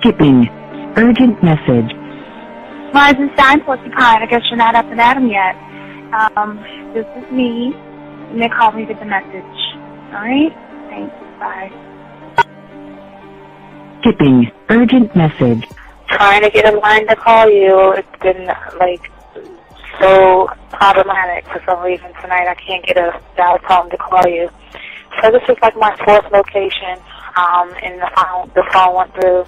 Skipping. Urgent message. Rising Stein, Porcupine. I guess you're not up and at 'em yet. This is me. And they called me with the message. Alright? Thanks. Bye. Skipping. Urgent message. Trying to get a line to call you. It's been, so problematic for some reason tonight. I can't get a dial tone to call you. So this is my fourth location, and the phone went through.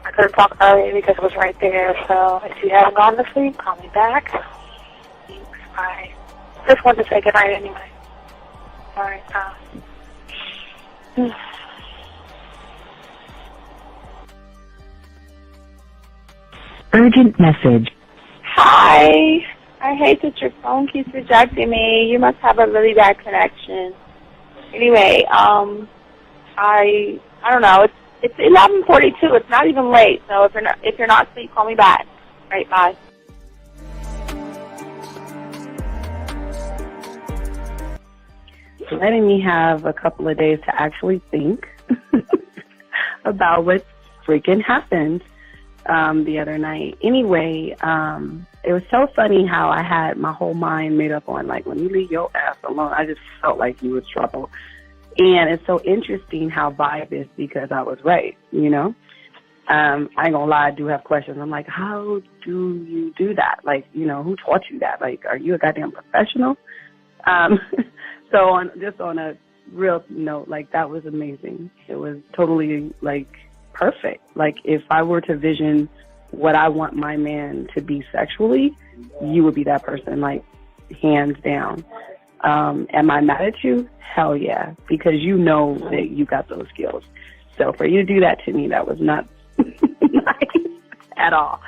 I couldn't talk earlier because it was right there, so if you haven't gone to sleep, call me back. Thanks, bye. Just wanted to say goodnight anyway. Alright, Urgent message. Hi. I hate that your phone keeps rejecting me. You must have a really bad connection. Anyway, I don't know. It's 11:42. It's not even late. So if you're not asleep, call me back. Right, bye. Letting me have a couple of days to actually think about what freaking happened the other night. Anyway, it was so funny how I had my whole mind made up on, when you leave your ass alone, I just felt like you was trouble. And it's so interesting how vibe is because I was right, you know? I ain't gonna lie, I do have questions. I'm like, how do you do that? Who taught you that? Are you a goddamn professional? So on a real note, that was amazing. It was totally, perfect. If I were to vision what I want my man to be sexually, you would be that person, hands down. Am I mad at you? Hell yeah, because you know that you got those skills. So for you to do that to me, that was not nice at all.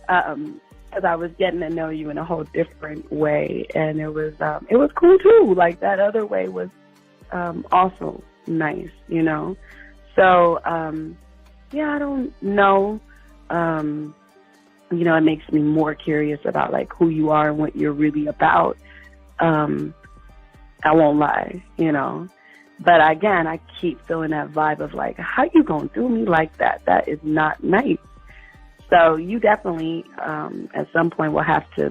Because I was getting to know you in a whole different way, and it was cool too. That other way was also nice, you know. So yeah, I don't know. It makes me more curious about who you are and what you're really about. I won't lie, you know. But again, I keep feeling that vibe of how you gonna do me like that? That is not nice. So you definitely, at some point, will have to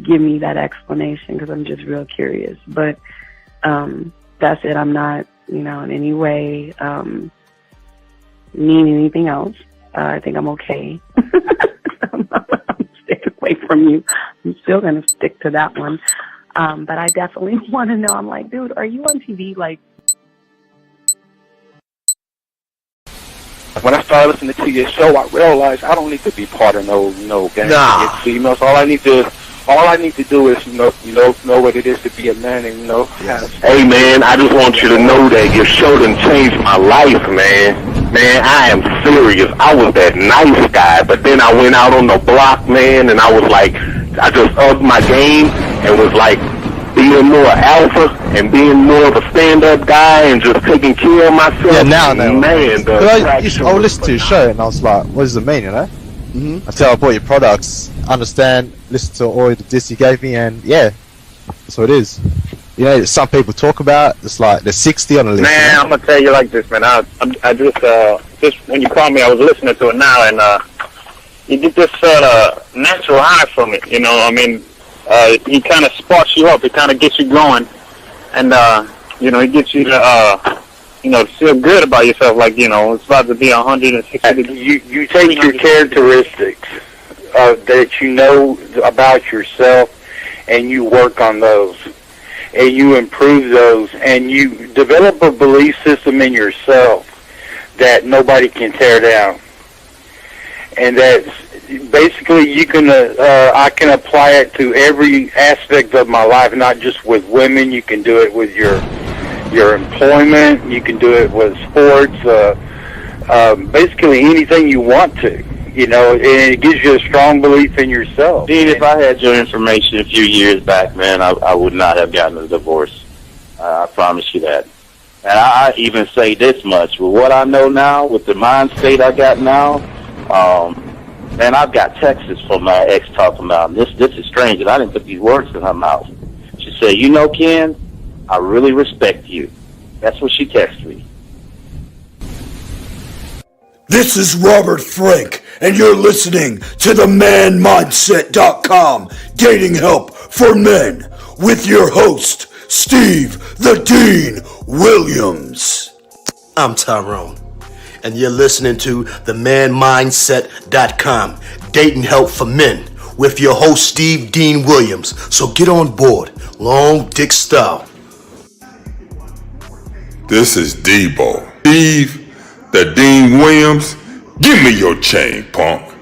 give me that explanation because I'm just real curious. But that's it. I'm not, in any way need anything else. I think I'm okay. I'm staying away from you. I'm still gonna stick to that one. But I definitely want to know. I'm like, dude, are you on TV? When I started listening to your show, I realized I don't need to be part of no gang against females. All I need to do is know what it is to be a man and Yes. Hey man, I just want you to know that your show done changed my life, man. Man, I am serious. I was that nice guy, but then I went out on the block, man, and I was I just upped my game and was being more alpha and being more of a stand-up guy and just taking care of myself. Yeah, now, man. I listened to your show and I was like, what does it mean, you know? Mm-hmm. Until I bought your products, understand, listen to all the diss you gave me, and yeah, that's what it is. You know, some people talk about, it's there's 60 on the list. Man, I'm gonna tell you like this, man. I just when you called me, I was listening to it now, and you get this natural high from it. You know, I mean, he kind of sparks you up. It kind of gets you going, and it gets you to feel good about yourself. It's about to be 160 degrees. You take your characteristics that you know about yourself, and you work on those, and you improve those, and you develop a belief system in yourself that nobody can tear down. And that's basically I can apply it to every aspect of my life, not just with women. You can do it with your employment. You can do it with sports. Basically anything you want to. And it gives you a strong belief in yourself. Dean, if I had your information a few years back, man, I would not have gotten a divorce. I promise you that. And I even say this much. With what I know now, with the mind state I got now, man, I've got texts from my ex talking about, this is strange, and I didn't put these words in her mouth. She said, Ken, I really respect you. That's what she texted me. This is Robert Frank, and you're listening to the ManMindset.com Dating Help for Men with your host, Steve the Dean Williams. I'm Tyrone, and you're listening to the ManMindset.com Dating Help for Men with your host, Steve Dean Williams. So get on board, long dick style. This is Debo. Steve the Dean Williams, give me your chain, punk.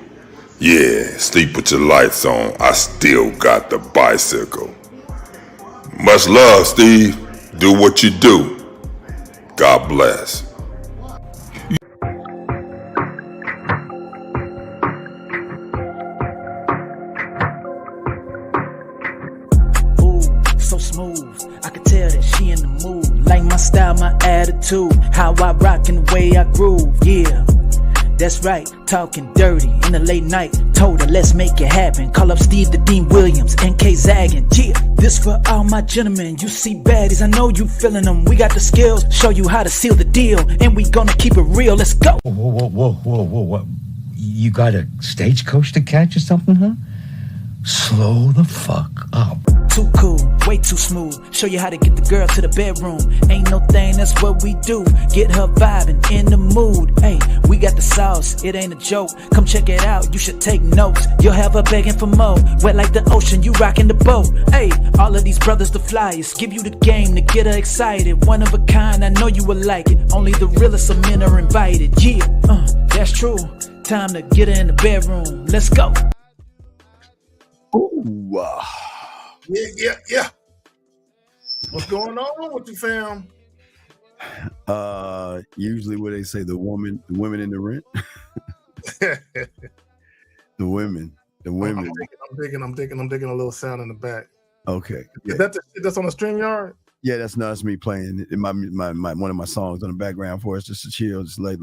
Yeah, sleep with your lights on. I still got the bicycle. Much love, Steve. Do what you do. God bless. Ooh, so smooth. I could tell that she in the mood. Like my style, my attitude, how I rock and the way I groove. Yeah, that's right, talking dirty in the late night. Told her, let's make it happen. Call up Steve the Dean Williams, NK Zaggin'. Yeah, this for all my gentlemen. You see baddies, I know you feeling them. We got the skills, show you how to seal the deal, and we gonna keep it real. Let's go. Whoa. You got a stagecoach to catch or something, huh? Slow the fuck up. Too cool, way too smooth. Show you how to get the girl to the bedroom. Ain't no thing, that's what we do. Get her vibing, in the mood. Hey, we got the sauce, it ain't a joke. Come check it out, you should take notes. You'll have her begging for more. Wet like the ocean, you rocking the boat. Hey, all of these brothers the flyers. Give you the game to get her excited. One of a kind, I know you will like it. Only the realest of men are invited. Yeah, that's true. Time to get her in the bedroom. Let's go. Ooh, yeah. What's going on with you, fam? Usually what they say, the women in the rent. the women. I'm digging a little sound in the back. Okay. Is that the shit that's on the StreamYard? Yeah, that's me playing in my one of my songs on the background for us, just to chill, just like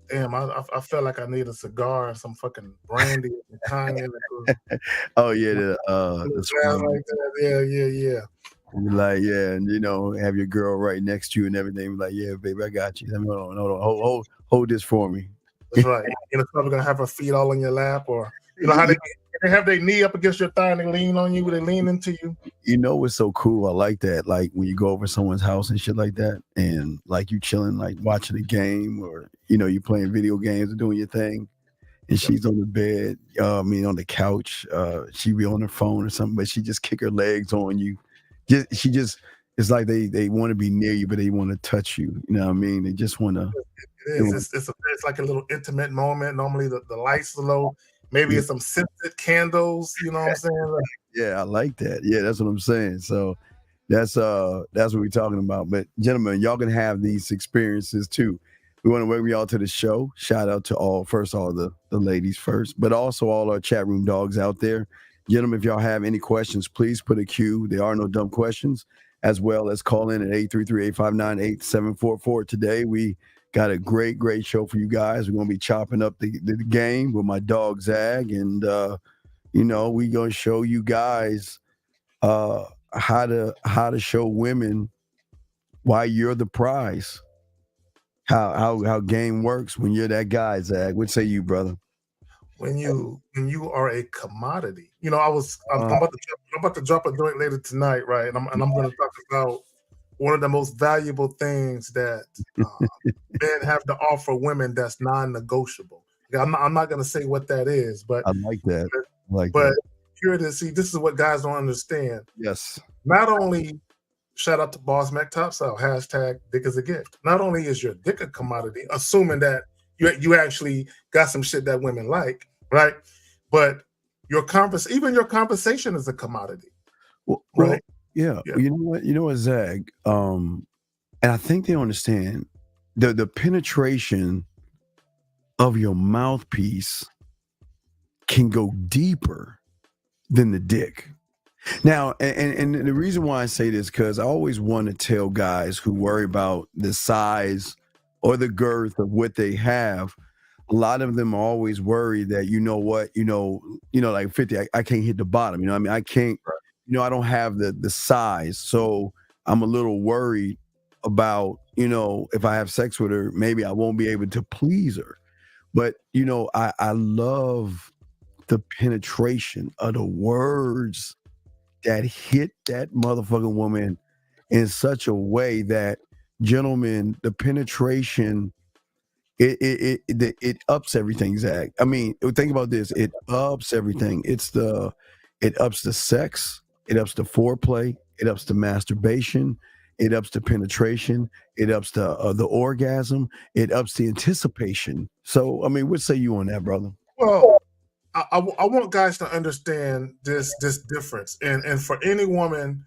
Damn, I felt like I need a cigar and some fucking brandy and Kanye. Oh yeah, the like that. Yeah. Like, yeah, and have your girl right next to you and everything. Like, yeah, baby, I got you. Hold on, hold this for me. That's right. You're probably gonna have her feet all on your lap, or how they have their knee up against your thigh and they lean on you, they lean into you. What's so cool? I like that. Like when you go over someone's house and shit like that, and like you chilling, like watching a game, or you playing video games or doing your thing, and she's on the bed, on the couch, she be on her phone or something, but she just kick her legs on you. It's like they want to be near you, but they want to touch you. You know what I mean? They just want to. It is. It's like a little intimate moment. Normally the lights are low. Maybe it's some scented candles. You know what I'm saying? Yeah, I like that. Yeah, that's what I'm saying. So that's what we're talking about. But gentlemen, y'all can have these experiences too. We want to welcome y'all to the show. Shout out to all the ladies first, but also all our chat room dogs out there. Gentlemen, if y'all have any questions, please put a Q. There are no dumb questions, as well as call in at 833-859-8744. Today, we got a great show for you guys. We're going to be chopping up the game with my dog, Zag. And, we're going to show you guys how to show women why you're the prize. How game works when you're that guy, Zag. What say you, brother? When you are a commodity, I'm about to drop a joint later tonight, right? And I'm going to talk about one of the most valuable things that men have to offer women that's non-negotiable. I'm not going to say what that is, but I like that. Here it is. See, this is what guys don't understand. Yes. Not only shout out to Boss Mac Topstyle, #Dick is a gift. Not only is your dick a commodity, assuming that you actually got some shit that women like, right? But your conversation is a commodity, right? Yeah. You know what, Zag? And I think they understand the penetration of your mouthpiece can go deeper than the dick. Now, and the reason why I say this, because I always want to tell guys who worry about the size or the girth of what they have. A lot of them are always worried that, like 50, I can't hit the bottom. I can't, I don't have the size. So I'm a little worried about you know, if I have sex with her, maybe I won't be able to please her. But, you know, I love the penetration of the words that hit that motherfucking woman in such a way that, gentlemen, the penetration, it ups everything, Zach. I mean, think about this. It ups everything. It ups the sex. It ups the foreplay. It ups the masturbation. It ups the penetration. It ups the orgasm. It ups the anticipation. So, I mean, what say you on that, brother? Well, I want guys to understand this difference, and for any woman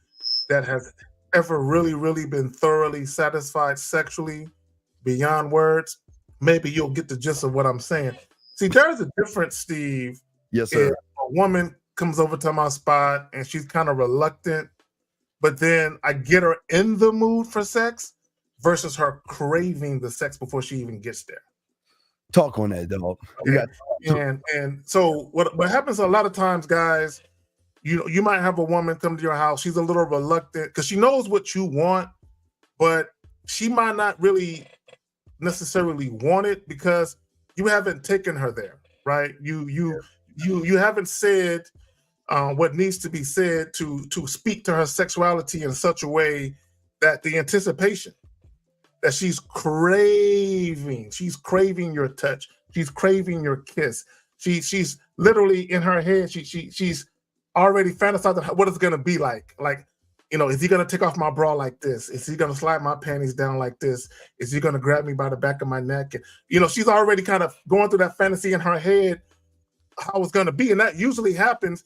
that has ever really been thoroughly satisfied sexually beyond words, maybe you'll get the gist of what I'm saying. See, there's a difference, Steve. Yes, sir. If a woman comes over to my spot and she's kind of reluctant, but then I get her in the mood for sex versus her craving the sex before she even gets there. Talk on that, dog. And so what happens a lot of times, guys, you might have a woman come to your house. She's a little reluctant because she knows what you want, but she might not really necessarily want it because you haven't taken her there, right? You haven't said what needs to be said to speak to her sexuality in such a way that the anticipation that she's craving your touch, she's craving your kiss. She's literally in her head. She's already fantasizing what it's gonna be like. Like, you know, is he gonna take off my bra like this? Is he gonna slide my panties down like this? Is he gonna grab me by the back of my neck? And, you know, she's already kind of going through that fantasy in her head how it's gonna be, and that usually happens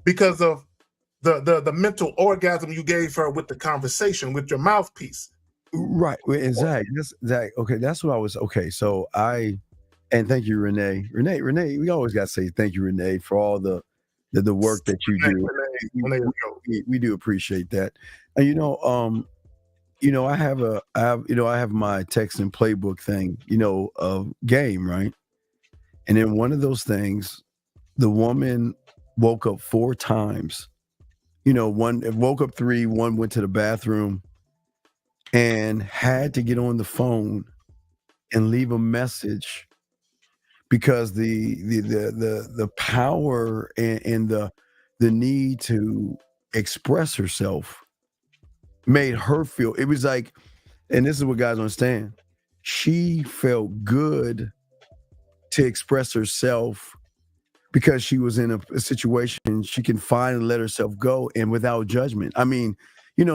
because of the mental orgasm you gave her with the conversation with your mouthpiece. Right. And Zach, okay, that's what I was. Okay, so and thank you, Renee. Renee, we always got to say thank you, Renee, for all the work that you do. We do appreciate that. And I have my text and playbook thing, game, right? And then one of those things, the woman woke up 4 times. One woke up 3, one went to the bathroom and had to get on the phone and leave a message because the power and the need to express herself made her feel, it was like, and this is what guys understand, she felt good to express herself because she was in a situation she can finally let herself go and without judgment. I mean,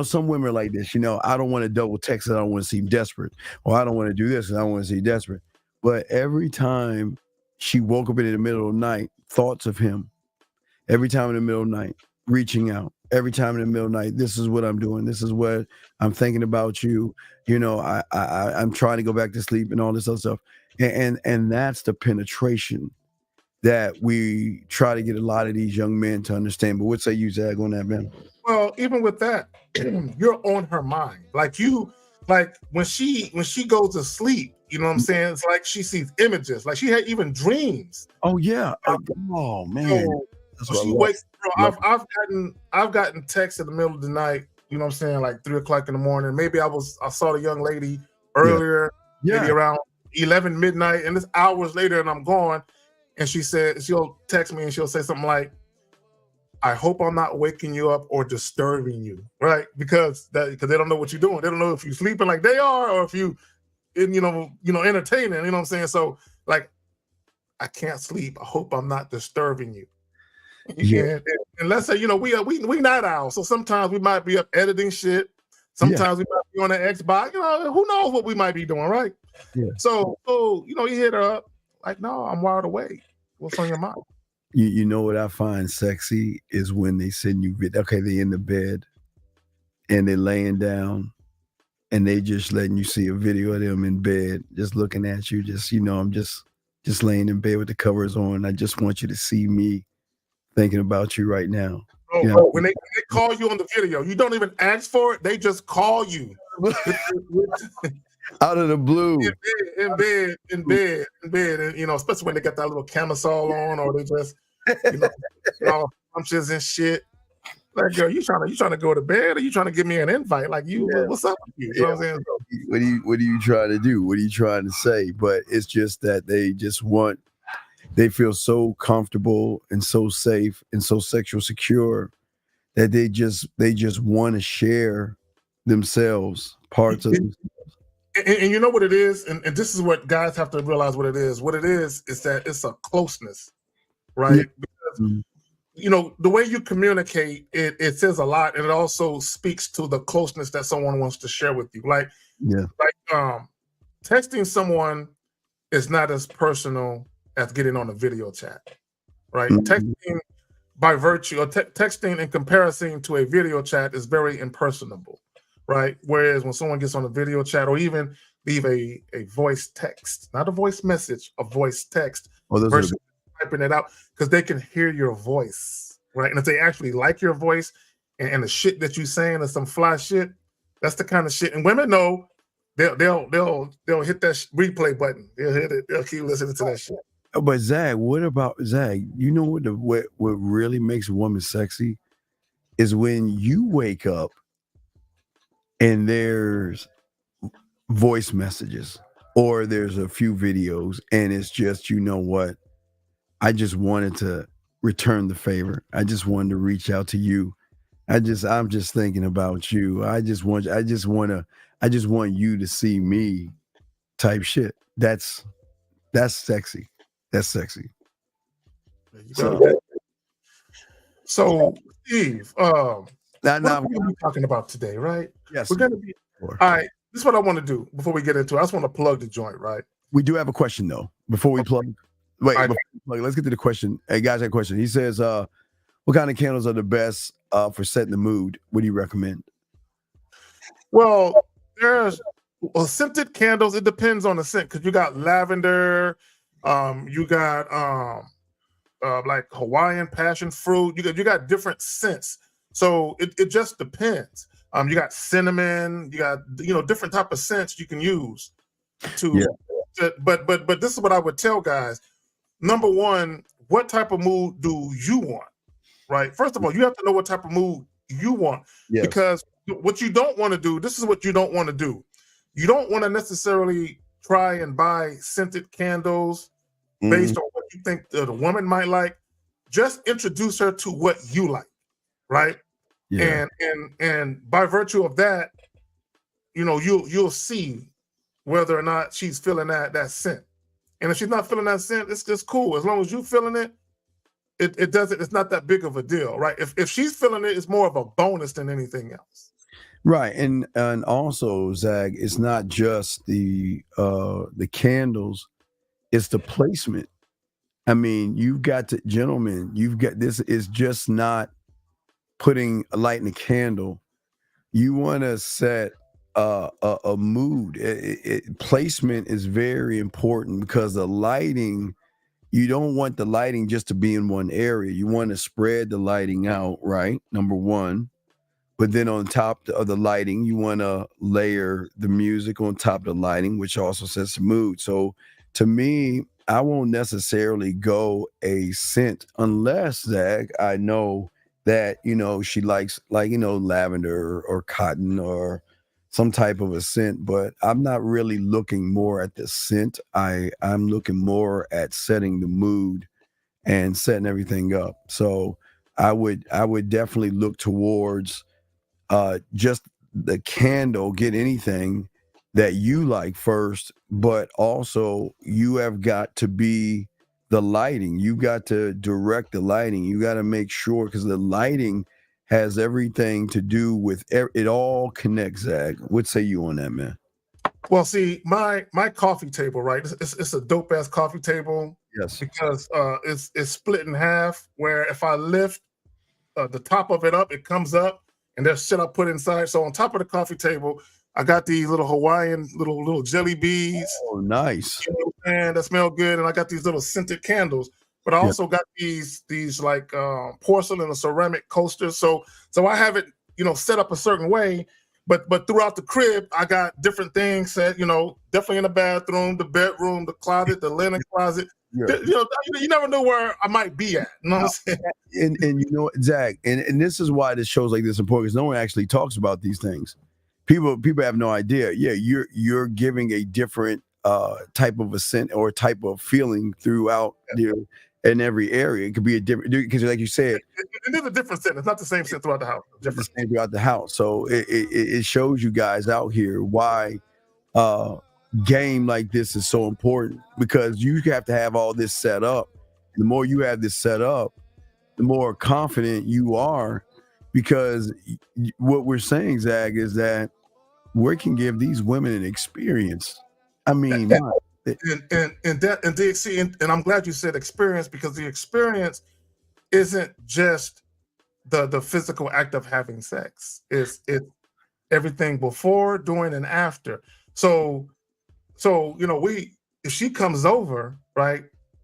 some women are like this, I don't want to double text, I don't want to seem desperate, or I don't want to do this, and I don't want to seem desperate. But every time she woke up in the middle of the night, thoughts of him, every time in the middle of the night, reaching out, every time in the middle of the night, this is what I'm doing, this is what I'm thinking about you, I'm trying to go back to sleep and all this other stuff. And that's the penetration that we try to get a lot of these young men to understand. But what say you, Zach, on that, man? Well, even with that, you're on her mind. Like when she goes to sleep, you know what I'm saying? It's like she sees images. Like she had even dreams. Oh yeah. Oh man. So she wakes. I've gotten texts in the middle of the night. You know what I'm saying? Like 3 o'clock in the morning. Maybe I saw the young lady earlier, maybe around 11 midnight, and it's hours later, and I'm gone. And she'll text me and she'll say something like, I hope I'm not waking you up or disturbing you, right? Because they don't know what you're doing. They don't know if you're sleeping like they are or if you entertaining, you know what I'm saying? So like, I can't sleep. I hope I'm not disturbing you. Yeah. And let's say, we night owls. So sometimes we might be up editing shit. Sometimes we might be on the Xbox, who knows what we might be doing, right? Yeah. So you hit her up like, no, I'm wired awake. What's on your mind? You know what I find sexy is when they send you, okay, they in the bed and they're laying down and they just letting you see a video of them in bed, just looking at you, just, I'm just laying in bed with the covers on. I just want you to see me thinking about you right now. Bro, when they call you on the video, you don't even ask for it. They just call you. Out of the blue. In bed. And, especially when they got that little camisole on or they just, scrumptious and shit. Like, girl, you trying to go to bed, or you trying to give me an invite? Like, what's up with you? You know what I'm saying? What are you trying to do? What are you trying to say? But it's just that they feel so comfortable and so safe and so sexual secure that they just want to share themselves, parts of themselves. And you know what it is, and this is what guys have to realize what it is. What it is that it's a closeness, right? Because you know, the way you communicate, it says a lot, and it also speaks to the closeness that someone wants to share with you. Like texting someone is not as personal as getting on a video chat, right? Texting by virtue, or texting in comparison to a video chat is very impersonable, right? Whereas when someone gets on a video chat, or even leave a voice text, not a voice message, a voice text, versus typing it out, because they can hear your voice, right? And if they actually like your voice and the shit that you saying is some fly shit, that's the kind of shit. And women know they'll hit that replay button. They'll hit it. They'll keep listening to that shit. But Zag, what about Zag? You know what really makes a woman sexy is when you wake up and there's voice messages or there's a few videos and it's just, you know what? I just wanted to return the favor. I just wanted to reach out to you. I'm just thinking about you. I just want you to see me type shit. That's sexy. That's sexy. So Steve, what are we gonna be talking about today, right? Yes. We're gonna be all right. This is what I want to do before we get into it. I just want to plug the joint, right? We do have a question though. Before we plug, let's get to the question. Hey guys, I have a question. He says, what kind of candles are the best for setting the mood? What do you recommend? Well, there's scented candles. It depends on the scent, because you got lavender, you got like Hawaiian passion fruit. You got different scents. So it just depends. You got cinnamon. You got different type of scents you can use but this is what I would tell guys. Number one, what type of mood do you want? Right. First of all, you have to know what type of mood you want, because what you don't want to do. This is what you don't want to do. You don't want to necessarily try and buy scented candles based on what you think the woman might like. Just introduce her to what you like, right? Yeah. And by virtue of that, you'll see whether or not she's feeling that scent. And if she's not feeling that scent, it's just cool. As long as you're feeling it, it's not that big of a deal, right? If she's feeling it, it's more of a bonus than anything else. Right. And also, Zag, it's not just the candles, it's the placement. I mean, gentlemen, this is just not putting a light in a candle. You want to set a mood. Placement is very important, because the lighting, you don't want the lighting just to be in one area. You want to spread the lighting out, right? Number one. But then on top of the lighting, you want to layer the music on top of the lighting, which also sets the mood. So to me, I won't necessarily go a scent unless, Zag, I know that, she likes lavender or cotton or some type of a scent, but I'm not really looking more at the scent. I'm looking more at setting the mood and setting everything up. So I would definitely look towards just the candle, get anything that you like first, but also you have got to be the lighting. You got to direct the lighting. You got to make sure, because the lighting has everything to do with it. All connects, Zag. What say you on that, man? Well, see, my coffee table, right? It's a dope ass coffee table. Yes. Because it's split in half, where if I lift the top of it up, it comes up, and there's shit I put inside. So on top of the coffee table, I got these little Hawaiian little jelly beads. Oh, nice. And that smell good. And I got these little scented candles. But I also got these like porcelain or ceramic coasters. So I have it, set up a certain way. But throughout the crib, I got different things set, definitely in the bathroom, the bedroom, the closet, the linen closet. You never know where I might be at. You know what I'm saying? And you know what, Zach, and this is why this shows like this important, because no one actually talks about these things. People have no idea. Yeah, you're giving a different type of ascent or type of feeling throughout in every area. It could be a different, because like you said, it is a different scent. It's not the same scent throughout the house. Different scent throughout the house. So it shows you guys out here why game like this is so important, because you have to have all this set up. The more you have this set up, the more confident you are, because what we're saying, Zach, is that we can give these women an experience. I mean, and I'm glad you said experience, because the experience isn't just the physical act of having sex. It's everything before, during, and after. So if she comes over, right,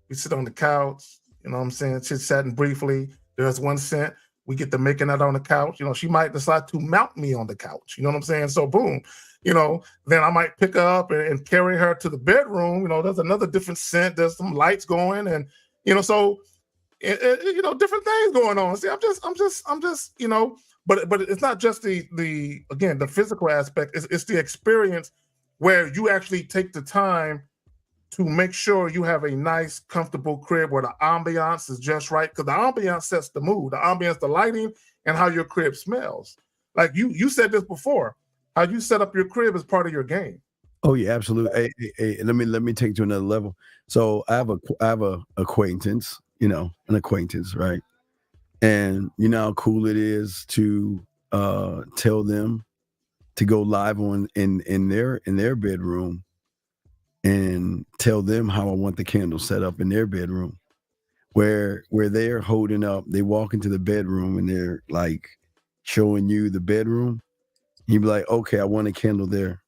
we sit on the couch, you know what I'm saying, chit-chatting briefly. There's one scent. We get to making out on the couch. She might decide to mount me on the couch. You know what I'm saying? So boom, then I might pick her up and carry her to the bedroom. There's another different scent. There's some lights going, and so different things going on. See, I'm just but it's not just the physical aspect. It's the experience where you actually take the time to make sure you have a nice, comfortable crib where the ambiance is just right, because the ambiance sets the mood. The ambiance, the lighting, and how your crib smells. Like you said this before, how you set up your crib is part of your game. Oh yeah, absolutely. Hey, let me take it to another level. So I have a acquaintance, an acquaintance, right? And you know how cool it is to tell them to go live on in their bedroom and tell them how I want the candle set up in their bedroom, where they're holding up, they walk into the bedroom and they're like showing you the bedroom. You'd be like, okay, I want a candle there,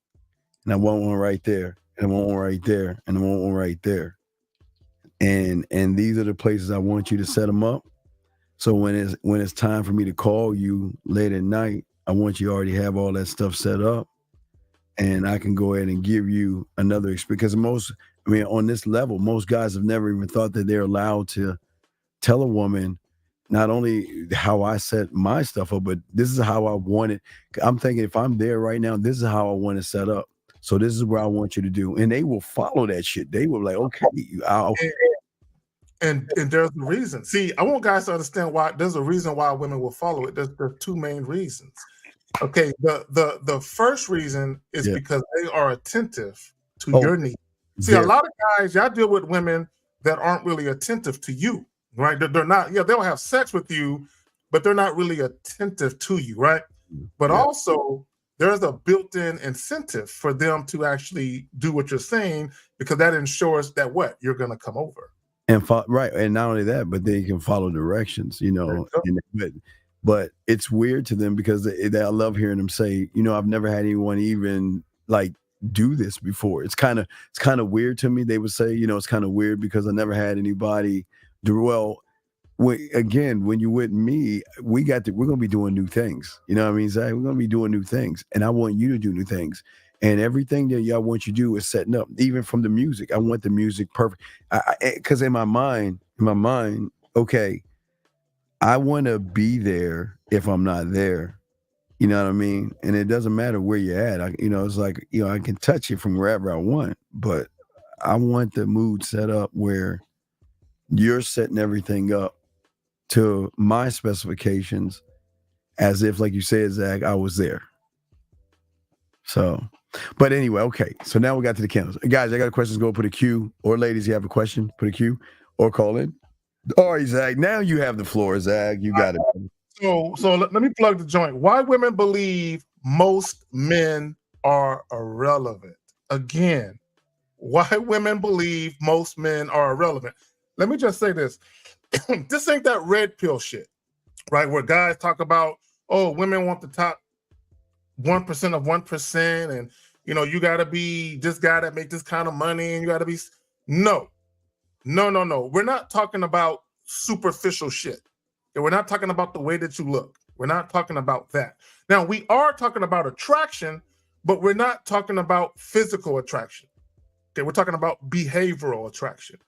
and I want one right there, and I want one right there, and I want one right there. And these are the places I want you to set them up. So when it's time for me to call you late at night, I want you to already have all that stuff set up, and I can go ahead and give you another experience. Because on this level, most guys have never even thought that they're allowed to tell a woman not only how I set my stuff up, but this is how I want it. I'm thinking, if I'm there right now, this is how I want it set up. So this is what I want you to do. And they will follow that shit. They will like, okay, And there's a reason. See, I want guys to understand why there's a reason why women will follow it. There's two main reasons. Okay, the first reason is because they are attentive to your needs. See, a lot of guys, y'all deal with women that aren't really attentive to you, right? They're not, they'll have sex with you, but they're not really attentive to you, right? But also, there's a built-in incentive for them to actually do what you're saying, because that ensures that you're going to come over. And right, and not only that, but they can follow directions, but it's weird to them, because I love hearing them say, I've never had anyone even like do this before. It's kind of weird to me. They would say, it's kind of weird because I never had anybody do well. When you're with me, we're going to be doing new things. You know what I mean, Zach? We're going to be doing new things, and I want you to do new things. And everything that y'all want you to do is setting up, even from the music. I want the music perfect. Because in my mind, okay, I want to be there if I'm not there. You know what I mean? And it doesn't matter where you're at. It's like, I can touch it from wherever I want, but I want the mood set up where you're setting everything up to my specifications, as if, like you said, Zach, I was there. So, but anyway, okay. So now we got to the candles. Guys, I got a question. Go put a Q, or ladies, you have a question, put a Q, or call in. All right, Zach, now you have the floor, Zach. You got it. So let me plug the joint. Why women believe most men are irrelevant. Again, why women believe most men are irrelevant. Let me just say this. This ain't that red pill shit, right? Where guys talk about, women want the top 1% of 1%, and you got to be this guy that make this kind of money, and you got to be no. We're not talking about superficial shit. And we're not talking about the way that you look. We're not talking about that. Now, we are talking about attraction, but we're not talking about physical attraction. Okay, we're talking about behavioral attraction.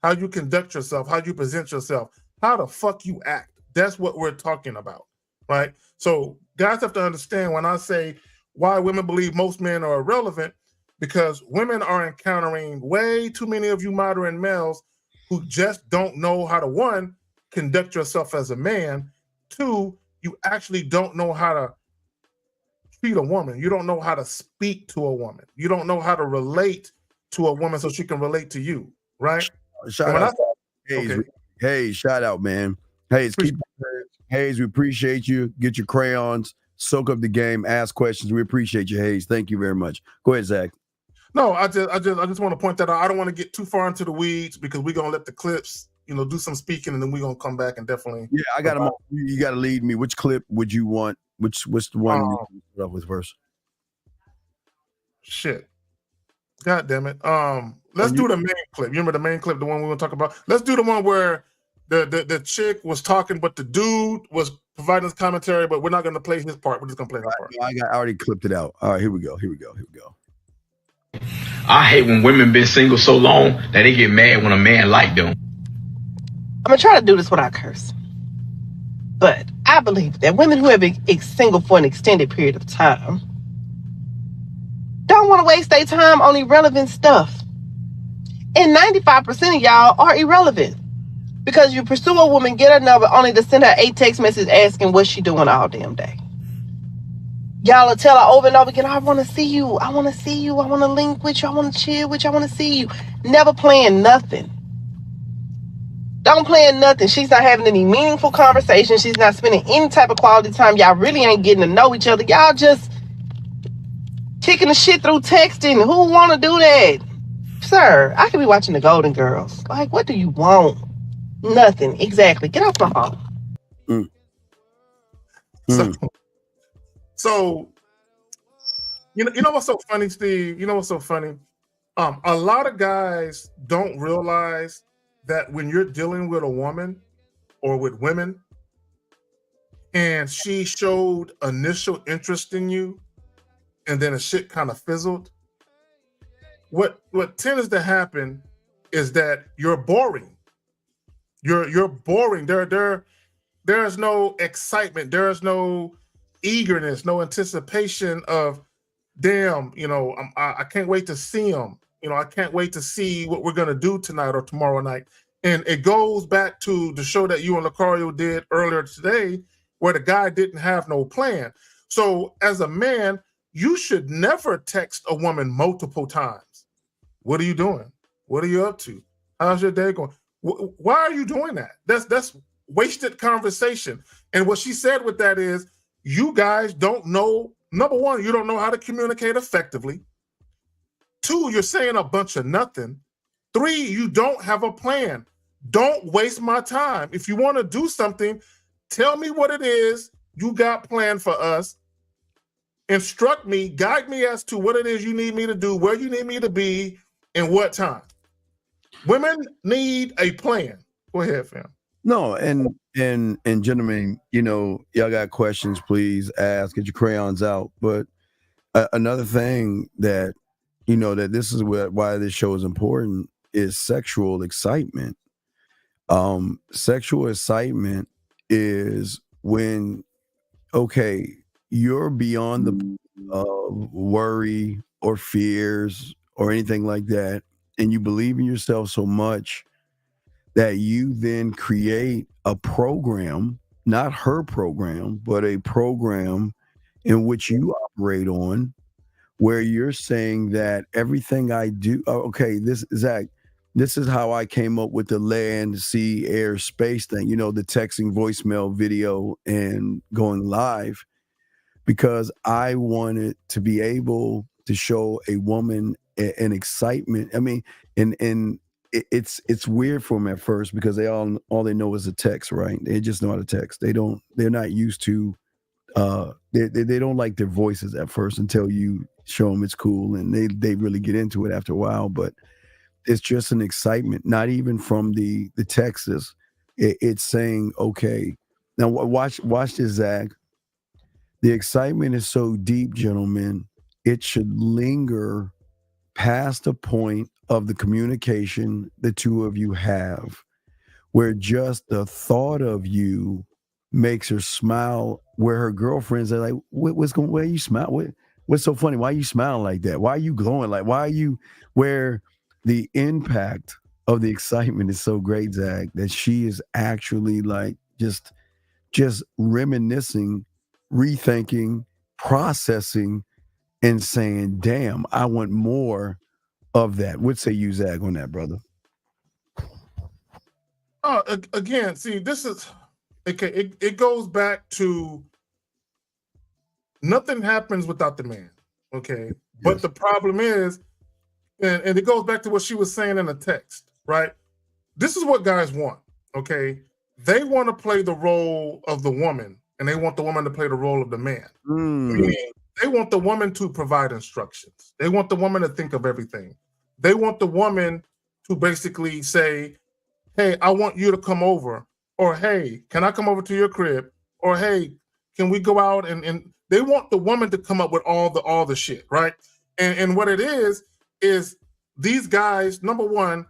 how you conduct yourself, how you present yourself, how the fuck you act. That's what we're talking about, right? So guys have to understand when I say why women believe most men are irrelevant, because women are encountering way too many of you modern males who just don't know how to, one, conduct yourself as a man, two, you actually don't know how to treat a woman. You don't know how to speak to a woman. You don't know how to relate to a woman so she can relate to you, right? Shout out, Hayes. Okay. Hayes, shout out, man. Hayes, Hayes, we appreciate you. Get your crayons, soak up the game, ask questions. We appreciate you, Hayes. Thank you very much. Go ahead, Zach. No, I just want to point that out. I don't want to get too far into the weeds because we're gonna let the clips, do some speaking, and then we're gonna come back and definitely. Yeah, I got them. You got to lead me. Which clip would you want? What's the one you start off with first? Shit. God damn it. Let's do the main clip. You remember the main clip, the one we want to talk about? Let's do the one where the chick was talking, but the dude was providing his commentary, but we're not gonna play his part. We're just gonna play his part. I already clipped it out. All right, here we go. I hate when women been single so long that they get mad when a man like them. I'm gonna try to do this without curse. But I believe that women who have been single for an extended period of time don't want to waste their time on irrelevant stuff. And 95% of y'all are irrelevant. Because you pursue a woman, get her number, only to send her a text message asking what she doing all damn day. Y'all will tell her over and over again, I want to see you. I want to see you. I want to link with you. I want to chill with you. I want to see you. Never playing nothing. Don't plan nothing. She's not having any meaningful conversation. She's not spending any type of quality time. Y'all really ain't getting to know each other. Y'all just kicking the shit through texting. Who want to do that? Sir, I could be watching the Golden Girls. Like, what do you want? Nothing. Exactly. Get off my phone. So you know what's so funny, Steve? You know what's so funny? A lot of guys don't realize that when you're dealing with a woman or with women and she showed initial interest in you and then the shit kind of fizzled, what tends to happen is that you're boring. You're boring. There's no excitement. There's no eagerness, no anticipation of, damn, I can't wait to see him. I can't wait to see what we're gonna do tonight or tomorrow night. And it goes back to the show that you and Lucario did earlier today, where the guy didn't have no plan. So as a man, you should never text a woman multiple times. What are you doing? What are you up to? How's your day going? Why are you doing that? That's wasted conversation. And what she said with that is, you guys don't know, number one, you don't know how to communicate effectively. Two, you're saying a bunch of nothing. Three, you don't have a plan. Don't waste my time. If you want to do something, tell me what it is you got planned for us. Instruct me, guide me as to what it is you need me to do, where you need me to be, and what time. Women need a plan. Go ahead, fam. No, and gentlemen, y'all got questions, please ask, get your crayons out. But another thing that, that this is why this show is important is sexual excitement. Sexual excitement is when, okay, you're beyond the worry or fears or anything like that, and you believe in yourself so much that you then create a program, not her program, but a program in which you operate on, where you're saying that everything I do, Zach, this is how I came up with the land, sea, air, space thing, the texting, voicemail, video, and going live, because I wanted to be able to show a woman an excitement. I mean, and it's weird for them at first because they all they know is a text, right? They just know how to text. They're not used to they don't like their voices at first until you show them it's cool, and they really get into it after a while. But it's just an excitement, not even from the texts. It's saying, okay, now watch this, Zach. The excitement is so deep, gentlemen, it should linger past the point of the communication the two of you have, where just the thought of you makes her smile, where her girlfriends are like, what's going, why you smile? What's so funny? Why you smiling like that? Why are you glowing? Like, why are you, where the impact of the excitement is so great, Zach, that she is actually like just reminiscing, rethinking, processing, and saying, damn, I want more of that. What say you, Zach, on that, brother? Again, see, this is okay. It goes back to nothing happens without the man. Okay, yes. But the problem is, and it goes back to what she was saying in the text, right? This is what guys want. Okay, they want to play the role of the woman, and they want the woman to play the role of the man. Meaning, they want the woman to provide instructions. They want the woman to think of everything. They want the woman to basically say, hey, I want you to come over, or hey, can I come over to your crib, or hey, can we go out, and they want the woman to come up with all the shit, right? And what it is these guys, number one,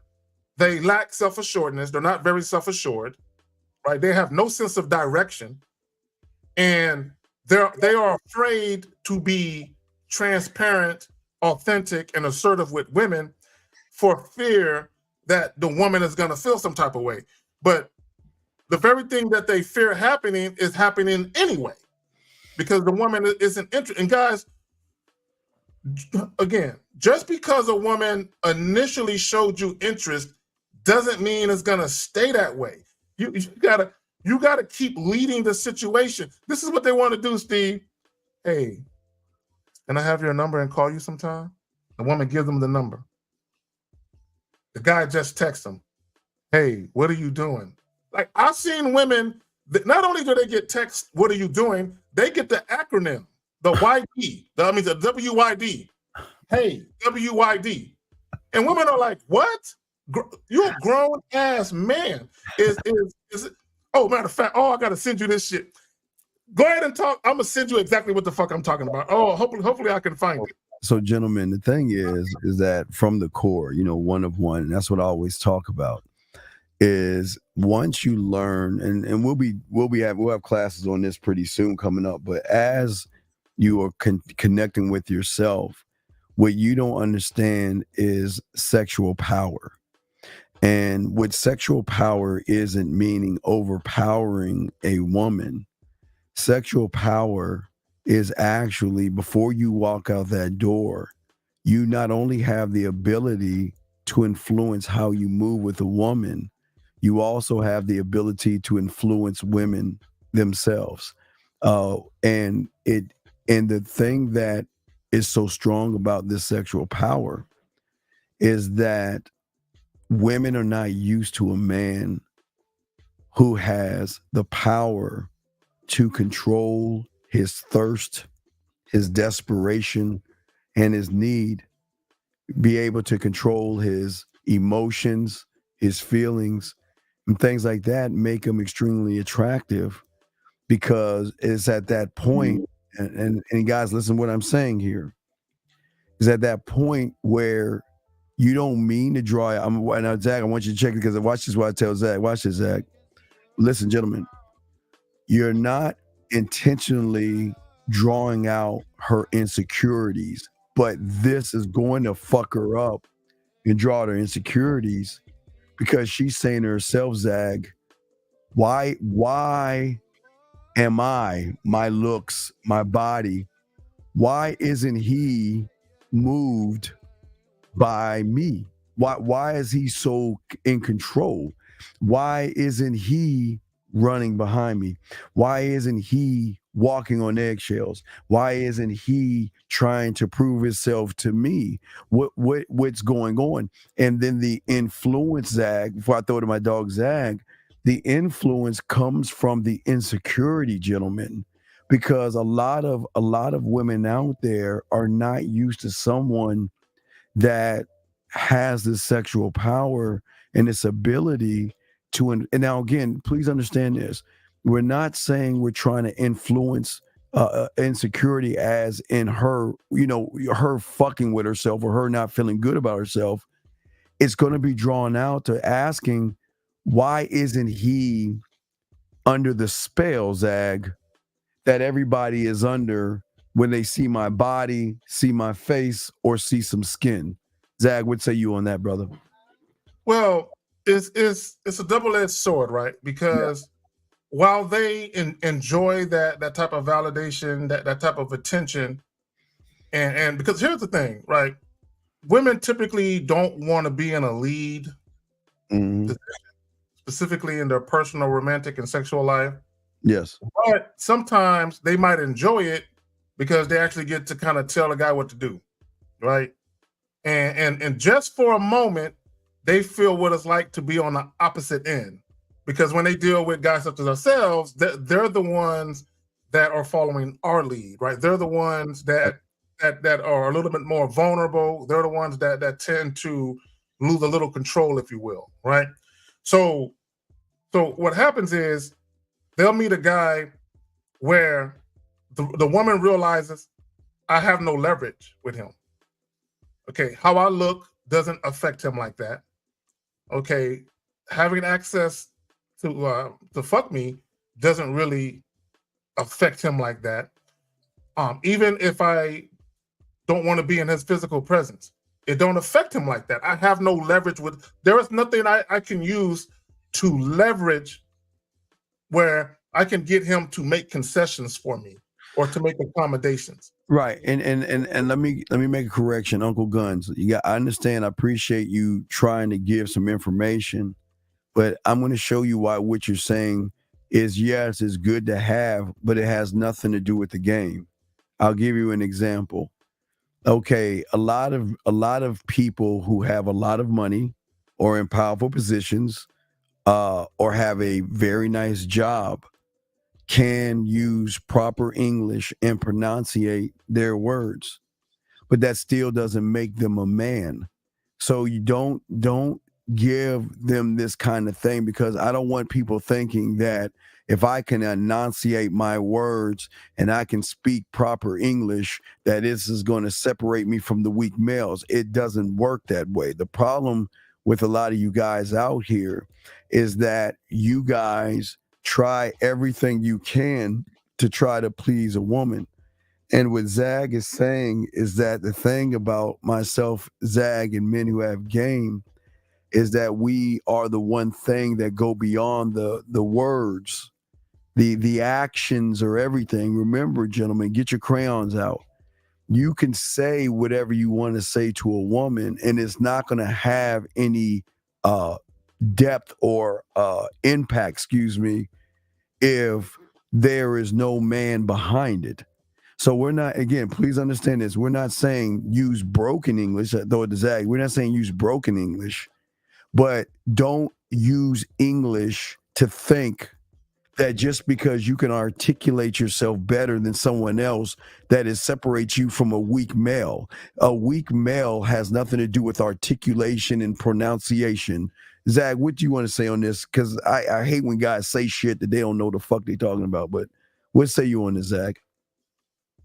they lack self-assuredness. They're not very self-assured, right? They have no sense of direction, and they are afraid to be transparent, authentic, and assertive with women for fear that the woman is going to feel some type of way. But the very thing that they fear happening is happening anyway, because the woman isn't interested. And guys, again, just because a woman initially showed you interest doesn't mean it's going to stay that way. You gotta keep leading the situation. This is what they want to do, Steve. Hey, can I have your number and call you sometime? The woman gives them the number. The guy just texts them, hey, what are you doing? Like, I've seen women that not only do they get text, what are you doing? They get the acronym, the YD, the WYD. Hey, WYD. And women are like, what? You're a grown ass man. Is it? Oh, matter of fact, I got to send you this shit. Go ahead and talk. I'm going to send you exactly what the fuck I'm talking about. Oh, hopefully I can find it. So, gentlemen, the thing is that from the core, one of one, and that's what I always talk about, is once you learn, and we'll have classes on this pretty soon coming up, but as you are connecting with yourself, what you don't understand is sexual power. And what sexual power isn't meaning overpowering a woman. Sexual power is actually, before you walk out that door, you not only have the ability to influence how you move with a woman, you also have the ability to influence women themselves. And the thing that is so strong about this sexual power is that women are not used to a man who has the power to control his thirst, his desperation, and his need, be able to control his emotions, his feelings, and things like that make him extremely attractive, because it's at that point, and guys, listen to what I'm saying here, is at that point where you don't mean to draw. Now, Zach, I want you to check it, because watch this. What I tell Zach. Watch this, Zach. Listen, gentlemen, you're not intentionally drawing out her insecurities, but this is going to fuck her up and draw out her insecurities, because she's saying to herself, Zach, why am my looks, my body, why isn't he moved by me? Why is he so in control? Why isn't he running behind me? Why isn't he walking on eggshells? Why isn't he trying to prove himself to me? What's going on? And then the influence, Zag, before I throw it to my dog Zag, the influence comes from the insecurity, gentlemen, because a lot of women out there are not used to someone that has this sexual power and this ability to, and now again, please understand this. We're not saying we're trying to influence insecurity as in her, her fucking with herself or her not feeling good about herself, it's going to be drawn out to asking, why isn't he under the spell, Zag, that everybody is under when they see my body, see my face, or see some skin? Zag, what say you on that, brother? Well, it's a double-edged sword, right? Because while they enjoy that type of validation, that type of attention, and because here's the thing, right? Women typically don't want to be in a lead position, specifically in their personal, romantic, and sexual life. Yes. But sometimes they might enjoy it because they actually get to kind of tell a guy what to do, right? And just for a moment, they feel what it's like to be on the opposite end. Because when they deal with guys such as ourselves, they're the ones that are following our lead, right? They're the ones that are a little bit more vulnerable. They're the ones that tend to lose a little control, if you will, right? So what happens is they'll meet a guy where the woman realizes, I have no leverage with him. Okay, how I look doesn't affect him like that. Okay, having access to fuck me doesn't really affect him like that. Even if I don't want to be in his physical presence, it don't affect him like that. I have no leverage with. There is nothing I can use to leverage where I can get him to make concessions for me or to make accommodations. Right, and let me make a correction, Uncle Guns. I understand. I appreciate you trying to give some information, but I'm going to show you why what you're saying is, yes, it's good to have, but it has nothing to do with the game. I'll give you an example. Okay, a lot of people who have a lot of money or in powerful positions or have a very nice job can use proper English and pronunciate their words, but that still doesn't make them a man. So you don't give them this kind of thing, because I don't want people thinking that if I can enunciate my words and I can speak proper English, that this is going to separate me from the weak males. It doesn't work that way. The problem with a lot of you guys out here is that you guys try everything you can to try to please a woman. And what Zag is saying is that the thing about myself, Zag, and men who have game is that we are the one thing that go beyond the words. The actions are everything. Remember, gentlemen, get your crayons out. You can say whatever you want to say to a woman, and it's not going to have any depth or impact, if there is no man behind it. So we're not, again, please understand this. We're not saying use broken English, though it is Zag. We're not saying use broken English, but don't use English to think that just because you can articulate yourself better than someone else, that it separates you from a weak male. A weak male has nothing to do with articulation and pronunciation. Zag, what do you want to say on this? Because I hate when guys say shit that they don't know the fuck they talking about. But what say you on this, Zag?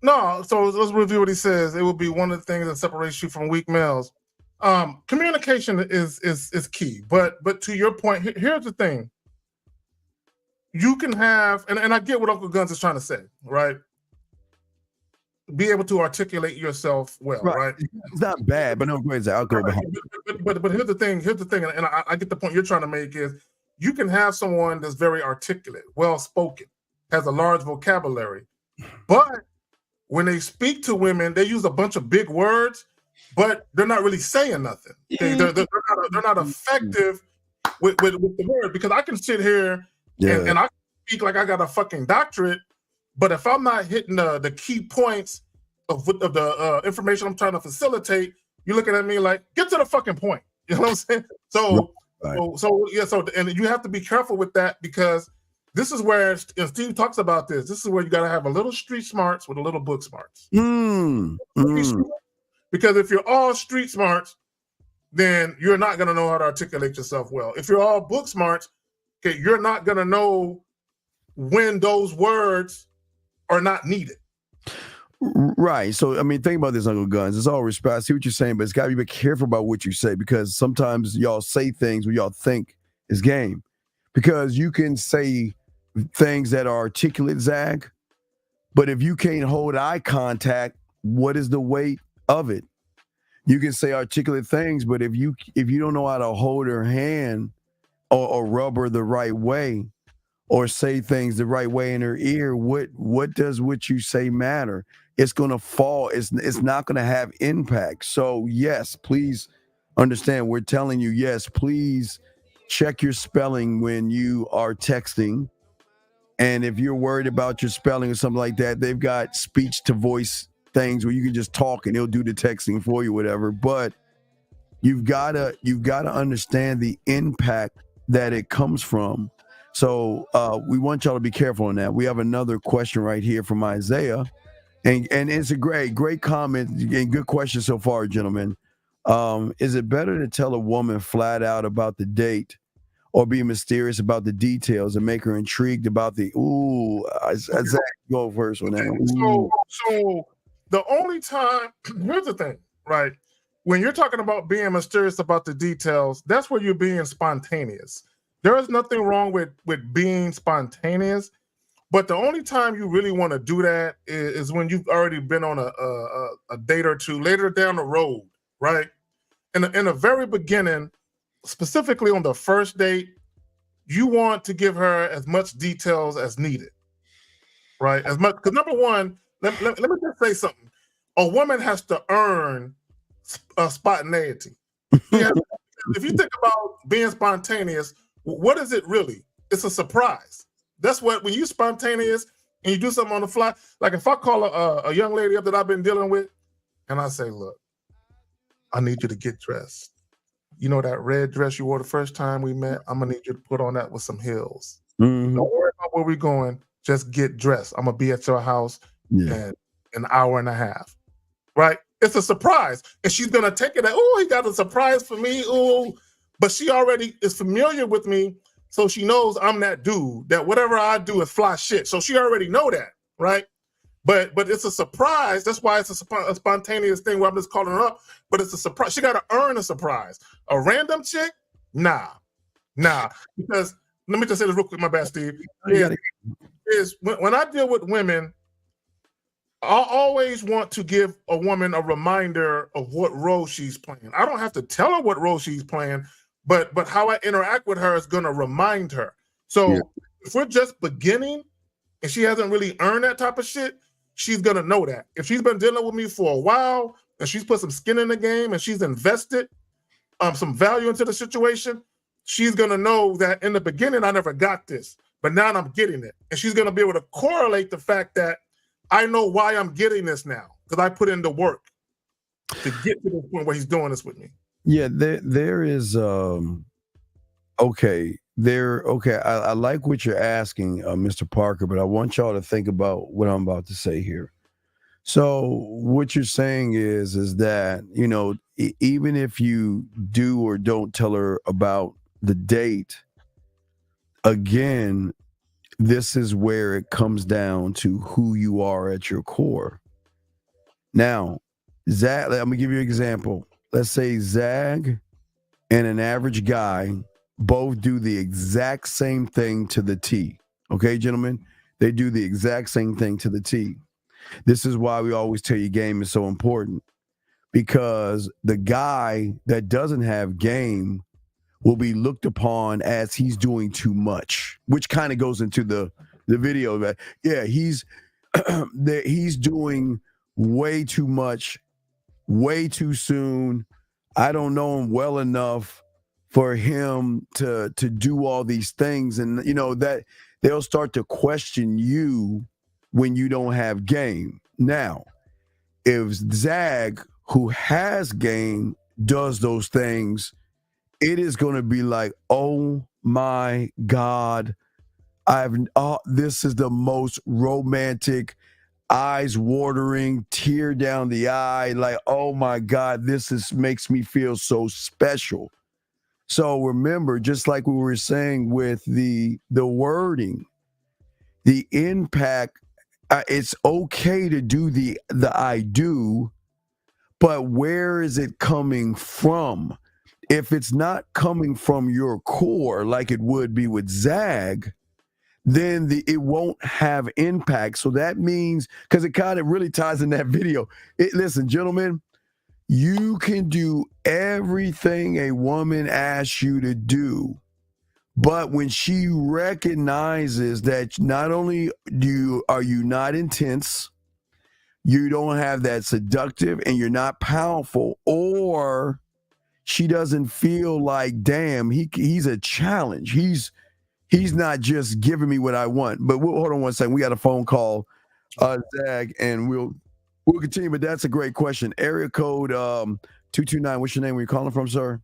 No, so let's review what he says. It will be one of the things that separates you from weak males. Communication is key. But to your point, here's the thing. You can have, and I get what Uncle Guns is trying to say, right? Be able to articulate yourself well, right? It's not bad, but no, go ahead, Zag. I'll go behind. But here's the thing, and I get the point you're trying to make is you can have someone that's very articulate, well-spoken, has a large vocabulary, but when they speak to women, they use a bunch of big words, but they're not really saying nothing. Okay? They're not effective with the word, because I can sit here and I speak like I got a fucking doctorate, but if I'm not hitting the key points of the information I'm trying to facilitate, you're looking at me like, get to the fucking point. You know what I'm saying? So and you have to be careful with that, because this is where, and Steve talks about this, is where you got to have a little street smarts with a little book smarts. Because if you're all street smarts, then you're not going to know how to articulate yourself well. If you're all book smarts, okay, you're not going to know when those words are not needed. Right. So, I mean, think about this, Uncle Guns. It's all respect. I see what you're saying, but it's got to be careful about what you say, because sometimes y'all say things where y'all think is game. Because you can say things that are articulate, Zag, but if you can't hold eye contact, what is the weight of it? You can say articulate things, but if you don't know how to hold her hand or rub her the right way, or say things the right way in her ear, what does what you say matter? It's gonna fall. It's not gonna have impact. So yes, please understand. We're telling you, yes, please check your spelling when you are texting. And if you're worried about your spelling or something like that, they've got speech to voice things where you can just talk and he'll do the texting for you, whatever. But you've gotta understand the impact that it comes from. So we want y'all to be careful on that. We have another question right here from Isaiah, and it's a great comment and good question so far, gentlemen. Is it better to tell a woman flat out about the date, or be mysterious about the details and make her intrigued about the Isaiah, go first on that one. So the only time, here's the thing, right? When you're talking about being mysterious about the details, that's where you're being spontaneous. There is nothing wrong with being spontaneous, but the only time you really want to do that is when you've already been on a date or two later down the road, right? In the very beginning, specifically on the first date, you want to give her as much details as needed, right? As much, because number one, let me just say something. A woman has to earn spontaneity. If you think about being spontaneous, what is it really? It's a surprise. That's what, when you spontaneous and you do something on the fly, like if I call a young lady up that I've been dealing with, and I say, look, I need you to get dressed. You know that red dress you wore the first time we met? I'm gonna need you to put on that with some heels. Mm-hmm. Don't worry about where we're going. Just get dressed. I'm gonna be at your house in an hour and a half. Right? It's a surprise. And she's gonna take it as, oh, he got a surprise for me. Oh, but she already is familiar with me, so she knows I'm that dude, that whatever I do is fly shit. So she already know that, right? But it's a surprise. That's why it's a spontaneous thing where I'm just calling her up. But it's a surprise. She got to earn a surprise. A random chick? Nah. Because let me just say this real quick, my bad, Steve. When I deal with women, I always want to give a woman a reminder of what role she's playing. I don't have to tell her what role she's playing, but how I interact with her is going to remind her. So if we're just beginning and she hasn't really earned that type of shit, she's going to know that. If she's been dealing with me for a while and she's put some skin in the game and she's invested some value into the situation, she's going to know that in the beginning, I never got this, but now I'm getting it. And she's going to be able to correlate the fact that I know why I'm getting this now, because I put in the work to get to the point where he's doing this with me. Yeah, there is okay. I like what you're asking, Mr. Parker, but I want y'all to think about what I'm about to say here. So what you're saying is that, you know, even if you do or don't tell her about the date, again, this is where it comes down to who you are at your core. Now, Zag, I'm gonna give you an example. Let's say Zag and an average guy both do the exact same thing to the T. Okay, gentlemen? They do the exact same thing to the T. This is why we always tell you game is so important, because the guy that doesn't have game will be looked upon as he's doing too much, which kind of goes into the video that, yeah, he's doing way too much, way too soon. I don't know him well enough for him to do all these things. And, you know, that they'll start to question you when you don't have game. Now, if Zag, who has game, does those things, it is going to be like, oh my God, this is the most romantic, eyes watering, tear down the eye, like, oh my God, makes me feel so special. So remember, just like we were saying with the wording, the impact it's okay to do the I do, but where is it coming from? If it's not coming from your core like it would be with Zag, then it won't have impact. So that means, because it kind of really ties in that video. Listen, gentlemen, you can do everything a woman asks you to do, but when she recognizes that not only are you not intense, you don't have that seductive, and you're not powerful, or she doesn't feel like, damn, he's a challenge. He's not just giving me what I want. But hold on one second. We got a phone call, Zag, and we'll continue. But that's a great question. Area code 229. What's your name? Where you calling from, sir?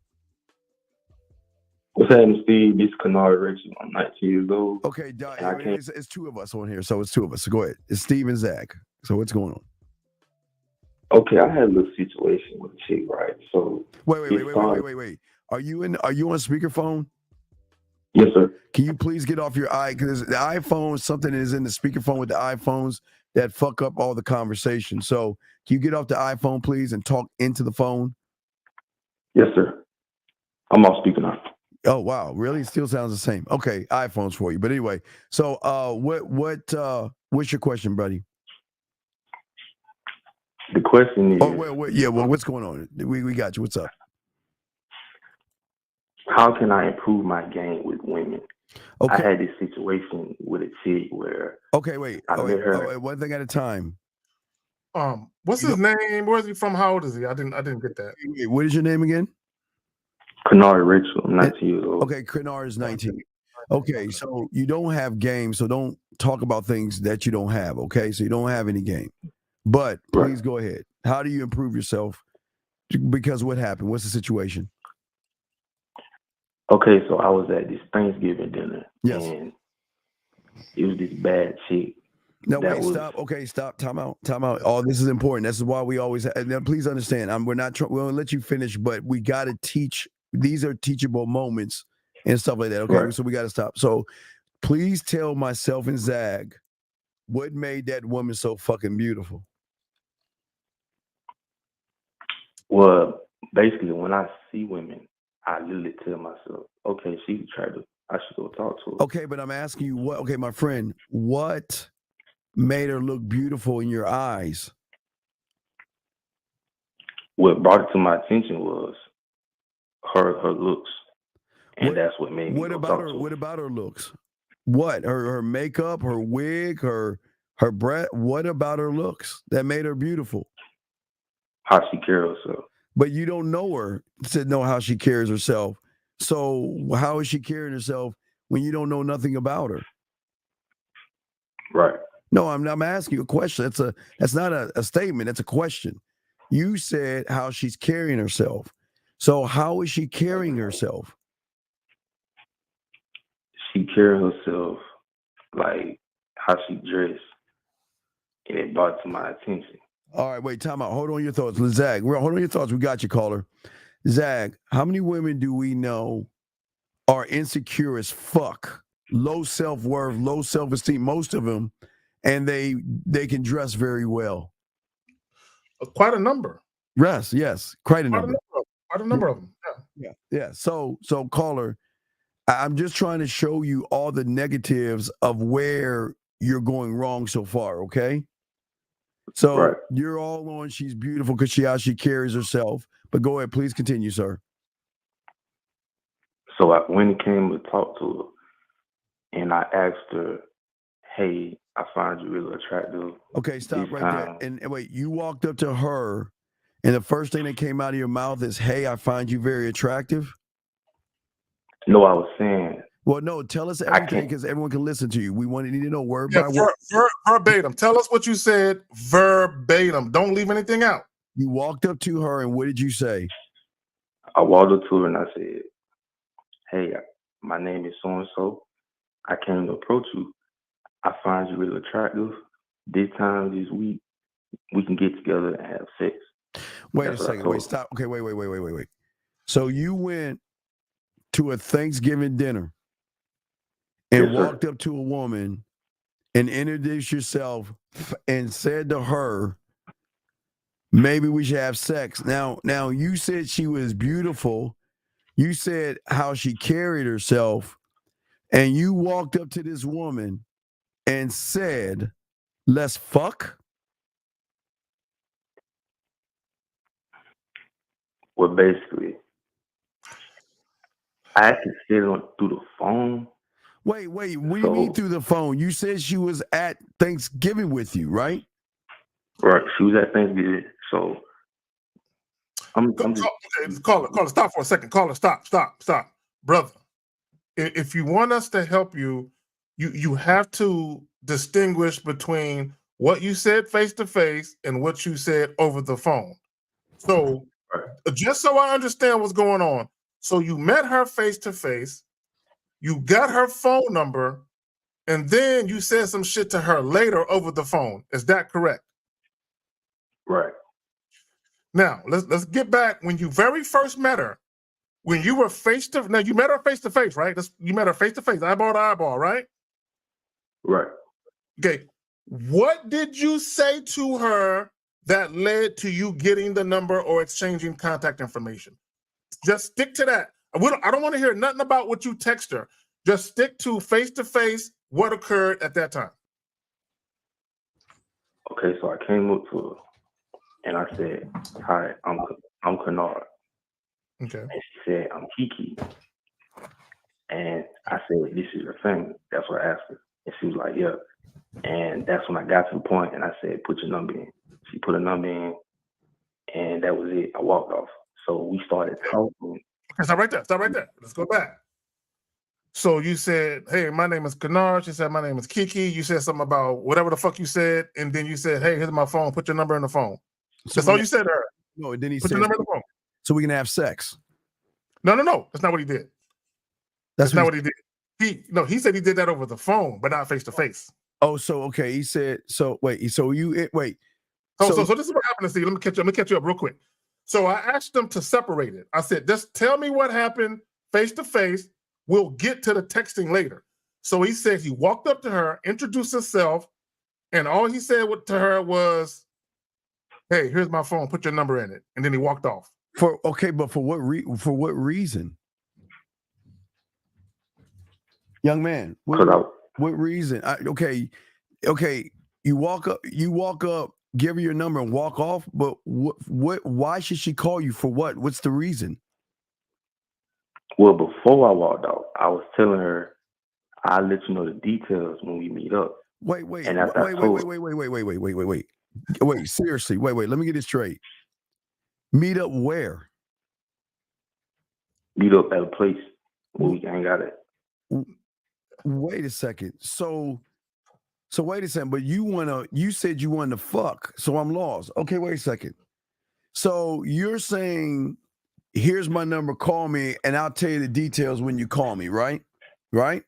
What's happening, Steve? This is Kennard Richard. I'm 19 years old. Okay, it's two of us on here, so it's two of us. So go ahead. It's Steve and Zag. So what's going on? Okay, I had a little situation with a chick, right? So wait. Are you on speakerphone? Yes, sir. Can you please get off your because the iPhone, something is in the speakerphone with the iPhones that fuck up all the conversation. So can you get off the iPhone, please, and talk into the phone? Yes, sir. I'm off speaker now. Oh wow, really? It still sounds the same. Okay, iPhones for you. But anyway, so what's your question, buddy? The question is, what's going on? We got you. What's up? How can I improve my game with women? Okay. I had this situation with a chick where wait. One thing at a time. What's his name? Where's he from? How old is he? I didn't get that. What is your name again? Kennard Richard. I'm 19 years old. Okay, Kennard is 19. Okay, so you don't have game, so don't talk about things that you don't have. Okay, so you don't have any game. But please go ahead. How do you improve yourself? Because what happened? What's the situation? Okay, so I was at this Thanksgiving dinner. Yes. And it was this bad chick. No, wait, stop. Okay, stop. Time out. Oh, this is important. This is why we always. Now, please understand. We're not. We'll let you finish, but we got to teach. These are teachable moments and stuff like that. Okay, so we got to stop. So, please tell myself and Zag what made that woman so fucking beautiful. Well, basically, when I see women, I literally tell myself, okay, she's attractive. I should go talk to her. Okay, but I'm asking you what, okay, my friend, what made her look beautiful in your eyes? What brought it to my attention was her looks. And that's what made me What about her looks? What? Her makeup, her wig, her breath. What about her looks that made her beautiful? How she carries herself. But you don't know her to know how she carries herself. So how is she carrying herself when you don't know nothing about her? Right. No, I'm asking you a question. That's not a statement. That's a question. You said how she's carrying herself. So how is she carrying herself? She carries herself like how she dressed, and it brought it to my attention. All right, wait, time out. Hold on your thoughts. Zag, hold on your thoughts. We got you, caller. Zag, how many women do we know are insecure as fuck? Low self-worth, low self-esteem, most of them, and they can dress very well. Quite a number. Yes, quite a number. Quite a number of them. Yeah. So caller, I'm just trying to show you all the negatives of where you're going wrong so far, okay? So you're all on she's beautiful because how she carries herself. But go ahead, please continue, sir. So when it came to talk to her, and I asked her, hey, I find you really attractive. Okay, stop right there. And wait, you walked up to her, and the first thing that came out of your mouth is, hey, I find you very attractive? No, I was saying. Well, no, tell us everything because everyone can listen to you. We need to know word by word. Verbatim. Tell us what you said verbatim. Don't leave anything out. You walked up to her, and what did you say? I walked up to her, and I said, hey, my name is so-and-so. I came to approach you. I find you really attractive. This time this week, we can get together and have sex. Wait a second. Wait, stop. Okay, wait. So you went to a Thanksgiving dinner and walked up to a woman and introduced yourself and said to her, maybe we should have sex. Now you said she was beautiful. You said how she carried herself, and you walked up to this woman and said, let's fuck? Well, basically, I had to sit on through the phone. Wait, what do you mean through the phone? You said she was at Thanksgiving with you, right? Right, she was at Thanksgiving, so I'm just... Okay, caller, stop for a second. Caller, stop, brother. If you want us to help you, you have to distinguish between what you said face to face and what you said over the phone. So, just so I understand what's going on, so you met her face to face, you got her phone number, and then you said some shit to her later over the phone. Is that correct? Right. Now, let's get back when you very first met her. When you were now you met her face to face, right? You met her face to face, eyeball to eyeball, right? Right. Okay. What did you say to her that led to you getting the number or exchanging contact information? Just stick to that. I don't want to hear nothing about what you text her. Just stick to face what occurred at that time. Okay, so I came up to her and I said, "Hi, I'm Kennard." Okay. And she said, "I'm Kiki." And I said, "This is your family." That's what I asked her. And she was like, "Yeah." And that's when I got to the point and I said, "Put your number in." She put a number in and that was it. I walked off. So we started talking. Okay, stop right there. Let's go back. So you said, "Hey, my name is Kennard." She said, "My name is Kiki." You said something about whatever the fuck you said. And then you said, "Hey, here's my phone. Put your number in the phone." That's all you said to her. No, then he Put said, your number in the phone. so we can have sex. No. That's not what he did. That's not what he did. He said he did that over the phone, but not face to face. Oh, so okay. He said, so wait, so you wait. So this is what happened to Steve. Let me catch you up real quick. So I asked them to separate it. I said, just tell me what happened face to face. We'll get to the texting later. So he said he walked up to her, introduced himself, and all he said to her was, "Hey, here's my phone. Put your number in it." And then he walked off. But for what reason? Young man, what reason? Okay. You walk up, give her your number and walk off. But why should she call you for what? What's the reason? Well, before I walked out, I was telling her, "I'll let you know the details when we meet up." Wait. Seriously, wait. Let me get this straight. Meet up where? Meet up at a place where we can hang out at. Wait a second. So wait a second. But you said you wanted to fuck. So I'm lost. Okay, wait a second. So you're saying, here's my number, call me, and I'll tell you the details when you call me, right? Right.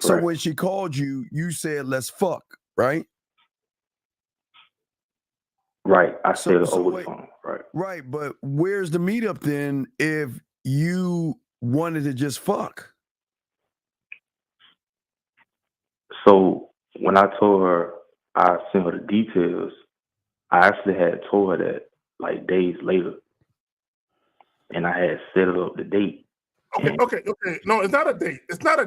So when she called you, you said, "Let's fuck," right? Right. I said it over the phone. Right. Right. But where's the meetup then if you wanted to just fuck? So when I told her I sent her the details, I actually had told her that like days later. And I had set it up the date. Okay. No, it's not a date. It's not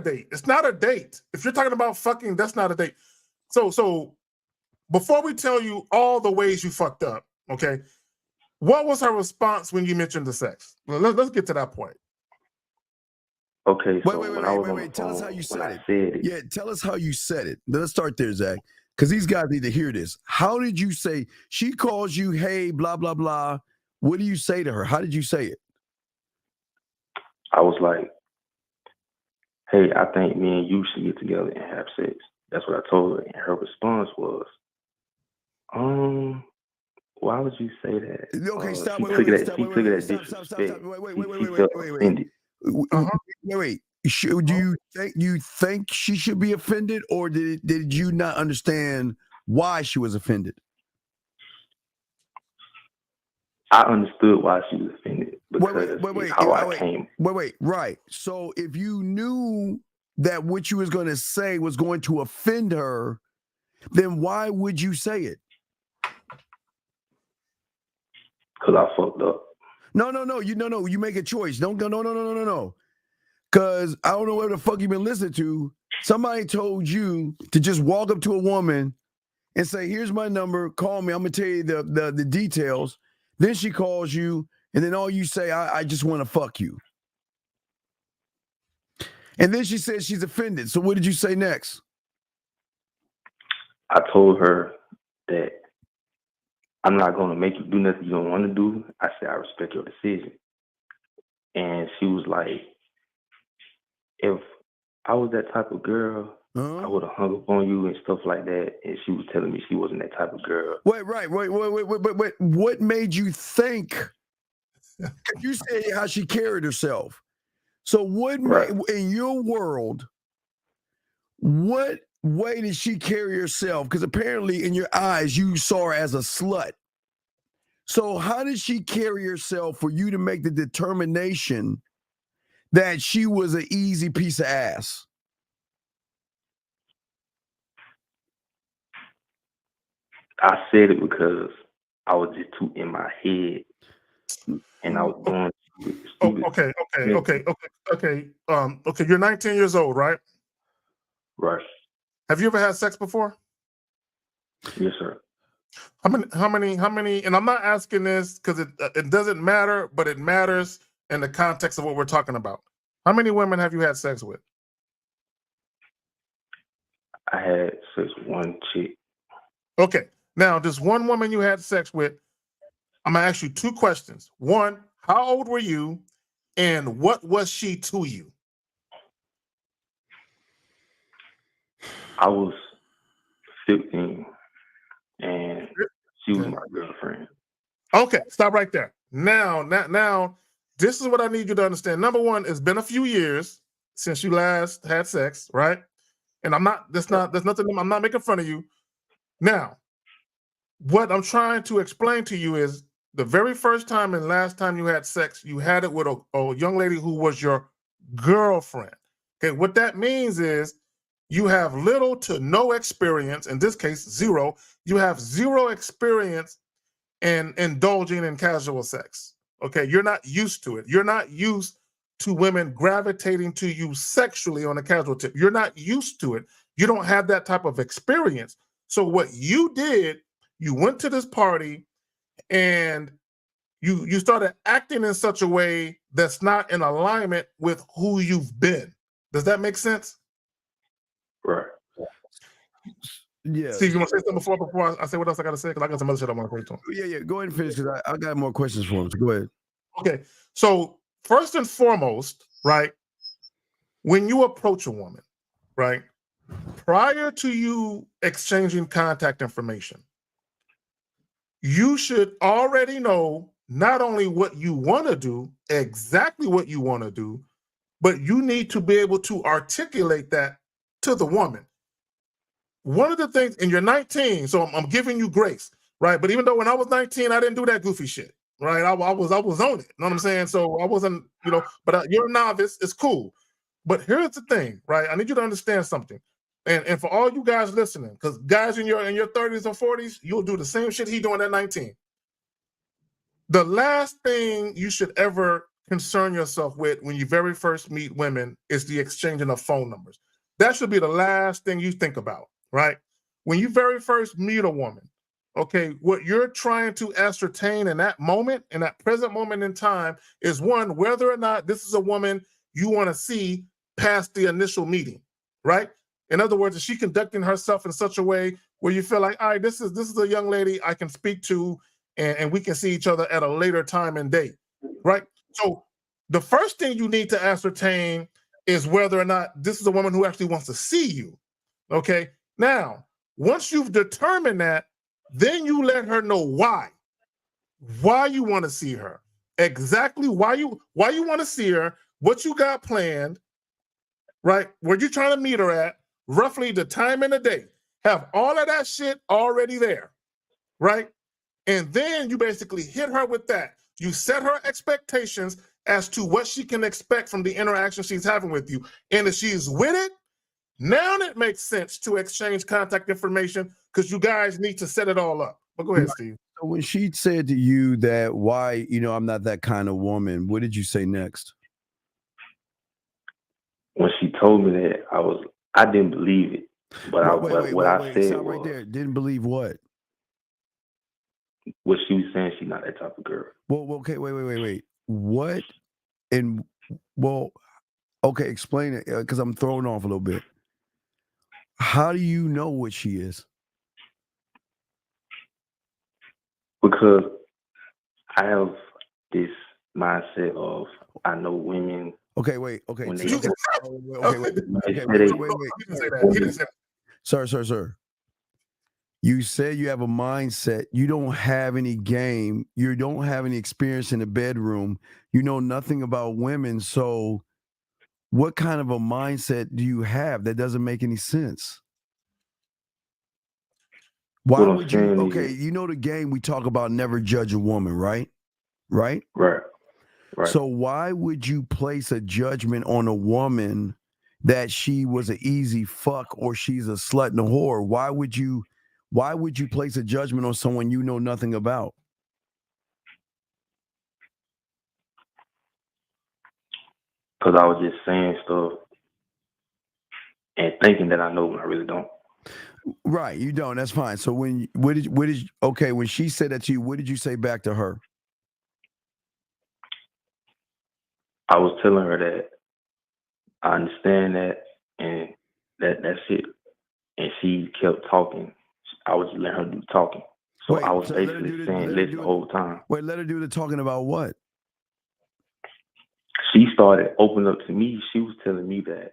a date. If you're talking about fucking, that's not a date. So before we tell you all the ways you fucked up, okay, what was her response when you mentioned the sex? Well, let's get to that point. Okay, so wait. Tell us how you said it. Yeah, tell us how you said it. Let's start there, Zach, because these guys need to hear this. How did you say, she calls you, "Hey, blah, blah, blah." What do you say to her? How did you say it? I was like, "Hey, I think me and you should get together and have sex." That's what I told her. And her response was, "Why would you say that?" Okay, stop. She took it as disrespect. Wait. Do you think she should be offended, or did you not understand why she was offended? I understood why she was offended because how I came. Wait. Right. So if you knew that what you was going to say was going to offend her, then why would you say it? Because I fucked up. No. You make a choice. Don't go. No. Because I don't know where the fuck you've been listening to. Somebody told you to just walk up to a woman and say, "Here's my number. Call me. I'm gonna tell you the details." Then she calls you, and then all you say, "I just want to fuck you." And then she says she's offended. So what did you say next? I told her that I'm not going to make you do nothing you don't want to do. I said, I respect your decision. And she was like, if I was that type of girl, I would have hung up on you and stuff like that. And she was telling me she wasn't that type of girl. Wait. What made you think? You said how she carried herself. So what in your world, what way did she carry herself? Because apparently in your eyes, you saw her as a slut. So how did she carry herself for you to make the determination that she was an easy piece of ass? I said it because I was just too in my head, and I was doing stupid. Okay. You're 19 years old, right? Right. Have you ever had sex before? Yes, sir. How many? And I'm not asking this because it doesn't matter, but it matters in the context of what we're talking about. How many women have you had sex with? I had sex with one chick. Okay. Now, this one woman you had sex with, I'm going to ask you two questions. One, how old were you? And what was she to you? I was 15, and she was my girlfriend. Okay, stop right there. Now, this is what I need you to understand. Number one, it's been a few years since you last had sex, right? And there's nothing, I'm not making fun of you. Now, what I'm trying to explain to you is the very first time and last time you had sex, you had it with a young lady who was your girlfriend. Okay, what that means is you have little to no experience, in this case, zero. You have zero experience in indulging in casual sex. Okay, you're not used to it. You're not used to women gravitating to you sexually on a casual tip. You're not used to it. You don't have that type of experience. So what you did, you went to this party and you started acting in such a way that's not in alignment with who you've been. Does that make sense? Right. Yeah. See, you want to say something before I say what else I got to say? Because I got some other shit I want to say to him. Yeah. Go ahead and finish because I got more questions for him. So go ahead. Okay. So first and foremost, right, when you approach a woman, right, prior to you exchanging contact information, you should already know not only what you want to do, exactly what you want to do, but you need to be able to articulate that to the woman. One of the things, and you're 19, so I'm giving you grace, right? But even though when I was 19, I didn't do that goofy shit, right? I was on it, you know what I'm saying? So I wasn't, but you're a novice, it's cool. But here's the thing, right? I need you to understand something. And for all you guys listening, because guys in your 30s or 40s, you'll do the same shit he doing at 19. The last thing you should ever concern yourself with when you very first meet women is the exchanging of phone numbers. That should be the last thing you think about, right? When you very first meet a woman, okay, what you're trying to ascertain in that moment, in that present moment in time, is one, whether or not this is a woman you want to see past the initial meeting, right? In other words, is she conducting herself in such a way where you feel like, all right, this is a young lady I can speak to and we can see each other at a later time and date, right? So the first thing you need to ascertain is whether or not this is a woman who actually wants to see you, okay? Now, once you've determined that, then you let her know why you want to see her, exactly why you want to see her, what you got planned, right? Where you're trying to meet her at, roughly the time and the date. Have all of that shit already there, right? And then you basically hit her with that. You set her expectations, as to what she can expect from the interaction she's having with you. And if she's with it, now it makes sense to exchange contact information because you guys need to set it all up. But go ahead, Steve. So when she said to you that why, I'm not that kind of woman, what did you say next? When she told me that, I didn't believe it. But what I said Stop was, right there. Didn't believe what? What she was saying, she's not that type of girl. Well, okay, wait. What? Okay, explain it because I'm thrown off a little bit. How do you know what she is? Because I have this mindset of I know women. Okay, wait. Okay, when they- wait. Sir. You said you have a mindset. You don't have any game. You don't have any experience in the bedroom. You know nothing about women. So what kind of a mindset do you have? That doesn't make any sense. Why would you? Okay, you know the game we talk about, never judge a woman, right? Right. So why would you place a judgment on a woman that she was an easy fuck or she's a slut and a whore? Why would you place a judgment on someone you know nothing about? Because I was just saying stuff and thinking that I know when I really don't. Right, you don't. That's fine. So when she said that to you, what did you say back to her? I was telling her that I understand that and that's it. And she kept talking. I was letting her do talking. So I was basically saying listen the whole time. Wait, let her do the talking about what? She started opening up to me. She was telling me that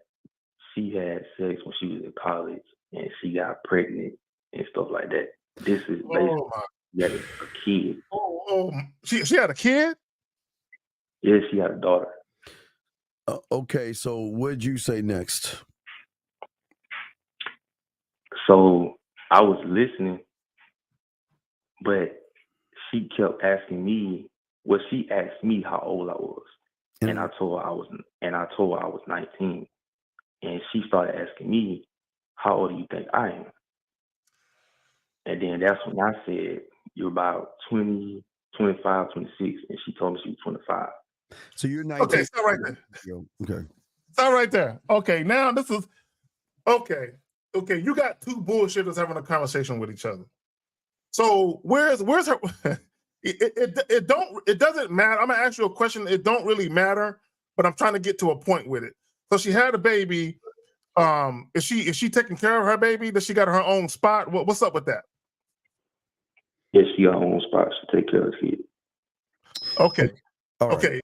she had sex when she was in college and she got pregnant and stuff like that. This is basically she had a kid. She had a kid? Yeah, she had a daughter. Okay, so what did you say next? So I was listening, but she kept asking me. Well, she asked me how old I was, and I told her I was 19, and she started asking me, "How old do you think I am?" And then that's when I said, "You're about 20, 25, 26," and she told me she was 25. So you're 19. Okay, stop right there. Okay. Stop right there. Okay, now this is okay. Okay, you got two bullshitters having a conversation with each other. So where's her? It doesn't matter. I'm gonna ask you a question. It don't really matter, but I'm trying to get to a point with it. So she had a baby. Is she taking care of her baby? Does she got her own spot? What's up with that? Yeah, she got her own spot. She take care of the kid. Okay. Okay.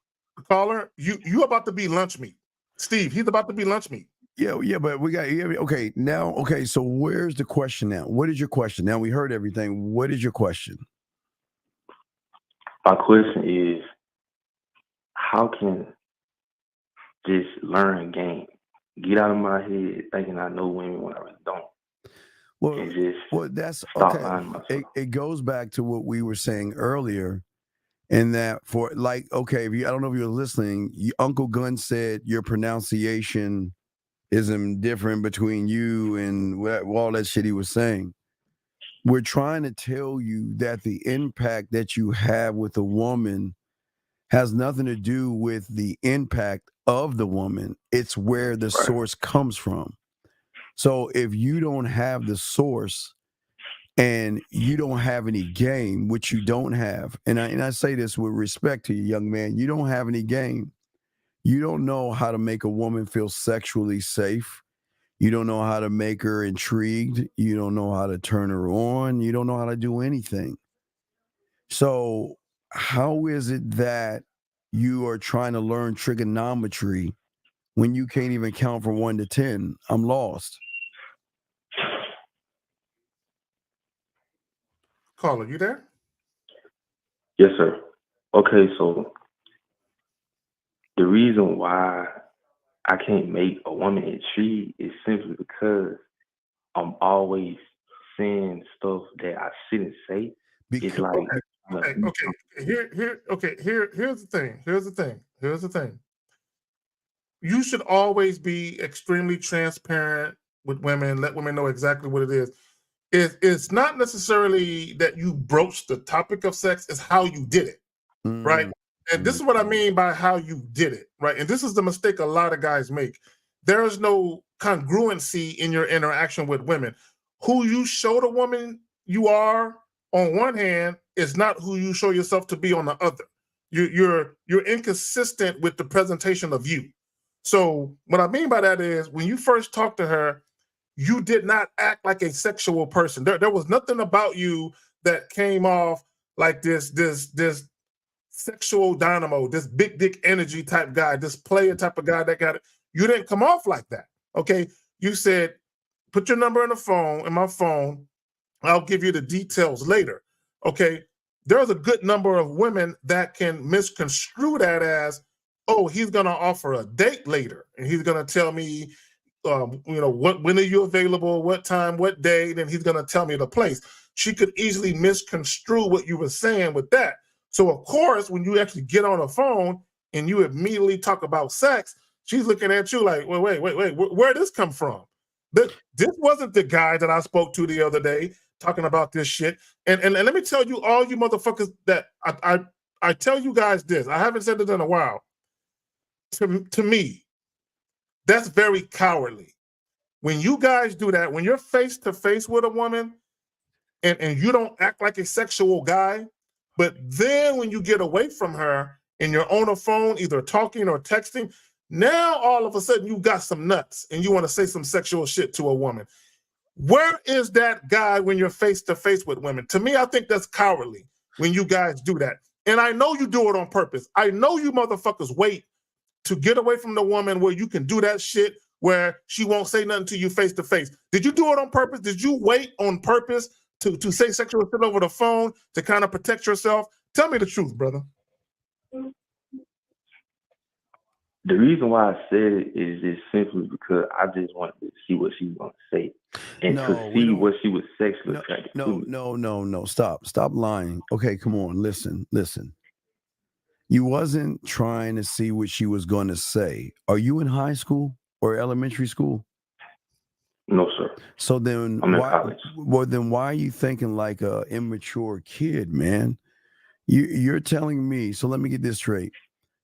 Caller, you about to be lunch meat. Steve, he's about to be lunch meat. Yeah, but we got okay. So where's the question now? What is your question? Now we heard everything. What is your question? My question is, how can this learn game get out of my head thinking I know women when I really don't? Well, that's stop okay. lying to myself. It goes back to what we were saying earlier, in that I don't know if you're listening. Uncle Gunn said your pronunciation isn't different between you and all that shit he was saying. We're trying to tell you that the impact that you have with a woman has nothing to do with the impact of the woman. It's where the source comes from. So if you don't have the source and you don't have any game, which you don't have, and I say this with respect to you, young man, you don't have any game. You don't know how to make a woman feel sexually safe. You don't know how to make her intrigued. You don't know how to turn her on. You don't know how to do anything. So how is it that you are trying to learn trigonometry when you can't even count from 1 to 10? I'm lost. Caller, you there? Yes, sir. Okay, so the reason why I can't make a woman intrigued is simply because I'm always saying stuff that I shouldn't say. It's like Here's the thing. You should always be extremely transparent with women. Let women know exactly what it is. It's not necessarily that you broached the topic of sex; it's how you did it, right? And this is what I mean by how you did it, right? And this is the mistake a lot of guys make. There is no congruency in your interaction with women. Who you show the woman you are on one hand is not who you show yourself to be on the other. You're inconsistent with the presentation of you. So what I mean by that is when you first talked to her, you did not act like a sexual person. There was nothing about you that came off like this sexual dynamo, this big dick energy type guy, this player type of guy that got it. You didn't come off like that. Okay. You said, put your number in my phone. I'll give you the details later. Okay. There's a good number of women that can misconstrue that as, oh, he's going to offer a date later. And he's going to tell me, when are you available? What time, what day? Then he's going to tell me the place. She could easily misconstrue what you were saying with that. So of course, when you actually get on the phone and you immediately talk about sex, she's looking at you like, wait, where'd this come from? This wasn't the guy that I spoke to the other day talking about this shit. And let me tell you, all you motherfuckers, that I tell you guys this. I haven't said it in a while. To me, that's very cowardly. When you guys do that, when you're face to face with a woman and you don't act like a sexual guy, but then when you get away from her and you're on a phone, either talking or texting, now all of a sudden you got some nuts and you want to say some sexual shit to a woman. Where is that guy when you're face to face with women? To me, I think that's cowardly when you guys do that. And I know you do it on purpose. I know you motherfuckers wait to get away from the woman where you can do that shit where she won't say nothing to you face to face. Did you do it on purpose? Did you wait on purpose to say sexual shit over the phone to kind of protect yourself? Tell me the truth, brother. The reason why I said it is just simply because I just wanted to see what she was going to say and to see what she was sexually attracted to. No. Stop lying. Okay, come on. Listen. You wasn't trying to see what she was going to say. Are you in high school or elementary school? No, sir. So then I'm in college. Well, then why are you thinking like a immature kid, man? You're telling me, so let me get this straight.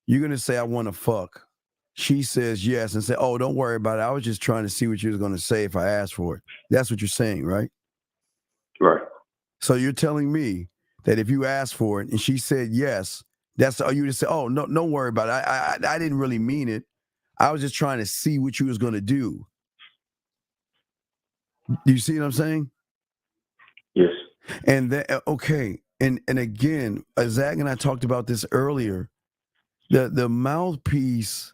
You're going to say, I want to fuck. She says yes and say, oh, don't worry about it. I was just trying to see what you was going to say if I asked for it. That's what you're saying, right? Right. So you're telling me that if you asked for it and she said yes, that's all you just say, oh, no, don't worry about it. I didn't really mean it. I was just trying to see what you was going to do. Do you see what I'm saying? Yes. And that, okay. And again, Zach and I talked about this earlier. The mouthpiece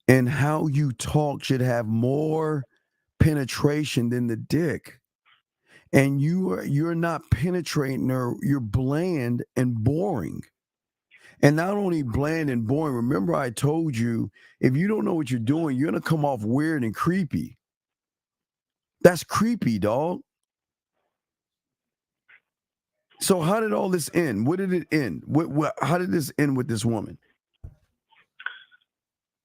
and how you talk should have more penetration than the dick. And you're not penetrating her, you're bland and boring. And not only bland and boring, remember I told you, if you don't know what you're doing, you're going to come off weird and creepy. That's creepy, dog. So how did all this end? What did it end? How did this end with this woman?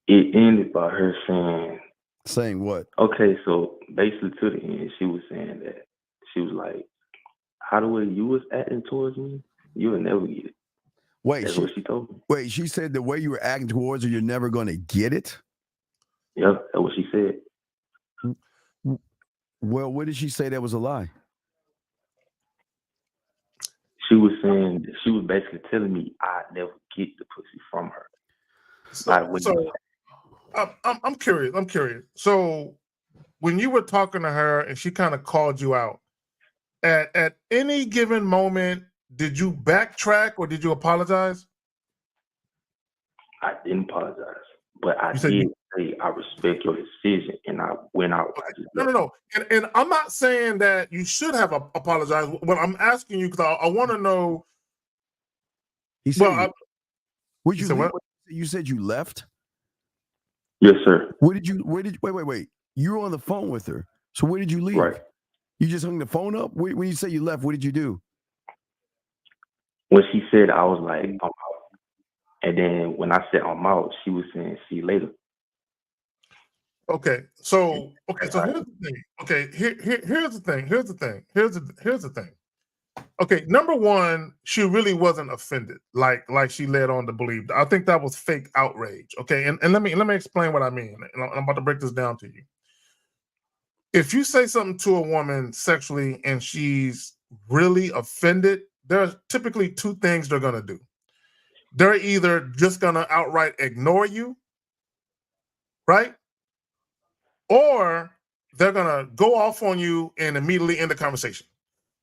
It ended by her saying what? Okay, so basically to the end, she was saying that she was like, how the way you was acting towards me, you would never get it. Wait, that's what she told me. Wait, she said the way you were acting towards her, you're never going to get it? Yeah, that's what she said. Well, what did she say that was a lie? She was saying, she was basically telling me I'd never get the pussy from her. I'm curious. So when you were talking to her and she kind of called you out, at any given moment, did you backtrack or did you apologize? I didn't apologize, but I did say I respect your decision, and I went out. No. And I'm not saying that you should have apologized. What I'm asking you, because I want to know. He said, you said you left? Yes, sir. Wait. You were on the phone with her. So where did you leave? Right. You just hung the phone up? When you say you left, what did you do? When she said, I was like, I'm out. And then when I said I'm out, she was saying, see you later. Okay, so here's the thing. Okay, here's the thing. Here's the thing. Okay, number one, she really wasn't offended, like she led on to believe. I think that was fake outrage. Okay, and let me explain what I mean. And I'm about to break this down to you. If you say something to a woman sexually and she's really offended, there's typically two things they're gonna do. They're either just gonna outright ignore you, right? Or they're gonna go off on you and immediately end the conversation.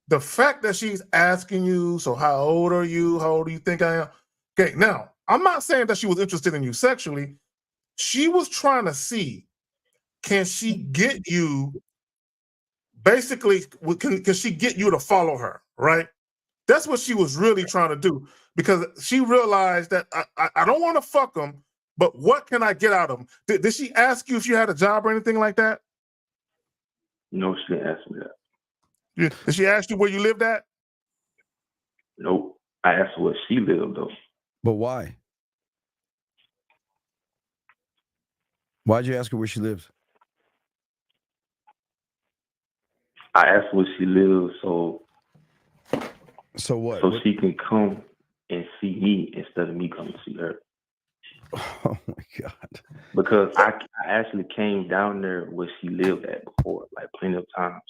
The fact that she's asking you, so how old are you? How old do you think I am? Okay, now I'm not saying that she was interested in you sexually. She was trying to see, can she get you, basically, can she get you to follow her, right? That's what she was really trying to do, because she realized that I don't want to fuck them, but what can I get out of them? Did she ask you if you had a job or anything like that? No, she didn't ask me that. Did she ask you where you lived at? Nope. I asked her where she lived, though. But why? Why'd you ask her where she lives? I asked her where she lives, so what? So she can come and see me instead of me coming to see her. Oh my God. Because I actually came down there where she lived at before, like plenty of times.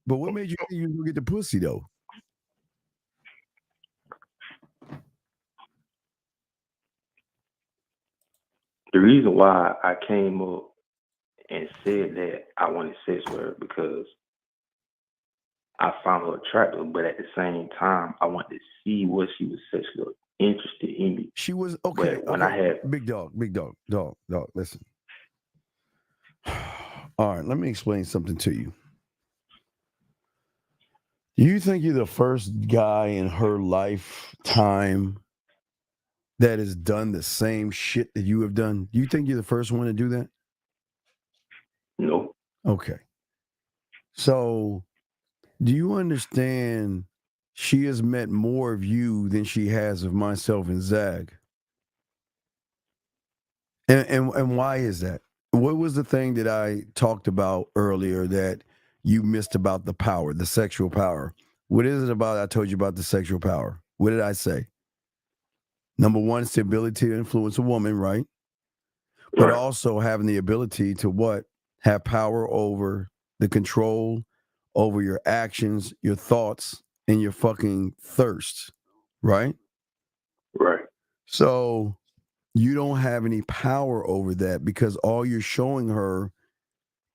But what made you think you would get the pussy though? The reason why I came up and said that I wanted sex with her because I found her attractive, but at the same time, I wanted to see what she was sexually interested in me. She was okay. But when I had big dog, listen. All right, let me explain something to you. Do you think you're the first guy in her lifetime that has done the same shit that you have done? Do you think you're the first one to do that? No. Okay. So, do you understand she has met more of you than she has of myself and Zag? And why is that? What was the thing that I talked about earlier that you missed about the power, the sexual power? What is it about? I told you about the sexual power. What did I say? Number one, it's the ability to influence a woman, right? But also having the ability to what? Have power over the control over your actions, your thoughts, and your fucking thirst, right? Right. So you don't have any power over that because all you're showing her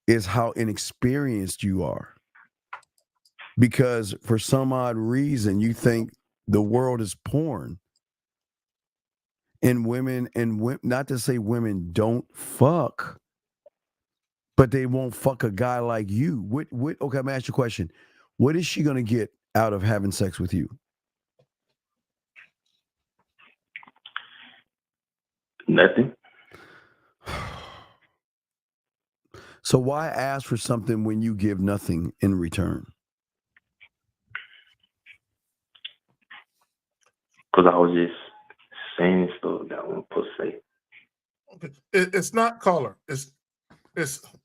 is how inexperienced you are. Because for some odd reason, you think the world is porn. And women, not to say women don't fuck, but they won't fuck a guy like you. Okay, I'm gonna ask you a question. What is she gonna get out of having sex with you? Nothing. So why ask for something when you give nothing in return? Because I was just saying stuff that I wasn't supposed to say. Okay. It's not caller. It's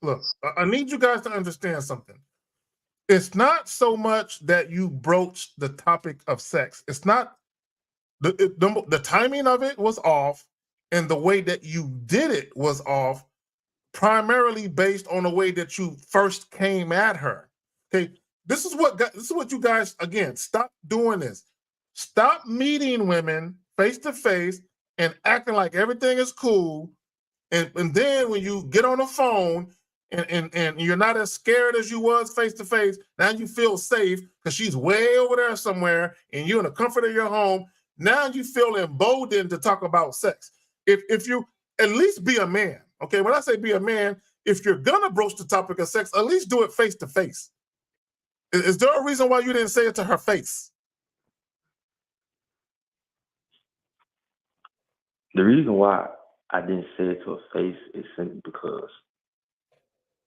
look, I need you guys to understand something. It's not so much that you broached the topic of sex. It's not the timing of it was off, and the way that you did it was off, primarily based on the way that you first came at her. Okay, this is what you guys, again, stop doing this. Stop meeting women face to face and acting like everything is cool. And then when you get on the phone and you're not as scared as you was face to face, now you feel safe because she's way over there somewhere and you're in the comfort of your home. Now you feel emboldened to talk about sex. If you at least be a man, okay? When I say be a man, if you're gonna broach the topic of sex, at least do it face to face. Is there a reason why you didn't say it to her face? The reason why I didn't say it to her face is simply because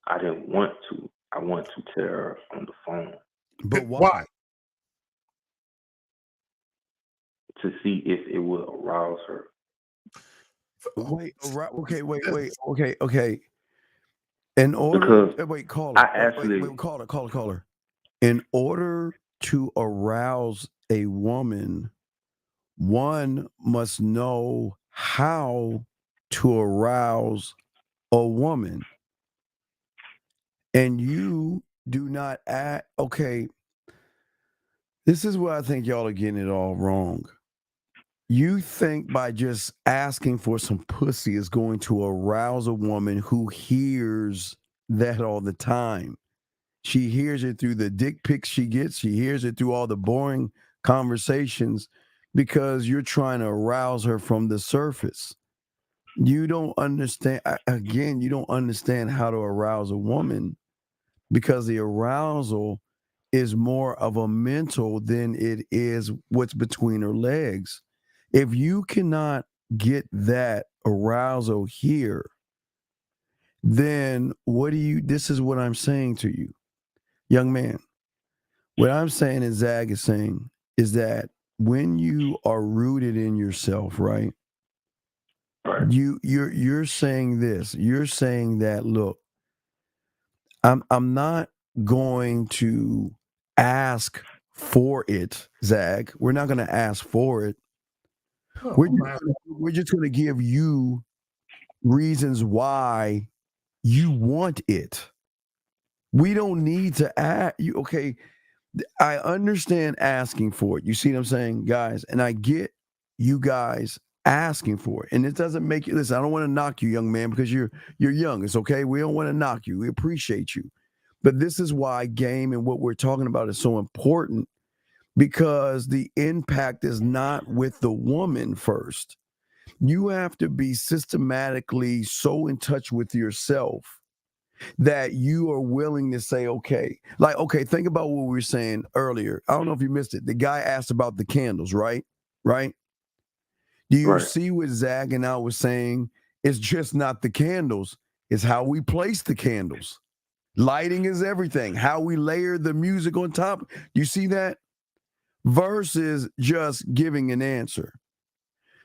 I didn't want to. I want to tell her on the phone. But why? to see if it will arouse her. Wait, okay. In order, Because wait, caller. I actually Wait, caller. In order to arouse a woman, one must know how to arouse a woman. And you do not act, okay. This is where I think y'all are getting it all wrong. You think by just asking for some pussy is going to arouse a woman who hears that all the time. She hears it through the dick pics she gets. She hears it through all the boring conversations because you're trying to arouse her from the surface. You don't understand. Again, you don't understand how to arouse a woman because the arousal is more of a mental than it is what's between her legs. If you cannot get that arousal here, then this is what I'm saying to you, young man. What I'm saying and Zag is saying is that when you are rooted in yourself, right? You're saying this. You're saying that, look, I'm not going to ask for it, Zag. We're not going to ask for it. We're just going to give you reasons why you want it. We don't need to ask you. Okay, I understand asking for it. You see what I'm saying, guys? And I get you guys asking for it. And it doesn't make you, listen, I don't want to knock you, young man, because you're young. It's okay. We don't want to knock you. We appreciate you. But this is why game and what we're talking about is so important, because the impact is not with the woman first. You have to be systematically so in touch with yourself that you are willing to say, okay, think about what we were saying earlier. I don't know if you missed it. The guy asked about the candles, right? Right? Do you see what Zag and I was saying? It's just not the candles. It's how we place the candles. Lighting is everything. How we layer the music on top. You see that? Versus just giving an answer.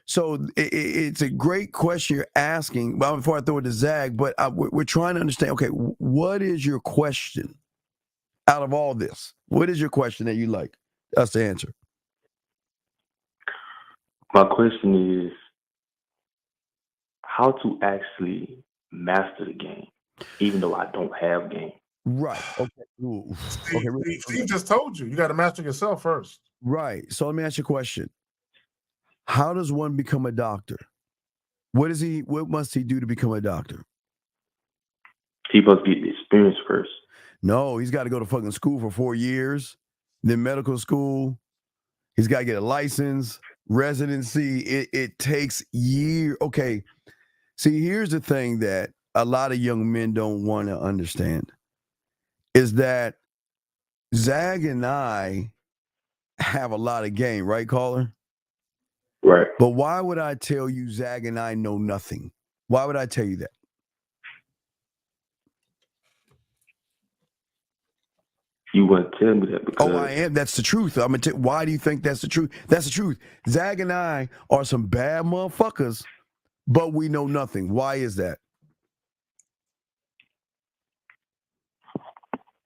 So it's a great question you're asking. Well, before I throw it to Zag, but we're trying to understand, okay, what is your question out of all this? What is your question that you like us to answer? My question is how to actually master the game, even though I don't have game. Right. Okay. Ooh. Okay. Steve just told you. You got to master yourself first. Right. So let me ask you a question. How does one become a doctor? What must he do to become a doctor? He must get the experience first. No, he's got to go to fucking school for 4 years, then medical school. He's got to get a license, residency. It takes years. Okay. See, here's the thing that a lot of young men don't want to understand is that Zag and I have a lot of game, right, caller? Right. But why would I tell you Zag and I know nothing? Why would I tell you that? You wouldn't tell me that because... Oh, I am. That's the truth. I'm gonna why do you think that's the truth? That's the truth. Zag and I are some bad motherfuckers, but we know nothing. Why is that?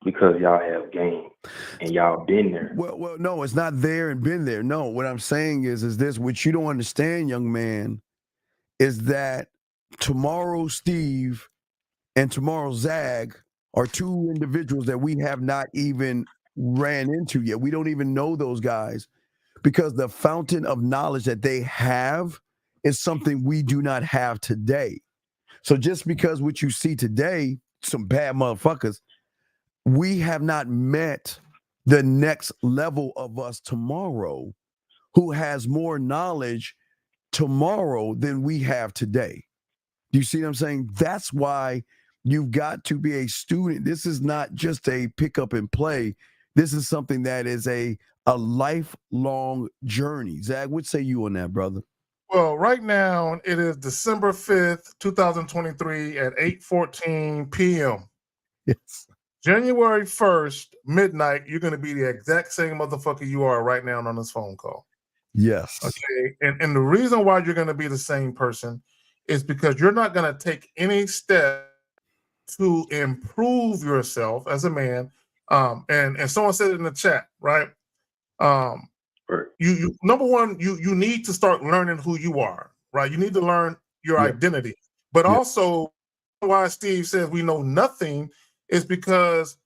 Because y'all have game and y'all been there. Well, no, it's not there and been there. No, what I'm saying is this, what you don't understand, young man, is that tomorrow Steve and tomorrow Zag are two individuals that we have not even ran into yet. We don't even know those guys because the fountain of knowledge that they have is something we do not have today. So just because what you see today, some bad motherfuckers, we have not met the next level of us tomorrow who has more knowledge tomorrow than we have today. Do you see what I'm saying? That's why you've got to be a student. This is not just a pick up and play. This is something that is a lifelong journey. Zag, what say you on that, brother? Well, right now it is December 5th, 2023 at 8:14 p.m. Yes. January 1st, midnight, you're going to be the exact same motherfucker you are right now on this phone call. Yes. Okay. And the reason why you're going to be the same person is because you're not going to take any step to improve yourself as a man. And someone said it in the chat, right? You number one, you need to start learning who you are, right? You need to learn your identity. But also why Steve says we know nothing is because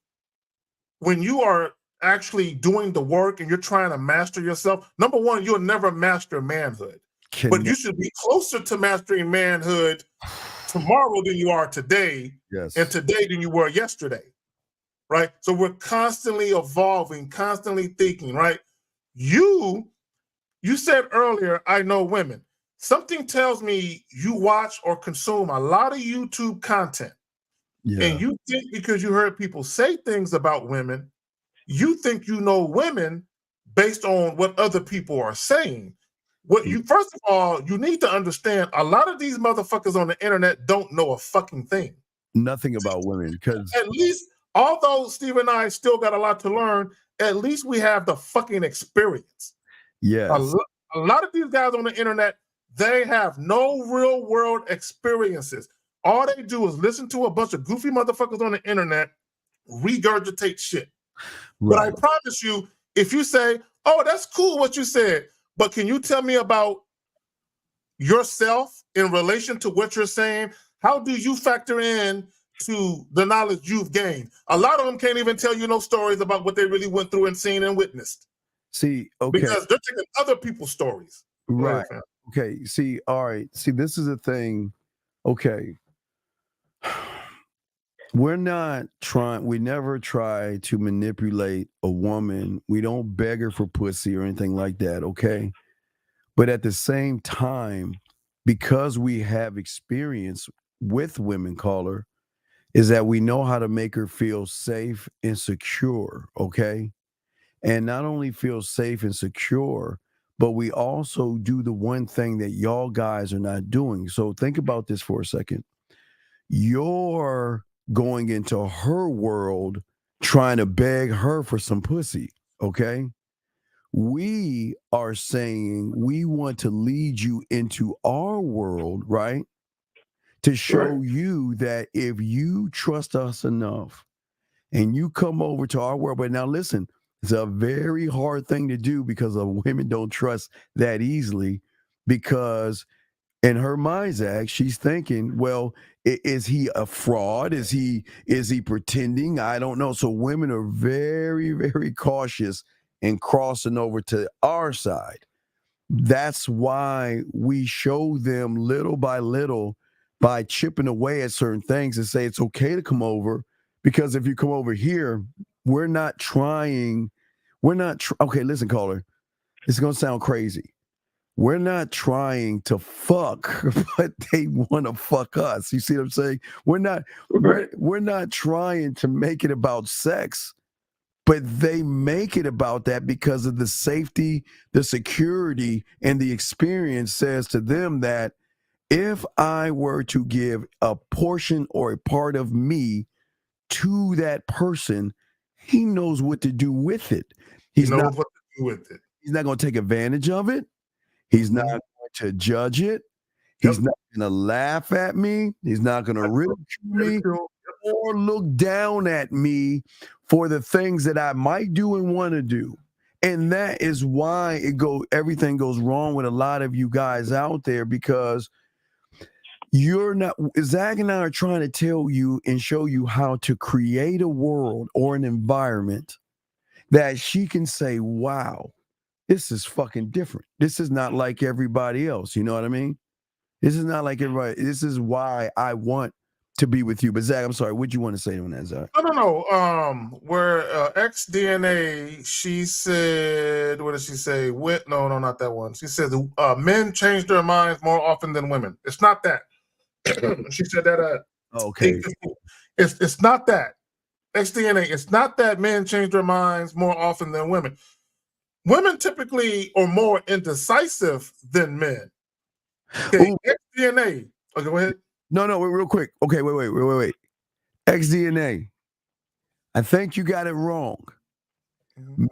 when you are actually doing the work and you're trying to master yourself, number one, you'll never master manhood. But you should be closer to mastering manhood tomorrow than you are today, and today than you were yesterday, right? So we're constantly evolving, constantly thinking, right? You said earlier, I know women. Something tells me you watch or consume a lot of YouTube content. And you think because you heard people say things about women, you think you know women based on what other people are saying. First of all, you need to understand a lot of these motherfuckers on the internet don't know a fucking thing. Nothing about women. Because at least, although Steve and I still got a lot to learn, at least we have the fucking experience. Yes. A lot of these guys on the internet, they have no real world experiences. All they do is listen to a bunch of goofy motherfuckers on the internet regurgitate shit. But I promise you, if you say, oh, that's cool what you said, but can you tell me about yourself in relation to what you're saying? How do you factor in to the knowledge you've gained? A lot of them can't even tell you no stories about what they really went through and seen and witnessed. See, okay. Because they're taking other people's stories. Right. Okay. See, all right. See, this is a thing. Okay. We never try to manipulate a woman. We don't beg her for pussy or anything like that, okay? But at the same time, because we have experience with women, caller, is that we know how to make her feel safe and secure, okay? And not only feel safe and secure, but we also do the one thing that y'all guys are not doing. So think about this for a second. You're going into her world trying to beg her for some pussy, okay? We are saying we want to lead you into our world, right? To show you that if you trust us enough and you come over to our world, but now listen, it's a very hard thing to do because women don't trust that easily, because in her mind's eye, she's thinking, well, is he a fraud? Is he pretending? I don't know. So women are very, very cautious in crossing over to our side. That's why we show them little by little by chipping away at certain things and say it's okay to come over, because if you come over here, we're not trying. Okay, listen, caller. It's going to sound crazy. We're not trying to fuck, but they want to fuck us. You see what I'm saying? We're not trying to make it about sex, but they make it about that because of the safety, the security, and the experience says to them that if I were to give a portion or a part of me to that person, he knows what to do with it. He's not going to take advantage of it. He's not going to judge it. He's not going to laugh at me. He's not going to ridicule me or look down at me for the things that I might do and want to do. And that is why everything goes wrong with a lot of you guys out there, because Zach and I are trying to tell you and show you how to create a world or an environment that she can say, wow, this is fucking different. This is not like everybody else. You know what I mean? This is not like everybody. This is why I want to be with you. But Zach, I'm sorry. What do you want to say on that, Zach? I don't know. Where XDNA, she said, what did she say? No, not that one. She said men change their minds more often than women. It's not that. She said that. Okay. It's not that. XDNA, it's not that men change their minds more often than women. Women typically are more indecisive than men. Okay, XDNA. Okay, go ahead. No, wait, real quick. Okay, wait. XDNA. I think you got it wrong.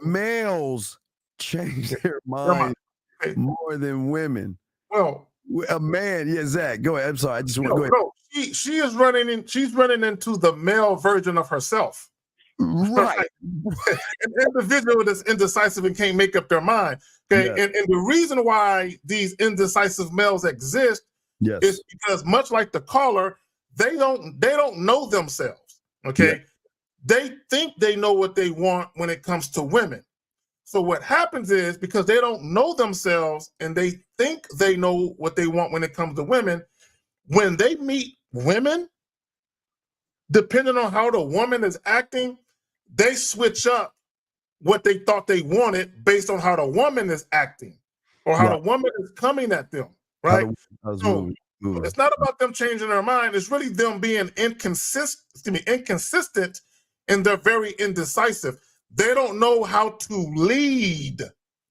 Males change their mind more than women. Well, a man, yeah, Zach, go ahead. I'm sorry. I just want to go ahead. No, she is running in. She's running into the male version of herself. Right. An individual that's indecisive and can't make up their mind. Okay. Yeah. And the reason why these indecisive males exist is because, much like the caller, they don't know themselves. Okay. Yeah. They think they know what they want when it comes to women. So what happens is, because they don't know themselves and they think they know what they want when it comes to women, when they meet women, depending on how the woman is acting, they switch up what they thought they wanted based on how the woman is acting or how the woman is coming at them, right? So it's not about them changing their mind. It's really them being inconsistent, and they're very indecisive. They don't know how to lead.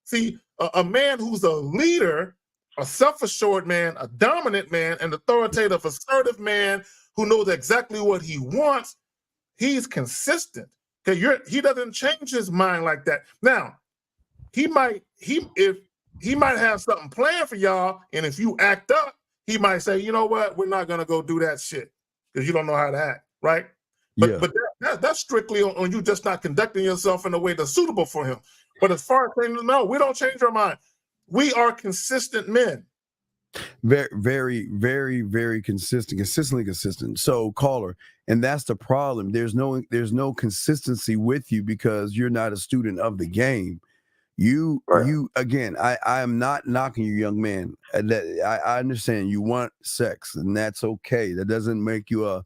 See, a man who's a leader, a self-assured man, a dominant man, an authoritative, assertive man who knows exactly what he wants, he's consistent. Okay, he doesn't change his mind like that. Now, he might have something planned for y'all, and if you act up, he might say, you know what, we're not gonna go do that shit because you don't know how to act, right? But that's strictly on you just not conducting yourself in a way that's suitable for him. But as far as saying, no, we don't change our mind. We are consistent men. Very, very, very, very consistently consistent. So, caller, and that's the problem. There's no consistency with you because you're not a student of the game. You again. I am not knocking you, young man. I understand you want sex, and that's okay. That doesn't make you a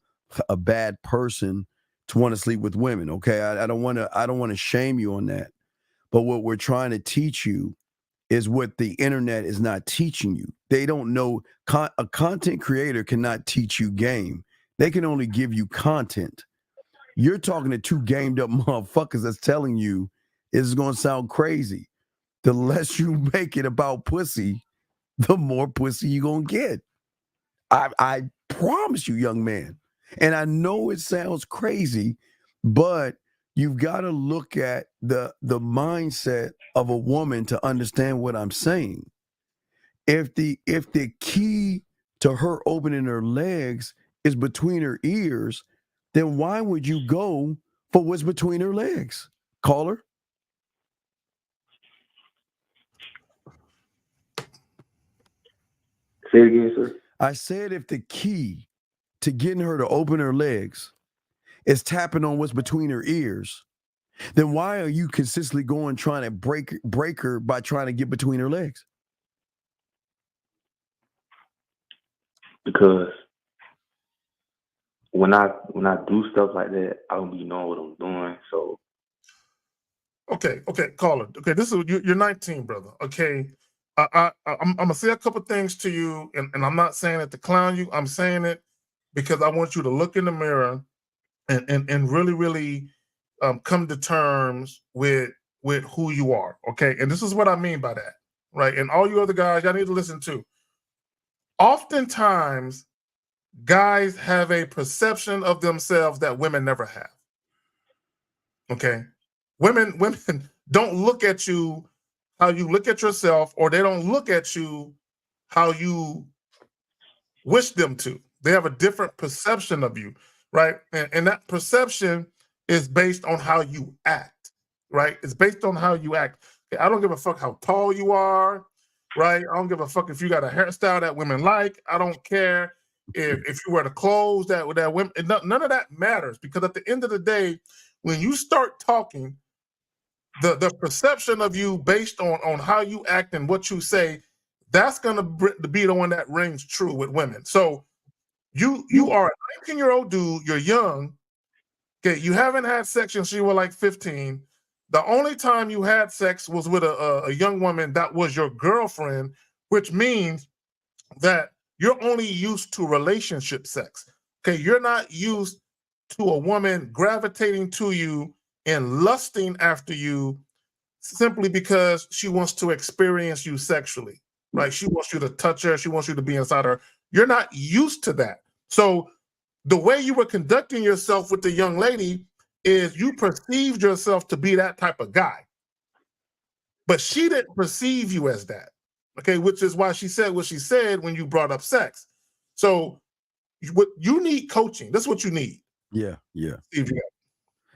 bad person to want to sleep with women. Okay, I don't want to shame you on that. But what we're trying to teach you is what the internet is not teaching you. They don't know. A content creator cannot teach you game. They can only give you content. You're talking to two gamed up motherfuckers that's telling you it's going to sound crazy. The less you make it about pussy, the more pussy you're going to get. I promise you, young man. And I know it sounds crazy, but you've got to look at the mindset of a woman to understand what I'm saying. If the key to her opening her legs is between her ears, then why would you go for what's between her legs? Caller? Say it again, sir. I said if the key to getting her to open her legs is tapping on what's between her ears, then why are you consistently trying to break her by trying to get between her legs? Because when I do stuff like that, I don't be knowing what I'm doing. So okay, caller. Okay, this is you're 19, brother. Okay, I'm gonna say a couple things to you, and I'm not saying it to clown you. I'm saying it because I want you to look in the mirror and really come to terms with who you are. Okay, and this is what I mean by that, right? And all you other guys, y'all need to listen too. Oftentimes, guys have a perception of themselves that women never have. Okay, women don't look at you how you look at yourself, or they don't look at you how you wish them to. They have a different perception of you, right? And that perception is based on how you act, right? It's based on how you act. I don't give a fuck how tall you are, right? I don't give a fuck if you got a hairstyle that women like. I don't care if you wear the clothes that women. None of that matters, because at the end of the day, when you start talking, the perception of you based on how you act and what you say, that's gonna be the one that rings true with women. So you are a 19-year-old dude. You're young. Okay, you haven't had sex since you were like 15. The only time you had sex was with a young woman that was your girlfriend, which means that you're only used to relationship sex. Okay, you're not used to a woman gravitating to you and lusting after you simply because she wants to experience you sexually, right? She wants you to touch her. She wants you to be inside her. You're not used to that. So the way you were conducting yourself with the young lady is you perceived yourself to be that type of guy. But she didn't perceive you as that. Okay, which is why she said what she said when you brought up sex. So what you need coaching. That's what you need. Yeah. Steve,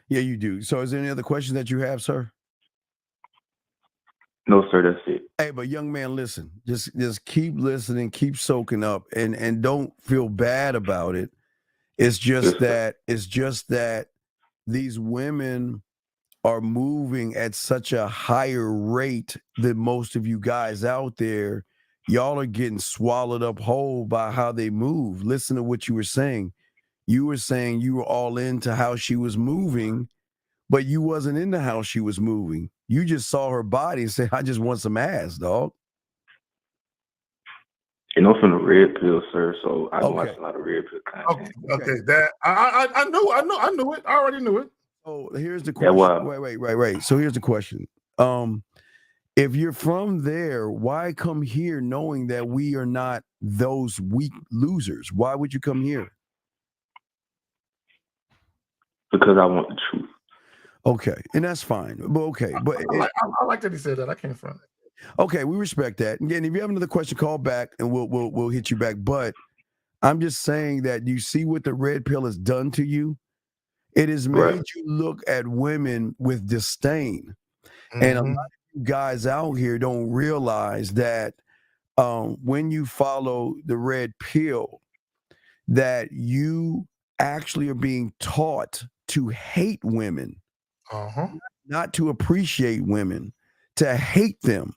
Yeah, you do. So is there any other questions that you have, sir? No, sir, that's it. Hey, but young man, listen. Just keep listening, keep soaking up, and don't feel bad about it. It's just that these women are moving at such a higher rate than most of you guys out there. Y'all are getting swallowed up whole by how they move. Listen to what you were saying. You were saying you were all into how she was moving, but you wasn't into how she was moving. You just saw her body and said, I just want some ass, dog. You know, from the red pill, sir. So I watch a lot of red pill content. Okay, that I knew it. I already knew it. Oh, here's the question. Wait. So here's the question. If you're from there, why come here knowing that we are not those weak losers? Why would you come here? Because I want the truth. Okay, and that's fine. But okay, but I like that he said that. I can't front it. Okay, we respect that. Again, if you have another question, call back and we'll hit you back. But I'm just saying that you see what the red pill has done to you. It has made you look at women with disdain. Mm-hmm. And a lot of you guys out here don't realize that when you follow the red pill, that you actually are being taught to hate women, not to appreciate women, to hate them.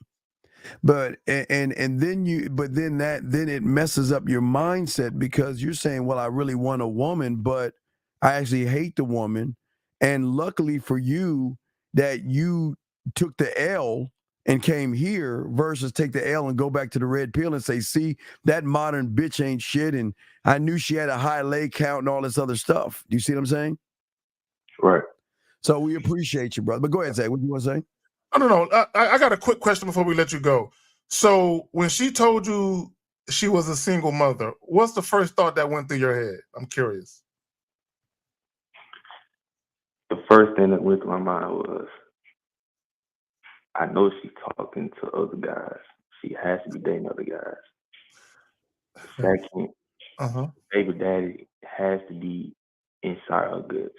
But then it messes up your mindset because you're saying, well, I really want a woman, but I actually hate the woman. And luckily for you that you took the L and came here versus take the L and go back to the red pill and say, see, that modern bitch ain't shit. And I knew she had a high leg count and all this other stuff. Do you see what I'm saying? Right. So we appreciate you, brother. But go ahead, Zach. What do you want to say? I don't know. I got a quick question before we let you go. So when she told you she was a single mother, what's the first thought that went through your head? I'm curious. The first thing that went through my mind was, I know she's talking to other guys. She has to be dating other guys. Second, baby daddy has to be inside her guts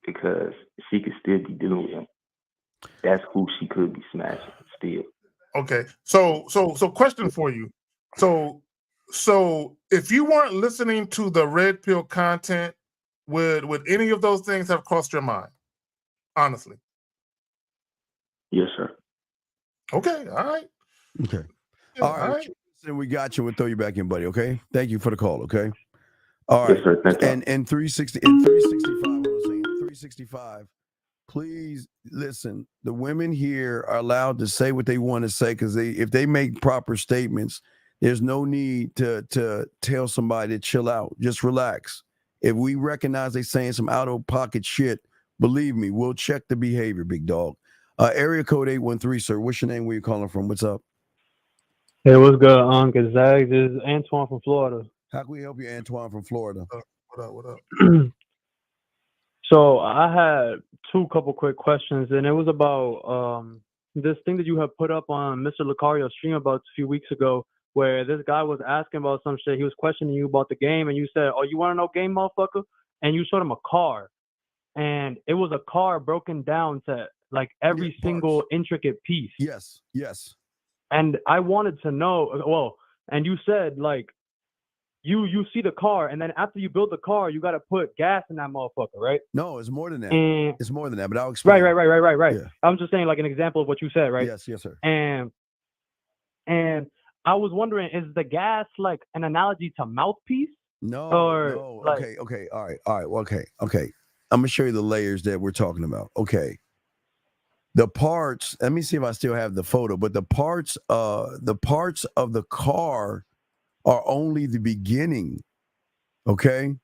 because she could still be dealing with him. That's who she could be smashing still. Okay. So question for you. So if you weren't listening to the red pill content, would any of those things have crossed your mind? Honestly. Yes, sir. Okay. All right. Okay. All right. So we got you. We'll throw you back in, buddy. Okay. Thank you for the call. Okay. All right. Yes, sir. Thank you. And 365, please listen. The women here are allowed to say what they want to say because if they make proper statements, there's no need to tell somebody to chill out. Just relax. If we recognize they saying some out of pocket shit, believe me, we'll check the behavior, big dog. Area code 813, sir. What's your name? Where you calling from? What's up? Hey, what's good, Uncle Zach? This is Antoine from Florida. How can we help you, Antoine from Florida? What up? So I had couple quick questions, and it was about this thing that you have put up on Mr. Lucario's stream about a few weeks ago, where this guy was asking about some shit. He was questioning you about the game, and you said, "Oh, you want to know game, motherfucker?" And you showed him a car, and it was a car broken down to like every single intricate piece. Yes. And I wanted to know, well, and you said like you see the car, and then after you build the car, you got to put gas in that motherfucker, right? No, it's more than that. And, it's more than that, but I'll explain. Right. Yeah. I'm just saying like an example of what you said, right? Yes, sir. And I was wondering, is the gas like an analogy to mouthpiece? No. Like, Okay. All right. Well, okay. I'm gonna show you the layers that we're talking about. Okay. The parts. Let me see if I still have the photo. But the parts of the car are only the beginning. Okay.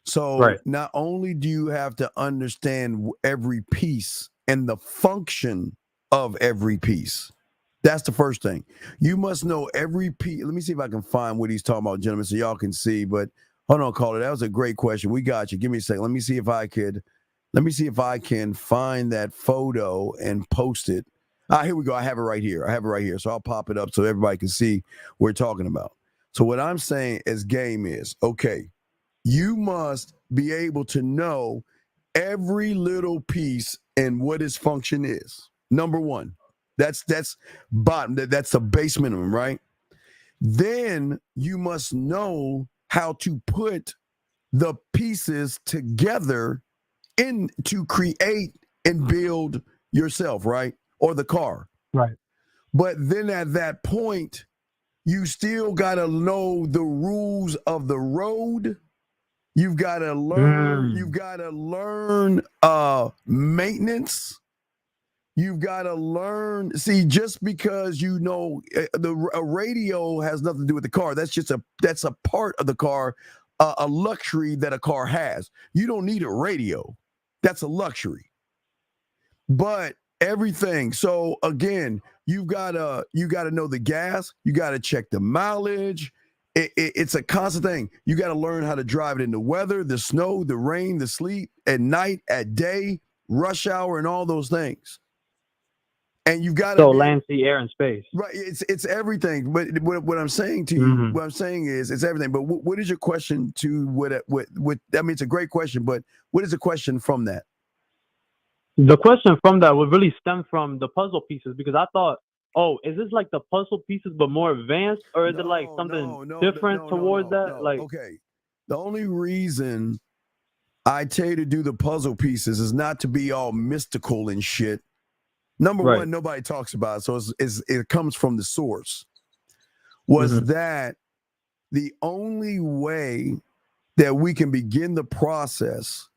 So not only do you have to understand every piece and the function of every piece. That's the first thing. You must know every piece. Let me see if I can find what he's talking about, gentlemen, so y'all can see. But hold on, caller. That was a great question. We got you. Give me a second. Let me see if I can find that photo and post it. Here we go. I have it right here. So I'll pop it up so everybody can see what we're talking about. So what I'm saying as game is, okay, you must be able to know every little piece and what its function is. Number one, that's bottom. That's the base minimum, right? Then you must know how to put the pieces together to create and build yourself, right? Or the car. Right. But then at that point, you still got to know the rules of the road. You've got to learn, maintenance. You've got to learn. See, just because you know a radio has nothing to do with the car. That's a part of the car, a luxury that a car has. You don't need a radio. That's a luxury. But everything. So again, you gotta know the gas. You gotta check the mileage. It's a constant thing. You got to learn how to drive it in the weather, the snow, the rain, the sleet, at night, at day, rush hour, and all those things. And you've got to land, sea, air, and space. Right. It's everything. But what I'm saying to you, what I'm saying is it's everything. But what is your question to what? I mean, it's a great question. But what is the question from that? The question from that would really stem from the puzzle pieces, because I thought, oh, is this like the puzzle pieces but more advanced, or is it like something different towards that? Like, okay, the only reason I tell you to do the puzzle pieces is not to be all mystical and shit. Number one, nobody talks about it, so it comes from the source. Was that the only way that we can begin the process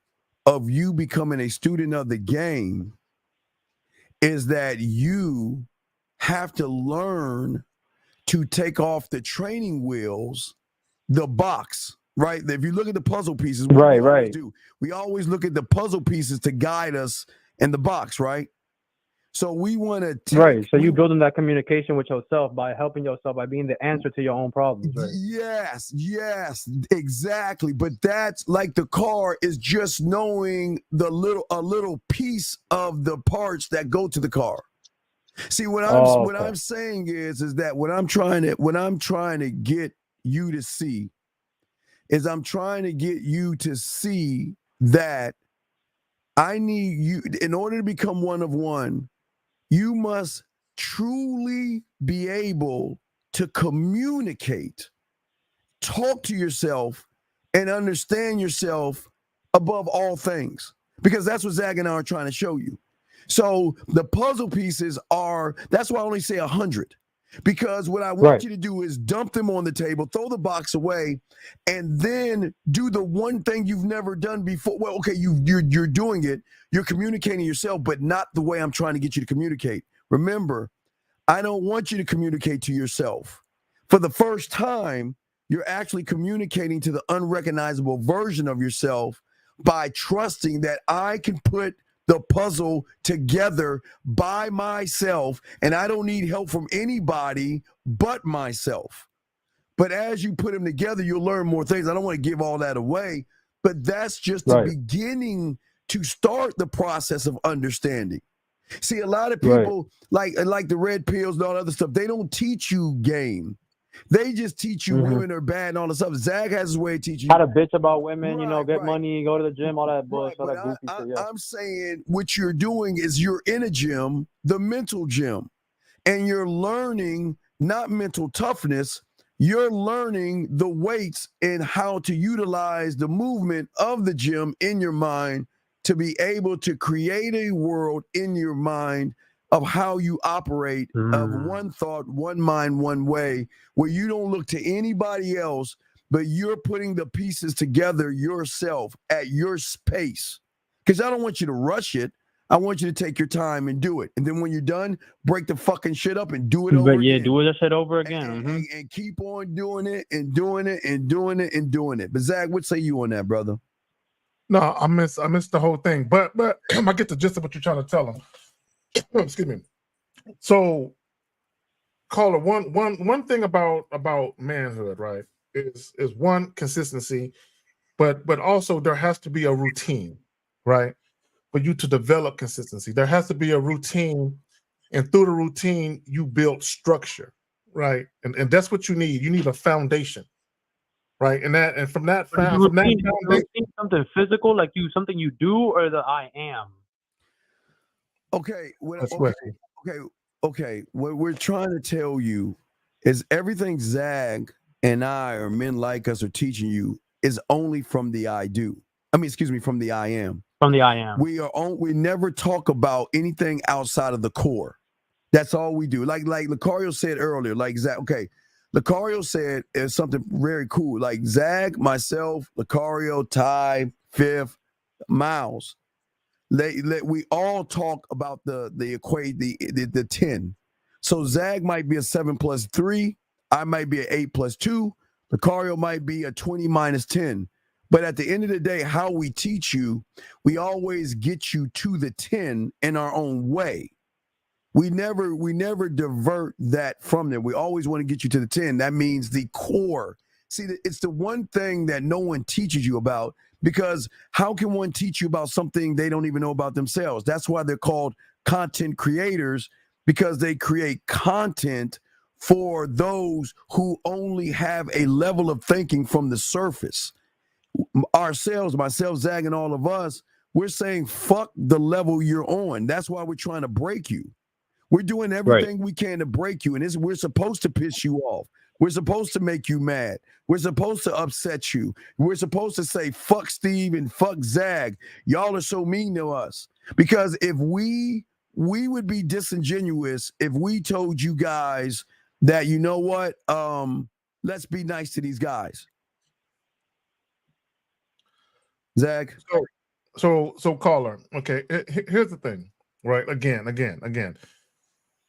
of you becoming a student of the game is that you have to learn to take off the training wheels, the box, right? If you look at the puzzle pieces, we always look at the puzzle pieces to guide us in the box, right? So we want to So you building that communication with yourself by helping yourself, by being the answer to your own problems, right? Yes, exactly. But that's like the car is just knowing a little piece of the parts that go to the car. See, what I'm saying is that what I'm trying to get you to see is I'm trying to get you to see that I need you in order to become one of one. You must truly be able to communicate, talk to yourself, and understand yourself above all things. Because that's what Zach and I are trying to show you. So the puzzle pieces that's why I only say 100. Because what I want you to do is dump them on the table, throw the box away, and then do the one thing you've never done before. Well, okay, you're doing it. You're communicating yourself, but not the way I'm trying to get you to communicate. Remember, I don't want you to communicate to yourself. For the first time, you're actually communicating to the unrecognizable version of yourself by trusting that I can put the puzzle together by myself, and I don't need help from anybody but myself. But as you put them together, you'll learn more things. I don't want to give all that away, but that's just the beginning to start the process of understanding. See, a lot of people like the red pills and all that other stuff, they don't teach you game. They just teach you women are bad and all this stuff. Zach has his way of teaching you how to bitch about women, get money, go to the gym, all that bullshit, all that goofy shit. I'm saying what you're doing is you're in a gym, the mental gym, and you're learning not mental toughness. You're learning the weights and how to utilize the movement of the gym in your mind to be able to create a world in your mind of how you operate of one thought, one mind, one way, where you don't look to anybody else, but you're putting the pieces together yourself at your pace. Because I don't want you to rush it. I want you to take your time and do it. And then when you're done, break the fucking shit up and do it over again. Do that shit over again. And keep on doing it and doing it and doing it and doing it. But Zach, what say you on that, brother? No, I missed the whole thing. But I get the gist of what you're trying to tell them. Excuse me. So, caller, one thing about manhood, right, is one, consistency, but also there has to be a routine, right, for you to develop consistency. There has to be a routine and through the routine, you build structure, right? And that's what you need. You need a foundation, right? And from that foundation, something physical, like something you do, or the I am. Okay, okay. What we're trying to tell you is everything Zag and I, or men like us, are teaching you is only from the I do. From the I am. From the I am. We never talk about anything outside of the core. That's all we do. Like Lucario said earlier, like Zag. Okay, Lucario said is something very cool. Like Zag, myself, Lucario, Ty, Fifth, Miles. We all talk about the 10. So Zag might be a 7 plus 3. I might be an 8 plus 2. Lucario might be a 20 minus 10. But at the end of the day, how we teach you, we always get you to the 10 in our own way. We never divert that from there. We always want to get you to the 10. That means the core. See, it's the one thing that no one teaches you about, because how can one teach you about something they don't even know about themselves? That's why they're called content creators, because they create content for those who only have a level of thinking from the surface. Ourselves, myself, Zag, and all of us, we're saying, fuck the level you're on. That's why we're trying to break you. We're doing everything we can to break you. And we're supposed to piss you off. We're supposed to make you mad. We're supposed to upset you. We're supposed to say, fuck Steve and fuck Zag. Y'all are so mean to us. Because if we would be disingenuous if we told you guys that, you know what, let's be nice to these guys. Zag? So caller, okay, here's the thing, right? Again.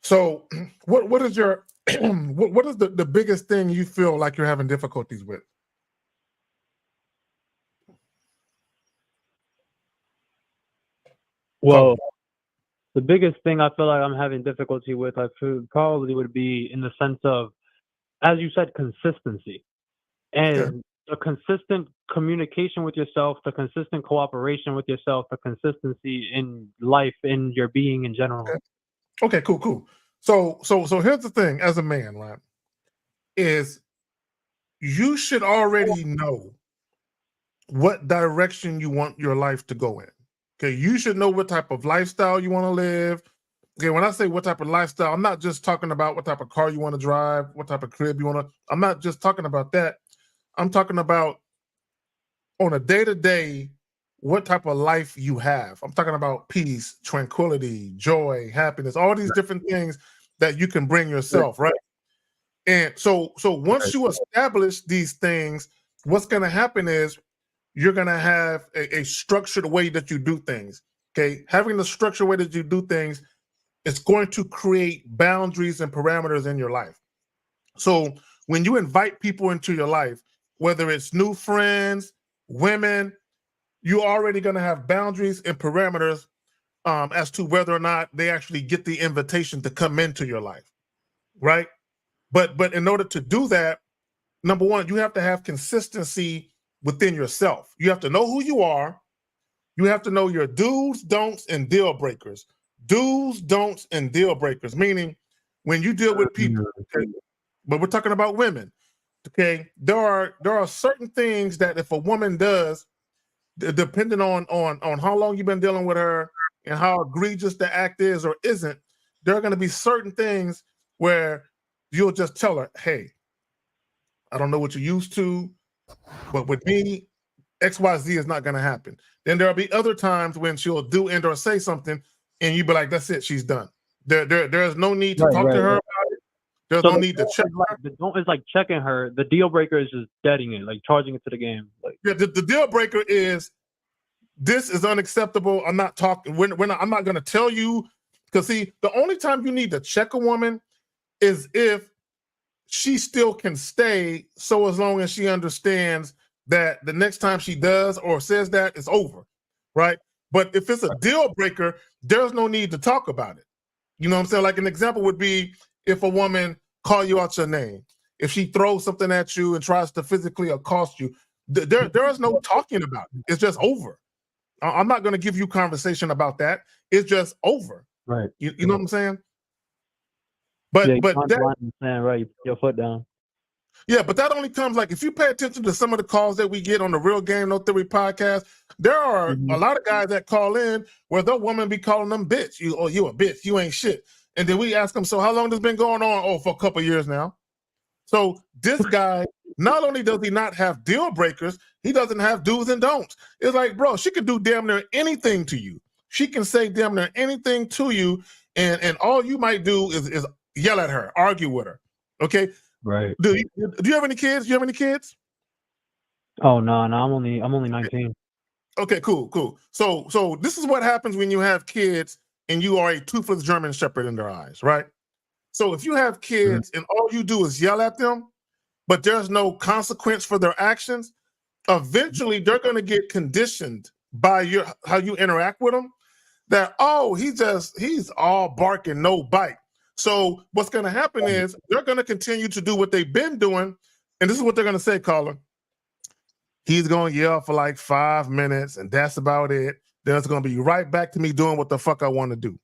So what is your what is the biggest thing you feel like you're having difficulties with? Well, the biggest thing I feel like I'm having difficulty with, I feel probably would be in the sense of, as you said, consistency. And a consistent communication with yourself, the consistent cooperation with yourself, the consistency in life, in your being in general. Okay, cool. So here's the thing, as a man, right, is you should already know what direction you want your life to go in. Okay, you should know what type of lifestyle you want to live. Okay, when I say what type of lifestyle, I'm not just talking about what type of car you want to drive, what type of crib you want to. I'm not just talking about that. I'm talking about on a day-to-day, what type of life you have. I'm talking about peace, tranquility, joy, happiness, all these different things that you can bring yourself, right? And so once you establish these things, what's going to happen is you're going to have a structured way that you do things, okay? Having the structured way that you do things is going to create boundaries and parameters in your life. So when you invite people into your life, whether it's new friends, women, you're already going to have boundaries and parameters as to whether or not they actually get the invitation to come into your life, right? But in order to do that, number one, you have to have consistency within yourself. You have to know who you are. You have to know your do's, don'ts, and deal breakers. Do's, don'ts, and deal breakers, meaning when you deal with people, okay, but we're talking about women, okay? There are certain things that if a woman does, depending on how long you've been dealing with her and how egregious the act is or isn't, there are going to be certain things where you'll just tell her, hey, I don't know what you're used to, but with me, XYZ is not going to happen. Then there'll be other times when she'll do and or say something, and you be like, that's it, she's done. There is no need to talk to her about it. There's no need to check her. The don't is like checking her. The deal breaker is just deading it, like charging it to the game. Like, yeah, the deal breaker is this is unacceptable. I'm not talking. I'm not going to tell you, because see, the only time you need to check a woman is if she still can stay. So as long as she understands that the next time she does or says that, it's over, right? But if it's a deal breaker, there's no need to talk about it. You know what I'm saying? Like an example would be if a woman call you out your name, if she throws something at you and tries to physically accost you, there is no talking about it. It's just over. I'm not going to give you conversation about that. It's just over. Right. You know what I'm saying? But Yeah, you but can't that blind in the sand, right? You put your foot down. Yeah, but that only comes like if you pay attention to some of the calls that we get on the Real Game No Theory podcast. There are a lot of guys that call in where the woman be calling them bitch. You a bitch. You ain't shit. And then we ask them, so how long this been going on? Oh, for a couple years now. So this guy, not only does he not have deal breakers, he doesn't have do's and don'ts. It's like, bro, she can do damn near anything to you. She can say damn near anything to you, and all you might do is yell at her, argue with her. Okay. Right. Do you have any kids? Do you have any kids? Oh no, I'm only 19. Okay, cool. So this is what happens when you have kids and you are a toothless German Shepherd in their eyes, right? So if you have kids and all you do is yell at them, but there's no consequence for their actions, eventually they're going to get conditioned by how you interact with them. That he's all bark and no bite. So what's going to happen is they're going to continue to do what they've been doing, and this is what they're going to say, caller. He's going to yell for like 5 minutes, and that's about it. Then it's going to be right back to me doing what the fuck I want to do.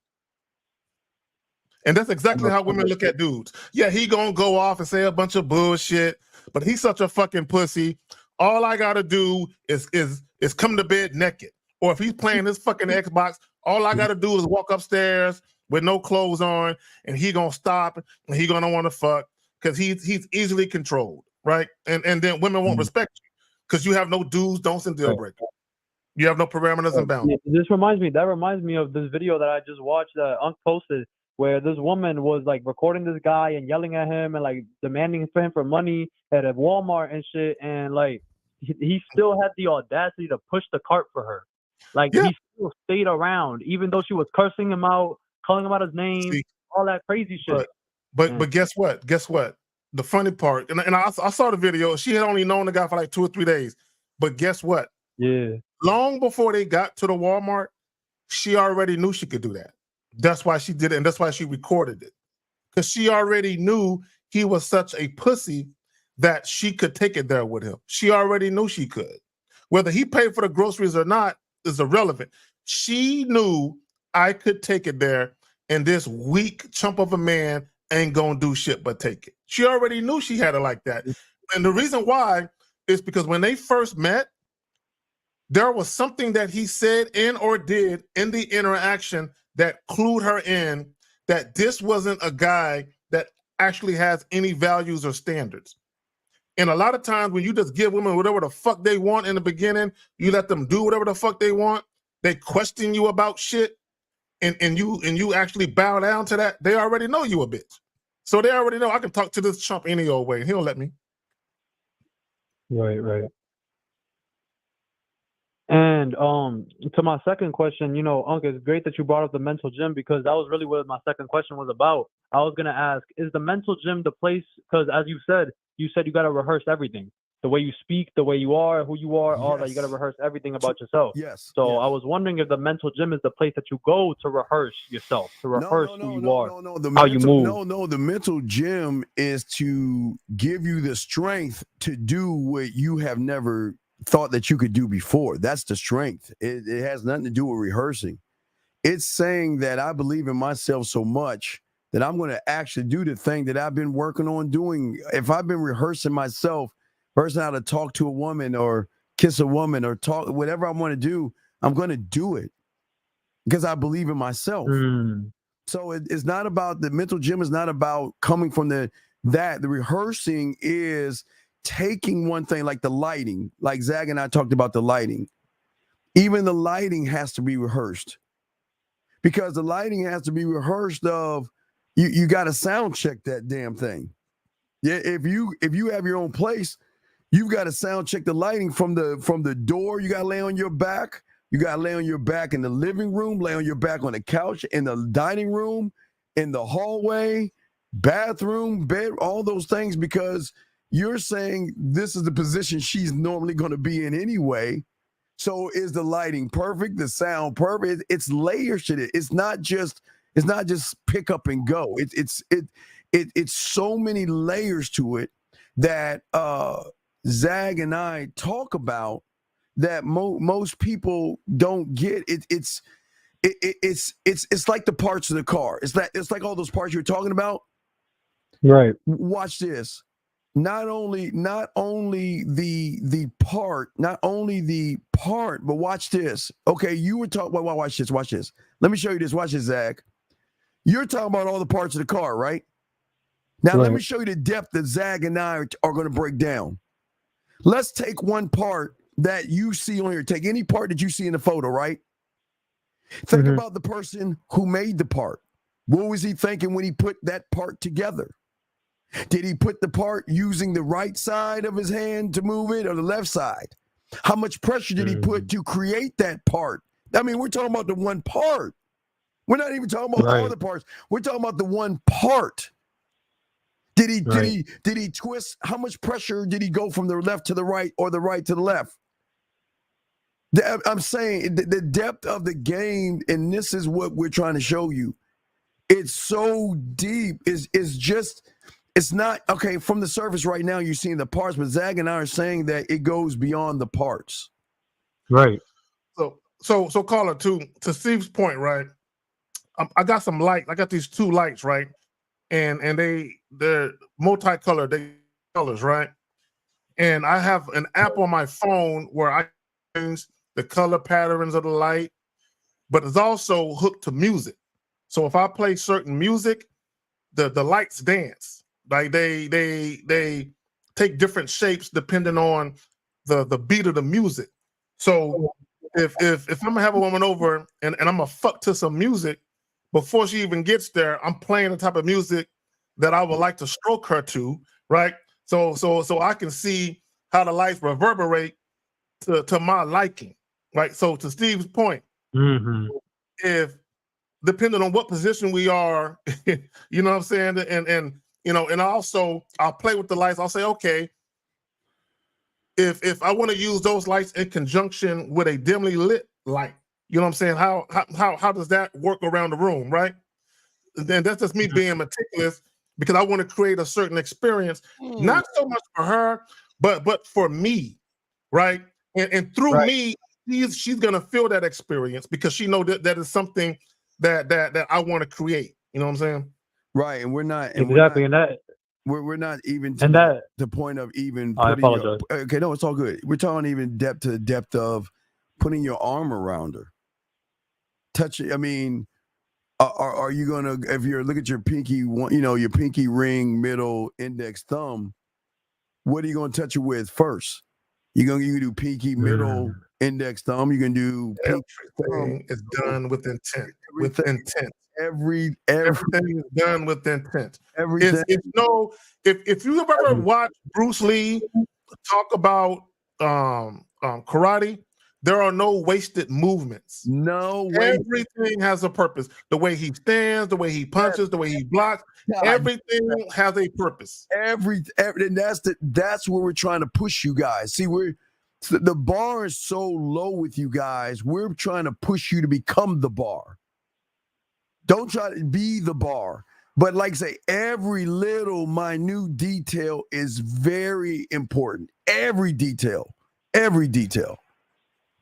And that's exactly how women look at dudes. Yeah, he going to go off and say a bunch of bullshit, but he's such a fucking pussy. All I got to do is come to bed naked. Or if he's playing this fucking Xbox, all I got to do is walk upstairs with no clothes on, and he gonna stop, and he gonna want to fuck because he's easily controlled, right? And then women won't respect you because you have no do's, don'ts, and deal breakers. You have no parameters and boundaries. That reminds me of this video that I just watched that Unc posted, where this woman was like recording this guy and yelling at him and like demanding for him for money at a Walmart and shit, and like he still had the audacity to push the cart for her. Like he still stayed around, even though she was cursing him out, calling him out his name, all that crazy shit. But guess what? Guess what? The funny part, and I saw the video. She had only known the guy for like 2 or 3 days. But guess what? Yeah. Long before they got to the Walmart, she already knew she could do that. That's why she did it, and that's why she recorded it. Because she already knew he was such a pussy that she could take it there with him. She already knew she could. Whether he paid for the groceries or not is irrelevant. She knew I could take it there, and this weak chump of a man ain't gonna do shit but take it. She already knew she had it like that. And the reason why is because when they first met, there was something that he said and or did in the interaction that clued her in that this wasn't a guy that actually has any values or standards. And a lot of times when you just give women whatever the fuck they want in the beginning, you let them do whatever the fuck they want, they question you about shit, and you actually bow down to that, they already know you a bitch. So they already know I can talk to this chump any old way. He'll let me. Right. And to my second question, Unc, it's great that you brought up the mental gym, because that was really what my second question was about. I was gonna ask, is the mental gym the place? Because as you said you got to rehearse everything. The way you speak, the way you are, who you are, all that. You got to rehearse everything about yourself. Yes. So I was wondering if the mental gym is the place that you go to rehearse yourself, to rehearse who you are, how you move. No, the mental gym is to give you the strength to do what you have never thought that you could do before. That's the strength. It has nothing to do with rehearsing. It's saying that I believe in myself so much that I'm going to actually do the thing that I've been working on doing. If I've been rehearsing myself, rehearsing how to talk to a woman or kiss a woman or talk, whatever I want to do, I'm going to do it because I believe in myself. So it's not about the mental gym. Is not about coming from that. The rehearsing is taking one thing like the lighting, like Zag and I talked about the lighting. Even the lighting has to be rehearsed, because the lighting has to be rehearsed of you got to sound check that damn thing. Yeah, if you have your own place, you've got to sound check the lighting from the door. You got to lay on your back. You got to lay on your back in the living room, lay on your back on the couch, in the dining room, in the hallway, bathroom, bed, all those things, because you're saying this is the position she's normally going to be in anyway. So is the lighting perfect? The sound perfect? It's layers to it. It's not just pick up and go. It's so many layers to it that Zag and I talk about that most people don't get. It's like the parts of the car. It's like all those parts you're talking about. Right. Watch this. Not only the part, but watch this. Okay, you were talking about watch this. Let me show you this. Watch this, Zach. You're talking about all the parts of the car, right? Now let me show you the depth that Zach and I are going to break down. Let's take one part that you see on here. Take any part that you see in the photo, right? Think about the person who made the part. What was he thinking when he put that part together? Did he put the part using the right side of his hand to move it or the left side? How much pressure did he put to create that part? I mean, we're talking about the one part. We're not even talking about all the parts. We're talking about the one part. Did he twist? How much pressure did he go from the left to the right or the right to the left? I'm saying the depth of the game, and this is what we're trying to show you. It's so deep. It's not okay from the surface right now. You're seeing the parts, but Zach and I are saying that it goes beyond the parts. Right. So caller, to Steve's point, right? I got some light. I got these two lights, right? And they're multicolored, they colors, right? And I have an app on my phone where I change the color patterns of the light, but it's also hooked to music. So if I play certain music, the lights dance. Like they take different shapes depending on the beat of the music. So if I'm gonna have a woman over and I'm gonna fuck to some music, before she even gets there, I'm playing the type of music that I would like to stroke her to, right? So I can see how the lights reverberate to my liking, right? So to Steve's point, if depending on what position we are, you know what I'm saying, and you know, and also I'll play with the lights. I'll say, okay, if I want to use those lights in conjunction with a dimly lit light, you know what I'm saying? How does that work around the room, right? And then that's just me being meticulous because I want to create a certain experience, not so much for her, but for me, right? And through me, she's gonna feel that experience because she know that is something that I want to create. You know what I'm saying? Right, and we're not we're not even to the point of even. I apologize. Okay, no, it's all good. We're talking even depth of putting your arm around her. Touch it. I mean, are you gonna, if you're look at your pinky, your pinky ring, middle, index, thumb, what are you gonna touch it with first? You can do pinky, middle, index, thumb. You can do everything is done with intent. With intent. Everything is done with intent. Everything. If you have ever watched Bruce Lee talk about karate, there are no wasted movements. No way. Everything has a purpose. The way he stands, the way he punches, the way he blocks, everything has a purpose. And that's where we're trying to push you guys. See, the bar is so low with you guys. We're trying to push you to become the bar. Don't try to be the bar. But like I say, every little minute detail is very important. Every detail.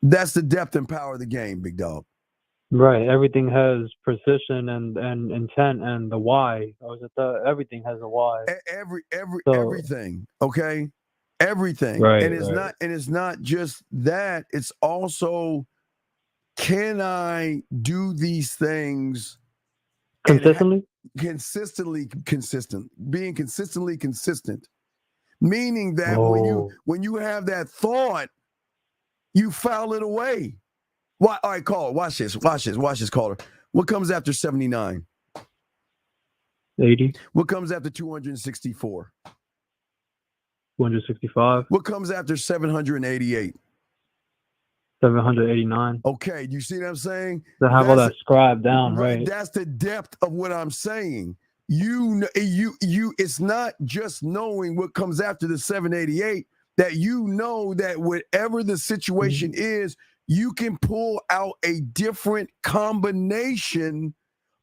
That's the depth and power of the game, big dog. Right. Everything has precision and intent and the why. Everything has a why. Everything. Okay. Everything. Right. And it's not just that. It's also, can I do these things consistently? Being consistently consistent. Meaning that when you have that thought, you foul it away. Why? All right, caller. Watch this, caller. What comes after 79? 80. What comes after 264? 265. What comes after 788? 789. Okay, you see what I'm saying? To have all that scribed down, right? That's the depth of what I'm saying. You. It's not just knowing what comes after the 788. That you know that whatever the situation is, you can pull out a different combination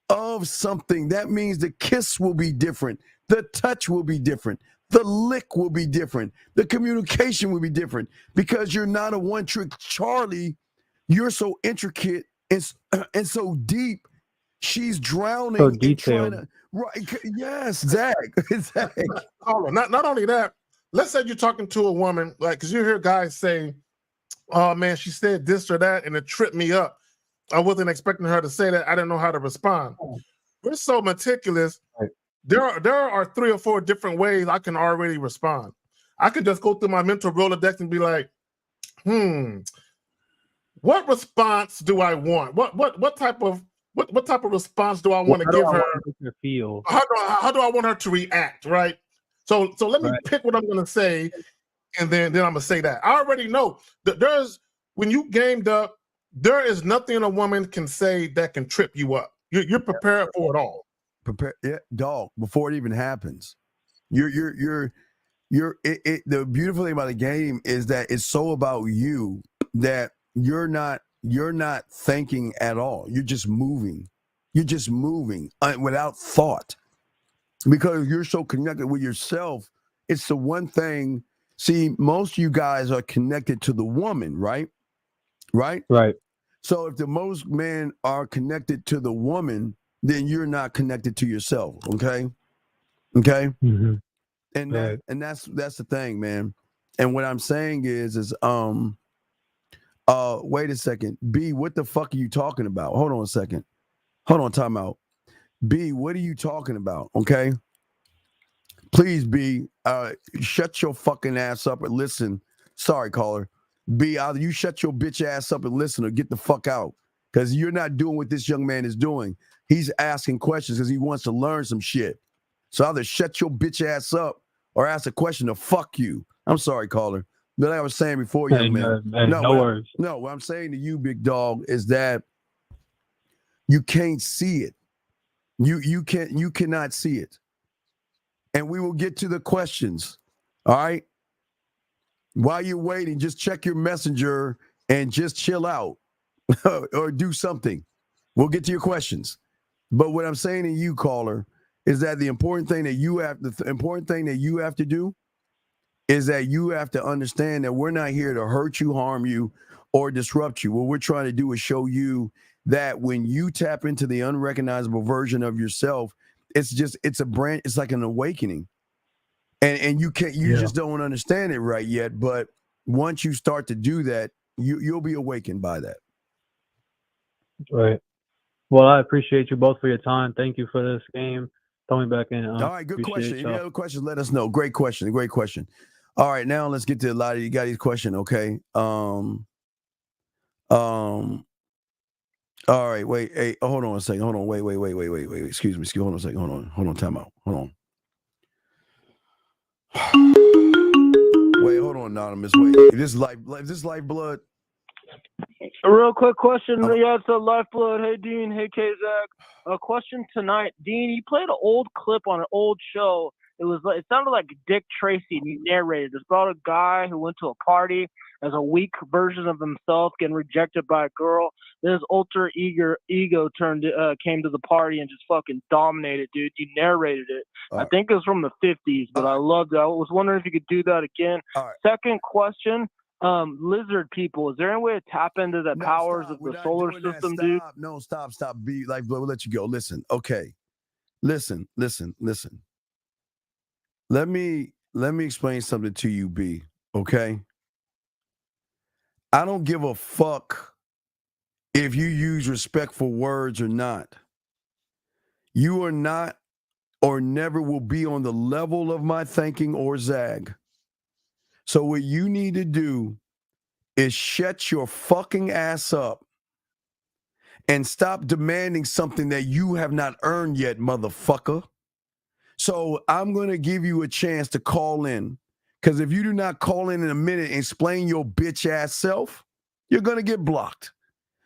of something. That means the kiss will be different. The touch will be different. The lick will be different. The communication will be different because you're not a one-trick Charlie. You're so intricate and so deep She's drowning So and trying detailed. to. Right? Yes, Zach. Zach. Hold on. Not only that. Let's say you're talking to a woman, like, because you hear guys say, "Oh man, she said this or that, and it tripped me up. I wasn't expecting her to say that. I didn't know how to respond." We're so meticulous. There are 3 or 4 different ways I can already respond. I could just go through my mental Rolodex and be like, what response do I want? What type of response do I want to give her? Feel. How do I want her to react? Right. So let me pick what I'm going to say, and then I'm going to say that. I already know that when you gamed up, there is nothing a woman can say that can trip you up. You're prepared for it all. Prepare, yeah, dog. Before it even happens, the beautiful thing about the game is that it's so about you that you're not thinking at all. You're just moving. You're just moving without thought, because you're so connected with yourself. It's the one thing. See, most of you guys are connected to the woman, right? Right. So if the most men are connected to the woman, then you're not connected to yourself. Okay. Mm-hmm. And that's the thing, man. And what I'm saying is wait a second. B, what the fuck are you talking about? Hold on a second. Hold on, time out. B, what are you talking about? Okay. Please, B, shut your fucking ass up and listen. Sorry, caller. B, either you shut your bitch ass up and listen or get the fuck out. Because you're not doing what this young man is doing. He's asking questions because he wants to learn some shit. So either shut your bitch ass up or ask a question or fuck you. I'm sorry, caller. But like I was saying before, young man. No worries. No, what I'm saying to you, big dog, is that you can't see it. You cannot see it. And we will get to the questions. All right. While you're waiting, just check your messenger and just chill out or do something. We'll get to your questions. But what I'm saying to you, caller, is that the important thing that you have to do is that you have to understand that we're not here to hurt you, harm you, or disrupt you. What we're trying to do is show you that when you tap into the unrecognizable version of yourself, it's like an awakening. And you just don't understand it right yet. But once you start to do that, you'll be awakened by that. Right. Well, I appreciate you both for your time. Thank you for this game. Throw me back in. All right, good question. If you have a question, let us know. Great question. Great question. All right, now let's get to a lot of you guys' question, okay? All right, wait. Hey, hold on a second. Hold on. Wait. Excuse me. Hold on a second. Hold on. Time out. Hold on. Wait, hold on, Anonymous. Wait. Is this Lifeblood? A real quick question. Yeah, it's a Lifeblood. Hey, Dean. Hey, K-Zach. A question tonight. Dean, you played an old clip on an old show. It sounded like Dick Tracy, and you narrated. It's about a guy who went to a party as a weak version of himself, getting rejected by a girl. Then his alter ego came to the party and just fucking dominated, dude. You narrated it. I think it was from the 50s, but I loved it. I was wondering if you could do that again. Second question. Lizard people, is there any way to tap into the powers of the solar system, dude? No, stop. Be like, we'll let you go. Listen, okay. Listen. Let me explain something to you, B. Okay. I don't give a fuck if you use respectful words or not. You are not or never will be on the level of my thinking or Zag. So what you need to do is shut your fucking ass up and stop demanding something that you have not earned yet, motherfucker. So I'm going to give you a chance to call in, because if you do not call in a minute and explain your bitch ass self, you're going to get blocked.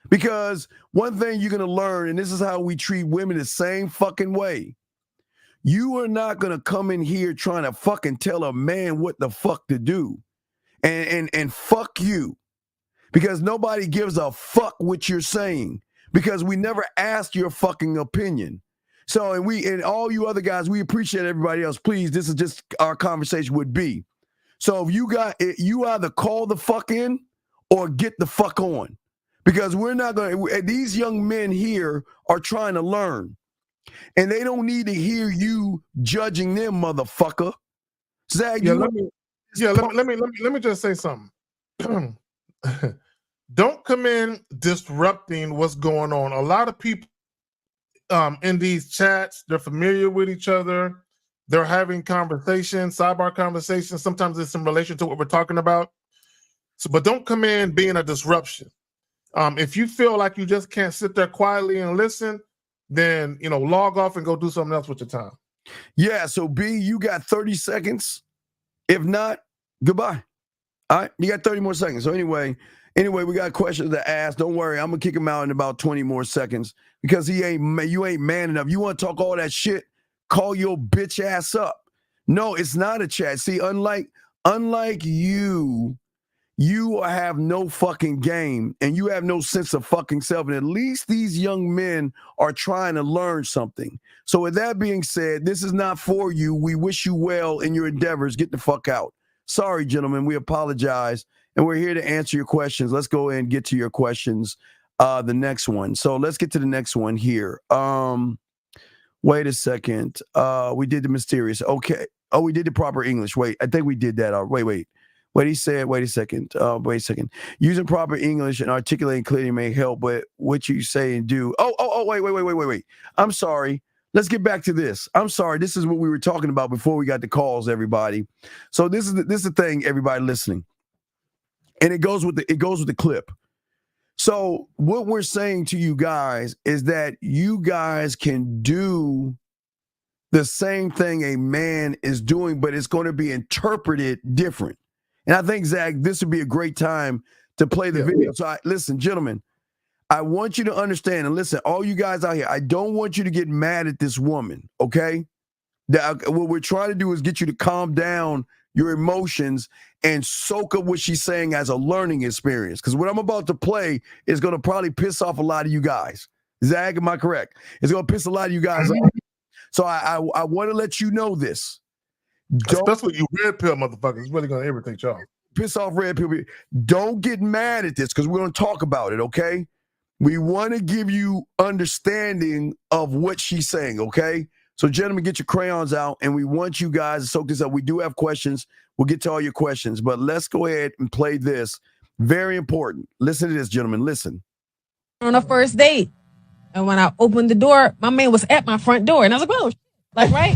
Because one thing you're going to learn, and this is how we treat women the same fucking way. You are not going to come in here trying to fucking tell a man what the fuck to do. And fuck you. Because nobody gives a fuck what you're saying. Because we never asked your fucking opinion. So, and all you other guys, we appreciate everybody else. Please, this is just our conversation would be. So if you either call the fuck in or get the fuck on. because we're not going to, these young men here are trying to learn, and they don't need to hear you judging them, motherfucker. Zach, let me just say something. Don't come in disrupting what's going on. A lot of people in these chats, they're familiar with each other. They're having conversations, sidebar conversations. Sometimes it's in relation to what we're talking about. So, but don't come in being a disruption. If you feel like you just can't sit there quietly and listen, then log off and go do something else with your time. Yeah. So B, you got 30 seconds. If not, goodbye. All right, you got 30 more seconds. So anyway, we got questions to ask. Don't worry, I'm gonna kick him out in about 20 more seconds because you ain't man enough. You want to talk all that shit? Call your bitch ass up. No, it's not a chat. See, unlike you have no fucking game and you have no sense of fucking self. And at least these young men are trying to learn something. So with that being said, this is not for you. We wish you well in your endeavors. Get the fuck out. Sorry, gentlemen. We apologize. And we're here to answer your questions. Let's go ahead and get to your questions. The next one. So let's get to the next one here. Wait a second. We did the mysterious. Okay. Oh, we did the proper English. Wait, I think we did that. Wait. What he said, wait a second. Using proper English and articulating clearly may help, but what you say and do. Wait. I'm sorry. Let's get back to this. I'm sorry. This is what we were talking about before we got the calls, everybody. So this is the thing, everybody listening. And it goes with the clip. So what we're saying to you guys is that you guys can do the same thing a man is doing, but it's going to be interpreted different. And I think, Zach, this would be a great time to play the video. So listen, gentlemen, I want you to understand, and listen, all you guys out here, I don't want you to get mad at this woman, okay? What we're trying to do is get you to calm down your emotions and soak up what she's saying as a learning experience. Because what I'm about to play is going to probably piss off a lot of you guys. Zach, am I correct? It's going to piss a lot of you guys off. So I want to let you know this. Especially you red pill motherfuckers. It's really going to irritate y'all. Piss off red pill. Don't get mad at this because we're going to talk about it, okay? We want to give you understanding of what she's saying, okay? So, gentlemen, get your crayons out, and we want you guys to soak this up. We do have questions. We'll get to all your questions, but let's go ahead and play this. Very important. Listen to this, gentlemen. Listen. On a first date, and when I opened the door, my man was at my front door, and I was like, "Oh, like right."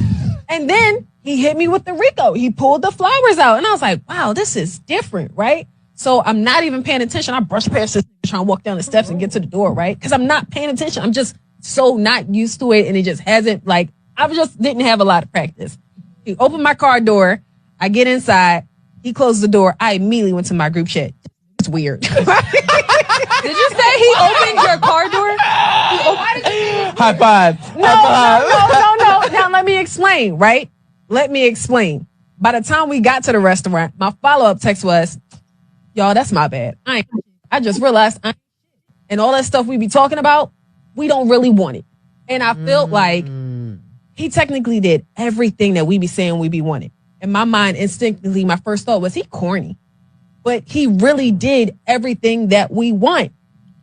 And then he hit me with the Rico. He pulled the flowers out, and I was like, "Wow, this is different, right?" So I'm not even paying attention. I brush past this, trying to walk down the steps and get to the door, right? Because I'm not paying attention. I'm just so not used to it, and it just hasn't I just didn't have a lot of practice. He opened my car door. I get inside. He closed the door. I immediately went to my group chat. It's weird. Did you say he opened your car door? High five. No. Now let me explain, right? Let me explain. By the time we got to the restaurant, my follow-up text was, y'all, that's my bad. I just realized and all that stuff we be talking about, we don't really want it. And I felt like he technically did everything that we be saying we be wanting. In my mind, instinctively, my first thought was he corny. But he really did everything that we want.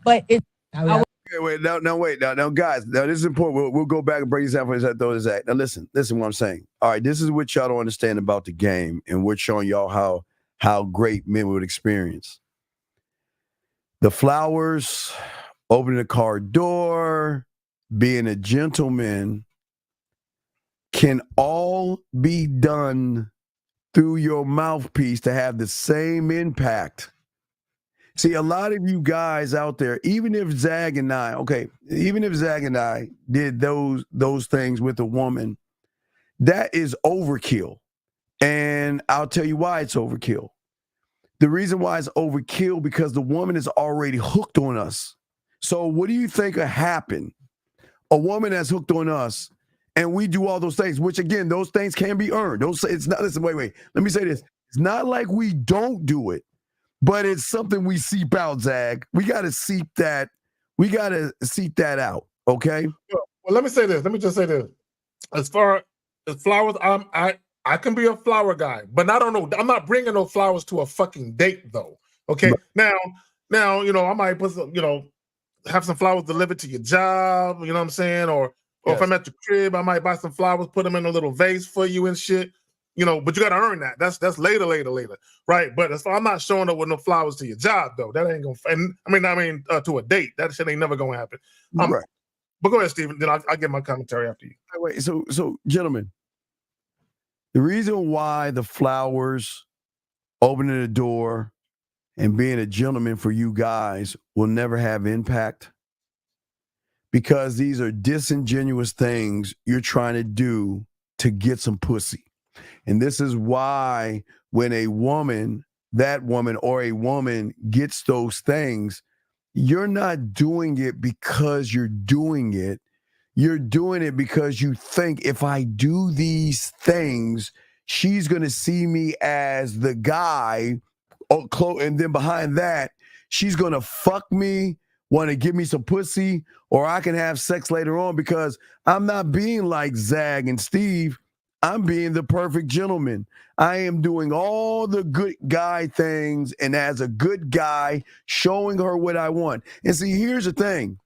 But it... Wait, guys. Now, this is important. We'll go back and break this down for this act. Now, listen what I'm saying. All right, this is what y'all don't understand about the game, and we're showing y'all how great men would experience. The flowers, opening the car door, being a gentleman can all be done through your mouthpiece to have the same impact. See, a lot of you guys out there, even if Zag and I did those things with a woman, that is overkill. And I'll tell you why it's overkill. The reason why it's overkill because the woman is already hooked on us. So what do you think will happen? A woman that's hooked on us and we do all those things, which again, those things can be earned. It's not, listen, wait. Let me say this. It's not like we don't do it, but it's something we seep out, Zag. We got to seep that. We got to seep that out. Okay. Well, let me say this. Let me just say this. As far as flowers, I can be a flower guy, but I don't know. I'm not bringing no flowers to a fucking date though. Okay. Now, Now, I might put some, have some flowers delivered to your job, you know what I'm saying? Or if I'm at the crib, I might buy some flowers, put them in a little vase for you and shit. But you gotta earn that. That's later, right? But I'm not showing up with no flowers to your job though. That ain't gonna. And I mean, to a date, that shit ain't never gonna happen. Right. But go ahead, Steven. Then I'll get my commentary after you. Wait, so gentlemen, the reason why the flowers, opening the door, and being a gentleman for you guys will never have impact, because these are disingenuous things you're trying to do to get some pussy. And this is why when a woman gets those things, you're not doing it because you're doing it. You're doing it because you think, if I do these things, she's going to see me as the guy. And then behind that, she's going to fuck me, want to give me some pussy, or I can have sex later on, because I'm not being like Zag and Steve. I'm being the perfect gentleman. I am doing all the good guy things, and as a good guy, showing her what I want. And see, here's the thing.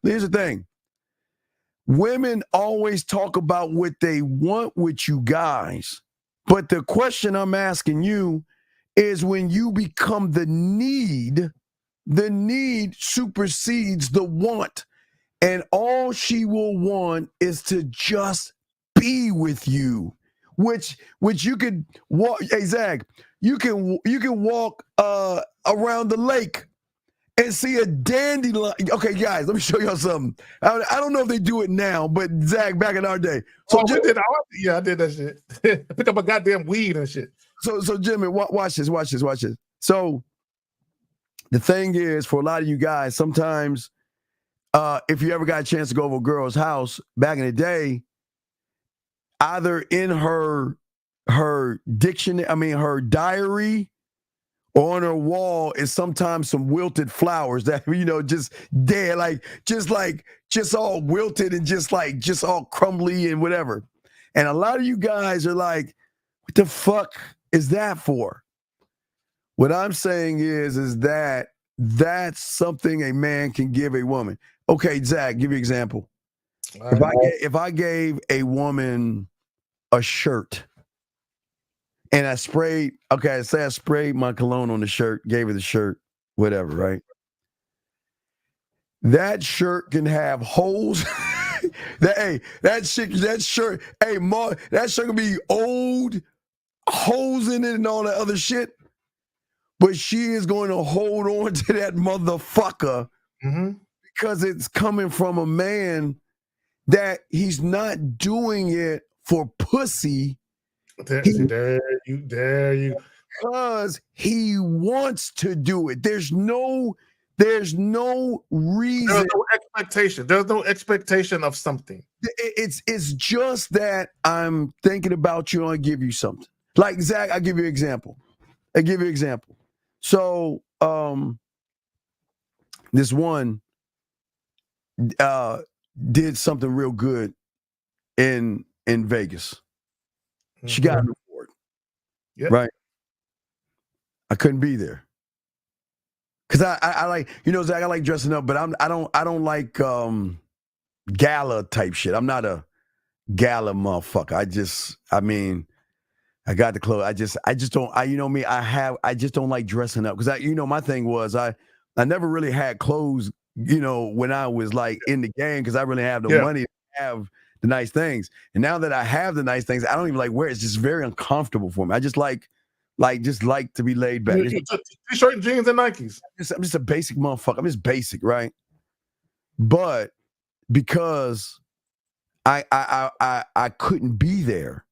Women always talk about what they want with you guys. But the question I'm asking you is, when you become the need supersedes the want. And all she will want is to just be with you. Which you could walk. Hey, Zag, you can walk around the lake and see a dandelion. Okay, guys, let me show y'all something. I don't know if they do it now, but Zag, back in our day. So I did that shit. Pick up a goddamn weed and shit. So Jimmy, watch this. So the thing is, for a lot of you guys, sometimes if you ever got a chance to go over a girl's house back in the day, either in her her diary, or on her wall is sometimes some wilted flowers that, just dead, just all wilted and just all crumbly and whatever. And a lot of you guys are like, what the fuck is that for? What I'm saying is that that's something a man can give a woman. Okay, Zach, give you an example. If I gave a woman a shirt and I sprayed my cologne on the shirt, gave her the shirt, whatever, right? That shirt can have holes. that shirt can be old, holes in it and all that other shit. But she is going to hold on to that motherfucker because it's coming from a man that he's not doing it for pussy. There you. Because he wants to do it. There's no reason. There's no expectation. There's no expectation of something. It's just that I'm thinking about you and I give you something. Like Zach, I'll give you an example. So this one did something real good in Vegas. She got an award. Yep. Right. I couldn't be there. Cause I like, Zach, I like dressing up, but I don't like gala type shit. I'm not a gala motherfucker. I got the clothes. I just don't, I just don't like dressing up. Cause my thing was I never really had clothes, when I was like in the game, cause I really have the money to have the nice things. And now that I have the nice things, I don't even like wear it. It's just very uncomfortable for me. I just like to be laid back. T-shirt and jeans and Nikes. I'm just a basic motherfucker. I'm just basic, right? But because I couldn't be there,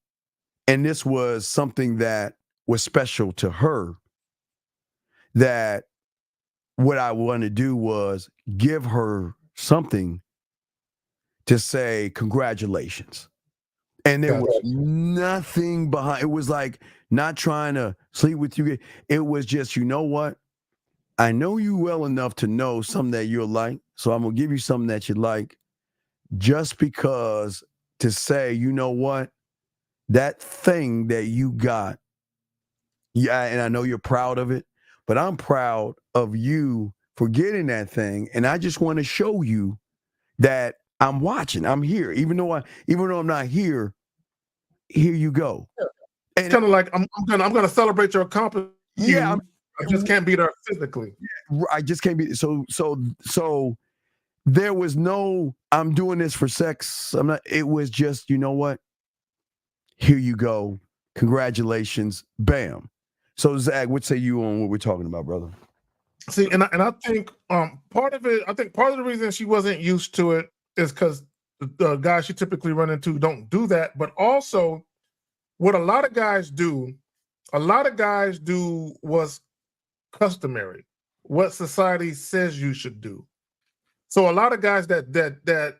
and this was something that was special to her, that what I wanted to do was give her something to say congratulations. And there was nothing behind it. Was like not trying to sleep with you. It was just, you know what? I know you well enough to know something that you'll like. So I'm going to give you something that you like, just because to say, you know what? That thing that you got, and I know you're proud of it, but I'm proud of you for getting that thing. And I just want to show you that I'm watching. I'm here. Even though I'm not here, here you go. It's kind of like I'm gonna celebrate your accomplishment. Yeah, I just can't be there physically. I just can't be so there was no I'm doing this for sex. It was just, you know what? Here you go. Congratulations. Bam. So Zach, what say you on what we're talking about, brother? See, and I think part of the reason she wasn't used to it is because the guys she typically run into don't do that. But also, what a lot of guys do was customary, what society says you should do. So a lot of guys that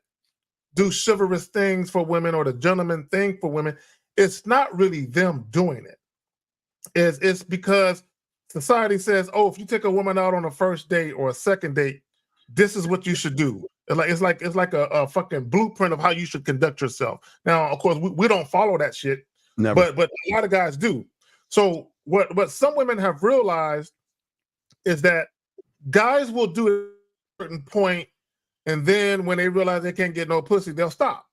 do chivalrous things for women or the gentleman thing for women, it's not really them doing it. It's because society says, oh, if you take a woman out on a first date or a second date, this is what you should do. It's like a fucking blueprint of how you should conduct yourself. Now, of course, we don't follow that shit, Never. but a lot of guys do. So what some women have realized is that guys will do it at a certain point, and then when they realize they can't get no pussy, they'll stop.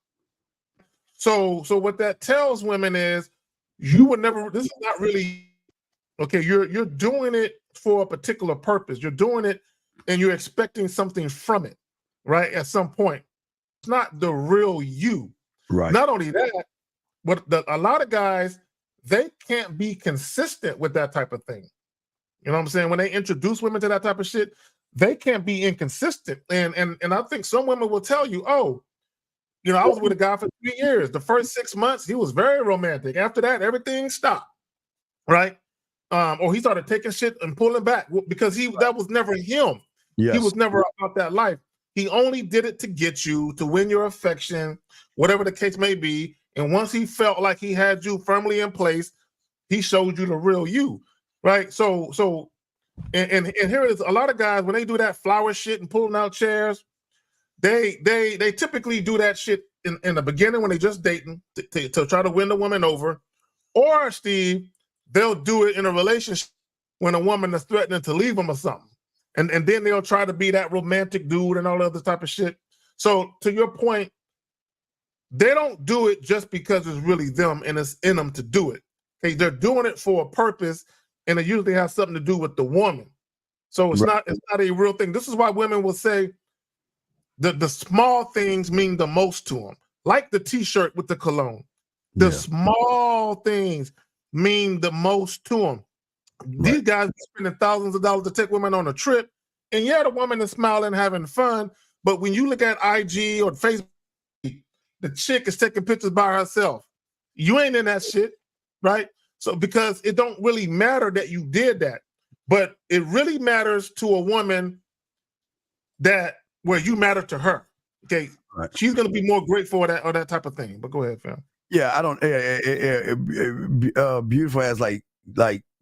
So what that tells women is you would never. This is not really okay. You're doing it for a particular purpose. You're doing it, and you're expecting something from it, right? At some point, it's not the real you. Right. Not only that, but a lot of guys, they can't be consistent with that type of thing. You know what I'm saying? When they introduce women to that type of shit, they can't be inconsistent. And I think some women will tell you, oh, you know, I was with a guy for 3 years. The first 6 months, he was very romantic. After that, everything stopped, right? Or he started taking shit and pulling back because that was never him. Yes. He was never about that life. He only did it to get you, to win your affection, whatever the case may be. And once he felt like he had you firmly in place, he showed you the real you, right? So here it is. A lot of guys, when they do that flower shit and pulling out chairs, they typically do that shit in the beginning when they just dating to try to win the woman over. Or, Steve, they'll do it in a relationship when a woman is threatening to leave them or something. And then they'll try to be that romantic dude and all other type of shit. So to your point, they don't do it just because it's really them and it's in them to do it. Okay, they're doing it for a purpose, and it usually has something to do with the woman. So it's not a real thing. This is why women will say the small things mean the most to them, like the T-shirt with the cologne. The small things mean the most to them. These guys are spending thousands of dollars to take women on a trip, and the woman is smiling, having fun. But when you look at IG or Facebook, the chick is taking pictures by herself. You ain't in that shit, right? So because it don't really matter that you did that, but it really matters to a woman that where you matter to her. Okay, she's gonna be more grateful for that or that type of thing. But go ahead, fam. Yeah, I don't. Beautiful has like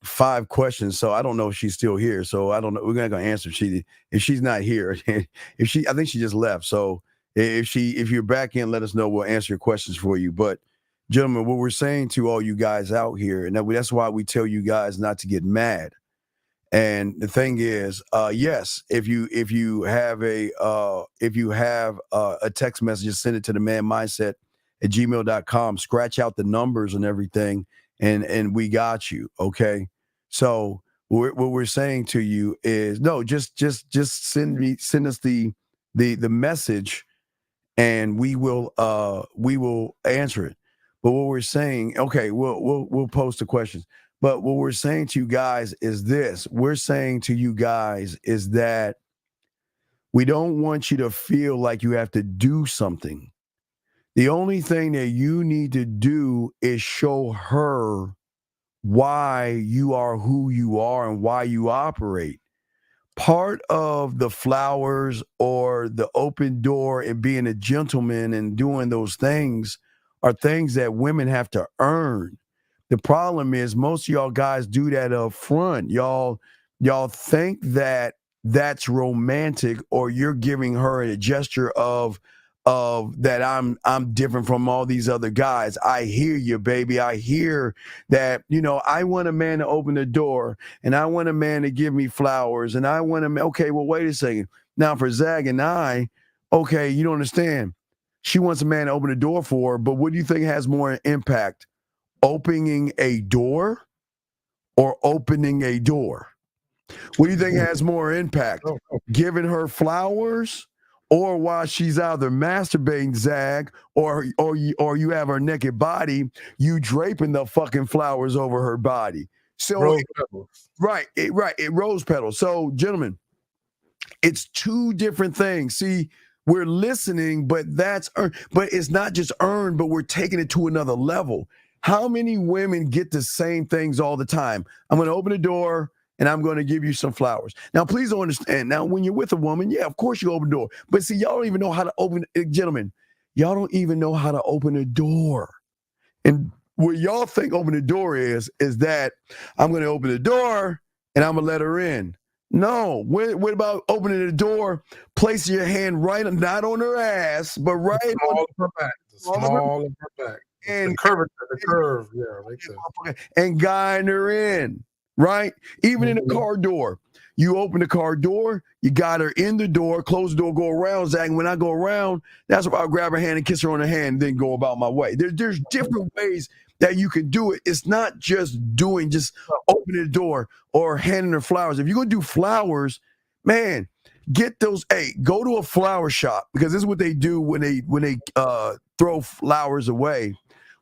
5 questions, so I don't know if she's still here. So I don't know. We're not gonna answer if she's not here. I think she just left. So if you're back in, let us know. We'll answer your questions for you. But gentlemen, what we're saying to all you guys out here, and that's why we tell you guys not to get mad. And the thing is, yes, if you have a text message, just send it to the manmindset@gmail.com. Scratch out the numbers and everything, and we got you. Okay. So what we're saying to you is no, just send us the message, and we will answer it. But what we're saying, okay, we'll post the questions. But what we're saying to you guys is this. We're saying to you guys is that we don't want you to feel like you have to do something. The only thing that you need to do is show her why you are who you are and why you operate. Part of the flowers or the open door and being a gentleman and doing those things are things that women have to earn. The problem is most of y'all guys do that up front. Y'all think that that's romantic, or you're giving her a gesture of of that I'm different from all these other guys. I hear you, baby. I hear that, I want a man to open the door, and I want a man to give me flowers, and I want a okay, well, wait a second. Now for Zag and I, okay, you don't understand. She wants a man to open the door for her, but what do you think has more impact? Opening a door or opening a door? What do you think has more impact? Giving her flowers, or while she's either masturbating, Zag, or you have her naked body, you draping the fucking flowers over her body. So Rose petals. Right, rose petals. So, gentlemen, it's two different things. See, we're listening, but that's earned. But it's not just earned, but we're taking it to another level. How many women get the same things all the time? I'm going to open the door and I'm going to give you some flowers. Now, please don't understand. Now, when you're with a woman, yeah, of course you open the door. But see, y'all don't even know how to open, gentlemen, y'all don't even know how to open a door. And what y'all think open the door is that I'm going to open the door and I'm going to let her in. No, what about opening the door, placing your hand right, not on her ass, but right on her back. Small of her back. And the curve, yeah, right there. And guiding her in, right? Even in the car door. You open the car door, you got her in the door, close the door, go around, Zach. And when I go around, that's where I'll grab her hand and kiss her on the hand and then go about my way. There's different ways that you can do it. It's not just opening the door or handing her flowers. If you're going to do flowers, man, get those. Hey, go to a flower shop, because this is what they do when they throw flowers away.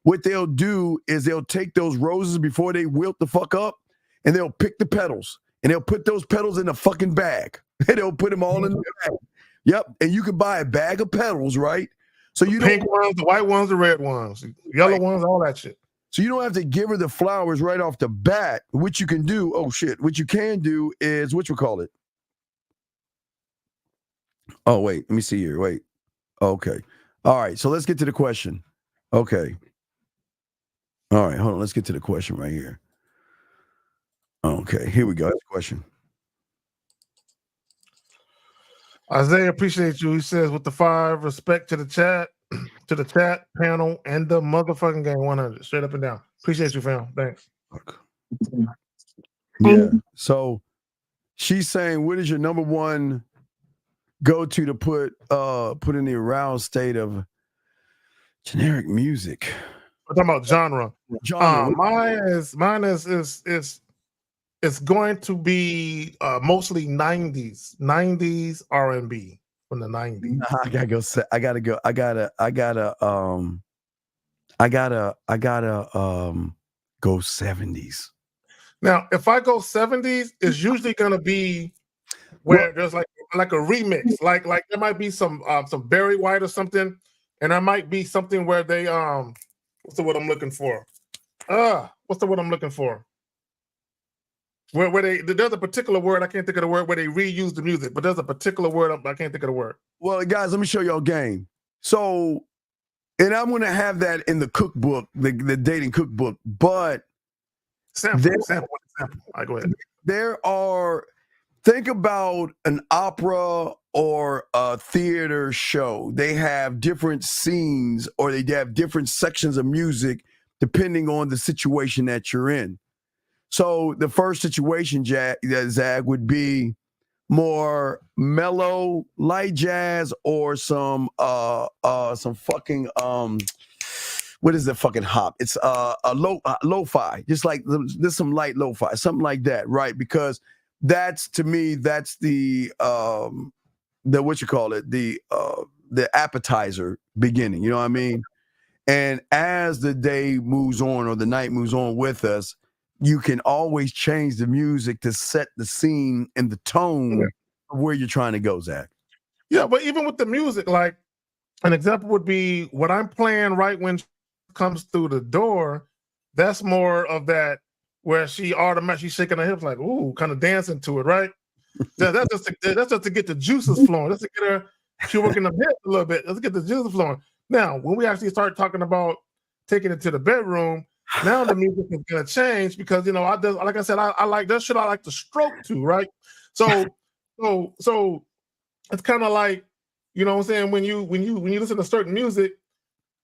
What they'll do is they'll take those roses before they wilt the fuck up, and they'll pick the petals, and they'll put those petals in a fucking bag. And they'll put them all in the bag. Yep. And you can buy a bag of petals, right? So you pink ones, the white ones, the red ones, yellow ones, all that shit. So you don't have to give her the flowers right off the bat. What you can do, what you can do is, whatchamacallit? Oh, wait, let me see here. Wait. Okay. All right, so let's get to the question. Okay. All right, hold on. Let's get to the question right here. Okay, here we go. That's the question. Isaiah, appreciate you. He says, with the 5, respect to the chat panel, and the motherfucking game 100. Straight up and down. Appreciate you, fam. Thanks. Yeah. So she's saying, what is your number one go-to to put in the aroused state of generic music? We're talking about genre. Mine is it's going to be mostly 90s R&B from the 90s. I gotta go. I gotta go 70s. Now, if I go 70s, it's usually gonna be where there's like a remix, like there might be some Barry White or something, and there might be something where they what's the word I'm looking for? Where there's a particular word, I can't think of the word, where they reuse the music, but there's a particular word I can't think of the word. Well, guys, let me show y'all a game. So, and I'm gonna have that in the cookbook, the dating cookbook, but sample. All right, go ahead. Think about an opera or a theater show. They have different scenes, or they have different sections of music depending on the situation that you're in. So the first situation, Zag, would be more mellow, light jazz, or some fucking what is the fucking hop? It's a lo-fi, just like there's some light lo-fi, something like that, right? Because that's, to me, that's the what you call it, the appetizer beginning. You know what I mean? And as the day moves on, or the night moves on with us, you can always change the music to set the scene and the tone of where you're trying to go, Zach. Yeah, but even with the music, like an example would be what I'm playing right when she comes through the door. That's more of that where she automatically shaking her hips, like, ooh, kind of dancing to it, right? That's just to get the juices flowing. That's to get her, she working the hips a little bit. Let's get the juices flowing. Now, when we actually start talking about taking it to the bedroom, now the music is gonna change, because like I said, I like that shit. I like to stroke to, right? So it's kind of like, You know what I'm saying? When you listen to certain music,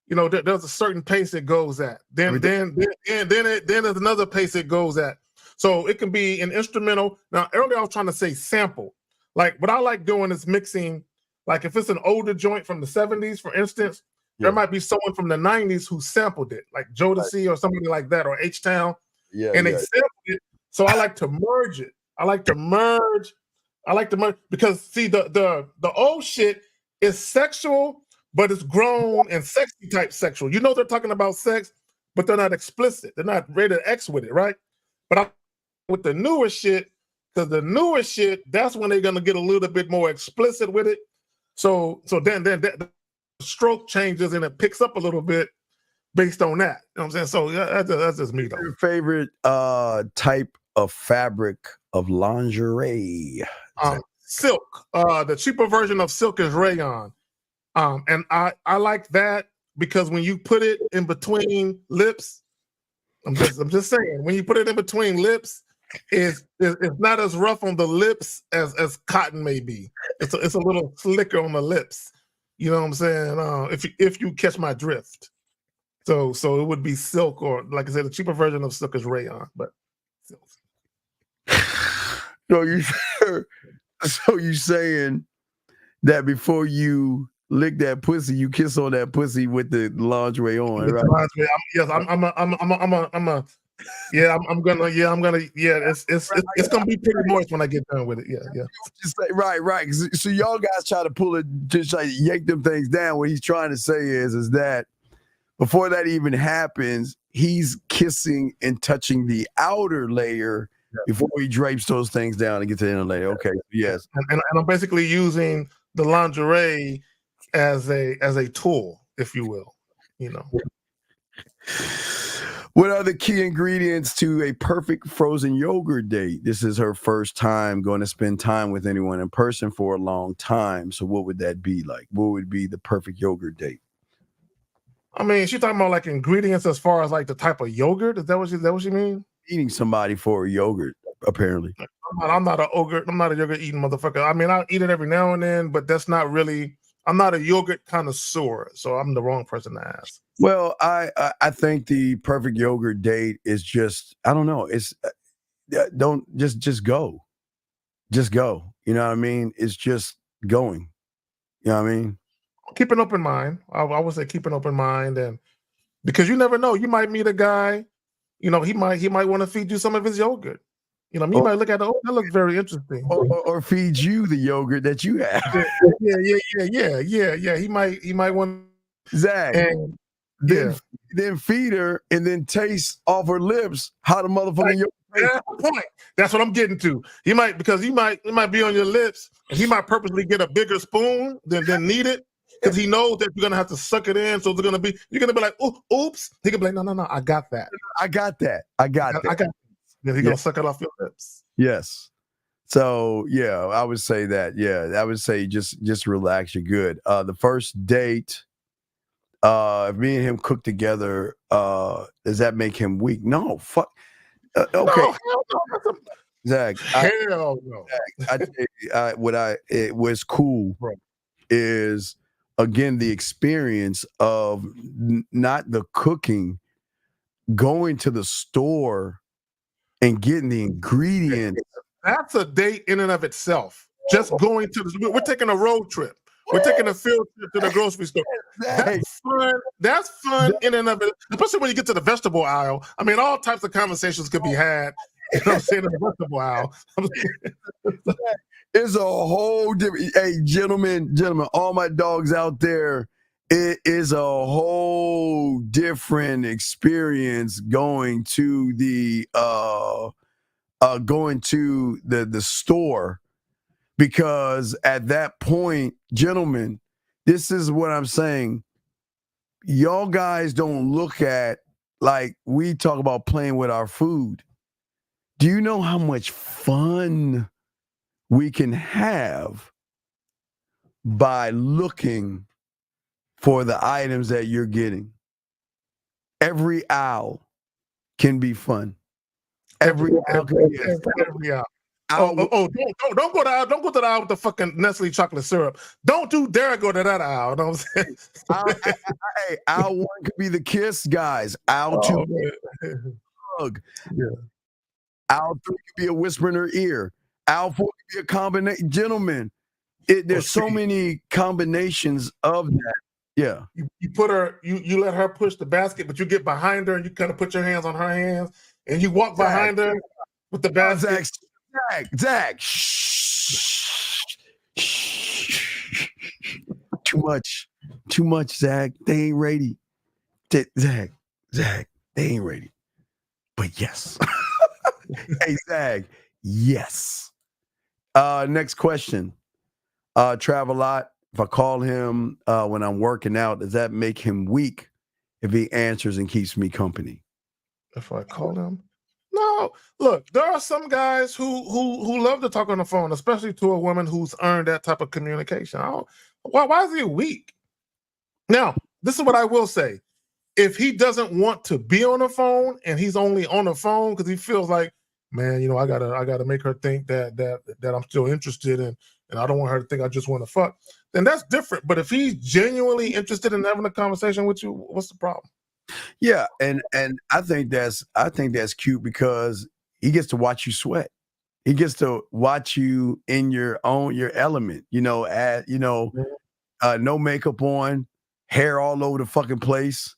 you know, there's a certain pace it goes at. Then there's another pace it goes at. So it can be an instrumental. Now, earlier I was trying to say sample. Like what I like doing is mixing, like if it's an older joint from the 70s, for instance, there might be someone from the 90s who sampled it, like Jodeci or somebody like that, or H-Town. And they sampled it. So I like to merge it. I like to merge because see the old shit is sexual, but it's grown and sexy type sexual. You know they're talking about sex, but they're not explicit. They're not rated X with it, right? But with the newer shit, because the newer shit, that's when they're gonna get a little bit more explicit with it. So then the stroke changes and it picks up a little bit based on that. You know what I'm saying? So that's just me though. Your favorite type of fabric of lingerie? Silk. The cheaper version of silk is rayon. And I like that because when you put it in between lips, I'm just saying, when you put it in between lips, it's not as rough on the lips as cotton may be. It's a little slicker on the lips. You know what I'm saying? If you catch my drift. So it would be silk, or like I said, the cheaper version of silk is rayon, but silk. So you saying that before you lick that pussy, you kiss on that pussy with the lingerie on, right? It's gonna be pretty moist when I get done with it. Yeah. Just say, right. So y'all guys try to pull it, just like yank them things down. What he's trying to say is that before that even happens, he's kissing and touching the outer layer before he drapes those things down and gets to the inner layer. Okay, yes. And I'm basically using the lingerie as a tool, if you will. You know. What are the key ingredients to a perfect frozen yogurt date? This is her first time going to spend time with anyone in person for a long time. So what would that be like? What would be the perfect yogurt date? I mean, she's talking about like ingredients as far as like the type of yogurt. Is that what you mean? Eating somebody for a yogurt, apparently. I'm not a yogurt eating motherfucker. I mean, I eat it every now and then, but that's not really. I'm not a yogurt connoisseur, so I'm the wrong person to ask. Well, I think the perfect yogurt date is just, I don't know. It's don't just go. Just go. You know what I mean? It's just going. You know what I mean? Keep an open mind. I would say keep an open mind, and because you never know, you might meet a guy. You know, he might want to feed you some of his yogurt. You know, he might look at it. Oh, that looks very interesting. Or feed you the yogurt that you have. Yeah. He might want Zach. And then feed her and then taste off her lips how the motherfucking yogurt. That's the point. That's what I'm getting to. He might be on your lips, and he might purposely get a bigger spoon than need it. Because he knows that you're gonna have to suck it in, so you're gonna be like, oops. He can be like, no, I got that. I got that. Then he's gonna suck it off your lips. Yes. So yeah, I would say that. Yeah, I would say just relax. You're good. The first date, if me and him cook together, does that make him weak? No, fuck. Okay. No, hell no. Zach, hell no. Zach, it was cool is again the experience of not the cooking, going to the store and getting the ingredients. That's a date in and of itself. Just going to we're taking a road trip. We're taking a field trip to the grocery store. That's fun. That's fun in and of it, especially when you get to the vegetable aisle. I mean, all types of conversations could be had. You know what I'm saying? In the vegetable aisle. It's a whole different. Hey, gentlemen, all my dogs out there. It is a whole different experience going to the store, because at that point, gentlemen, this is what I'm saying. Y'all guys don't look at, like we talk about playing with our food. Do you know how much fun we can have by looking for the items that you're getting? Every aisle can be fun. Every aisle. Don't go to the aisle with the fucking Nestle chocolate syrup. Don't you dare go to that aisle. You know what I'm saying? Aisle 1 could be the kiss, guys. Aisle 2 could be a hug. Yeah. Aisle 3 could be a whisper in her ear. Aisle 4 could be a combination. Gentlemen, there's so many combinations of that. Yeah. You put her, you let her push the basket, but you get behind her and you kind of put your hands on her hands and you walk behind her with the basket. Zach. Shh. Too much, Zach. They ain't ready. Zach, they ain't ready. But yes. Hey, Zach, yes. Next question. Travel lot. If I call him when I'm working out, does that make him weak if he answers and keeps me company? If I call him? No. Look, there are some guys who love to talk on the phone, especially to a woman who's earned that type of communication. Why is he weak? Now, this is what I will say. If he doesn't want to be on the phone and he's only on the phone because he feels like, man, you know, I gotta make her think that I'm still interested and I don't want her to think I just want to fuck, then that's different. But if he's genuinely interested in having a conversation with you, what's the problem? Yeah, and I think that's cute because he gets to watch you sweat. He gets to watch you in your element, you know, no makeup on, hair all over the fucking place,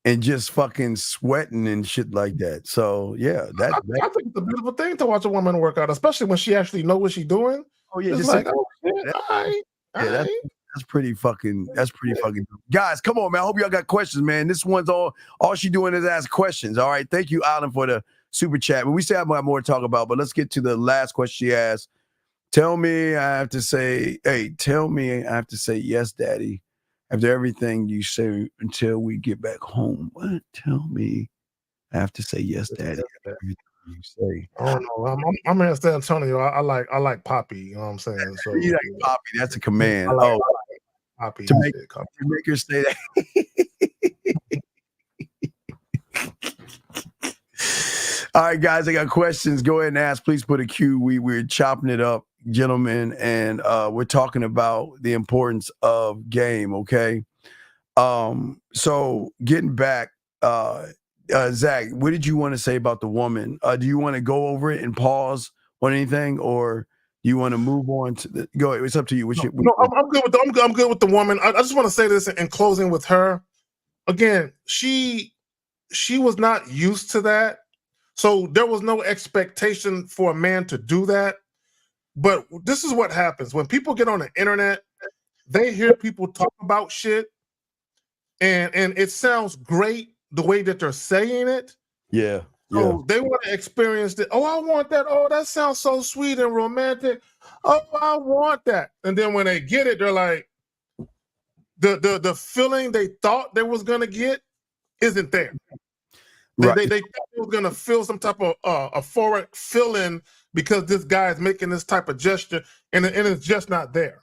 and just fucking sweating and shit like that. So yeah, I think it's a beautiful thing to watch a woman work out, especially when she actually know what she's doing. Oh yeah, it's just like, that's pretty fucking dope. Guys, come on, man. I hope y'all got questions, man. This one's all she doing is ask questions. All right. Thank you, Alan, for the super chat. But we still have more to talk about, but let's get to the last question she asked. Tell me I have to say yes, Daddy, after everything you say until we get back home. What? Tell me I have to say yes, Daddy, after everything you say. I don't know. I'm in San Antonio. I like Poppy. You know what I'm saying? So you like Poppy? That's a command. Poppy to make her say that. All right, guys, I got questions. Go ahead and ask. Please put a Q. We're chopping it up, gentlemen, and we're talking about the importance of game. Okay. So getting back. Zach, what did you want to say about the woman? Do you want to go over it and pause on anything, or do you want to move on to go? It's up to you. I'm good with the woman. I just want to say this in closing with her. Again, she was not used to that, so there was no expectation for a man to do that. But this is what happens when people get on the internet. They hear people talk about shit, and it sounds great the way that they're saying it. Yeah. So they want to experience it. Oh, I want that. Oh, that sounds so sweet and romantic. Oh, I want that. And then when they get it, they're like, the feeling they thought they was gonna get isn't there. Right. They thought they was gonna feel some type of euphoric feeling because this guy is making this type of gesture, and it's just not there.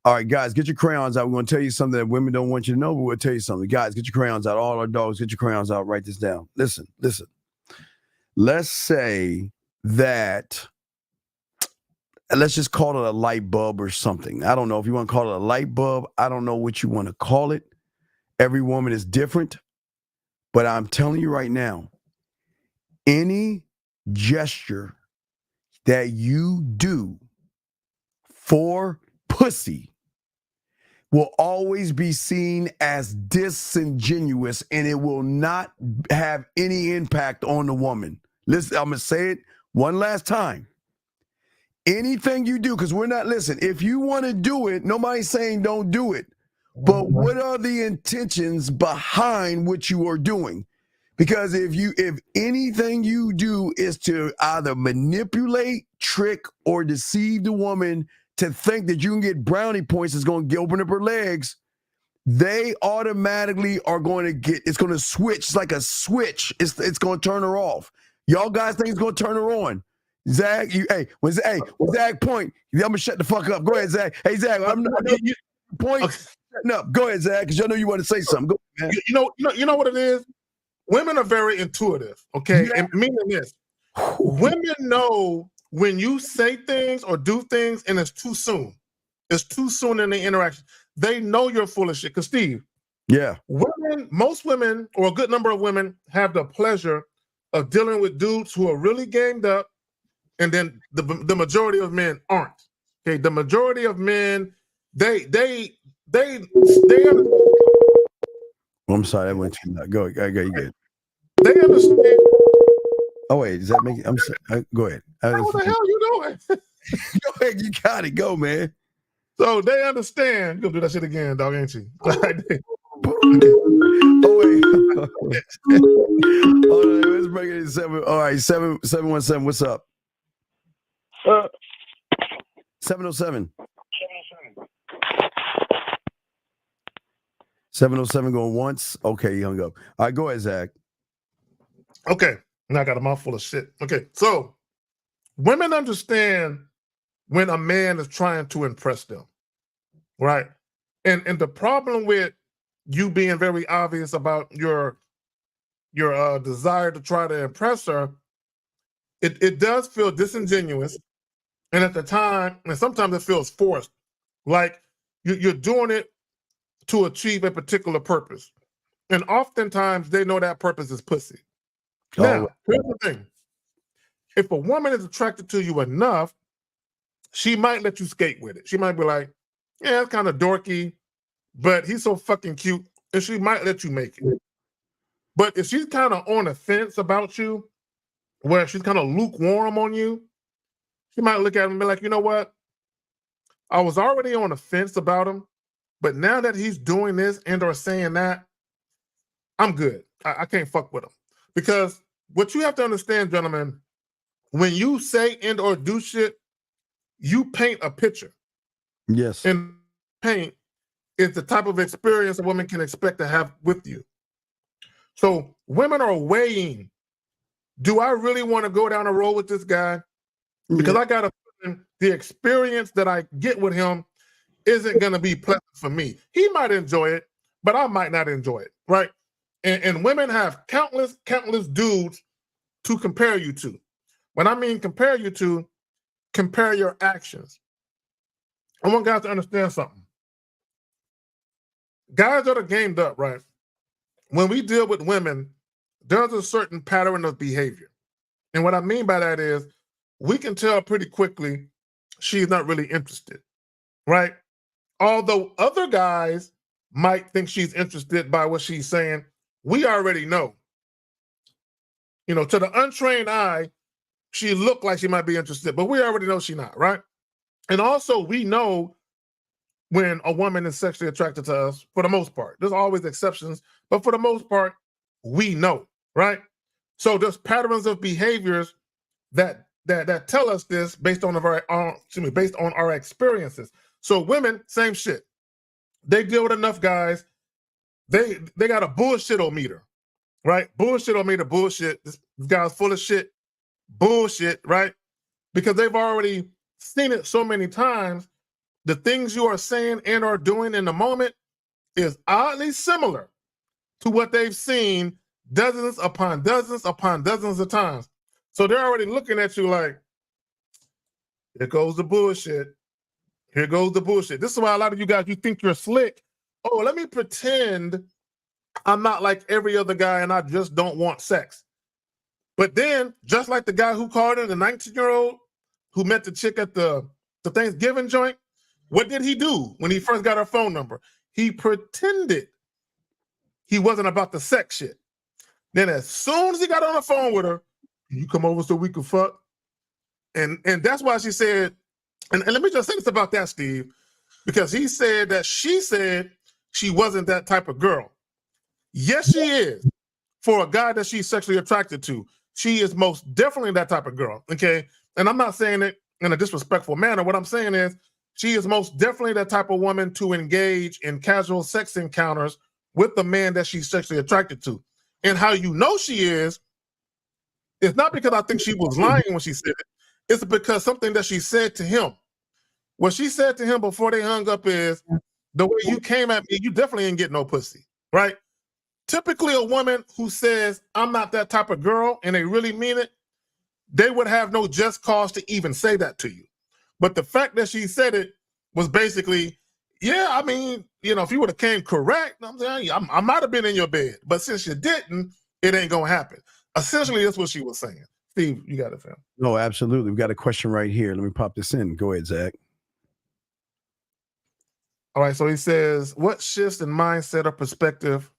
All right, guys, get your crayons out. We're going to tell you something that women don't want you to know, but we'll tell you something. Guys, get your crayons out. All our dogs, get your crayons out. Write this down. Listen. Let's say that, let's just call it a light bulb or something. I don't know if you want to call it a light bulb. I don't know what you want to call it. Every woman is different. But I'm telling you right now, any gesture that you do for pussy will always be seen as disingenuous, and it will not have any impact on the woman. Listen, I'm going to say it one last time. Anything you do, because we're not, listen, if you want to do it, nobody's saying don't do it. But what are the intentions behind what you are doing? Because if anything you do is to either manipulate, trick, or deceive the woman to think that you can get brownie points that's going to open up her legs, they automatically are going to get, it's going to switch. It's like a switch. It's going to turn her off. Y'all guys think it's going to turn her on. Zach, when Zach point, I'm going to shut the fuck up. Go ahead, Zach. Hey, Zach, I'm not point. Shutting up. Go ahead, Zach, because I know you want to say something. Go ahead, man. You know what it is? Women are very intuitive, okay? Yeah. And meaning this, women know when you say things or do things and it's too soon. It's too soon in the interaction. They know you're full of shit. Because Steve, yeah, most women, or a good number of women, have the pleasure of dealing with dudes who are really gamed up, and then the majority of men aren't. Okay, the majority of men, they I'm sorry, that went too much. Go ahead, you good. They understand. Oh wait, does that make? I'm sorry. Go ahead. What the hell you doing? Go ahead, you got it. Go, man. So they understand. You gonna do that shit again, dog, ain't you? Oh wait. Hold on, let's bring it in 7. All right, 717. What's up? 707. 707 going once. Okay, he hung up. All right, go ahead, Zach. Okay, now I got a mouthful of shit. Okay, so women understand when a man is trying to impress them, right? And the problem with you being very obvious about your desire to try to impress her, it does feel disingenuous, and at the time, and sometimes it feels forced, like you're doing it to achieve a particular purpose, and oftentimes they know that purpose is pussy. Now, here's the thing: if a woman is attracted to you enough, she might let you skate with it. She might be like, "Yeah, it's kind of dorky, but he's so fucking cute," and she might let you make it. But if she's kind of on the fence about you, where she's kind of lukewarm on you, she might look at him and be like, "You know what? I was already on the fence about him, but now that he's doing this and or saying that, I'm good. I can't fuck with him." Because what you have to understand, gentlemen, when you say and or do shit, you paint a picture. Yes. And paint is the type of experience a woman can expect to have with you. So women are weighing, do I really want to go down the road with this guy? Because I got a feeling the experience that I get with him isn't going to be pleasant for me. He might enjoy it, but I might not enjoy it, right? And women have countless dudes to compare you to. When I mean compare you to, compare your actions. I want guys to understand something. Guys that are gamed up, right? When we deal with women, there's a certain pattern of behavior. And what I mean by that is we can tell pretty quickly she's not really interested, right? Although other guys might think she's interested by what she's saying, we already know. You know, to the untrained eye, she looked like she might be interested, but we already know she's not, right? And also we know when a woman is sexually attracted to us, for the most part. There's always exceptions, but for the most part, we know, right? So there's patterns of behaviors that tell us this based on our experiences. So women, same shit. They deal with enough guys. They got a bullshit-o-meter, right? Bullshit-o-meter, bullshit. This guy's full of shit, bullshit, right? Because they've already seen it so many times. The things you are saying and are doing in the moment is oddly similar to what they've seen dozens upon dozens upon dozens of times. So they're already looking at you like, here goes the bullshit. Here goes the bullshit. This is why a lot of you guys, you think you're slick. Oh, let me pretend I'm not like every other guy and I just don't want sex. But then, just like the guy who called in, the 19-year-old who met the chick at the Thanksgiving joint, what did he do when he first got her phone number? He pretended he wasn't about the sex shit. Then as soon as he got on the phone with her, you come over so we can fuck? And that's why she said, and let me just say this about that, Steve, because he said that she said she wasn't that type of girl. Yes, she is. For a guy that she's sexually attracted to, she is most definitely that type of girl, okay? And I'm not saying it in a disrespectful manner. What I'm saying is she is most definitely that type of woman to engage in casual sex encounters with the man that she's sexually attracted to. And how you know she is, it's not because I think she was lying when she said it. It's because something that she said to him. What she said to him before they hung up is, the way you came at me, you definitely ain't get no pussy, right? Typically a woman who says, I'm not that type of girl, and they really mean it, they would have no just cause to even say that to you. But the fact that she said it was basically, yeah, I mean, you know, if you would have came correct, I'm saying I might have been in your bed, but since you didn't, it ain't gonna happen. Essentially, that's what she was saying. Steve, you got it, fam. No, absolutely. We've got a question right here. Let me pop this in. Go ahead, Zach. All right, so he says, what shifts in mindset or perspective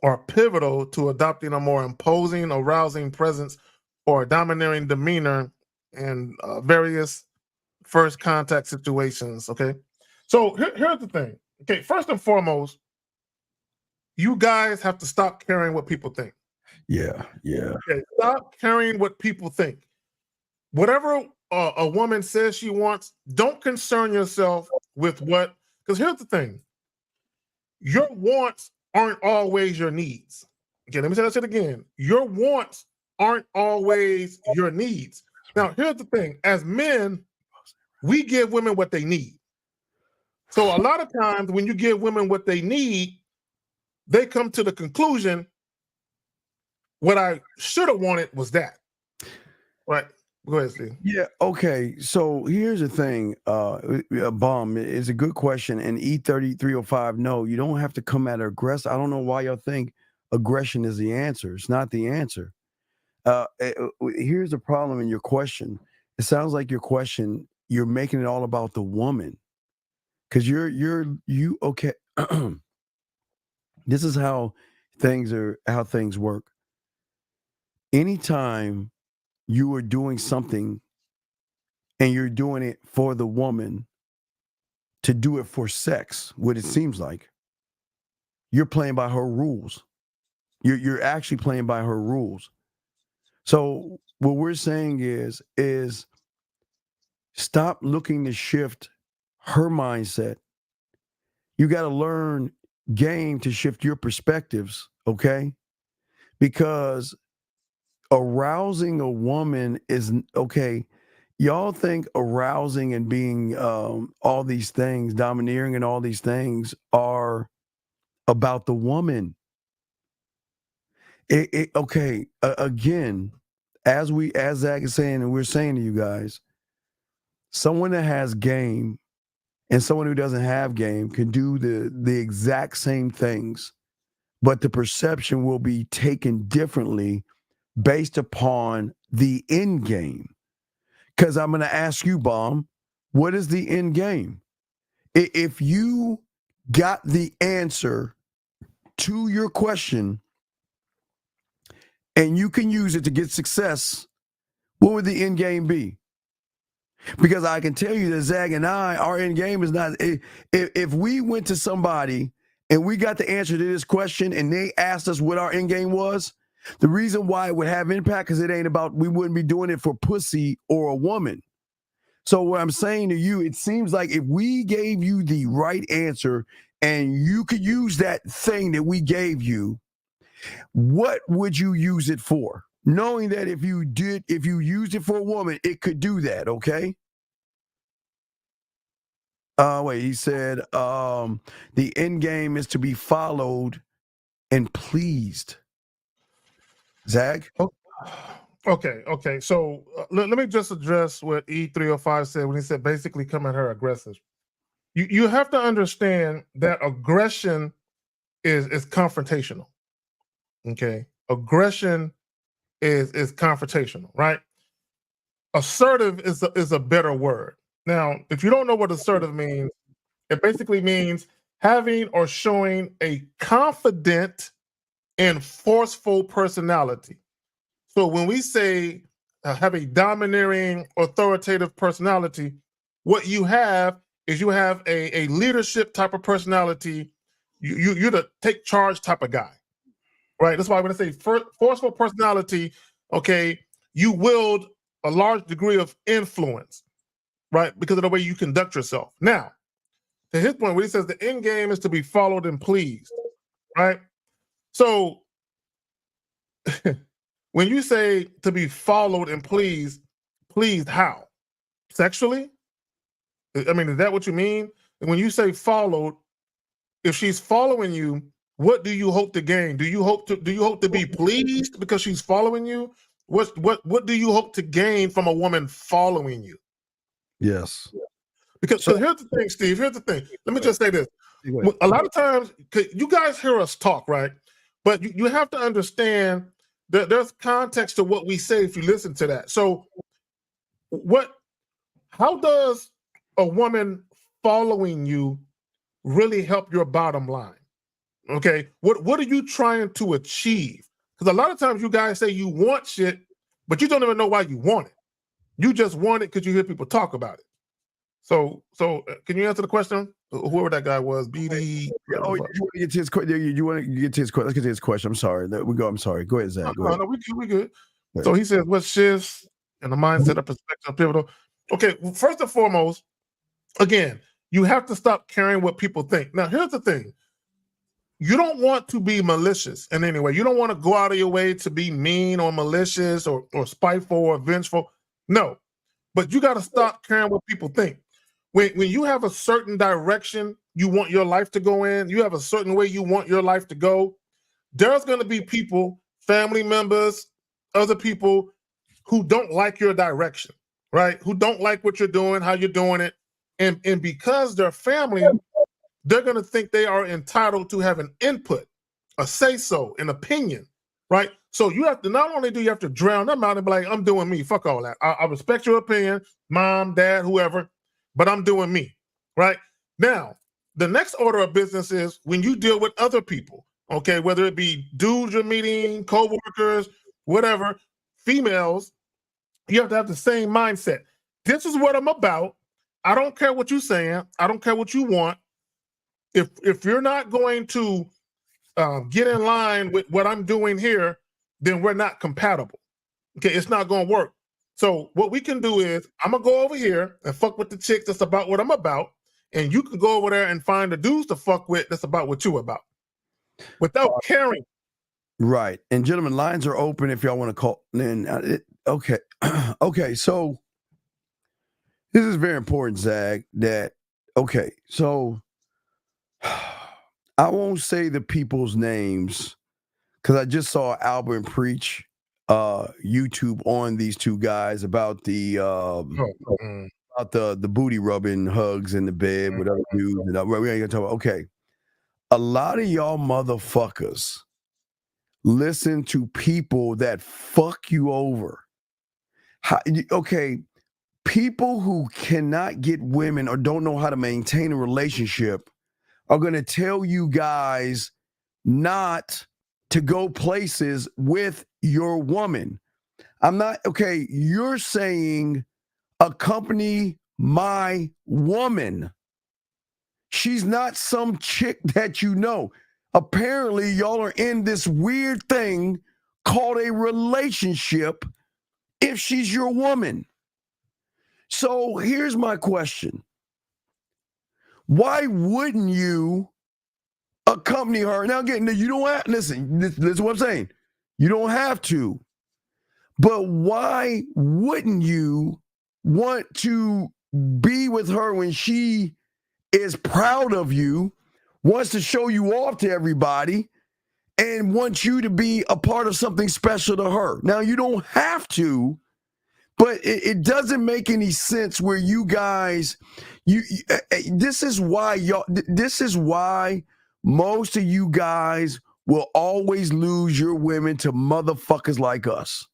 are pivotal to adopting a more imposing, arousing presence or domineering demeanor in various first contact situations? Okay, so here's the thing. Okay, first and foremost, you guys have to stop caring what people think. Yeah. Okay, stop caring what people think. Whatever a woman says she wants, don't concern yourself with what, because here's the thing. Your wants aren't always your needs. Okay, let me say that shit again. Your wants aren't always your needs. Now, here's the thing. As men, we give women what they need. So a lot of times when you give women what they need, they come to the conclusion, what I should have wanted was that. Right. Go ahead, Steve. Yeah. Okay. So here's the thing. Bomb is a good question. And E3305, no, you don't have to come at her aggressive. I don't know why y'all think aggression is the answer. It's not the answer. Here's the problem in your question. It sounds like your question, you're making it all about the woman. Because you okay. This is how things work. Anytime you are doing something and you're doing it for the woman to do it for sex, what it seems like, you're playing by her rules. You're actually playing by her rules. So what we're saying is stop looking to shift her mindset. You got to learn game to shift your perspectives, okay? Because arousing a woman is okay. Y'all think arousing and being all these things, domineering and all these things are about the woman. Again, as Zach is saying, and we're saying to you guys, someone that has game and someone who doesn't have game can do the exact same things, but the perception will be taken differently based upon the end game. Because I'm going to ask you, Bomb, what is the end game? If you got the answer to your question and you can use it to get success, what would the end game be? Because I can tell you that Zach and I, our end game is not, if we went to somebody and we got the answer to this question and they asked us what our end game was, the reason why it would have impact because it ain't about, we wouldn't be doing it for pussy or a woman. So what I'm saying to you, it seems like if we gave you the right answer and you could use that thing that we gave you, what would you use it for? Knowing that if you used it for a woman, it could do that, okay? Wait, he said the end game is to be followed and pleased. Zach? Okay. So let me just address what E305 said when he said basically come at her aggressive. You have to understand that aggression is confrontational. Okay, aggression is confrontational, right? Assertive is a better word. Now, if you don't know what assertive means, it basically means having or showing a confident and forceful personality. So when we say have a domineering, authoritative personality, what you have is you have a leadership type of personality. You're the take charge type of guy, right? That's why when I say forceful personality, okay, you wield a large degree of influence, right? Because of the way you conduct yourself. Now, to his point, when he says the end game is to be followed and pleased, right? So when you say to be followed and pleased how? Sexually? I mean, is that what you mean? And when you say followed, if she's following you, what do you hope to gain? Do you hope to be pleased because she's following you? What do you hope to gain from a woman following you? Yes. Because here's the thing, Steve. Here's the thing. Let me just say this. A lot of times, 'cause you guys hear us talk, right? But you have to understand that there's context to what we say if you listen to that. So, how does a woman following you really help your bottom line? Okay, what are you trying to achieve? Because a lot of times you guys say you want shit, but you don't even know why you want it. You just want it because you hear people talk about it. So can you answer the question? Whoever that guy was, BD. Oh, you want to get to his question? You want to get to his question? Let's get to his question. I'm sorry. I'm sorry. Go ahead, Zach. Go ahead. No, we good. So he says, what shifts in the mindset of perspective are pivotal? Okay, well, first and foremost, again, you have to stop caring what people think. Now, here's the thing. You don't want to be malicious in any way. You don't want to go out of your way to be mean or malicious or spiteful or vengeful. No, but you got to stop caring what people think. When you have a certain direction you want your life to go in, you have a certain way you want your life to go, there's going to be people, family members, other people who don't like your direction, right? Who don't like what you're doing, how you're doing it. And because they're family, they're going to think they are entitled to have an input, a say-so, an opinion, right? So you have to, not only do you have to drown them out and be like, I'm doing me, fuck all that. I respect your opinion, mom, dad, whoever, but I'm doing me, right? Now, the next order of business is when you deal with other people, okay, whether it be dudes you're meeting, co-workers, whatever, females, you have to have the same mindset. This is what I'm about. I don't care what you're saying. I don't care what you want. If you're not going to get in line with what I'm doing here, then we're not compatible. Okay, it's not going to work. So what we can do is I'm going to go over here and fuck with the chicks that's about what I'm about, and you can go over there and find the dudes to fuck with that's about what you're about without caring. Right. And gentlemen, lines are open if y'all want to call. Okay. Okay, so this is very important, Zach, so I won't say the people's names because I just saw Albert preach YouTube on these two guys about the booty rubbing hugs in the bed with other dudes. And we ain't gonna talk about. Okay, a lot of y'all motherfuckers listen to people that fuck you over. Okay, people who cannot get women or don't know how to maintain a relationship are going to tell you guys not to go places with your woman. You're saying accompany my woman. She's not some chick that you know. Apparently, y'all are in this weird thing called a relationship if she's your woman. So here's my question. Why wouldn't you accompany her? Now, again, you don't have, listen, this is what I'm saying. You don't have to. But why wouldn't you want to be with her when she is proud of you, wants to show you off to everybody, and wants you to be a part of something special to her? Now, you don't have to, but it doesn't make any sense where you guys, this is why most of you guys will always lose your women to motherfuckers like us.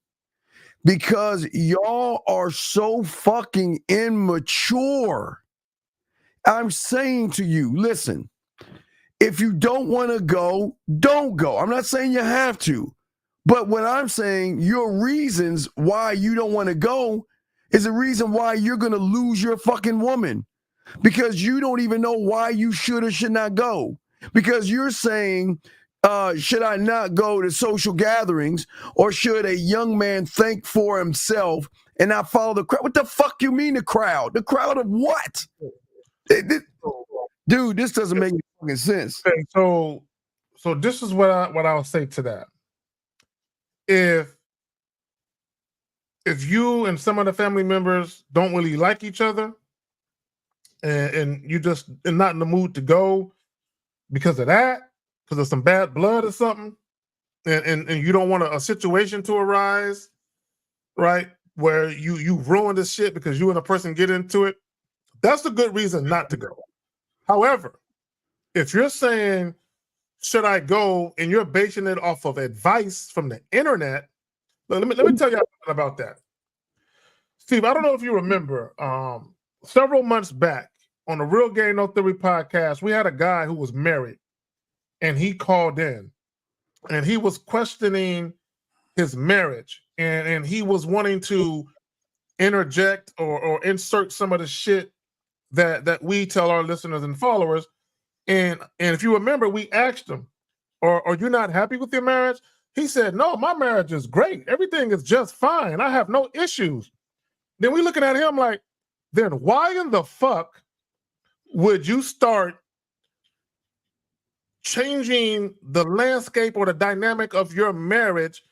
Because y'all are so fucking immature. I'm saying to you, listen, if you don't want to go, don't go. I'm not saying you have to. But what I'm saying, your reasons why you don't want to go is a reason why you're going to lose your fucking woman. Because you don't even know why you should or should not go. Because you're saying, should I not go to social gatherings, or should a young man think for himself and not follow the crowd? What the fuck you mean the crowd? The crowd of what? Dude, this doesn't make any fucking sense. Okay, so this is what I'll say to that. If you and some of the family members don't really like each other, and you just are not in the mood to go because of that, because of some bad blood or something, and you don't want a situation to arise, right, where you ruin the shit because you and a person get into it, that's a good reason not to go. However, if you're saying, should I go, and you're basing it off of advice from the internet, let me tell you something about that. Steve, I don't know if you remember, several months back on the Real Game No Theory podcast, we had a guy who was married, and he called in, and he was questioning his marriage, and he was wanting to interject or insert some of the shit that we tell our listeners and followers. And if you remember, we asked him, are you not happy with your marriage? He said, no, my marriage is great. Everything is just fine. I have no issues. Then we looking at him like, then why in the fuck would you start changing the landscape or the dynamic of your marriage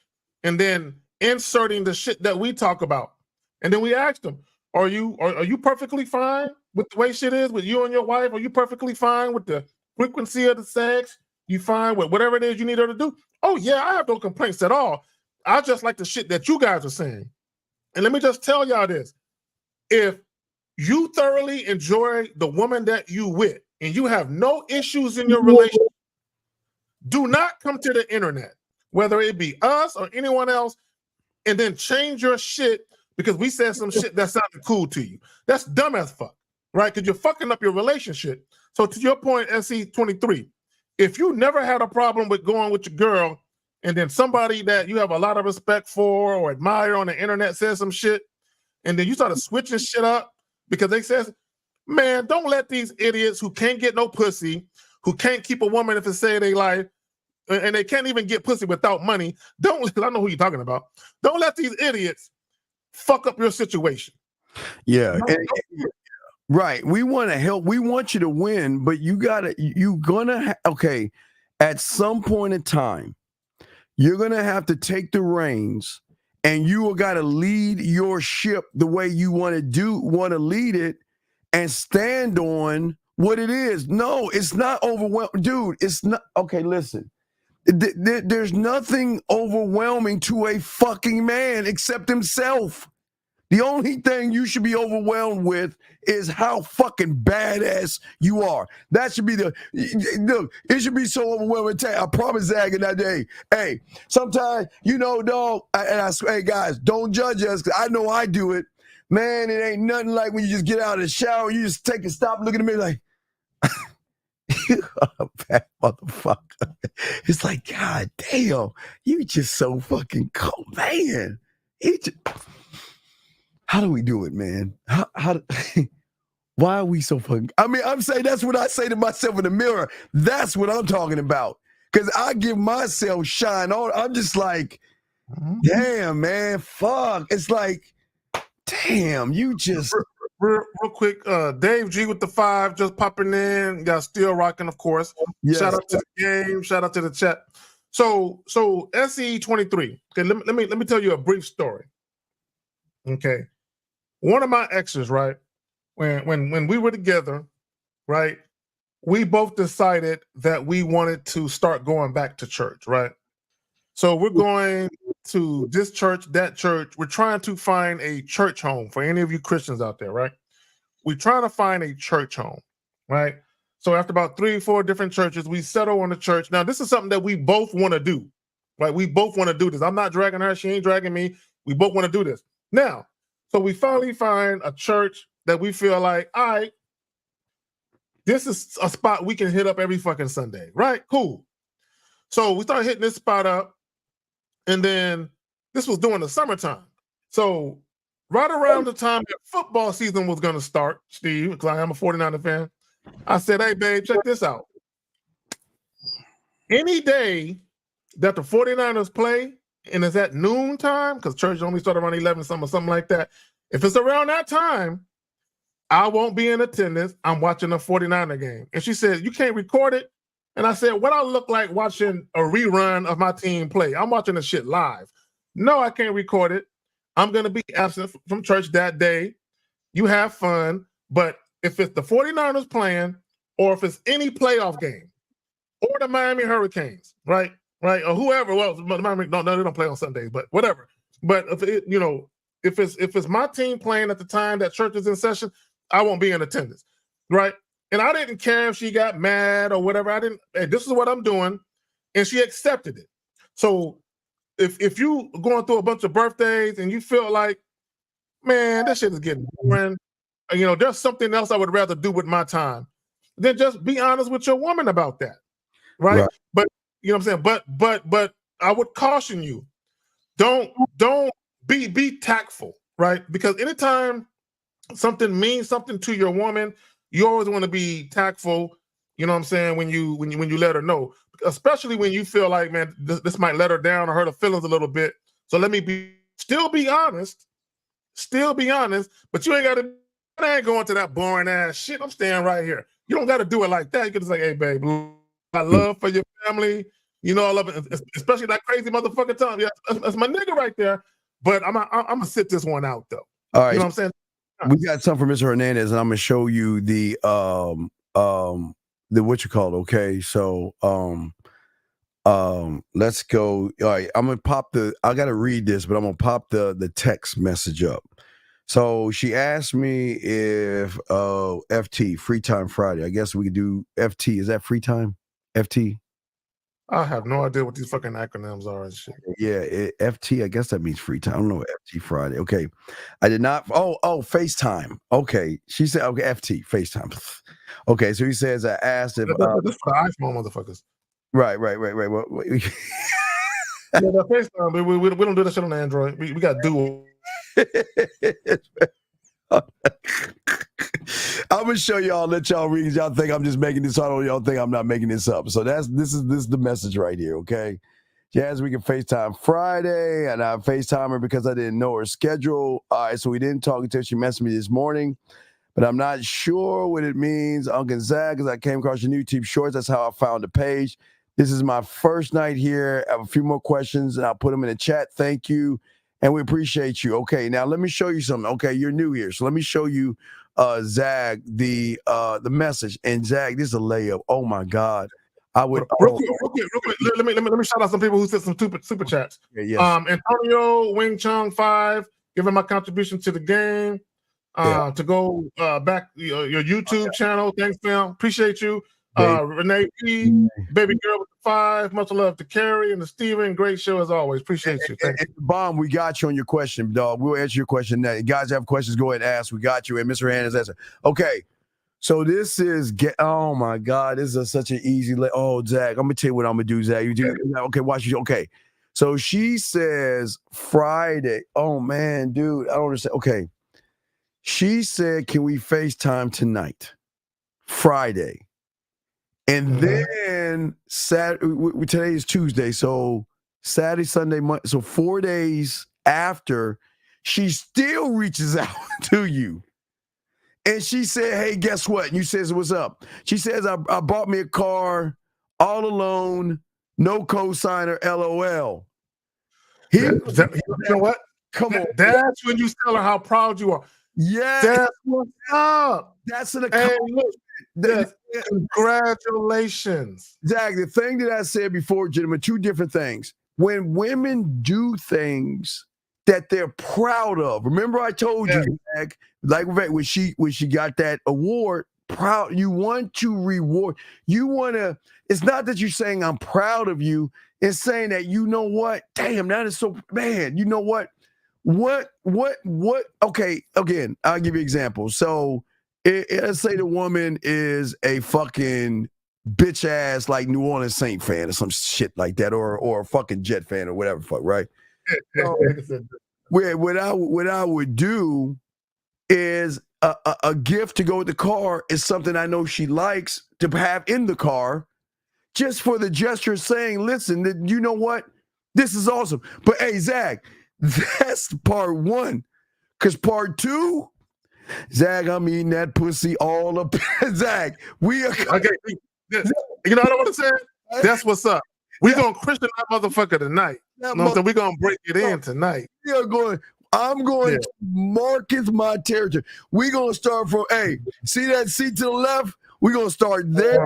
and then inserting the shit that we talk about? And then we asked him, are you perfectly fine with the way shit is with you and your wife? Are you perfectly fine with the frequency of the sex? You fine with whatever it is you need her to do? Oh yeah, I have no complaints at all. I just like the shit that you guys are saying. And let me just tell y'all this. If you thoroughly enjoy the woman that you with and you have no issues in your relationship, do not come to the internet, whether it be us or anyone else, and then change your shit because we said some shit that sounded cool to you. That's dumb as fuck, right? Because you're fucking up your relationship. So to your point, SC23, if you never had a problem with going with your girl and then somebody that you have a lot of respect for or admire on the internet says some shit, and then you started switching shit up because they says, man, don't let these idiots who can't get no pussy, who can't keep a woman if it say they life, and they can't even get pussy without money. I know who you're talking about. Don't let these idiots fuck up your situation. Yeah. Right. We want to help. We want you to win, but okay, at some point in time, you're going to have to take the reins and you got to lead your ship the way you want to lead it and stand on what it is. No, it's not overwhelming. Dude, it's not. Okay, listen. There's nothing overwhelming to a fucking man except himself. The only thing you should be overwhelmed with is how fucking badass you are. That should be look, it should be so overwhelming. I promise Zach in that day, hey, sometimes, dog, hey guys, don't judge us, because I know I do it. Man, it ain't nothing like when you just get out of the shower, you just take a stop, looking at me like, you are a bad motherfucker. It's like, God damn, you just so fucking cool, man. How do we do it, man? Why are we so fucking? I mean, I'm saying that's what I say to myself in the mirror. That's what I'm talking about. Because I give myself shine on. I'm just like, damn, man, fuck. It's like, damn, you just. Real quick, Dave G with the 5 just popping in. Got still rocking, of course. Yes. Shout out to the game. Shout out to the chat. So SE23. Okay, let me tell you a brief story. Okay. One of my exes, right, when we were together, right, we both decided that we wanted to start going back to church, right? So we're going to this church, that church. We're trying to find a church home for any of you Christians out there, right? We're trying to find a church home, right? So after about 3 or 4 different churches, we settle on the church. Now, this is something that we both want to do, right? We both want to do this. I'm not dragging her. She ain't dragging me. We both want to do this. Now, so we finally find a church that we feel like, all right, this is a spot we can hit up every fucking Sunday, right? Cool. So we started hitting this spot up, and then this was during the summertime. So right around the time that football season was going to start, Steve, because I am a 49er fan, I said, hey, babe, check this out. Any day that the 49ers play, and it's at noon time, because church only started around 11, something like that. If it's around that time, I won't be in attendance. I'm watching a 49er game. And she said, you can't record it? And I said, what I look like watching a rerun of my team play? I'm watching the shit live. No, I can't record it. I'm going to be absent from church that day. You have fun. But if it's the 49ers playing, or if it's any playoff game, or the Miami Hurricanes, right, or whoever, well, Miami, no, they don't play on Sundays, but whatever. But if it, if it's my team playing at the time that church is in session, I won't be in attendance, right? And I didn't care if she got mad or whatever. I didn't. Hey, this is what I'm doing, and she accepted it. So if you going through a bunch of birthdays and you feel like, man, this shit is getting boring, you know, there's something else I would rather do with my time, then just be honest with your woman about that, right? But you know what I'm saying. But I would caution you, don't be tactful, right? Because anytime something means something to your woman, you always want to be tactful. You know what I'm saying, when you let her know, especially when you feel like, man, this might let her down or hurt her feelings a little bit. So let me still be honest, but you ain't got to. I ain't going to that boring ass shit. I'm staying right here. You don't got to do it like that. You can just say, hey, babe, I love for your family. You know, I love it, especially that crazy motherfucker Tom. Yeah, that's my nigga right there. But I'm gonna sit this one out though. All right, you know what I'm saying? We got something from Mr. Hernandez, and I'm gonna show you the what you call it. Okay, so let's go. All right, I'm gonna pop I gotta read this, but I'm gonna pop the text message up. So she asked me if FT, Free Time Friday. I guess we could do FT. Is that free time? FT? I have no idea what these fucking acronyms are and shit. Yeah, FT, I guess that means free time. I don't know what FT Friday. Okay. I did not. Oh, FaceTime. Okay. She said, okay, FT, FaceTime. Okay, so he says, I asked if. This for the iPhone motherfuckers. Right. Yeah, the FaceTime, but we don't do that shit on Android. We got Duo. I'm gonna show y'all, let y'all read. Y'all think I'm just making this up, or y'all think I'm not making this up. So this is the message right here, okay? Jazz, we can FaceTime Friday, and I FaceTime her because I didn't know her schedule. All right, so we didn't talk until she messaged me this morning, but I'm not sure what it means. Uncle Zach, because I came across your YouTube shorts. That's how I found the page. This is my first night here. I have a few more questions, and I'll put them in the chat. Thank you. And we appreciate you. Okay, now let me show you something. Okay, you're new here, so let me show you, Zag, the message. And Zag, this is a layup. Oh my God, I would real quick. Let me shout out some people who sent some super chats. Yes. Antonio Wing Chung 5, giving my contribution to the game. To go back your YouTube channel. Thanks, fam. Appreciate you. Renee P, baby girl with the 5, much love to Carrie and to Steven. Great show as always. Appreciate you. Thank you. Bomb, we got you on your question, dog. We'll answer your question now. You guys have questions, go ahead and ask. We got you. And Mr. Hernandez answer. Okay. So this is oh my God, this is such an easy Zach, I'm gonna tell you what I'm gonna do, Zach. You do okay, watch you. Okay. So she says Friday. Oh man, dude, I don't understand. Okay. She said, can we FaceTime tonight? Friday. And then Saturday, today is Tuesday, so Saturday, Sunday, Monday, so 4 days after, she still reaches out to you. And she said, hey, guess what? And you says, what's up? She says, I bought me a car all alone, no cosigner, LOL. You know what? Come on. That's when you tell her how proud you are. Yeah. That's what's up. That's an congratulations. Zach, the thing that I said before, gentlemen, two different things. When women do things that they're proud of, remember I told you, Zach, like when she got that award, proud, you want to reward, you want to, it's not that you're saying I'm proud of you, it's saying that, you know what, damn, that is so, man, you know what, okay, again, I'll give you an example. So let's say the woman is a fucking bitch ass like New Orleans Saint fan or some shit like that, or a fucking Jet fan or whatever fuck, right? So, what I would do is a gift to go with the car is something I know she likes to have in the car, just for the gesture of saying, listen, you know what, this is awesome. But hey, Zach, that's part one, because part two, Zach, I'm eating that pussy all up. Zach, we are okay. You know what I want to say? That's what's up. We're gonna Christian that motherfucker tonight. You know what I'm saying? We're gonna break it in tonight. I'm going to market my territory. We're gonna start from see that seat to the left? We're gonna start there.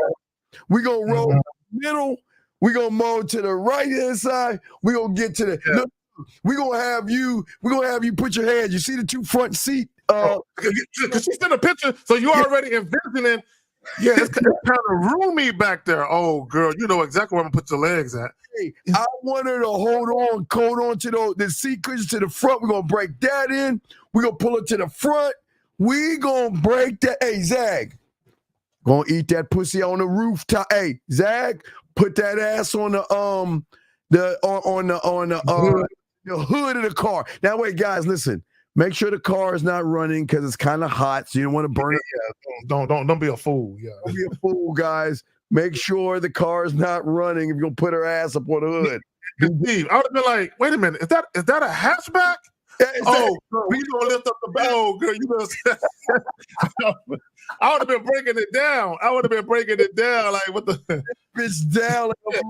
We're gonna roll middle. We're gonna move to the right hand side. We're gonna get to the We're gonna have you put your hands. You see the two front seat? Because she sent a picture, so you already envisioning. Yeah, it's kind of roomy back there. Oh, girl, you know exactly where I'm gonna put your legs at. Hey, I want her to hold on to the seat cushions to the front. We're gonna break that in. We're gonna pull it to the front. We gonna break that. Hey, Zag, gonna eat that pussy on the rooftop. Hey, Zag, put that ass on the hood of the car. Now, wait, guys, listen. Make sure the car is not running because it's kind of hot, so you don't want to burn it. Yeah, don't be a fool. Yeah, don't be a fool, guys. Make sure the car is not running if you're gonna put her ass up on the hood. Steve, I would have been like, wait a minute, is that a hatchback? Oh, girl, we gonna lift up the bag. Oh, girl, you gonna I would have been breaking it down. Like what the bitch down like a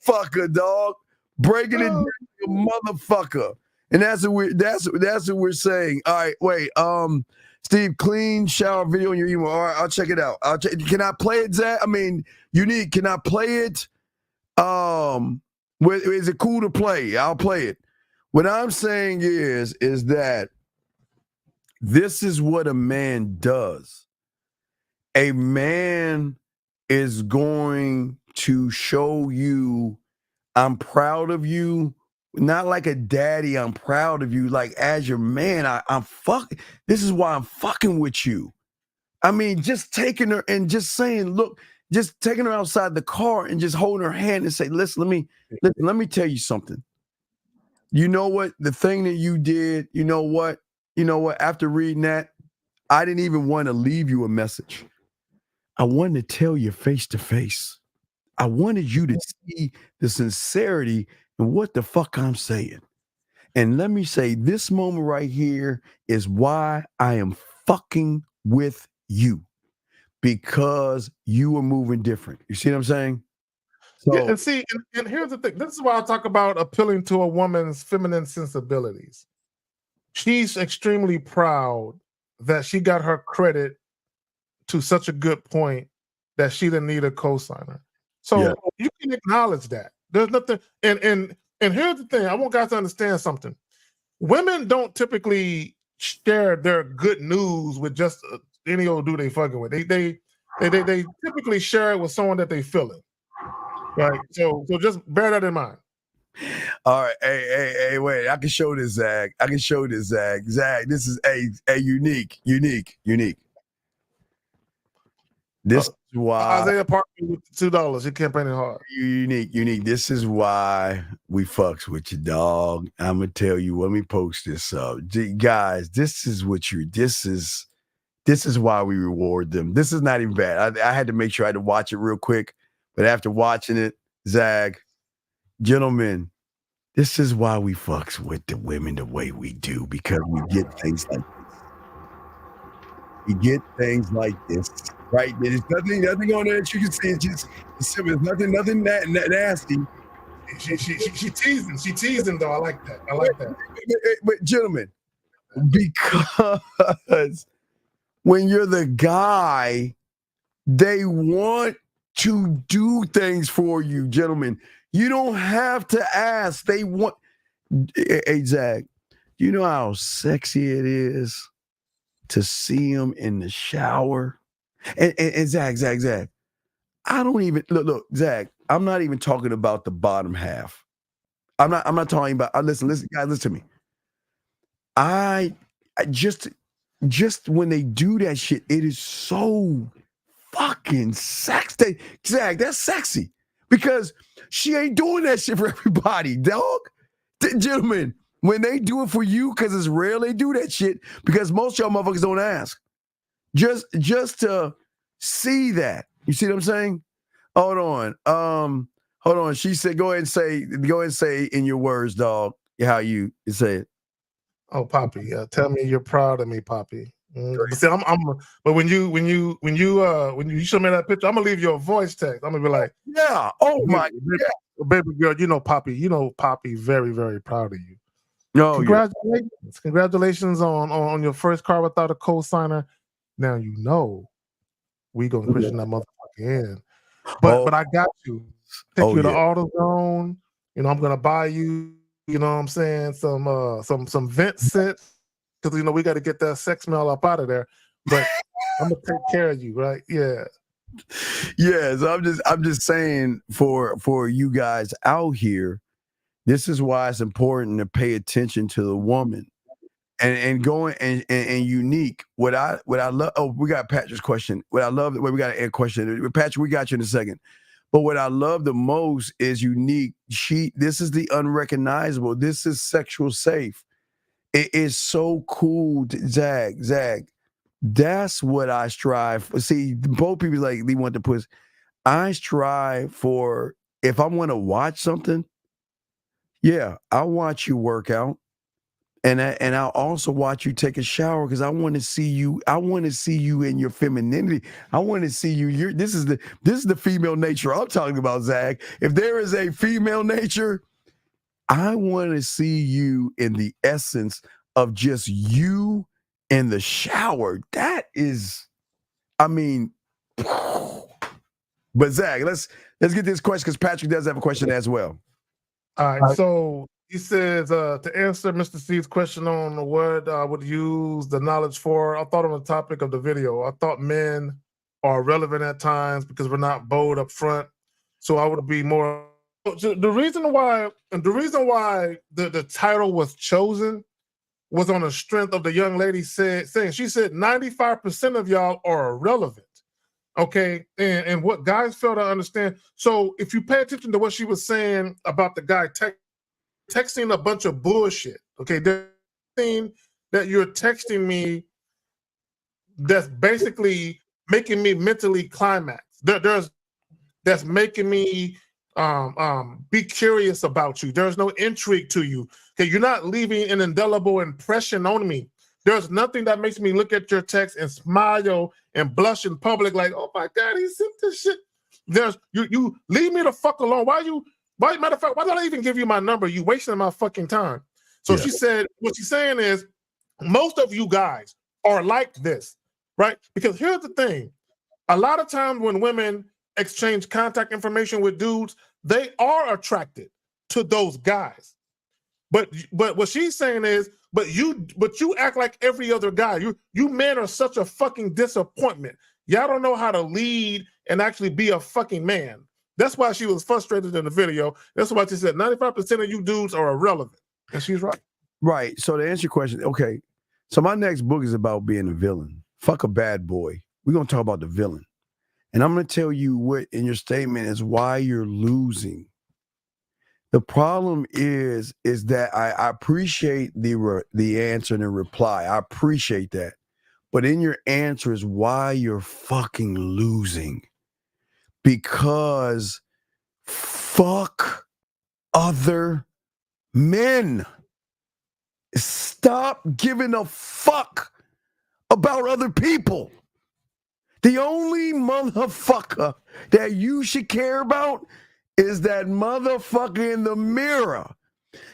motherfucker, dog. Breaking it down like a motherfucker. And that's what we're saying. All right, wait. Steve, clean shower video in your email. All right, I'll check it out. Can I play it, Zach? I mean, Unique, can I play it? Is it cool to play? I'll play it. What I'm saying is that this is what a man does. A man is going to show you, I'm proud of you. Not like a daddy, I'm proud of you. Like, as your man, I'm fucking. This is why I'm fucking with you. I mean, just taking her and just saying, look, just taking her outside the car and just holding her hand and say, listen, let me tell you something. You know what? The thing that you did, you know what? After reading that, I didn't even want to leave you a message. I wanted to tell you face to face. I wanted you to see the sincerity and what the fuck I'm saying. And let me say, this moment right here is why I am fucking with you, because you are moving different. You see what I'm saying? So, yeah, and see, and here's the thing. This is why I talk about appealing to a woman's feminine sensibilities. She's extremely proud that she got her credit to such a good point that she didn't need a cosigner. So you can acknowledge that. There's nothing, and here's the thing. I want guys to understand something. Women don't typically share their good news with just any old dude they fucking with. They typically share it with someone that they feeling. Right. So just bear that in mind. All right. Hey, wait. I can show this, Zag. Zag, this is a unique. This is why Isaiah Parker with $2. You're campaigning hard. Unique. This is why we fucks with you, dog. I'm gonna tell you. Let me post this up, guys. This is why we reward them. This is not even bad. I had to make sure I had to watch it real quick, but after watching it, Zag, gentlemen, this is why we fucks with the women the way we do, because we get things like this. Right? There's nothing on there that you can see. It's just simple. Nothing that nasty. She teasing though. I like that. But gentlemen, because when you're the guy, they want to do things for you, gentlemen. You don't have to ask. They want. Hey, Zach, you know how sexy it is to see him in the shower? And Zach, I don't even look, Zach, I'm not even talking about the bottom half. I'm not talking about. Listen, guys, listen to me. I just when they do that shit, it is so fucking sexy. Zach, that's sexy because she ain't doing that shit for everybody, dog. Gentlemen, when they do it for you, because it's rare they do that shit, because most y'all motherfuckers don't ask. Just to see that. You see what I'm saying? Hold on. She said, go ahead and say in your words, dog, how you say it. Oh, Poppy, tell me you're proud of me, Poppy. See, but when you show me that picture, I'm gonna leave you a voice text. I'm gonna be like, yeah, oh my God, baby girl, Poppy, very, very proud of you. No, congratulations on your first car without a co-signer. Now we gonna Christian that motherfucker in. But I got you. Take you to AutoZone. I'm gonna buy you you know what I'm saying, some vent sets, because we got to get that sex smell up out of there. But I'm gonna take care of you, right? Yeah. Yeah, so I'm just saying for you guys out here, this is why it's important to pay attention to the woman. And going and unique. What I love. Oh, we got Patrick's question. What I love. We got a question. Patrick, we got you in a second. But what I love the most is unique. This is the unrecognizable. This is sexual safe. It is so cool, Zag. That's what I strive for. See, both people like they want to push. I strive for, if I want to watch something, yeah, I'll watch you work out. And I'll also watch you take a shower because I want to see you. I want to see you in your femininity. I want to see you. This is the female nature I'm talking about, Zach. If there is a female nature, I want to see you in the essence of just you in the shower. That is, I mean, but Zach, let's get this question because Patrick does have a question as well. All right, so he says, to answer Mr. C's question on what I would use the knowledge for, I thought on the topic of the video, I thought men are relevant at times because we're not bold up front. So I would be more. The reason why the title was chosen was on the strength of the young lady saying, she said 95% of y'all are irrelevant. Okay, and what guys fail to understand. So if you pay attention to what she was saying about the guy texting a bunch of bullshit, okay, the thing that you're texting me that's basically making me mentally climax. That's making me be curious about you. There's no intrigue to you. Okay, you're not leaving an indelible impression on me. There's nothing that makes me look at your text and smile and blush in public like, oh my God, he sent this shit. You leave me the fuck alone. Matter of fact, why did I even give you my number? You wasting my fucking time. So She said, what she's saying is, most of you guys are like this, right? Because here's the thing. A lot of times when women exchange contact information with dudes, they are attracted to those guys. But what she's saying is, but you act like every other guy. You men are such a fucking disappointment. Y'all don't know how to lead and actually be a fucking man. That's why she was frustrated in the video. That's why she said 95% of you dudes are irrelevant. And she's right. Right. So to answer your question, okay. So my next book is about being a villain. Fuck a bad boy. We're going to talk about the villain. And I'm going to tell you what in your statement is why you're losing. The problem is that I appreciate the answer and the reply. I appreciate that. But in your answer is why you're fucking losing. Because fuck other men. Stop giving a fuck about other people. The only motherfucker that you should care about is that motherfucker in the mirror.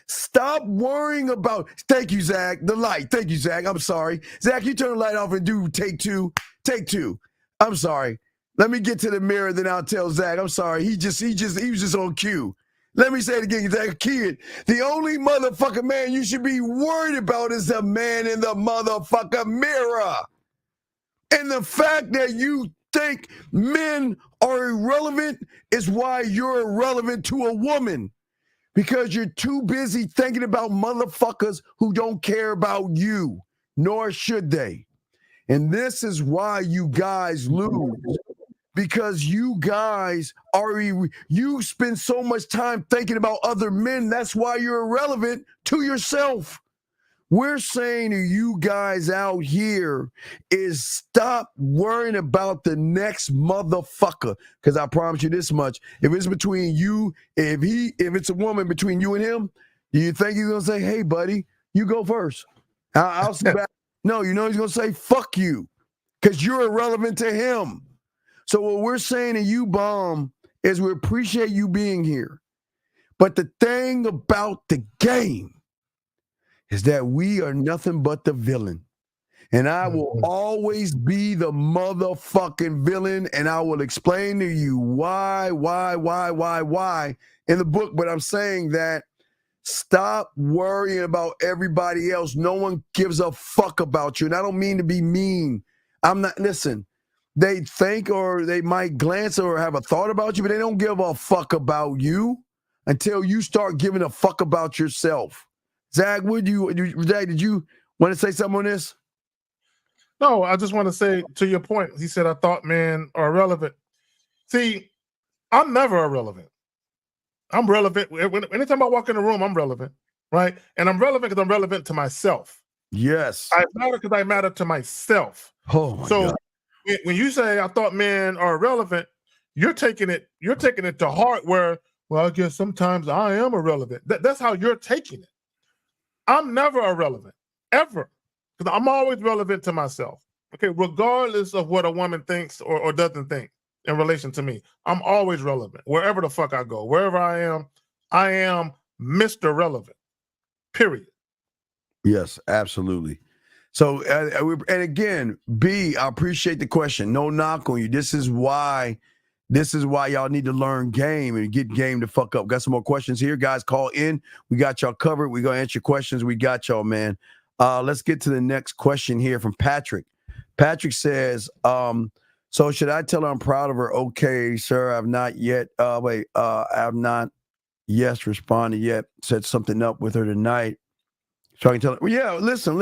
Stop worrying about. Thank you, Zach. The light. Thank you, Zach. I'm sorry. Zach, you turn the light off and do take two. Take two. I'm sorry. Let me get to the mirror, then I'll tell Zach. I'm sorry. He was just on cue. Let me say it again, Zach. Kid, the only motherfucker man you should be worried about is the man in the motherfucker mirror. And the fact that you think men are irrelevant is why you're irrelevant to a woman. Because you're too busy thinking about motherfuckers who don't care about you, nor should they. And this is why you guys lose. Because you guys you spend so much time thinking about other men. That's why you're irrelevant to yourself. We're saying to you guys out here is stop worrying about the next motherfucker. Because I promise you this much. If it's between you, if it's a woman between you and him, do you think he's going to say, hey, buddy, you go first? I'll sit back. No, you know he's going to say, fuck you. Because you're irrelevant to him. So what we're saying to you, Bomb, is we appreciate you being here. But the thing about the game is that we are nothing but the villain. And I will always be the motherfucking villain, and I will explain to you why in the book. But I'm saying that Stop worrying about everybody else. No one gives a fuck about you. And I don't mean to be mean. I'm not, listen, they think or they might glance or have a thought about you, but they don't give a fuck about you until you start giving a fuck about yourself. Zach, Zach, did you want to say something on this? No, I just want to say to your point. He said, I thought men are irrelevant. See, I'm never irrelevant. I'm relevant. Anytime I walk in the room, I'm relevant, right? And I'm relevant because I'm relevant to myself. Yes. I matter because I matter to myself. Oh my so God. When you say I thought men are irrelevant, you're taking it to heart where, well, I guess sometimes I am irrelevant. That's how you're taking it. I'm never irrelevant, ever. Because I'm always relevant to myself. Okay, regardless of what a woman thinks or doesn't think in relation to me, I'm always relevant. Wherever the fuck I go, wherever I am Mr. Relevant. Period. Yes, absolutely. So, and again, B, I appreciate the question. No knock on you. This is why y'all need to learn game and get game to fuck up. Got some more questions here, guys. Call in. We got y'all covered. We're gonna answer your questions. We got y'all, man. Let's get to the next question here from Patrick. Patrick says, so should I tell her I'm proud of her? Okay, sir. I've not yet. I have not responded yet. Set something up with her tonight. So I can tell her, well, yeah, listen.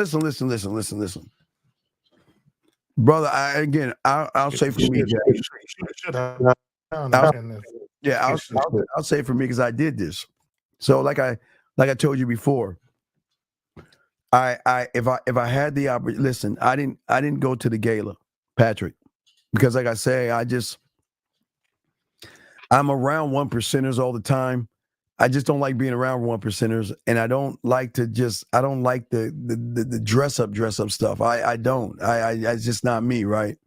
Brother, I'll say for me, I'll say for me because I did this. So like I told you before, if I had the opportunity, listen, I didn't go to the gala, Patrick, because like I say, I'm around 1%ers all the time. I just don't like being around 1%ers, and I don't like the dress up stuff. I don't. It's just not me, right?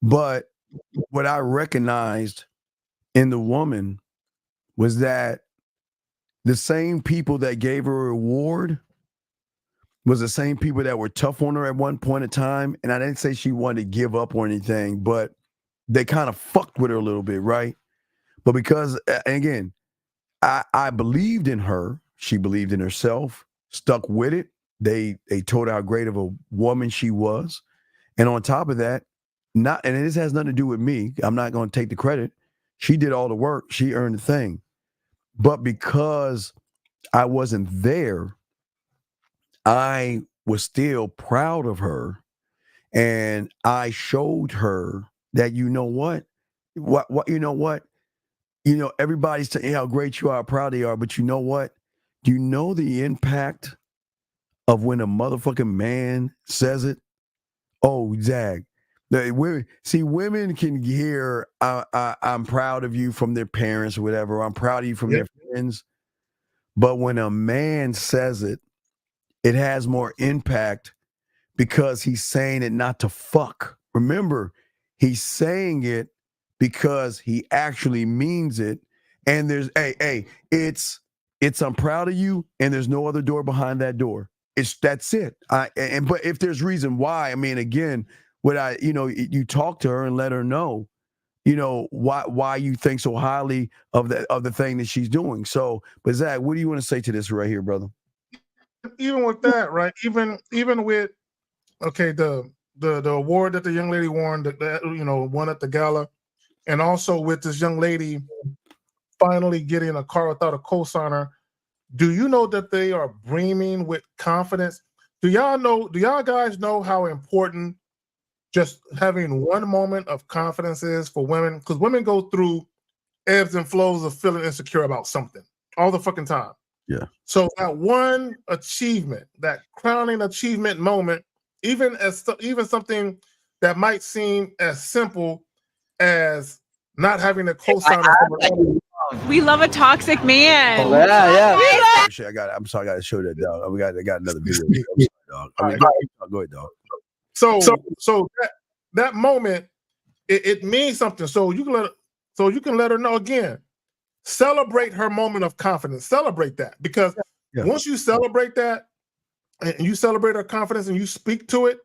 But what I recognized in the woman was that the same people that gave her a award was the same people that were tough on her at one point in time. And I didn't say she wanted to give up or anything, but they kind of fucked with her a little bit, right? But because, again, I believed in her. She believed in herself, stuck with it. They told her how great of a woman she was. And on top of that, and this has nothing to do with me. I'm not going to take the credit. She did all the work. She earned the thing. But because I wasn't there, I was still proud of her. And I showed her that, you know what, everybody's saying how great you are, how proud they are. But you know what? Do you know the impact of when a motherfucking man says it? Oh, Zag. Women can hear, I'm proud of you from their parents or whatever. I'm proud of you from their friends. But when a man says it, it has more impact because he's saying it not to fuck. Remember, he's saying it because he actually means it. And there's, it's I'm proud of you, and there's no other door behind that door. That's it. But if there's reason why, I mean, again, you talk to her and let her know, why you think so highly of the thing that she's doing. So, but Zach, what do you want to say to this right here, brother? Even with that, right? Even with, okay, the award that the young lady won, won at the gala, and also with this young lady finally getting a car without a cosigner. Do you know that they are brimming with confidence? Do y'all guys know how important just having one moment of confidence is for women? Because women go through ebbs and flows of feeling insecure about something all the fucking time. Yeah. So that one achievement, that crowning achievement moment, even something that might seem as simple as not having a cosigner. We love a toxic man. Oh, yeah. I'm sorry, I got to show that, dog. I got another video. I'm sorry, dog. Go ahead, dog. So that moment, it means something. So you can let her know again. Celebrate her moment of confidence. Celebrate that, because once you celebrate that and you celebrate her confidence and you speak to it,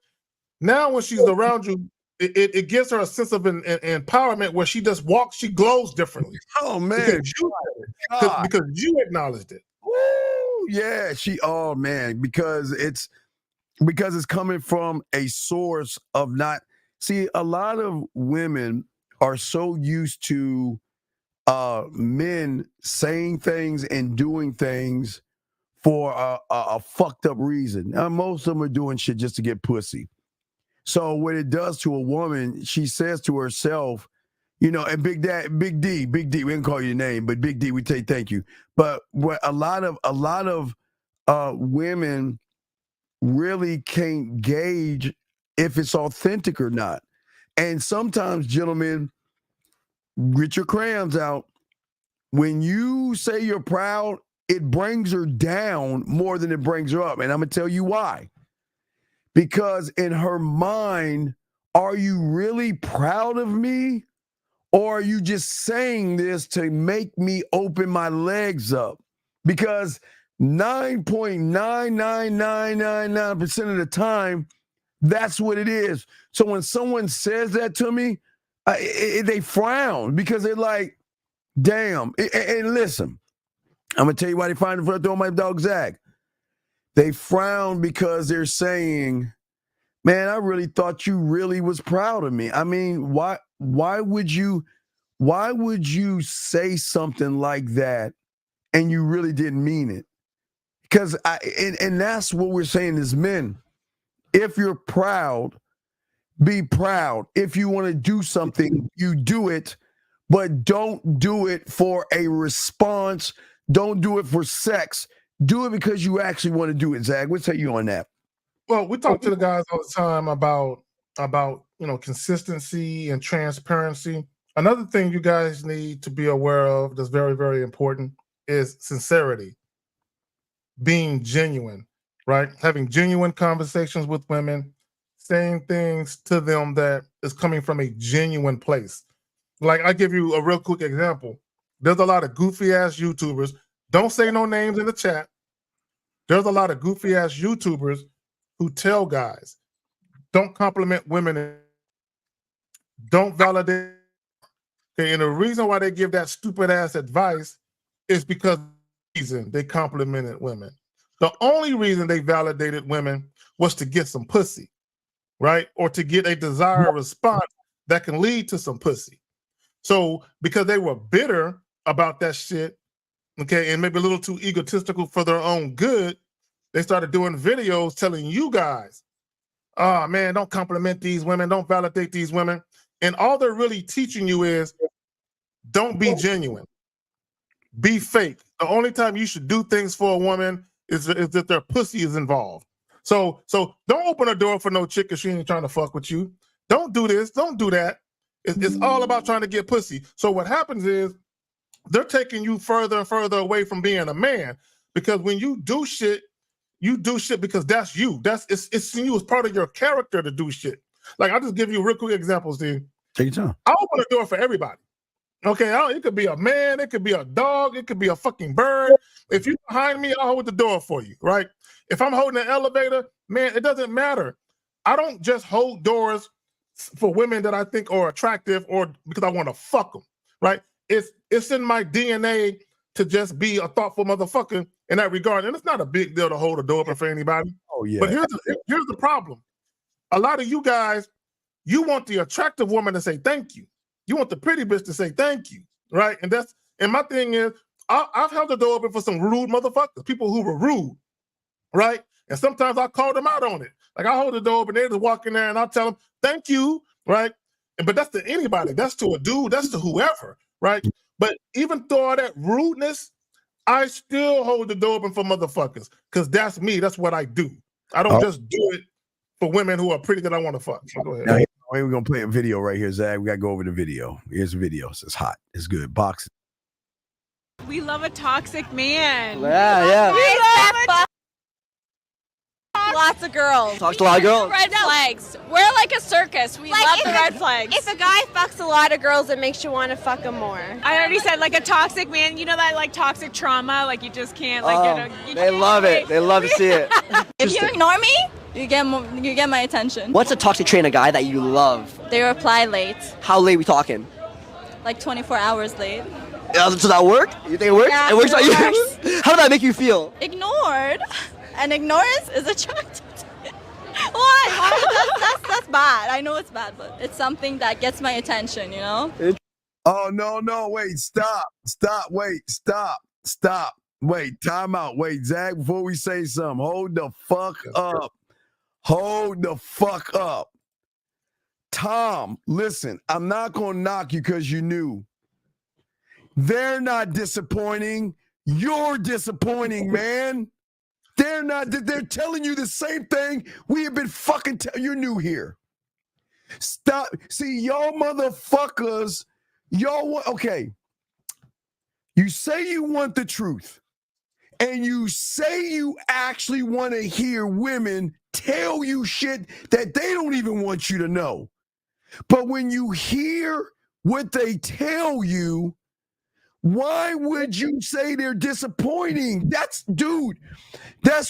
now when she's around you, it gives her a sense of empowerment where she just walks, she glows differently. Oh man, because you acknowledged it. Yeah, oh man, because it's coming from a source of not. See, a lot of women are so used to men saying things and doing things for a fucked up reason. Now, most of them are doing shit just to get pussy. So what it does to a woman, she says to herself, you know, and Big D, we didn't call you your name, but Big D, we say thank you. But what a lot of women really can't gauge if it's authentic or not. And sometimes, gentlemen, get your crayons out. When you say you're proud, it brings her down more than it brings her up. And I'm going to tell you why. Because in her mind, are you really proud of me? Or are you just saying this to make me open my legs up? Because 9.99999% of the time, that's what it is. So when someone says that to me, they frown because they're like, damn. And listen, I'm going to tell you why they frown in front of my dog, Zach. They frown because they're saying, man, I really thought you really was proud of me. I mean, why would you say something like that and you really didn't mean it? Because and that's what we're saying as men. If you're proud, be proud. If you want to do something, you do it, but don't do it for a response. Don't do it for sex. Do it because you actually want to do it, Zach. What's you on that? Well, we talk to the guys all the time about consistency and transparency. Another thing you guys need to be aware of that's very, very important is sincerity. Being genuine, right? Having genuine conversations with women, saying things to them that is coming from a genuine place. Like, I give you a real quick example. There's a lot of goofy ass YouTubers. Don't say no names in the chat. There's a lot of goofy ass YouTubers who tell guys, don't compliment women, don't validate. Okay, and the reason why they give that stupid ass advice is because they complimented women. The only reason they validated women was to get some pussy, right? Or to get a desired response that can lead to some pussy. So because they were bitter about that shit, okay, and maybe a little too egotistical for their own good, they started doing videos telling you guys, oh man, don't compliment these women, don't validate these women. And all they're really teaching you is don't be genuine. Be fake. The only time you should do things for a woman is that their pussy is involved. So don't open a door for no chick if she ain't trying to fuck with you. Don't do this. Don't do that. It's all about trying to get pussy. So what happens is they're taking you further and further away from being a man, because when you do shit because that's you. It's in you. It's part of your character to do shit. Like, I'll just give you real quick examples, dude. Take your time. I open a door for everybody. Okay, it could be a man, it could be a dog, it could be a fucking bird. If you're behind me, I'll hold the door for you, right? If I'm holding an elevator, man, it doesn't matter. I don't just hold doors for women that I think are attractive or because I want to fuck them, right? It's in my DNA to just be a thoughtful motherfucker in that regard. And it's not a big deal to hold a door open for anybody. Oh, yeah. But here's the problem. A lot of you guys, you want the attractive woman to say thank you. You want the pretty bitch to say thank you, right? And my thing is, I've held the door open for some rude motherfuckers, people who were rude, right? And sometimes I call them out on it. Like, I hold the door open, they just walk in there and I'll tell them, thank you, right? But that's to anybody. That's to a dude. That's to whoever, right? But even through all that rudeness, I still hold the door open for motherfuckers because that's me. That's what I do. I don't just do it for women who are pretty that I want to fuck. So go ahead. Now, we're going to play a video right here, Zach. We got to go over the video. Here's the video. It's hot. It's good. Boxing. We love a toxic man. Yeah. We love lots of girls. Talks to a lot of girls. Red flags. We're like a circus. We love the red flags. If a guy fucks a lot of girls, it makes you want to fuck him more. I already said, like, a toxic man. You know that, like, toxic trauma? Like, you just can't, like, they love it. They love to see it. If you ignore me, you get my attention. What's a toxic trait in a guy that you love? They reply late. How late we talking? Like 24 hours late. Does that work? You think it works? Yeah, it works on you? works. How did that make you feel? Ignore. ignored, and ignorance is attractive. Why? That's bad. I know it's bad, but it's something that gets my attention, you know? Oh, no, wait, stop, wait, stop. Wait, time out. Wait, Zach, before we say something, hold the fuck up. Hold the fuck up. Tom, listen, I'm not going to knock you because you knew. They're not disappointing. You're disappointing, man. They're not. They're telling you the same thing we have been fucking telling. You're new here. Stop. See, y'all motherfuckers, y'all want, okay. You say you want the truth, and you say you actually want to hear women tell you shit that they don't even want you to know. But when you hear what they tell you, why would you say they're disappointing? That's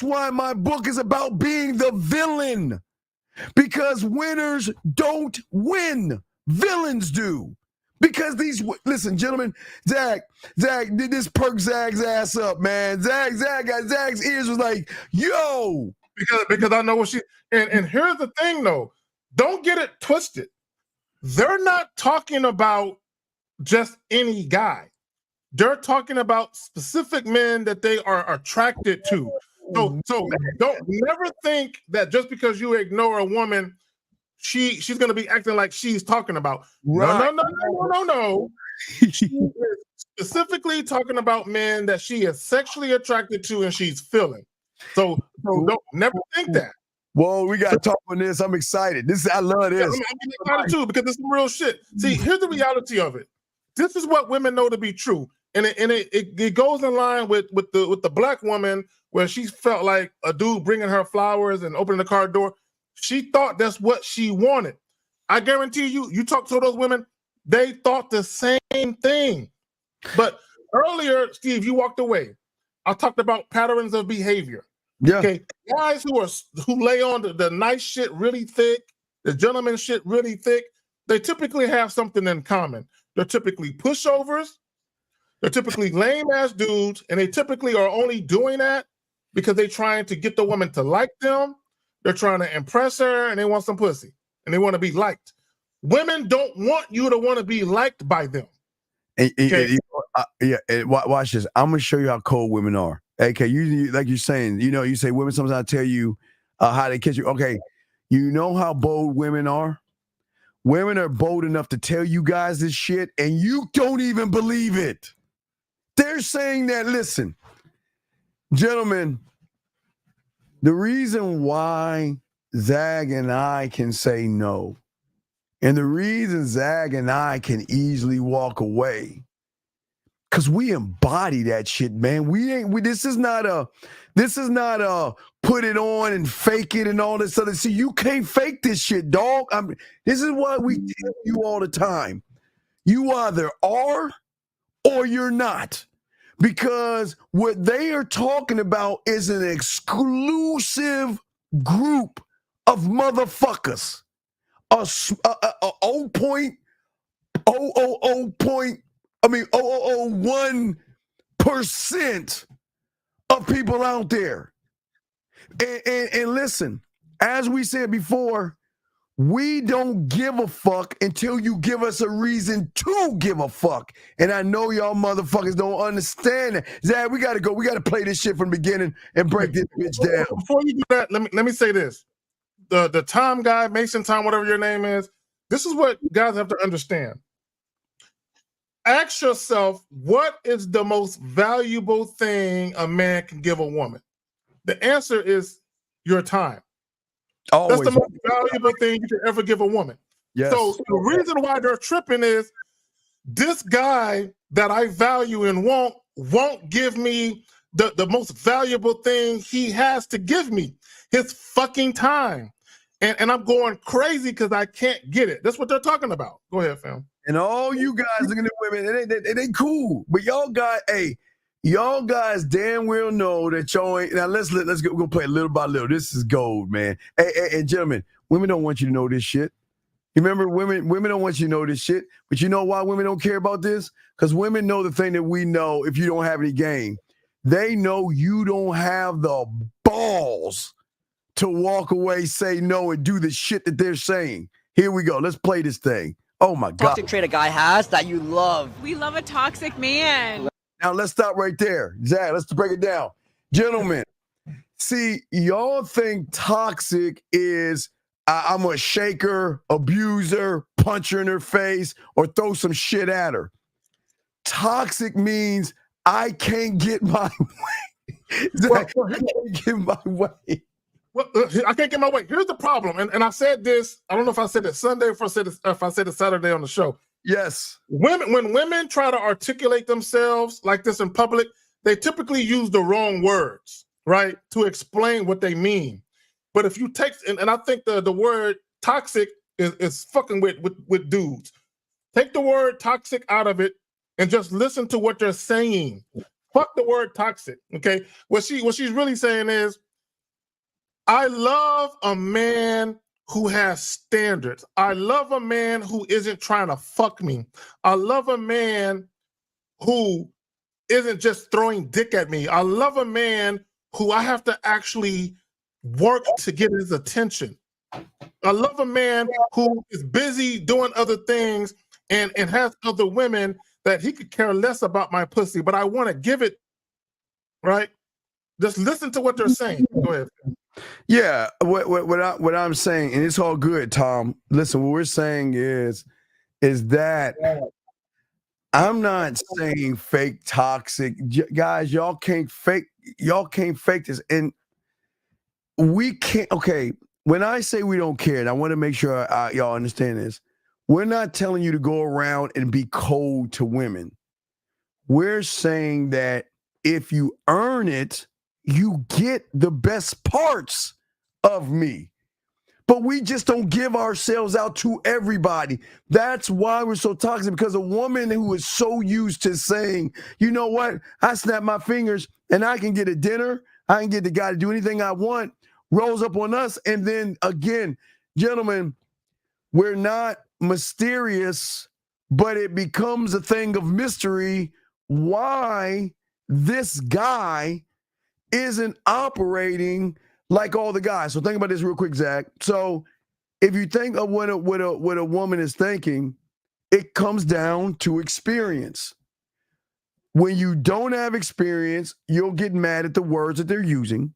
why my book is about being the villain. Because winners don't win. Villains do. Because listen, gentlemen, Zach, did this perk Zach's ass up, man. Zach's ears was like, yo. Because I know what and here's the thing though. Don't get it twisted. They're not talking about just any guy. They're talking about specific men that they are attracted to. So don't never think that just because you ignore a woman, she's going to be acting like she's talking about. Right. No. She's specifically talking about men that she is sexually attracted to and she's feeling. So don't never think that. Whoa, we got to talk on this. I'm excited. I love this. I'm excited too because this is real shit. See, here's the reality of it. This is what women know to be true. And it goes in line with the black woman where she felt like a dude bringing her flowers and opening the car door. She thought that's what she wanted. I guarantee you talk to those women, they thought the same thing. But earlier, Steve, you walked away. I talked about patterns of behavior. Yeah. Okay, guys who lay on the nice shit really thick, the gentleman shit really thick, they typically have something in common. They're typically pushovers. They're typically lame-ass dudes, and they typically are only doing that because they're trying to get the woman to like them. They're trying to impress her, and they want some pussy, and they want to be liked. Women don't want you to want to be liked by them. Watch this. I'm going to show you how cold women are. Okay, you like you're saying, you say women sometimes tell you how they kiss you. Okay, you know how bold women are? Women are bold enough to tell you guys this shit, and you don't even believe it. They're saying that, listen, gentlemen, the reason why Zag and I can say no, and the reason Zag and I can easily walk away, because we embody that shit, man. This is not a put it on and fake it and all this other. See, you can't fake this shit, dog. This is what we tell you all the time. You either are or you're not. Because what they are talking about is an exclusive group of motherfuckers. A 0.001% of people out there. And listen, as we said before, we don't give a fuck until you give us a reason to give a fuck. And I know y'all motherfuckers don't understand that. Zach, we gotta go. We gotta play this shit from the beginning and break this bitch down. Before you do that, let me say this. The Tom guy, Mason Tom, whatever your name is, this is what guys have to understand. Ask yourself, what is the most valuable thing a man can give a woman? The answer is your time. Always. That's the most valuable thing you can ever give a woman. Yes. So the reason why they're tripping is this guy that I value and won't give me the most valuable thing he has to give me, his fucking time. And I'm going crazy because I can't get it. That's what they're talking about. Go ahead, fam. And all you guys looking at women, it ain't cool. But y'all guys damn well know that y'all ain't. Now let's go. We're gonna play little by little. This is gold, man. Hey, gentlemen, women don't want you to know this shit. You remember, women don't want you to know this shit. But you know why women don't care about this? Because women know the thing that we know. If you don't have any game, they know you don't have the balls to walk away, say no, and do the shit that they're saying. Here we go. Let's play this thing. Oh my God. Toxic trait a guy has that you love. We love a toxic man. Now let's stop right there. Zach, let's break it down. Gentlemen, see, y'all think toxic is I'm a shaker, abuser, punch her in her face, or throw some shit at her. Toxic means I can't get my way. Zach, I can't get my way. Well, I can't get my way. Here's the problem, and I said this. I don't know if I said it Sunday or if I said it Saturday on the show. Yes. When women try to articulate themselves like this in public, they typically use the wrong words, right, to explain what they mean. But if you take, and I think the word toxic is fucking with dudes. Take the word toxic out of it and just listen to what they're saying. Fuck the word toxic. Okay. What she's really saying is, I love a man who has standards. I love a man who isn't trying to fuck me. I love a man who isn't just throwing dick at me. I love a man who I have to actually work to get his attention. I love a man who is busy doing other things and has other women that he could care less about my pussy, but I want to give it, right? Just listen to what they're saying. Go ahead. Yeah, what I'm saying, and it's all good, Tom. Listen, what we're saying is that I'm not saying fake toxic. Guys, y'all can't fake this. And we can't, okay, when I say we don't care, and I want to make sure y'all understand this, we're not telling you to go around and be cold to women. We're saying that if you earn it, you get the best parts of me. But we just don't give ourselves out to everybody. That's why we're so toxic, because a woman who is so used to saying, you know what, I snap my fingers and I can get a dinner, I can get the guy to do anything I want, rolls up on us. And then again, gentlemen, we're not mysterious, but it becomes a thing of mystery why this guy isn't operating like all the guys. So think about this real quick, Zach. So if you think of what a woman is thinking, it comes down to experience. When you don't have experience, you'll get mad at the words that they're using.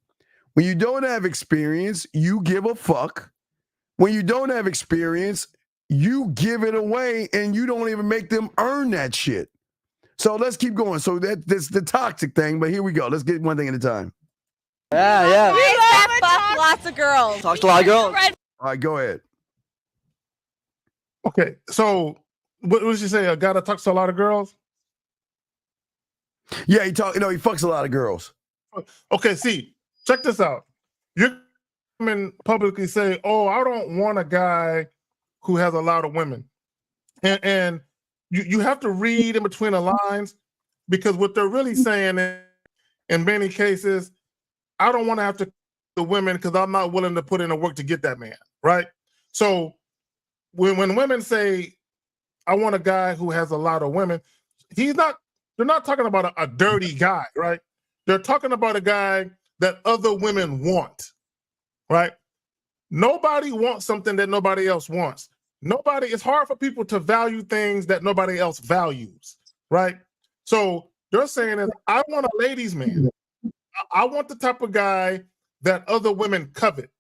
When you don't have experience, you give a fuck. When you don't have experience, you give it away and you don't even make them earn that shit. So let's keep going. So that's the toxic thing, but here we go. Let's get one thing at a time. Yeah. That fuck lots of girls. Talks to a lot of girls. All right, go ahead. Okay, so what did she say? A guy that talks to a lot of girls? Yeah, he fucks a lot of girls. Okay, see, check this out. You women publicly say, "Oh, I don't want a guy who has a lot of women," and you have to read in between the lines, because what they're really saying is, in many cases, I don't want to have to the women because I'm not willing to put in the work to get that man, right? So when women say, I want a guy who has a lot of women, they're not talking about a dirty guy, right? They're talking about a guy that other women want, right? Nobody wants something that nobody else wants. It's hard for people to value things that nobody else values, right? So they're saying is, I want a ladies' man. I want the type of guy that other women covet.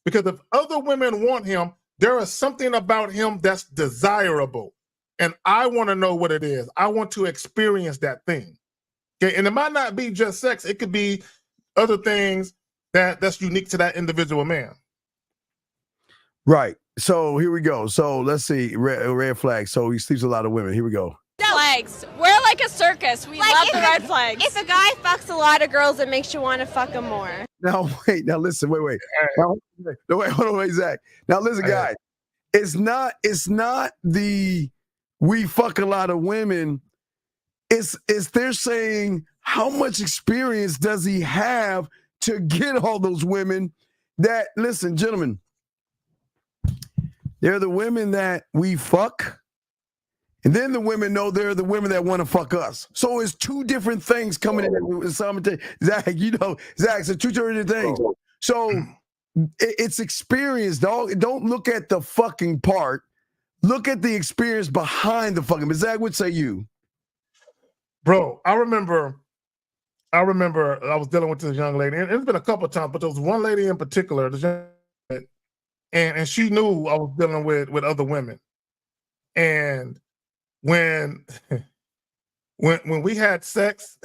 Because if other women want him, there is something about him that's desirable. And I want to know what it is. I want to experience that thing. Okay. And it might not be just sex. It could be other things that's unique to that individual man. Right. So here we go. So let's see. Red flag. So he sleeps with a lot of women. Here we go. Flags. We're like a circus. We love the red flags. If a guy fucks a lot of girls, it makes you want to fuck him more. Now, wait. Now, listen. Wait. Now, wait. Hold on, Zach. Now, listen, guys. It's not the we fuck a lot of women. It's they're saying how much experience does he have to get all those women that, listen, gentlemen, they're the women that we fuck And then the women know they're the women that want to fuck us. So it's two different things coming in simultaneously. Zach, Zach, it's two different things. So it's experience, dog. Don't look at the fucking part. Look at the experience behind the fucking. But Zach, what say you? Bro, I remember I was dealing with this young lady, and it's been a couple of times, but there was one lady in particular, and she knew I was dealing with other women. And when we had sex,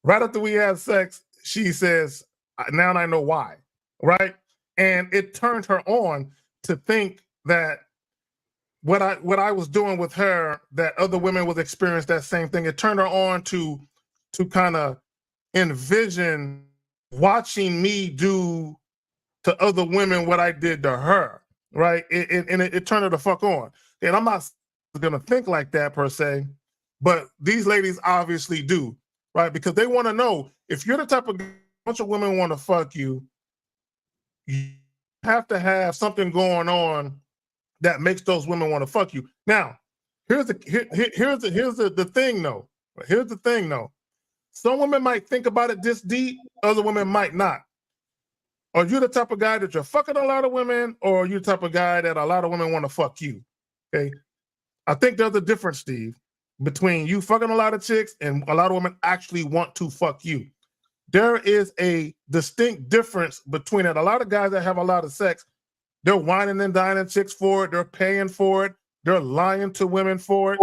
right after we had sex, she says, now I know why, right? And it turned her on to think that what I was doing with her, that other women would experience that same thing. It turned her on to kind of envision watching me do to other women what I did to her, right? It turned her the fuck on. And I'm not gonna think like that per se, but these ladies obviously do, right? Because they want to know, if you're the type of bunch of women want to fuck you, you have to have something going on that makes those women want to fuck you. Now, here's the thing though. Here's the thing though. Some women might think about it this deep, other women might not. Are you the type of guy that you're fucking a lot of women, or are you the type of guy that a lot of women want to fuck you? Okay. I think there's a difference, Steve, between you fucking a lot of chicks and a lot of women actually want to fuck you. There is a distinct difference between it. A lot of guys that have a lot of sex, they're whining and dining chicks for it. They're paying for it. They're lying to women for it.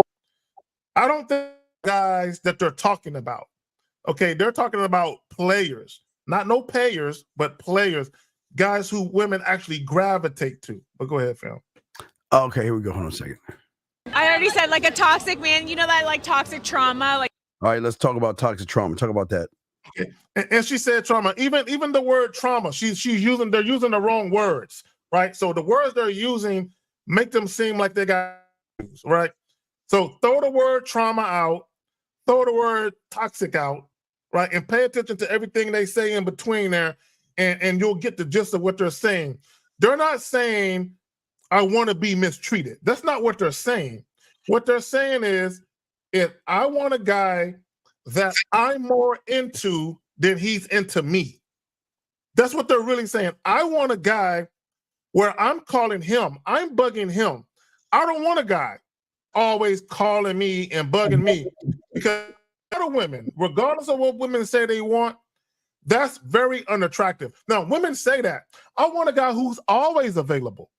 I don't think guys that they're talking about. Okay, they're talking about players, not no payers, but players, guys who women actually gravitate to. But go ahead, fam. Okay, here we go. Hold on a second. I already said, like, a toxic man. You know that, like, toxic trauma, like. All right, let's talk about toxic trauma. Talk about that. Okay. And she said trauma. Even the word trauma, they're using the wrong words, right? So the words they're using make them seem like they got, right? So throw the word trauma out, throw the word toxic out, right? And pay attention to everything they say in between there, and you'll get the gist of what they're saying. They're not saying, I want to be mistreated. That's not what they're saying. What they're saying is, if I want a guy that I'm more into than he's into me. That's what they're really saying. I want a guy where I'm calling him, I'm bugging him. I don't want a guy always calling me and bugging me, because other women, regardless of what women say they want, that's very unattractive. Now, women say that. I want a guy who's always available.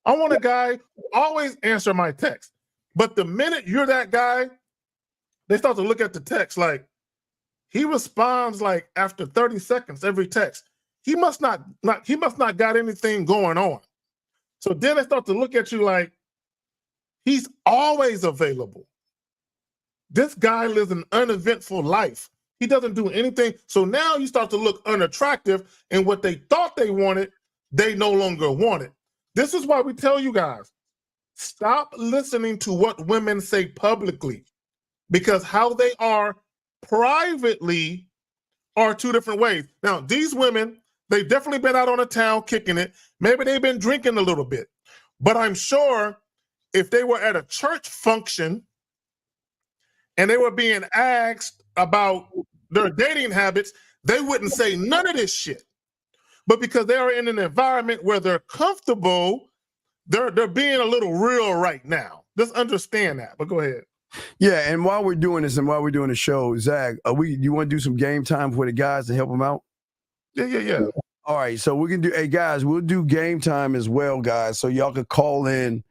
I want a guy who always answer my text. But the minute you're that guy, they start to look at the text like, he responds like after 30 seconds every text. He must not got anything going on. So then they start to look at you like, he's always available. This guy lives an uneventful life. He doesn't do anything. So now you start to look unattractive, and what they thought they wanted, they no longer want it. This is why we tell you guys, stop listening to what women say publicly, because how they are privately are two different ways. Now, these women, they've definitely been out on the town kicking it. Maybe they've been drinking a little bit. But I'm sure if they were at a church function and they were being asked about their dating habits, they wouldn't say none of this shit. But because they are in an environment where they're comfortable, they're being a little real right now. Just understand that. But go ahead. Yeah, and while we're doing this and while we're doing the show, Zach, you want to do some game time for the guys to help them out? Yeah. All right, so we can do, hey guys, we'll do game time as well, guys. So y'all could call in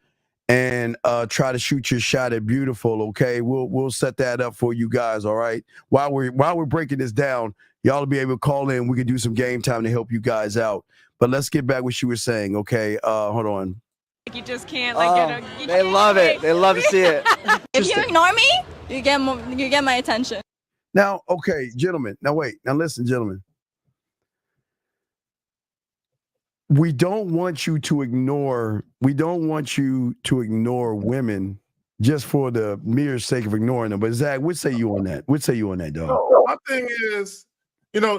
and try to shoot your shot at Beautiful. Okay, we'll set that up for you guys. All right, while we're breaking this down, y'all will be able to call in. We can do some game time to help you guys out. But let's get back what you were saying. Okay, hold on. You just can't like they love it. They love to see it. If you ignore me, you get my attention. Now, okay, gentlemen. Now wait. Now listen, gentlemen. We don't want you to ignore women just for the mere sake of ignoring them. But Zach, what say you on that? What say you on that, dog? My thing is,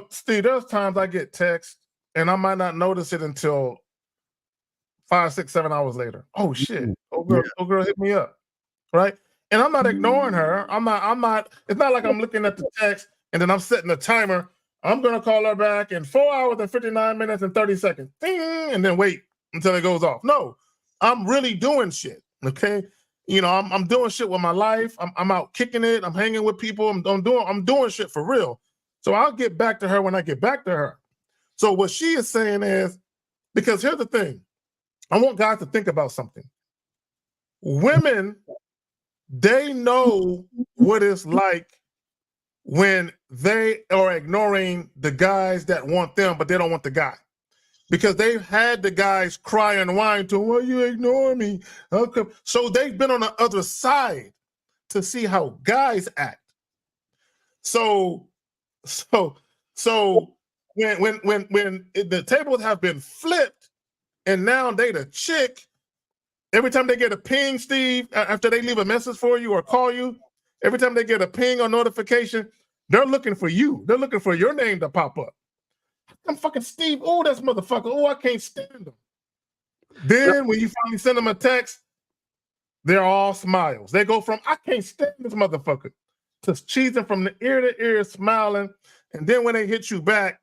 Steve, there's times I get text and I might not notice it until 5, 6, 7 hours later. Oh shit. Oh girl hit me up. right? And I'm not ignoring her. I'm not, it's not like I'm looking at the text and then I'm setting a timer. I'm going to call her back in 4 hours and 59 minutes and 30 seconds. Ding, and then wait until it goes off. No, I'm really doing shit, okay? You know, I'm doing shit with my life. I'm out kicking it. I'm hanging with people. I'm doing shit for real. So I'll get back to her when I get back to her. So what she is saying is, because here's the thing, I want guys to think about something. Women, they know what it's like when they are ignoring the guys that want them, but they don't want the guy. Because they've had the guys cry and whine to, why you ignore me? How come? So they've been on the other side to see how guys act. So when the tables have been flipped and now they the chick, every time they get a ping, Steve, after they leave a message for you or call you, every time they get a ping or notification, they're looking for you. They're looking for your name to pop up. I'm fucking Steve. Oh, that's motherfucker. Oh, I can't stand them. Then when you finally send them a text, they're all smiles. They go from, I can't stand this motherfucker, to cheesing from the ear to ear, smiling. And then when they hit you back,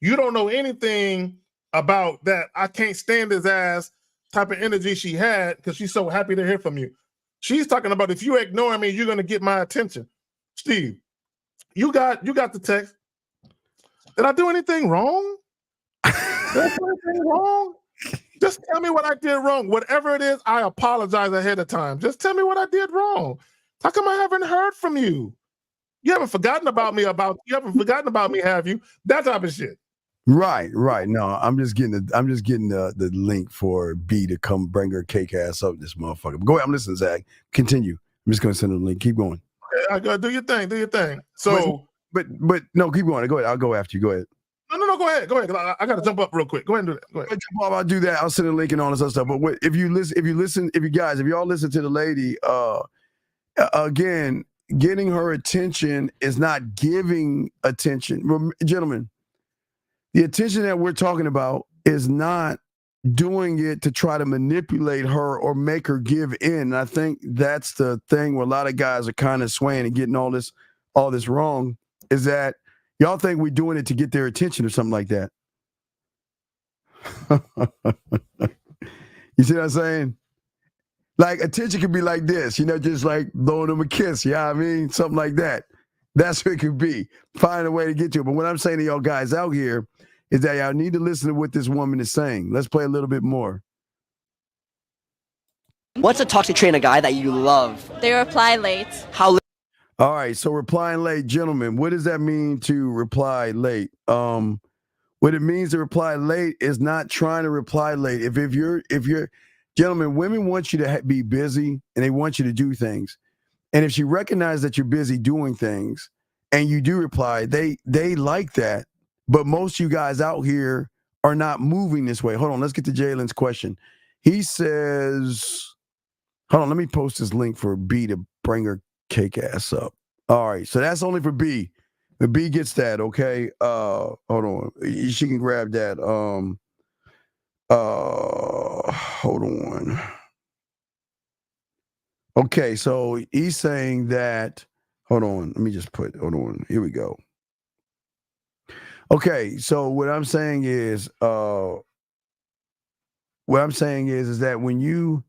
you don't know anything about that I can't stand his ass type of energy she had because she's so happy to hear from you. She's talking about, if you ignore me, you're going to get my attention. Steve, you got the text. Did I do anything wrong? Did I do anything wrong? Just tell me what I did wrong. Whatever it is, I apologize ahead of time. Just tell me what I did wrong. How come I haven't heard from you? You haven't forgotten about me, have you? That type of shit. Right. No, I'm just getting the link for B to come bring her cake ass up this motherfucker. Go ahead, I'm listening, Zach. Continue. I'm just gonna send her the link. Keep going. Okay, I gotta do your thing. So but no, keep going. Go ahead. I'll go after you. Go ahead. No, go ahead. I gotta jump up real quick. Go ahead and do that. Go ahead. I'll do that. I'll send a link and all this other stuff. But if you all listen to the lady, again, getting her attention is not giving attention. Gentlemen, the attention that we're talking about is not doing it to try to manipulate her or make her give in. And I think that's the thing where a lot of guys are kind of swaying and getting all this wrong, is that y'all think we're doing it to get their attention or something like that. You see what I'm saying? Like, attention could be like this, just like blowing them a kiss. You know what I mean? Something like that. That's what it could be. Find a way to get to it. But what I'm saying to y'all guys out here is that y'all need to listen to what this woman is saying. Let's play a little bit more. What's a toxic trait in a guy that you love? They reply late. How late? All right, so replying late, gentlemen, what does that mean to reply late? What it means to reply late is not trying to reply late. If you're gentlemen, women want you to be busy and they want you to do things. And if she recognizes that you're busy doing things and you do reply, they like that. But most of you guys out here are not moving this way. Hold on, let's get to Jalen's question. He says, hold on, let me post this link for B to bring her cake ass up. All right, so that's only for B. The B gets that, okay? Hold on. She can grab that. Hold on. Okay, so he's saying that, hold on. Here we go. Okay, so what I'm saying is that when you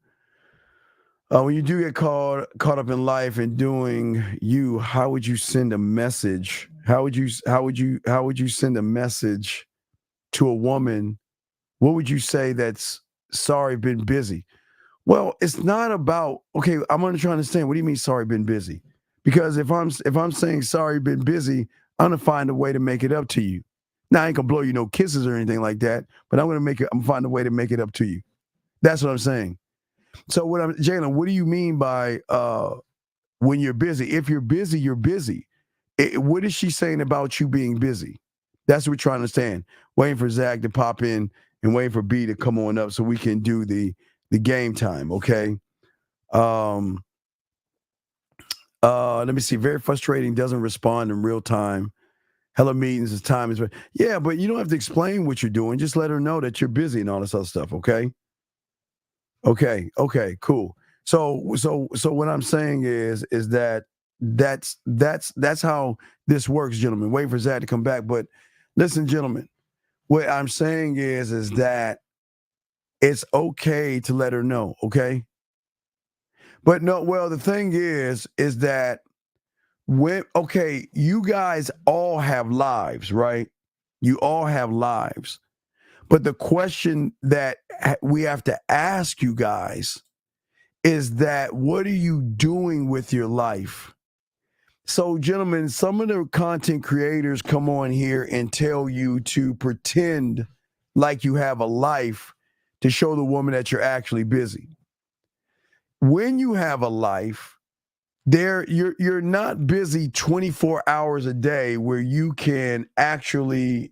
do get caught up in life and doing you, how would you send a message? How would you send a message to a woman? What would you say that's sorry, been busy? Well, it's not about, okay, I'm going to try to understand. What do you mean sorry, been busy? Because if I'm saying sorry, been busy, I'm going to find a way to make it up to you. Now, I ain't going to blow you no kisses or anything like that, but I'm find a way to make it up to you. That's what I'm saying. So Jalen, what do you mean by when you're busy? If you're busy, you're busy. What is she saying about you being busy? That's what we're trying to understand. Waiting for Zach to pop in and waiting for B to come on up so we can do the game time, okay? Let me see. Very frustrating, doesn't respond in real time. Hella meetings, his time is... Yeah, but you don't have to explain what you're doing. Just let her know that you're busy and all this other stuff, okay? Okay, cool. So what I'm saying is that that's how this works, gentlemen. Wait for Zach to come back. But listen, gentlemen, what I'm saying is that it's okay to let her know, okay? But no, well, the thing is that you guys all have lives, right? You all have lives. But the question that we have to ask you guys is that what are you doing with your life? So, gentlemen, some of the content creators come on here and tell you to pretend like you have a life to show the woman that you're actually busy. When you have a life, you're not busy 24 hours a day where you can actually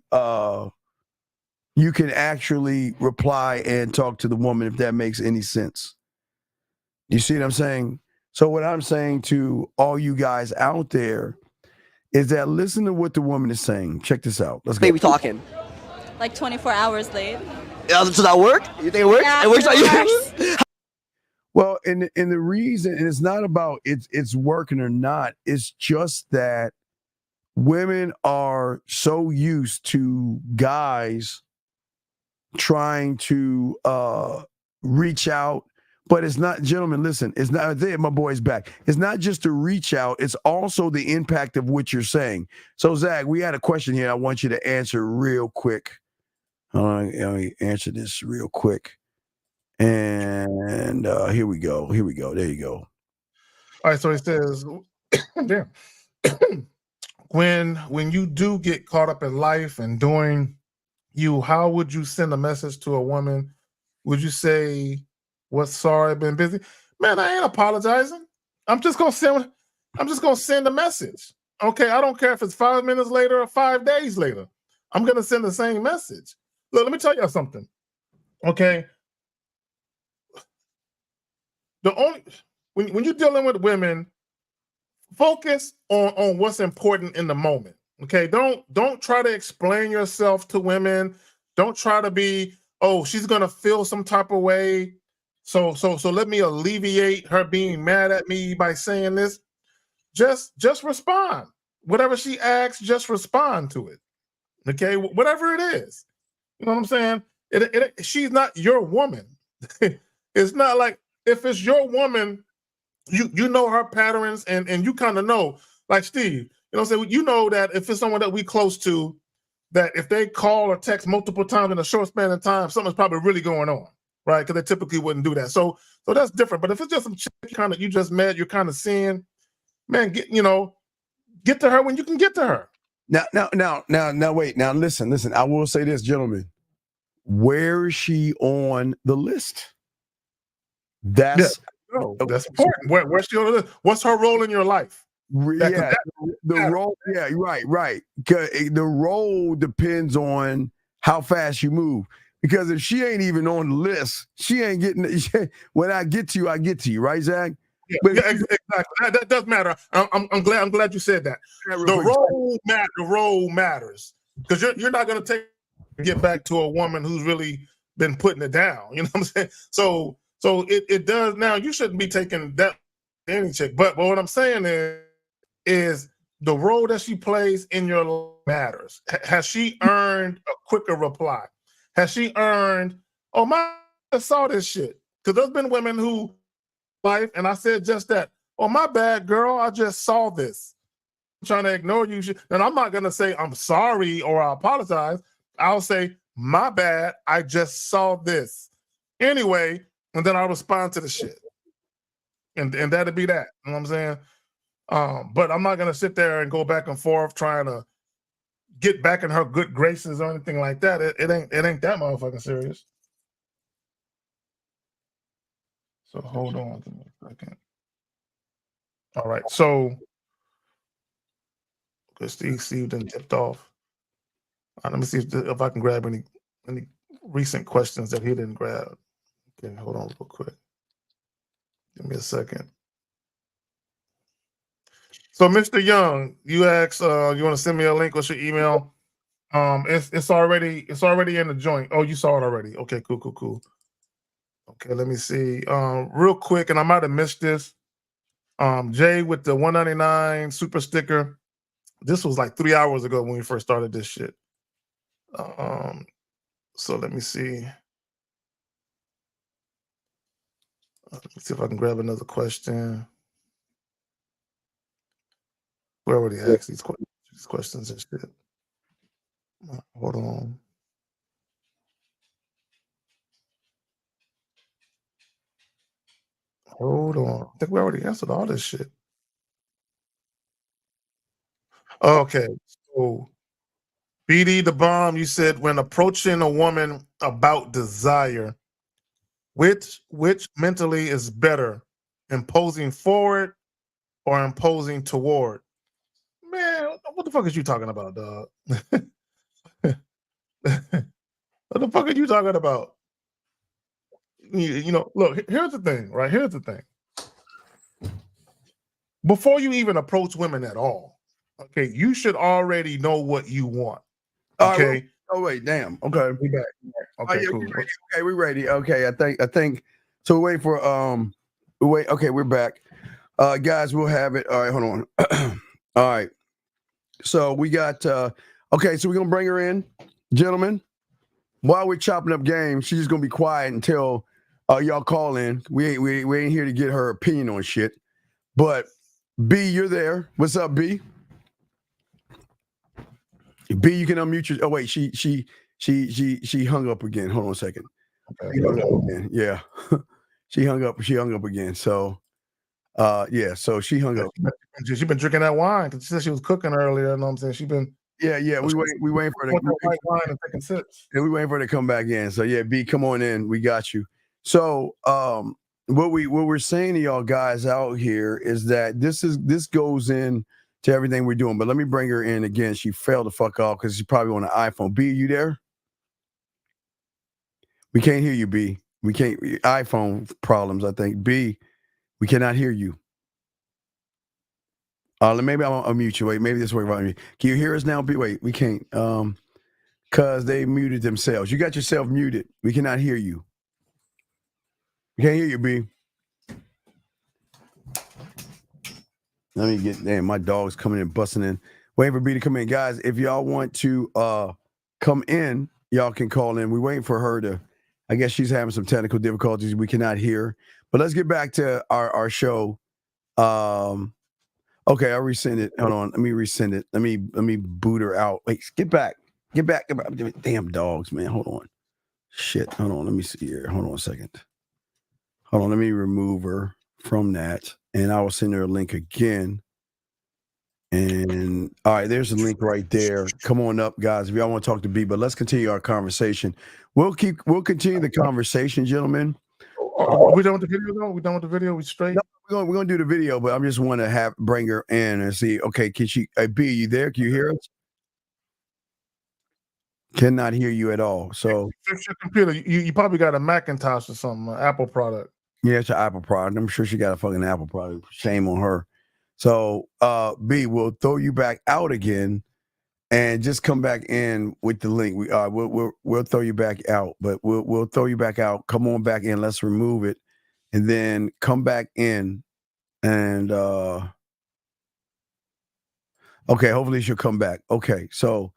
reply and talk to the woman, if that makes any sense. You see what I'm saying? So what I'm saying to all you guys out there is that listen to what the woman is saying. Check this out. Let's go. Maybe talking. Like 24 hours late. Does that work? You think it works? Yeah, it works on it you? Well, and the reason, and it's not about it's working or not, it's just that women are so used to guys trying to reach out. But it's not, gentlemen, listen, it's not, there, my boy's back. It's not just to reach out, it's also the impact of what you're saying. So, Zach, we had a question here I want you to answer real quick. Let me answer this real quick. And here we go. There you go. All right, so it says, damn. when you do get caught up in life and doing you, how would you send a message to a woman? Would you say, "What's sorry, I've been busy"? Man, I ain't apologizing. I'm just gonna send a message. Okay, I don't care if it's 5 minutes later or 5 days later. I'm gonna send the same message. Look, let me tell you something. Okay. When you're dealing with women, focus on what's important in the moment. Okay, don't try to explain yourself to women. Don't try to be, oh, she's gonna feel some type of way. So let me alleviate her being mad at me by saying this. Just respond. Whatever she asks, just respond to it. Okay, whatever it is. You know what I'm saying? She's not your woman. It's not like, if it's your woman, you know her patterns and you kind of know, like Steve, you know what I'm saying? You know that if it's someone that we close to, that if they call or text multiple times in a short span of time, something's probably really going on, right? Because they typically wouldn't do that. So that's different. But if it's just some chick kind of you just met, you're kind of seeing, man, get to her when you can get to her. Now, wait. Now, listen. I will say this, gentlemen. Where is she on the list? That's important. Where's she on the list? What's her role in your life? The role. Yeah, right. The role depends on how fast you move. Because if she ain't even on the list, she ain't getting. When I get to you, I get to you, right, Zach? Yeah, exactly. That does matter. I'm glad you said that. The role matters because you're not going to get back to a woman who's really been putting it down. You know what I'm saying? So it does now. You shouldn't be taking that any chick. But what I'm saying is the role that she plays in your life matters. Has she earned a quicker reply? Has she earned, oh, I saw this shit? Because there's been women who life, and I said just that. Oh, my bad, girl. I just saw this. I'm trying to ignore you. And I'm not going to say I'm sorry or I apologize. I'll say, my bad. I just saw this. Anyway, and then I'll respond to the shit. And that'll be that. You know what I'm saying? But I'm not going to sit there and go back and forth trying to get back in her good graces or anything like that. It ain't that motherfucking serious. So hold on to me a second. All right. So because Steve done tipped off. Let me see if I can grab any recent questions that he didn't grab. Okay, hold on real quick. Give me a second. So, Mr. Young, you asked, you want to send me a link? What's your email? It's already in the joint. Oh, you saw it already. Okay, cool. Okay, let me see. Real quick, and I might have missed this. Jay with the 199 super sticker. This was like 3 hours ago when we first started this shit. So let me see. Let me see if I can grab another question. We already asked these questions and shit. Hold on. Hold on. I think we already answered all this shit. Okay. So BD the Bomb, you said when approaching a woman about desire, which mentally is better, imposing forward or imposing toward? Man, what the fuck is you talking about, dog? What the fuck are you talking about? You know, look, here's the thing, right? Here's the thing. Before you even approach women at all, okay, you should already know what you want. Okay. Oh wait, damn. Okay, we back. Okay, yeah, cool. we ready. Okay, we ready. Okay, I think. So we wait for wait. Okay, we're back. Guys, we'll have it. All right, hold on. All right. So we got. Okay, so we're gonna bring her in, gentlemen. While we're chopping up game, she's just gonna be quiet until y'all call in. We ain't here to get her opinion on shit. But B, you're there. What's up, B? B, you can unmute your. Oh wait, she hung up again. Hold on a second. Okay. She hung up again. Yeah, she hung up. She hung up again. So, yeah. So she hung up. She's been drinking that wine because she said she was cooking earlier. You know what I'm saying? She's been. Yeah. We waiting for her to. White wine and taking sips. Yeah, we waiting for her to come back in. So yeah, B, come on in. We got you. So, what we're saying to y'all guys out here is that this goes in to everything we're doing. But let me bring her in again. She fell the fuck off because she's probably on an iPhone. B, you there? We can't hear you, B. We can't. iPhone problems, I think. B, we cannot hear you. Maybe I'll unmute you. Wait, maybe this works. Can you hear us now, B? Wait, we can't. Because they muted themselves. You got yourself muted. We cannot hear you. We can't hear you, B. Let me get, damn, my dog's coming in, busting in. Waiting for B to come in. Guys, if y'all want to come in, y'all can call in. We're waiting for her to, I guess she's having some technical difficulties. We cannot hear. But let's get back to our show. Okay, I'll resend it. Hold on. Let me resend it. Let me boot her out. Wait, get back. Get back. Damn dogs, man. Hold on. Shit. Hold on. Let me see here. Hold on a second. Hold on. Let me remove her from that. And I will send her a link again. And all right, there's a link right there. Come on up, guys, if y'all want to talk to B, but let's continue our conversation. We'll continue the conversation, gentlemen. We done with the video though? We done with the video? We straight? No, we're gonna do the video, but I just want to bring her in and see. Okay, can she B, you there? Can you hear us? Cannot hear you at all. So fix your computer. You probably got a Macintosh or something, an Apple product. Yeah, it's an Apple product. I'm sure she got a fucking Apple product. Shame on her. So B, we'll throw you back out again and just come back in with the link. We'll throw you back out, but we'll throw you back out. Come on back in. Let's remove it. And then come back in and okay, hopefully she'll come back. Okay, so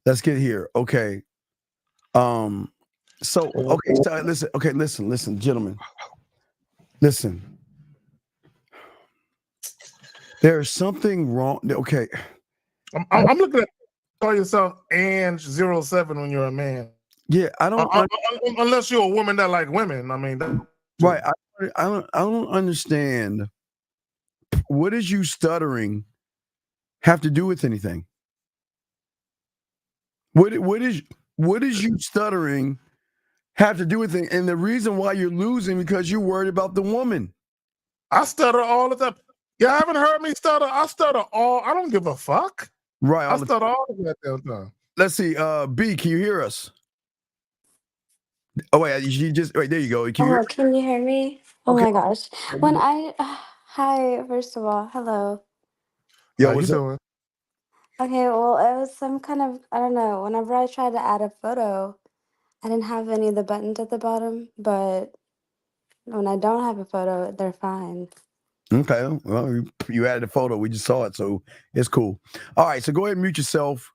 let's get here. Okay. So listen, gentlemen. Listen. There's something wrong. Okay. I'm looking at call yourself Ange07 when you're a man. Yeah, I don't unless you're a woman that like women. I mean, right. I don't understand. What does you stuttering have to do with anything? What is you stuttering have to do with it? And the reason why you're losing because you're worried about the woman. I stutter all the time. You haven't heard me stutter. I stutter all. I don't give a fuck. Right. I stutter all the goddamn time. Let's see. B, can you hear us? Oh wait, you just wait. There you go. Can you hear me? Oh my gosh. When hi, first of all, hello. Yo, what's up? Doing? Okay, well, it was some kind of, I don't know. Whenever I tried to add a photo, I didn't have any of the buttons at the bottom, but When I don't have a photo, they're fine. Okay. Well, you added a photo. We just saw it, so it's cool. All right. So go ahead and mute yourself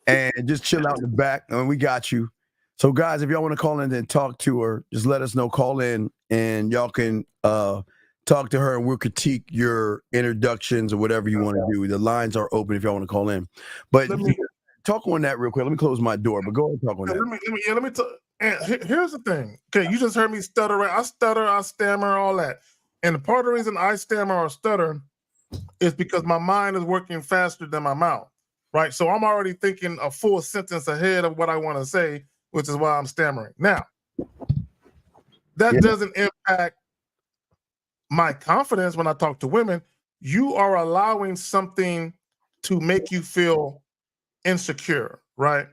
and just chill out in the back, and we got you. So, guys, if y'all want to call in and talk to her, just let us know. Call in, and y'all can talk to her, and we'll critique your introductions or whatever you want to do. The lines are open if y'all want to call in. But talk on that real quick. Let me close my door, but go ahead and talk on that. Let me talk. And here's the thing. Okay, you just heard me stutter. I stutter, I stammer, all that. And part of the reason I stammer or stutter is because my mind is working faster than my mouth, right? So I'm already thinking a full sentence ahead of what I want to say, which is why I'm stammering. Now, that doesn't impact my confidence when I talk to women. You are allowing something to make you feel insecure, right?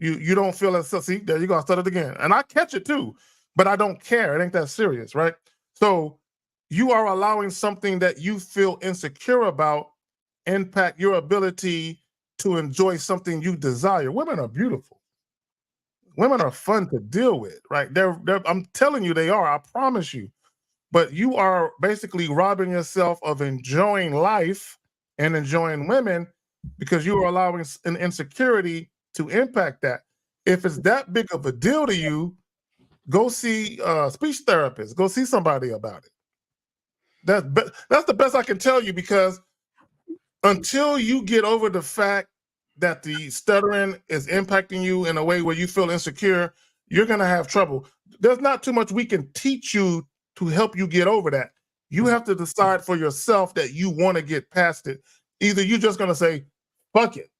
You don't feel as, see, there you go, I stuttered again. And I catch it too, but I don't care. It ain't that serious, right? So you are allowing something that you feel insecure about impact your ability to enjoy something you desire. Women are beautiful. Women are fun to deal with, right? I'm telling you they are, I promise you. But you are basically robbing yourself of enjoying life and enjoying women because you are allowing an insecurity to impact that. If it's that big of a deal to you, go see a speech therapist. Go see somebody about it. That's the best I can tell you, because until you get over the fact that the stuttering is impacting you in a way where you feel insecure, you're going to have trouble. There's not too much we can teach you to help you get over that. You have to decide for yourself that you want to get past it. Either you're just going to say, fuck it.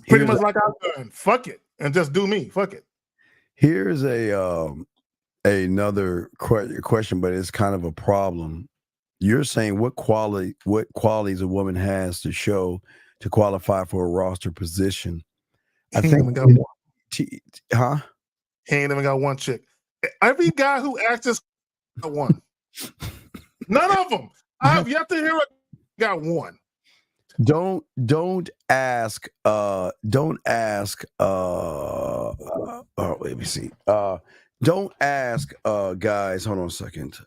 Pretty much like I've done, fuck it, and just do me, fuck it. Here's another question, but it's kind of a problem. You're saying what qualities a woman has to show to qualify for a roster position. I think, He ain't even got one chick. Every guy who asks this got one. None of them. I have yet to hear it. Got one. Don't ask. Let me see. Don't ask. Guys, hold on a second.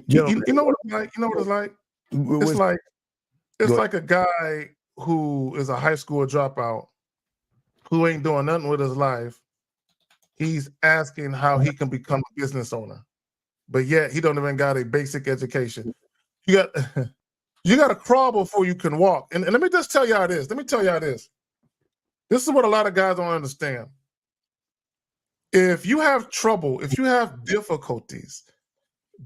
You know what it's like. You know what it's like. It's like a guy who is a high school dropout who ain't doing nothing with his life. He's asking how he can become a business owner, but yet he don't even got a basic education. You got to crawl before you can walk. And let me just tell you how it is. This is what a lot of guys don't understand. If you have trouble, if you have difficulties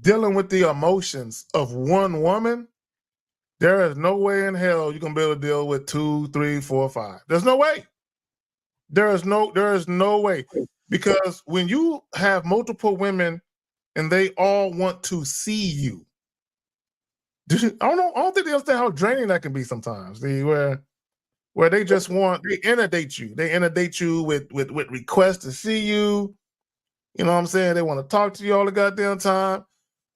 dealing with the emotions of one woman, there is no way in hell you're gonna be able to deal with 2, 3, 4, 5. There's no way. There is no way. Because when you have multiple women and they all want to see you, I don't think they understand how draining that can be sometimes. Where they just they inundate you. They inundate you with requests to see you. You know what I'm saying? They want to talk to you all the goddamn time.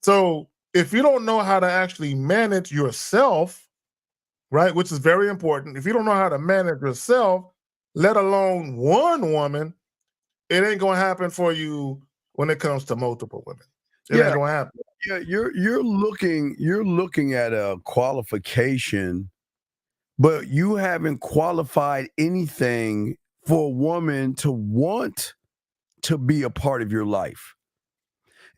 So if you don't know how to actually manage yourself, right, which is very important, if you don't know how to manage yourself, let alone one woman, it ain't gonna happen for you when it comes to multiple women. It ain't gonna happen. Yeah, you're looking at a qualification, but you haven't qualified anything for a woman to want to be a part of your life.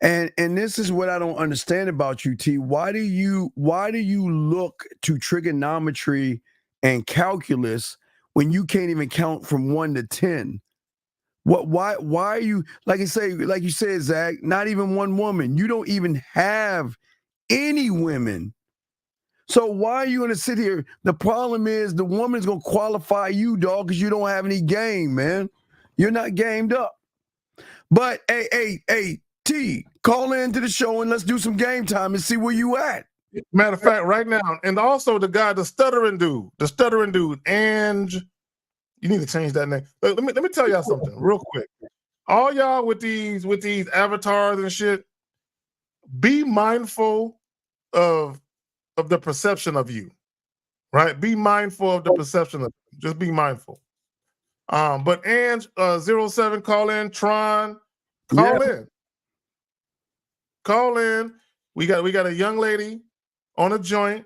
And this is what I don't understand about you, T. Why do you look to trigonometry and calculus when you can't even count from 1 to 10? Why are you, like you said, Zach, not even one woman? You don't even have any women. So why are you going to sit here? The problem is the woman's going to qualify you, dog, because you don't have any game, man. You're not gamed up. But hey, T, call into the show and let's do some game time and see where you at. Matter of fact, right now, and also the stuttering dude, and you need to change that name. Let me tell y'all something real quick. All y'all with these avatars and shit, be mindful of the perception of you, right? Be mindful of the perception of you. Just be mindful. But Ange 07, call in. Tron, call in. Call in. We got a young lady on a joint,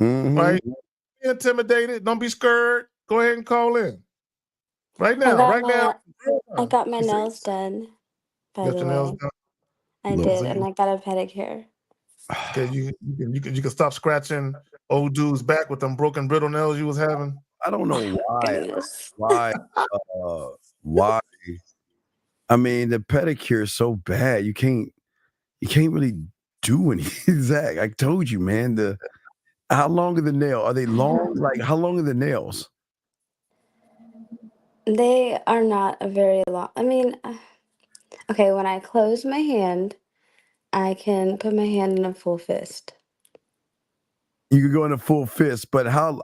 right? Don't be intimidated. Don't be scared. Go ahead and call in. Right now. I got my nails done, by Got the your nails way. done? I So did, and I got a pedicure. Okay, you can stop scratching old dude's back with them broken brittle nails you was having. I don't know why. Goodness. Why? I mean, the pedicure is so bad. You can't really do anything. Zach, I told you, man. How long are the nails? Are they long? Like, how long are the nails? They are not a very long. I mean, okay, when I close my hand, I can put my hand in a full fist. You could go in a full fist, but how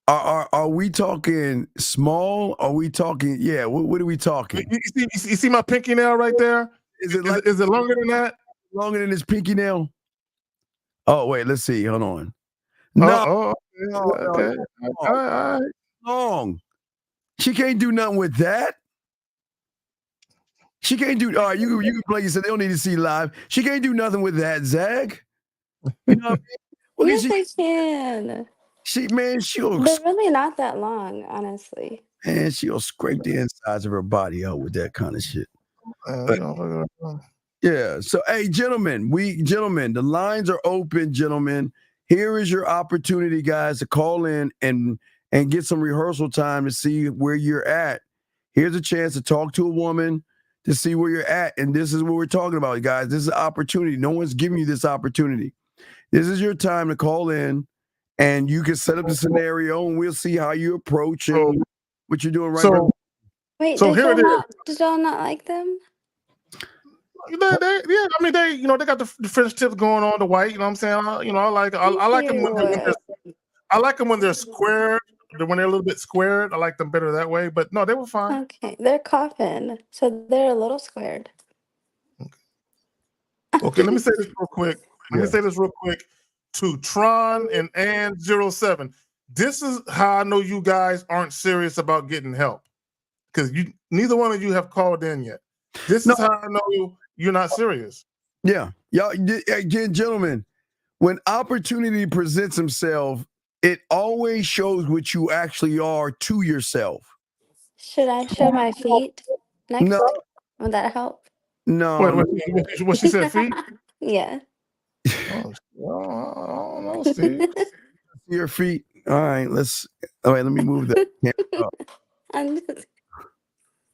are we talking small? Are we talking? Yeah, what are we talking? You see my pinky nail right there? Is it longer than that? Longer than his pinky nail? Oh wait, let's see. Hold on. No, okay. All right. Long. She can't do nothing with that. She can't do. All right, you can play. You said they don't need to see live. She can't do nothing with that, Zach. You know what I mean? Well, Yes, I can. She'll They're really not that long, honestly. she'll scrape the insides of her body out with that kind of shit. Yeah. So, hey, gentlemen, the lines are open, gentlemen. Here is your opportunity, guys, to call in and get some rehearsal time to see where you're at. Here's a chance to talk to a woman to see where you're at. And this is what we're talking about, guys. This is an opportunity. No one's giving you this opportunity. This is your time to call in, and you can set up the scenario, and we'll see how you approach and what you're doing right now. Wait, So did here y'all it not like them? They got the French tips going on, the white. You know what I'm saying? I like them when they're squared. When they're a little bit squared, I like them better that way. But no, they were fine. Okay, they're coffin, so they're a little squared. Okay, let me say this real quick. To Tron and Ann07. This is how I know you guys aren't serious about getting help. Because neither one of you have called in yet. This is how I know you're not serious. Yeah. Y'all, again, gentlemen, when opportunity presents himself, it always shows what you actually are to yourself. Should I show my feet next? No. Would that help? No. Wait, what she said, feet? Yeah. Oh, Steve. Your feet. All right, let me move the camera up.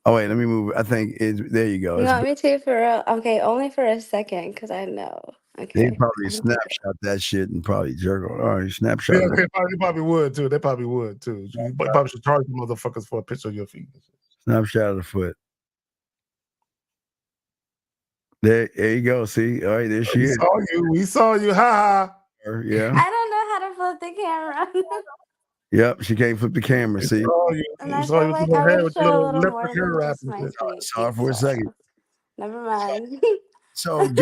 Oh, wait, let me move. I think there you go. You want me to for real? Okay, only for a second, because I know. Okay. They probably snapshot that shit and probably jerk on. All right, snapshot. Yeah, they probably would too. You probably should charge the motherfuckers for a picture of your feet. Snapshot of the foot. There you go. See, all right, there she is. We saw you. Ha ha. Yeah. I don't know how to flip the camera. Yep, she can't flip the camera. See. And I feel like I would show a little more than just my feet. Sorry for a second. Never mind. So,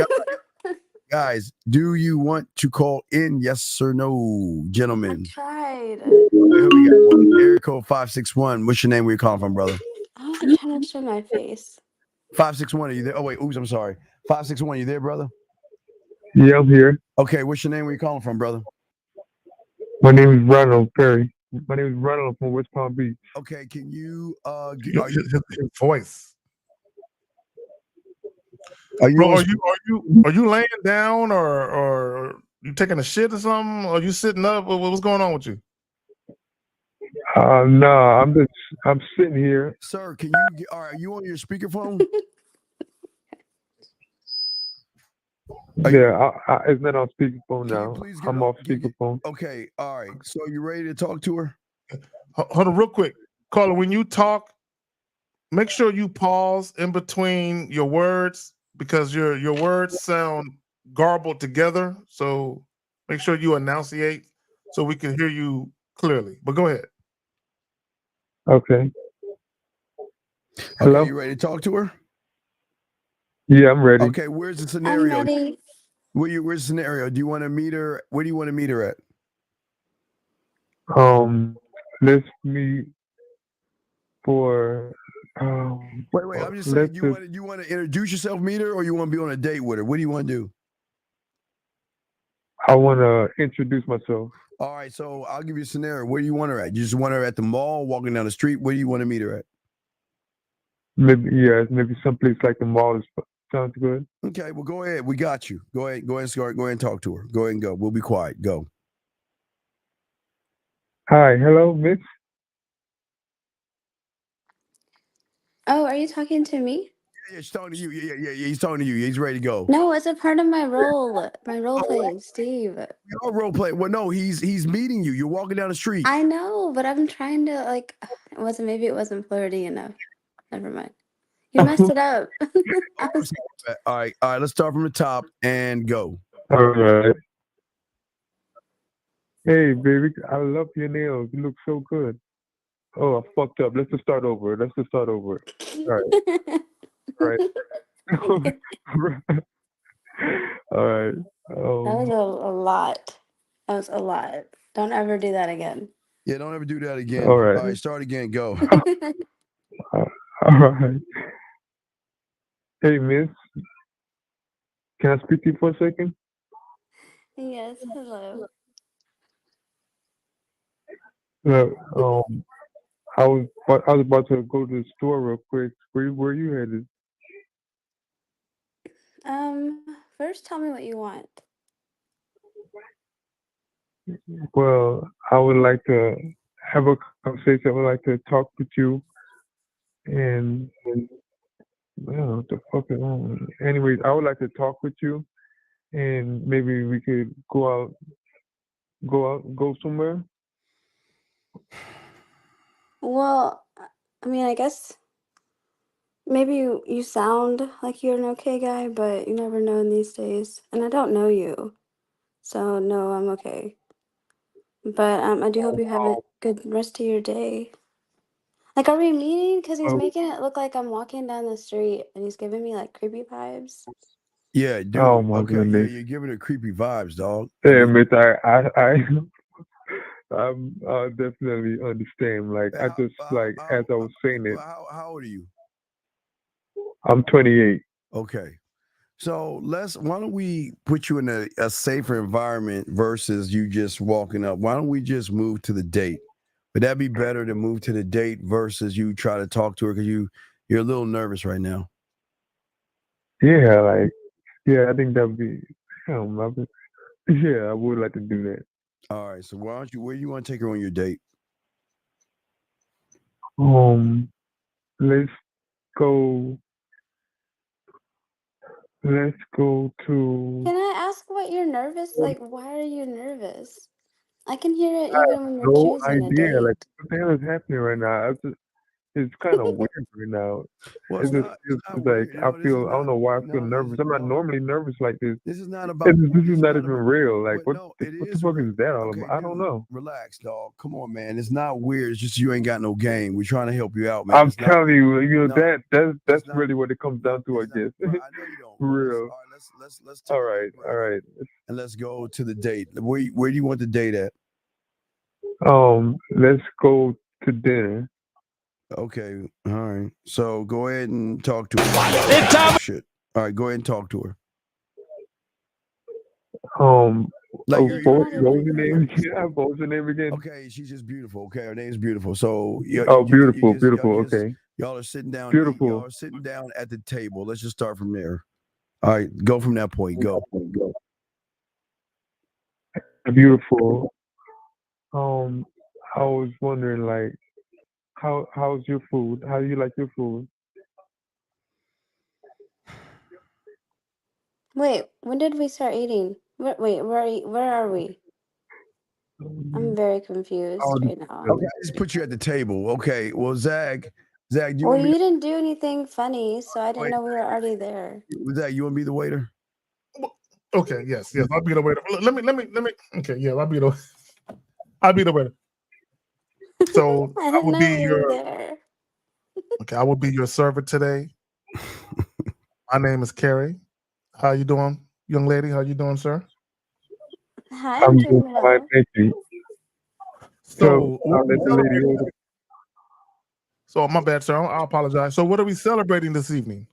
guys, do you want to call in? Yes or no, gentlemen? Tried. Here we go. Area code 561. What's your name? Where you calling from, brother? I'm trying to show my face. 561. Are you there? Oh wait. Oops. I'm sorry. 561. You there, brother? Yeah, I'm here. Okay. What's your name? Where you calling from, brother? My name is Ronald Perry. My name is Ronald from West Palm Beach. Okay. Can you his voice? Are you laying down or you taking a shit or something? Or you sitting up? What's going on with you? No, I'm sitting here. Sir, are you on your speakerphone? Yeah, it's not on speakerphone now. I'm off speakerphone. Okay, all right. So you ready to talk to her? Hold on real quick. Caller, when you talk, make sure you pause in between your words because your words sound garbled together. So make sure you enunciate so we can hear you clearly. But go ahead. Okay. Hello? Okay, you ready to talk to her? Yeah, I'm ready. Okay, where's the scenario? I'm ready. Where's the scenario? Do you want to meet her? Where do you want to meet her at? Let's meet for Wait. I'm just let's saying. You want to introduce yourself, meet her, or you want to be on a date with her? What do you want to do? I want to introduce myself. All right, so I'll give you a scenario. Where do you want her at? You just want her at the mall, walking down the street? Where do you want to meet her at? Maybe someplace like the mall sounds good. Okay, well, go ahead. We got you. Go ahead and start. Go ahead and talk to her. Go ahead and go. We'll be quiet. Go. Hi, hello, miss. Oh, are you talking to me? Yeah, she's talking to you. Yeah. He's talking to you. He's ready to go. No, it's a part of my role. My role play, Steve. Your role play. Well, no, he's meeting you. You're walking down the street. I know, but I'm trying to maybe it wasn't flirty enough. Never mind. You messed it up. All right. Let's start from the top and go. All right. Hey, baby, I love your nails. You look so good. Oh, I fucked up. Let's just start over. All right. Right. All right. That was a lot. That was a lot. Don't ever do that again. Yeah, don't ever do that again. All right. All right, start again. Go. All right. Hey, miss. Can I speak to you for a second? Yes, hello. Look, I was about to go to the store real quick. Where you headed? First tell me what you want. Well, I would like to have a conversation. I would like to talk with you. And well, what the fuck is wrong? Anyways, I would like to talk with you, and maybe we could go somewhere. Well, I mean, I guess maybe you sound like you're an okay guy, but you never know in these days. And I don't know you, so no, I'm okay. But I do hope you have a good rest of your day. Like, are we meeting? Because he's making it look like I'm walking down the street, and he's giving me like creepy vibes. Yeah, dude. Oh my okay, goodness. yeah, you're giving her creepy vibes, dog. Yeah, miss, I definitely understand. Like, I just as I was saying it. How old are you? I'm 28. Okay. So why don't we put you in a safer environment versus you just walking up? Why don't we just move to the date? Would that be better to move to the date versus you try to talk to her because you're a little nervous right now? Yeah, I think that would be. I would like to do that. All right. So where do you want to take her on your date? Let's go. Let's go to. Can I ask what you're nervous? Like, why are you nervous? I can hear it I have even when you're no choosing a idea. date. Like, what the hell is happening right now? It's kind of weird right now. Well, It just feels like I don't know why I feel nervous. I'm not normally nervous like this. This is not about. This is not even real. Like, what the fuck is that all Okay, about? I don't know. Relax, dog. Come on, man. It's not weird. It's just you ain't got no game. We're trying to help you out, man. I'm It's not- telling you, No, that's really what it comes down to, I guess. I know you don't. For real. Let's All right. and let's go to the date. Where do you want the date at? Let's go to dinner. Okay. All right. So go ahead and talk to her. Shit. All right. Go ahead and talk to her. What was your name? Yeah, what was your name again? Okay, she's just beautiful. Okay, her name's beautiful. So beautiful. Okay. Y'all are sitting down. Beautiful. Y'all are sitting down at the table. Let's just start from there. All right, go from that point. Go. Beautiful. I was wondering, like, how's your food? How do you like your food? Wait, when did we start eating? Where are we? I'm very confused right now. Okay, I just put you at the table. Okay. Well, Zach, do you Well, want you didn't do anything funny, so I didn't know we were already there. Zach, you want to be the waiter? Okay, yes, I'll be the waiter. Let me. Okay, yeah, I'll be the waiter. So I I didn't will know be we were your there. okay. I will be your server today. My name is Carrie. How you doing, young lady? How you doing, sir? Hi, I'm doing doing fine, thank you. So I'll let the lady order. So my bad, sir. I apologize. So what are we celebrating this evening?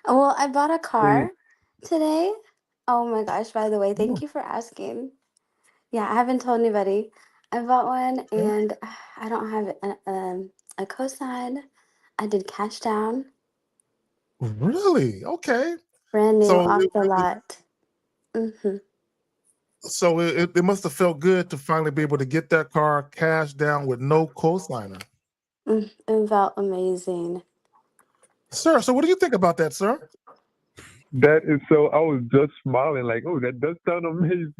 Well, I bought a car today. Oh my gosh, by the way, thank you for asking. Yeah, I haven't told anybody. I bought one and I don't have a cosign. I did cash down. Really? Okay. Brand new So off the lot. Mm-hmm. So it must have felt good to finally be able to get that car cash down with no cosigner. It felt amazing. Sir, so what do you think about that, sir? That is so. I was just smiling, like, oh, that does sound amazing.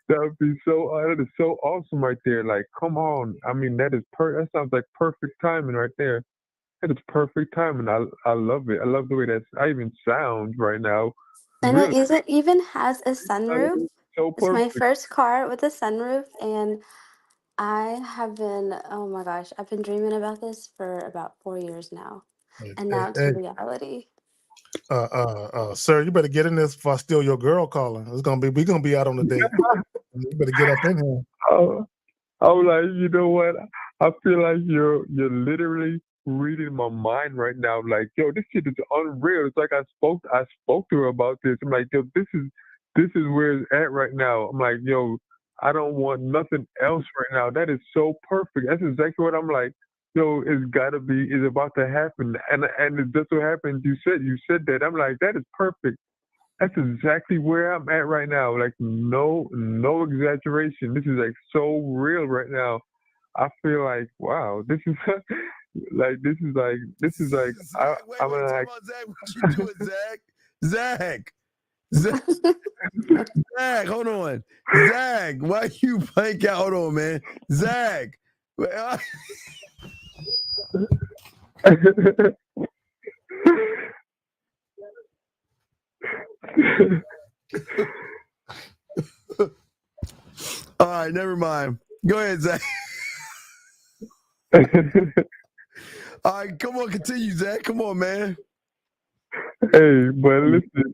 That would be so. That is so awesome right there. Like, come on. I mean, that is That sounds like perfect timing right there. That is perfect timing. I love it. I love the way I even sound right now. And it Really, even has a sunroof. so It's my perfect. first car with a sunroof, and I have been, oh my gosh, I've been dreaming about this for about 4 years now. And now it's a Hey, reality. sir, you better get in this before I steal your girl calling. We're gonna be out on a date. You better get up in here. I was like, you know what? I feel like you're literally reading my mind right now. Like, yo, this shit is unreal. It's like I spoke to her about this. I'm like, yo, this is where it's at right now. I'm like, yo, I don't want nothing else right now. That is so perfect. That's exactly what I'm like. Yo, it's about to happen. And it just so happened you said that. I'm like, that is perfect. That's exactly where I'm at right now. Like no exaggeration. This is like so real right now. I feel like wow, this is I'm like Zach, what you doing, Zach? Zach, hold on. Zach, why you blank out? Hold on, man. Zach. All right, never mind. Go ahead, Zach. All right, come on, continue, Zach. Come on, man. Hey, but listen,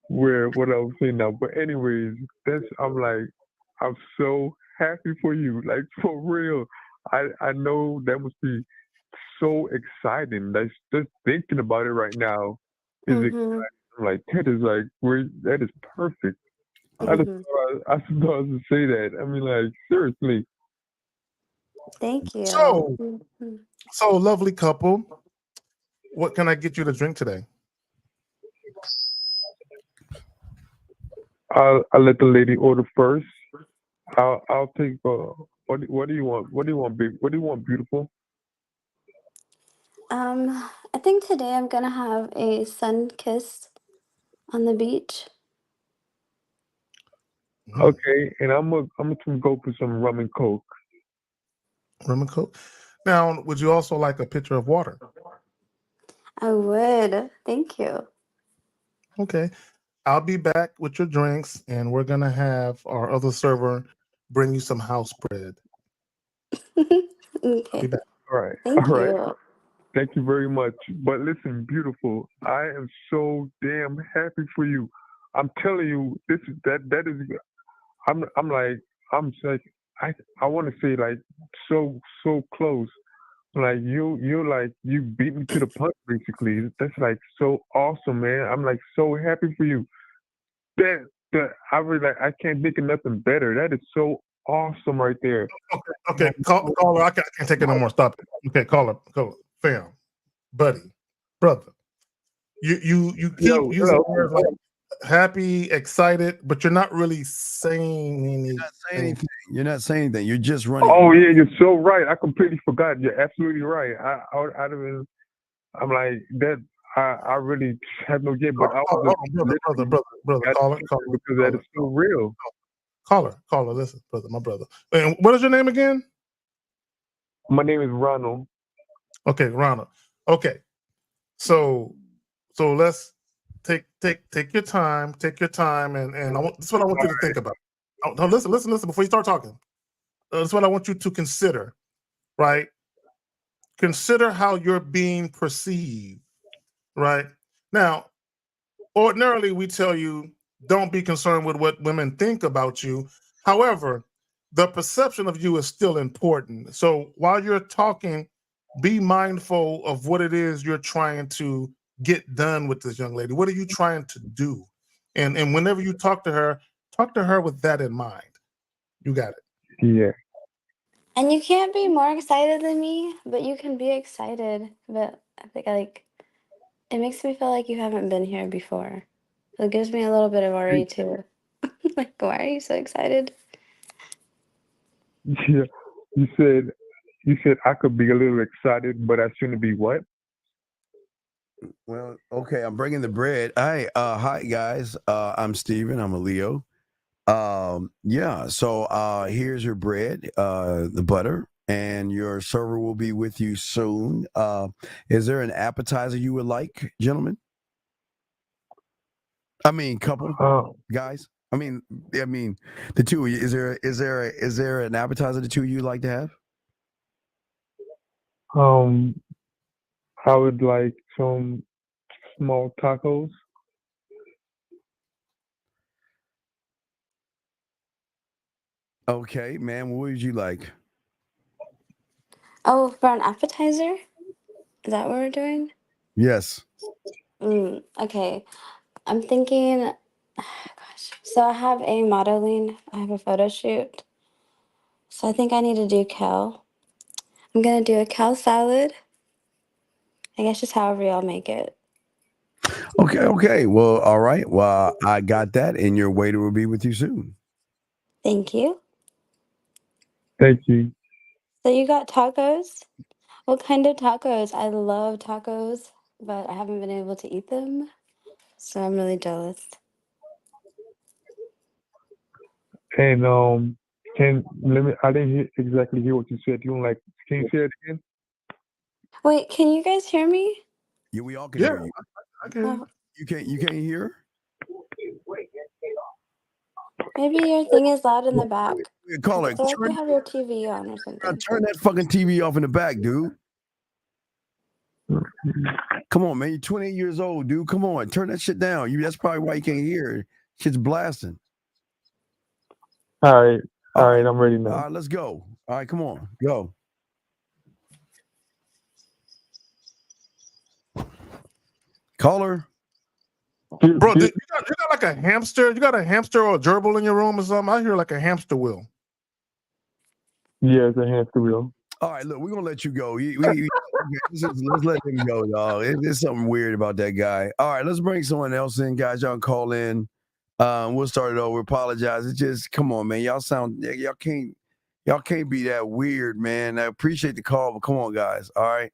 what I was saying now. But anyways, I'm so happy for you. Like for real. I know that must be so exciting. Like just thinking about it right now is exciting. I'm like that is perfect. I just thought to say that. I mean, like seriously. Thank you. So lovely couple. What can I get you to drink today? I'll let the lady order first. I'll take. What do you want? What do you want, big? What do you want, beautiful? I think today I'm gonna have a sun kiss on the beach. Okay, and I'm gonna go for some rum and coke. Rum and coke. Now, would you also like a pitcher of water? I would. Thank you. Okay. I'll be back with your drinks, and we're gonna have our other server bring you some house bread. I'll Okay. be back. All right. Thank All right. you. Thank you very much. But listen, beautiful, I am so damn happy for you. I'm telling you, that is. I'm like I want to say like so close. Like you beat me to the punch basically. That's like so awesome, man. I'm like so happy for you. That I really like. I can't think of nothing better. That is so awesome right there. Okay. Caller, I can't take it no more. Stop it. Okay, caller, fam, buddy, brother. You keep using words like happy, excited, but you're not really saying anything. You're not saying anything. You're just running. Oh yeah, you're so right. I completely forgot. You're absolutely right. I'd have been. I'm like that. I really have no idea, but I was brother, caller, because that is so real. Caller, listen, brother, my brother. And what is your name again? My name is Ronald. Okay, Ronald. Okay, so let's take your time. Take your time, and this is what I want you to think about. No, listen before you start talking. That's what I want you to consider, right? Consider how you're being perceived, right? Now, ordinarily we tell you don't be concerned with what women think about you. However, the perception of you is still important. So while you're talking, be mindful of what it is you're trying to get done with this young lady. What are you trying to do? And whenever you talk to her with that in mind. You got it. Yeah. And you can't be more excited than me, but you can be excited. But I think it makes me feel like you haven't been here before. So it gives me a little bit of worry too. Like, why are you so excited? Yeah. You said I could be a little excited, but I shouldn't be what? Well, okay, I'm bringing the bread. Hi guys. I'm Steven. I'm a Leo. Yeah, so here's your bread, the butter, and your server will be with you soon. Is there an appetizer you would like, gentlemen? I mean, couple, guys. I mean, the two of you. Is there an appetizer the two of you like to have? I would like some small tacos. Okay, ma'am, what would you like? Oh, for an appetizer? Is that what we're doing? Yes. Okay. I'm thinking, gosh. So I have a modeling, I have a photo shoot. So I think I need to do kale. I'm gonna do a kale salad. I guess just however y'all make it. Okay. Well, all right. Well, I got that, and your waiter will be with you soon. Thank you. Thank you. So you got tacos? What kind of tacos? I love tacos, but I haven't been able to eat them. So I'm really jealous. And I didn't exactly hear what you said. Can you say it again? Wait, can you guys hear me? Yeah, we all can hear you. I can. You can't hear? Maybe your thing is loud in the back. Call it. I feel like you have your TV on or something. Turn that fucking TV off in the back, dude. Come on, man. You're 28 years old, dude. Come on. Turn that shit down. That's probably why you can't hear. Shit's blasting. All right, I'm ready now. All right, let's go. All right, come on. Go. Caller. Bro, you got like a hamster? You got a hamster or a gerbil in your room or something? I hear like a hamster wheel. Yeah, it's a hamster wheel. All right, look, we're gonna let you go. Let's let him go, y'all. There's something weird about that guy. All right, let's bring someone else in, guys. Y'all can call in. We'll start it over. Apologize. It's just come on, man. Y'all can't be that weird, man. I appreciate the call, but come on, guys. All right.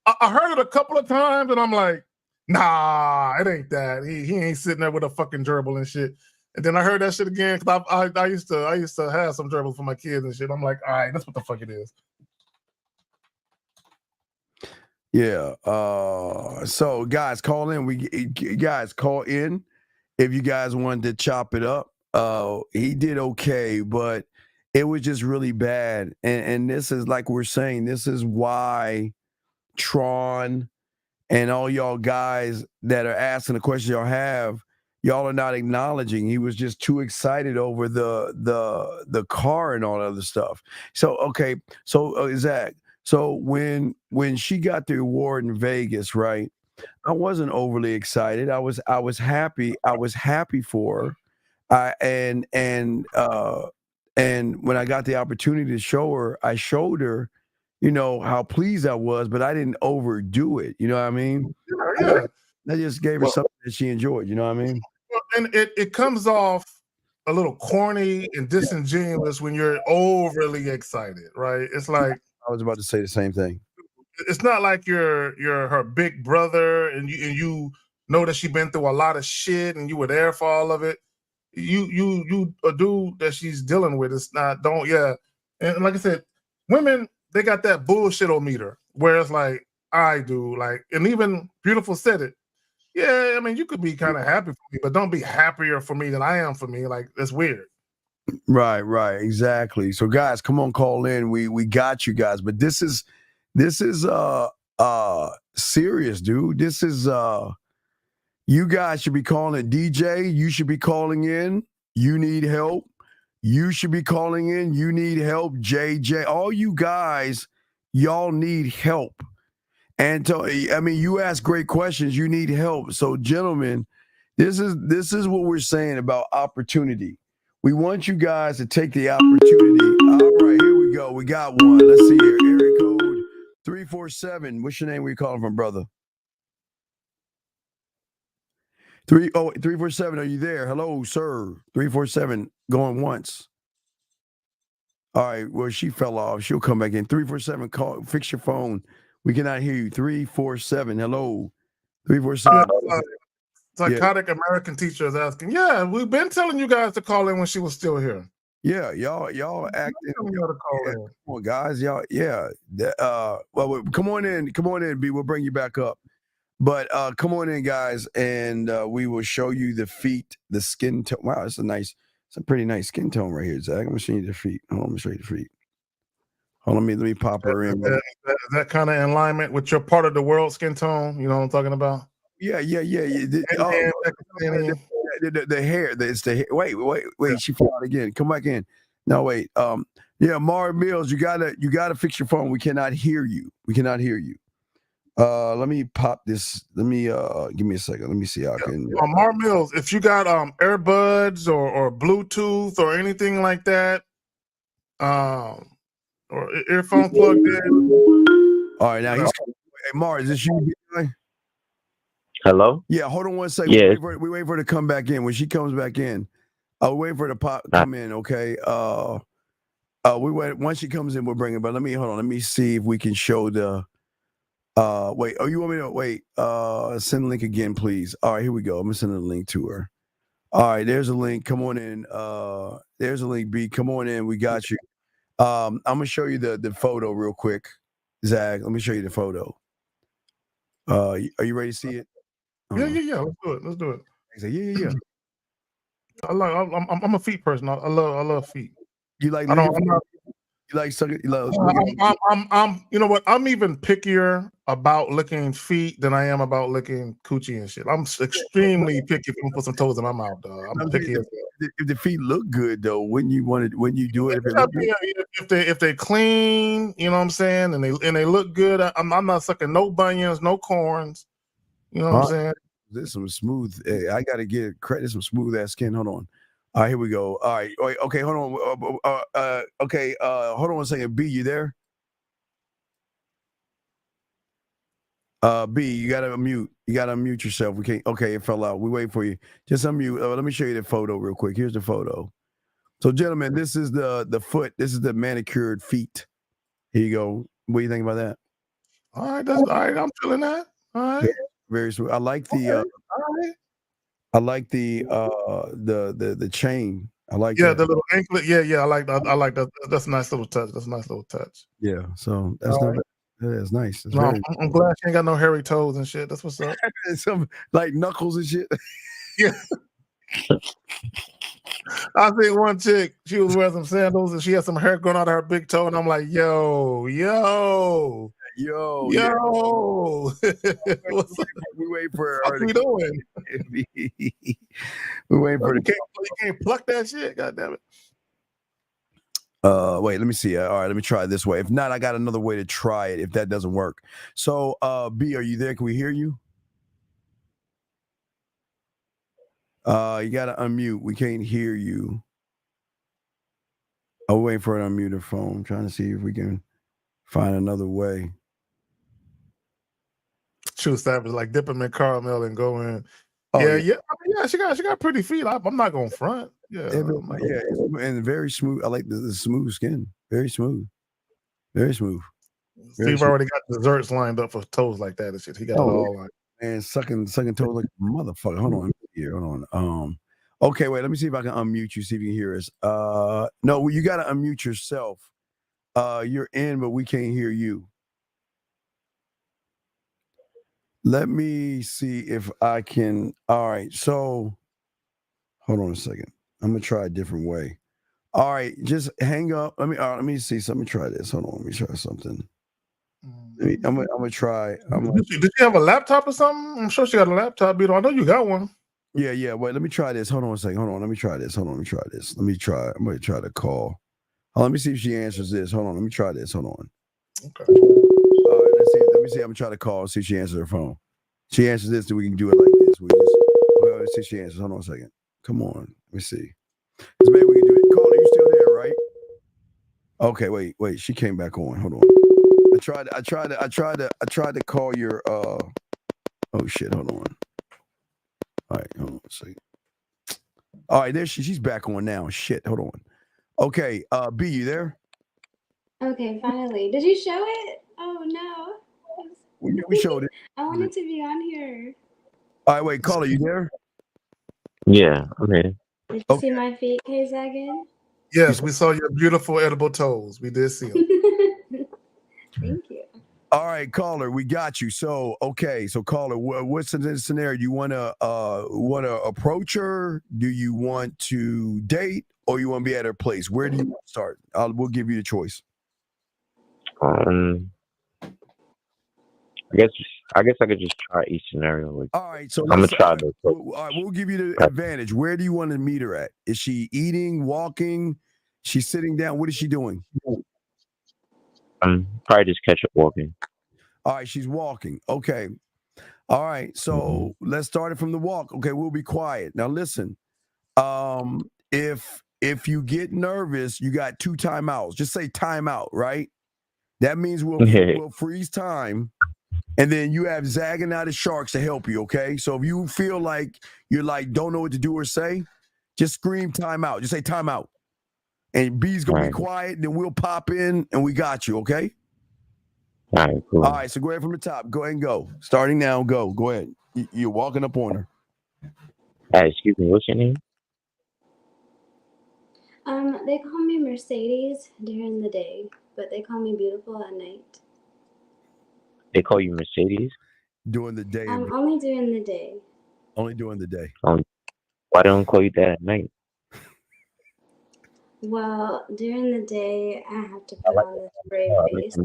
I heard it a couple of times, and I'm like, nah, it ain't that. He ain't sitting there with a fucking gerbil and shit. And then I heard that shit again because I used to have some gerbils for my kids and shit. I'm like, all right, that's what the fuck it is. Yeah. So guys, call in. Guys call in if you guys wanted to chop it up. He did okay, but it was just really bad. And this is like we're saying, this is why Tron and all y'all guys that are asking the questions y'all are not acknowledging. He was just too excited over the car and all that other stuff. So okay, so Zach, so when she got the award in Vegas, right? I wasn't overly excited. I was happy. I was happy for her. And when I got the opportunity to show her, I showed her, how pleased I was, but I didn't overdo it. You know what I mean? Yeah. I just gave her something that she enjoyed. You know what I mean? And it comes off a little corny and disingenuous when you're overly excited, right? It's like I was about to say the same thing. It's not like you're her big brother and you know that she's been through a lot of shit and you were there for all of it. You a dude that she's dealing with. It's not And like I said, women, they got that bullshit-o-meter where it's like I do, and even Beautiful said it. Yeah, I mean, you could be kind of happy for me, but don't be happier for me than I am for me. Like, that's weird. Right, exactly. So guys, come on, call in. We got you guys, but this is serious, dude. This is you guys should be calling it. DJ, you should be calling in. You need help. You should be calling in. You need help, JJ. All you guys, y'all need help. And you ask great questions. You need help. So, gentlemen, this is what we're saying about opportunity. We want you guys to take the opportunity. All right, here we go. We got one. Let's see here. Area code 347. What's your name? Where you calling from, brother? 347. Are you there? Hello, sir. 347. Going once. All right. Well, she fell off. She'll come back in. 347. Call. Fix your phone. We cannot hear you. 347. Hello. 347. Psychotic American teacher is asking. Yeah, we've been telling you guys to call in when she was still here. Yeah, y'all acting. Come on, guys. Y'all, yeah. Well, come on in, B. We'll bring you back up. But come on in, guys, and we will show you the feet, the skin tone. Wow, it's a pretty nice skin tone right here, Zach. I'm gonna show you the feet. Hold on, let me show you the feet. Hold on, let me pop her in. Is that kind of in alignment with your part of the world skin tone? You know what I'm talking about? Yeah. The hair. It's the hair. Wait. She fell out again. Come back in. No, wait. Yeah, Mara Mills, you gotta fix your phone. We cannot hear you. Let me pop this. Let me give me a second. Let me see how I can. Mara Mills, if you got earbuds or Bluetooth or anything like that, or earphone plugged in. All right, now he's. Hey, Mara, is this you? Hello? Yeah, hold on one second. Yeah. We wait for her to come back in. When she comes back in, I'll wait for her to come in, okay? We wait. Once she comes in, we'll bring her. But let me see if we can show the wait. Oh, you want me to wait? Send a link again, please. All right, here we go. I'm gonna send a link to her. All right, there's a link. Come on in. There's a link, B. Come on in. We got you. I'm gonna show you the photo real quick. Zach, let me show you the photo. Are you ready to see it? Yeah. Let's do it. He said, yeah. I'm a feet person. I love feet. You like? You like sucking? You love? I'm. You know what? I'm even pickier about licking feet than I am about licking coochie and shit. I'm extremely picky if I'm put some toes in my mouth, dog. I'm picky. If the feet look good though, when you do it, if they clean, you know what I'm saying, and they look good, I'm not sucking no bunions, no corns. You know what I'm saying? This is some smooth. Hey, I gotta give credit. Some smooth ass skin. Hold on. All right, here we go. All right. Wait, okay, hold on. Okay. Hold on one second. B, you there? B, you gotta unmute. You gotta unmute yourself. We can't. Okay, it fell out. We wait for you. Just unmute. Let me show you the photo real quick. Here's the photo. So, gentlemen, this is the foot. This is the manicured feet. Here you go. What do you think about that? All right, all right. I'm feeling that. All right. Very smooth. I like the. I like the chain. I like the little anklet. Yeah. I like that. That's a nice little touch. Yeah. So that's not. That's nice. That's I'm glad she ain't got no hairy toes and shit. That's what's up. Some like knuckles and shit. Yeah. I think one chick, she was wearing some sandals and she had some hair growing out of her big toe, and I'm like, yo. We wait for her. What are we doing? We wait for you can't pluck that shit. God damn it. Wait, let me see. All right, let me try it this way. If not, I got another way to try it if that doesn't work. So, B, are you there? Can we hear you? You gotta unmute. We can't hear you. I'm waiting for an unmuted phone. I'm trying to see if we can find another way. True savage, like dip them in caramel and go in. Oh, yeah. She got pretty feet. I'm not going front. Yeah, and very smooth. I like the smooth skin. Very smooth. Steve already got desserts lined up for toes like that and shit. He got it all like. And sucking toes like a motherfucker. Hold on here. Hold on. Okay, wait. Let me see if I can unmute you. See if you can hear us. No, you got to unmute yourself. You're in, but we can't hear you. Let me see if I can. All right. So, hold on a second. I'm gonna try a different way. All right, just hang up. Let me see. Let me try this. Hold on. Let me try something. I'm gonna try. Did you have a laptop or something? I'm sure she got a laptop. I know you got one. Yeah. Wait, let me try this. Hold on a second. Hold on. Let me try this. I'm going to try to call. Let me see if she answers this. Hold on. Let me try this. Hold on. Okay. All right. Let me see. I'm going to try to call. See if she answers her phone. She answers this, then we can do it like this. Let's see if she answers. Hold on a second. Come on. Let me see. Because maybe we can do it. Caller, you still there, right? Okay. Wait. She came back on. Hold on. I tried to call your. Oh shit. Hold on. All right. Hold on a second. All right. There she's back on now. Shit. Hold on. Okay. B, you there? Okay, finally. Did you show it? Oh no. We showed it. I wanted to be on here. All right, wait, caller, you there? Yeah, I'm here. Did you see my feet, K-Zaggin? Yes, we saw your beautiful edible toes. We did see them. Thank you. All right, caller, we got you. So, caller, what's the scenario? Do you want to approach her? Do you want to date, or you want to be at her place? Where do you want to start? We'll give you the choice. I guess I could just try each scenario. All right, so I'm gonna try this. We'll give you the advantage. Where do you want to meet her at? Is she eating, walking? She's sitting down. What is she doing? Probably just catch her walking. All right, she's walking. Okay. All right, so let's start it from the walk. Okay, we'll be quiet. Now listen. If you get nervous, you got 2 timeouts. Just say timeout, right? That means we'll freeze time. And then you have Zagging Out of Sharks to help you, okay? So if you feel like you're don't know what to do or say, just scream timeout. Just say timeout. And B's going to be quiet, then we'll pop in and we got you, okay? All right, cool. All right, so go ahead from the top. Go ahead and go. Starting now, go. Go ahead. You're walking up on her. Excuse me, what's your name? They call me Mercedes during the day, but they call me beautiful at night. They call you Mercedes? During the day. Only during the day. Only during the day. Why don't call you that at night? Well, during the day, I have to put on this brave face.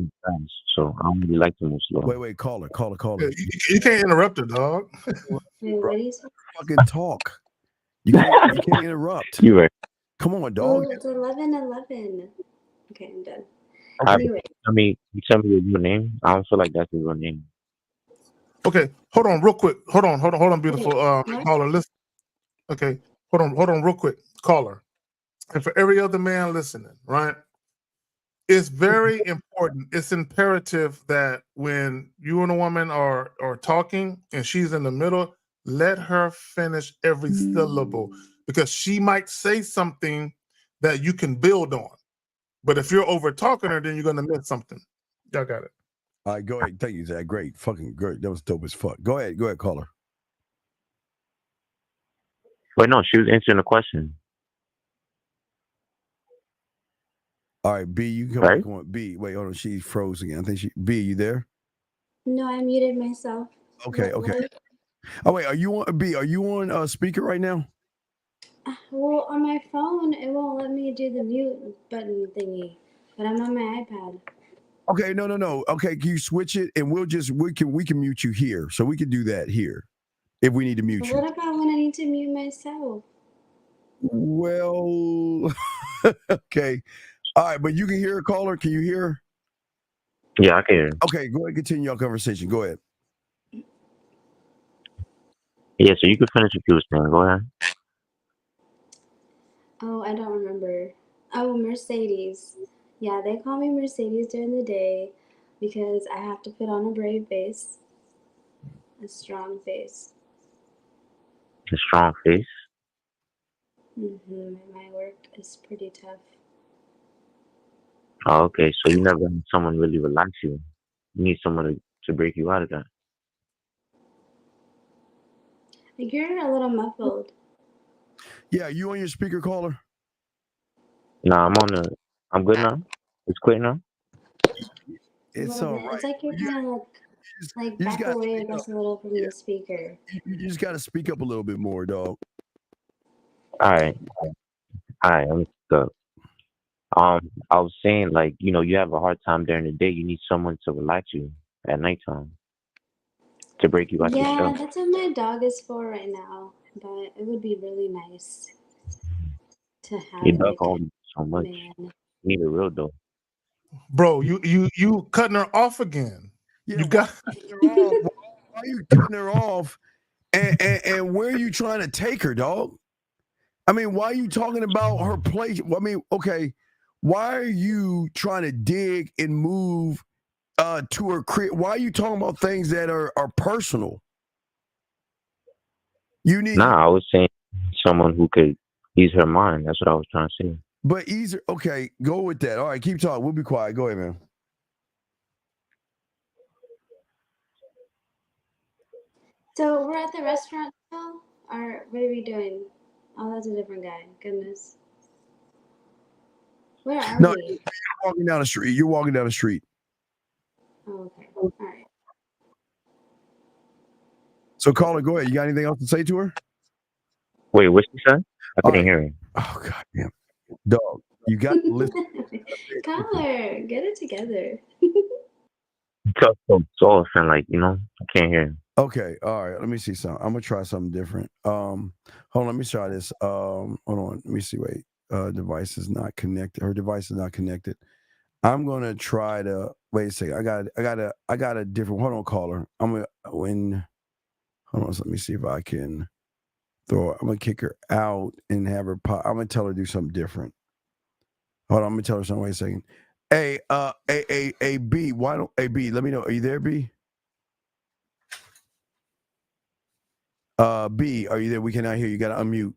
So I don't really like to move slow. Wait, caller. You can't interrupt her, dog. Wait, what do you say? Fucking talk. You can't interrupt. You right. Come on, Oh, dog. it's 11:11. Okay, I'm done. Anyway. You tell me your name. I don't feel like that's your real name. Okay, hold on real quick. Hold on, beautiful caller. Listen. Okay, hold on real quick. Caller. And for every other man listening, right? It's very important. It's imperative that when you and a woman are talking and she's in the middle, let her finish every syllable, because she might say something that you can build on. But if you're over talking her, then you're gonna miss something. Y'all got it. All right, go ahead. Thank you, Zach. Great. Fucking great. That was dope as fuck. Go ahead, caller. Wait, no, she was answering the question. All right, B, you come back on. B, wait, hold on. She froze again. I think B, you there? No, I muted myself. Okay. Oh wait, are you on B? Are you on speaker right now? Well, on my phone, it won't let me do the mute button thingy, but I'm on my iPad. Okay, no. Okay, can you switch it and we can mute you here, so we can do that here if we need to mute you. What about when I need to mute myself? Well, okay, all right, but you can hear a caller. Can you hear her? Yeah, I can hear. Okay, go ahead, continue your conversation. Go ahead. Yeah, so you can finish what you were saying. Go ahead. Oh, I don't remember. Oh, Mercedes. Yeah, they call me Mercedes during the day because I have to put on a brave face, a strong face. A strong face? My work is pretty tough. Oh, okay. So you never had someone really relax you. You need someone to break you out of that. You're a little muffled. Yeah, you on your speaker, caller? Nah, I'm good now. It's clear now. It's all right. It's like you're kind of like back away, I guess, a little from the speaker. You just got to speak up a little bit more, dog. All right, I'm good. I was saying, like, you have a hard time during the day. You need someone to relax you at nighttime, to break you out your Yeah, shell. that's what my dog is for right now. but it would be really nice to have You duck like home so much. man. You need a real though. Bro, you cutting her off again. Yeah, You got why are you cutting her off? And where are you trying to take her, dog? I mean, why are you talking about her place? I mean, okay, why are you trying to dig and move to her crib? Why are you talking about things that are personal? You need, Nah, I was saying someone who could ease her mind. That's what I was trying to say. but easier. Okay, go with that. All right, keep talking. We'll be quiet. Go ahead, man. So we're at the restaurant still, or what are we doing? Oh, that's a different guy. Goodness. Where are No, we? you're walking down the street. You're walking down the street. Oh, okay. All right. So, caller, go ahead. You got anything else to say to her? Wait, what she said? I All couldn't right. hear her. Oh, God damn. Dog, you got to listen. Caller, get it together. You talk so soft and like, I can't hear her. Okay, all right. Let me see something. I'm gonna try something different. Hold on, let me try this. Hold on, let me see. Wait, device is not connected. Her device is not connected. I'm gonna try to wait a second. I got a different. Hold on, caller. Hold on. So let me see if I can I'm gonna kick her out and have her pop. I'm gonna tell her to do something different. Hold on, I'm gonna tell her something. Wait a second. Hey, B. Why don't B? Let me know. Are you there, B? B, are you there? We cannot hear you. Got to unmute.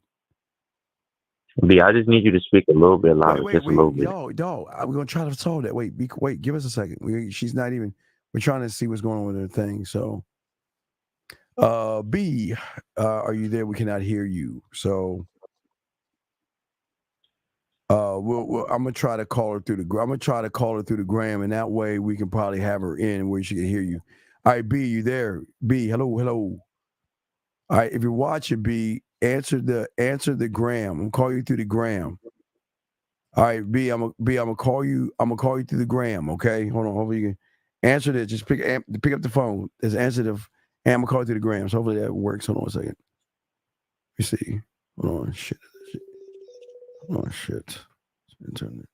B, I just need you to speak a little bit louder, Wait, just a little bit. Yo, we're gonna try to solve that. Wait, give us a second. She's not even. We're trying to see what's going on with her thing. So, B, are you there? We cannot hear you. So, I'm gonna try to call her through the gram, and that way we can probably have her in where she can hear you. All right, B, you there? B, hello. All right, if you're watching, B, answer the gram. I'm gonna call you through the gram. All right, B, I'm gonna call you. I'm gonna call you through the gram. Okay, hold on. Hopefully you can answer that. Just pick up the phone. Just answer and I'm gonna call you through the gram. So hopefully that works. Hold on a second. Let me see. Hold on, shit. Hold on, shit. Internet.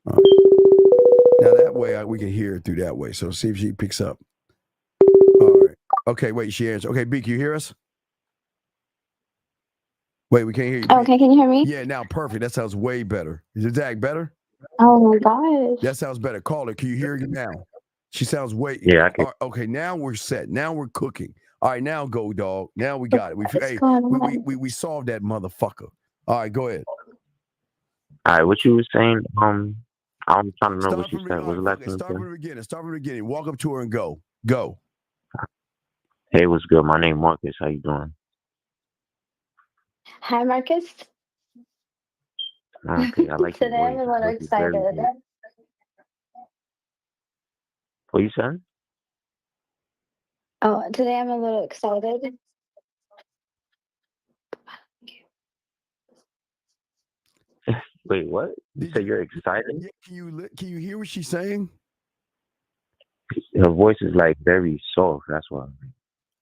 Now that way we can hear it through that way. So see if she picks up. All right. Okay, wait, she answered. Okay, B, can you hear us? Wait, we can't hear you. Okay, can you hear me? Yeah, now perfect. That sounds way better. Is it Zach better? Oh my gosh. That sounds better. Call her. Can you hear her now? She sounds way. Yeah, I can. Okay, now we're set. Now we're cooking. All right, now go, dog. Now we got it. We solved that motherfucker. All right, go ahead. All right, what you were saying? I'm trying to remember what you said. What was the last thing you Start said? from the beginning. Start from the beginning. Walk up to her and go. Go. Hey, what's good? My name Marcus. How you doing? Hi, Marcus. Okay, I like your Today I'm voice. a little Voice is very excited. good. What you said? Oh, today I'm a little excited. Wait, what? You said you're excited? Yeah, can you hear what she's saying? Her voice is like very soft. That's why.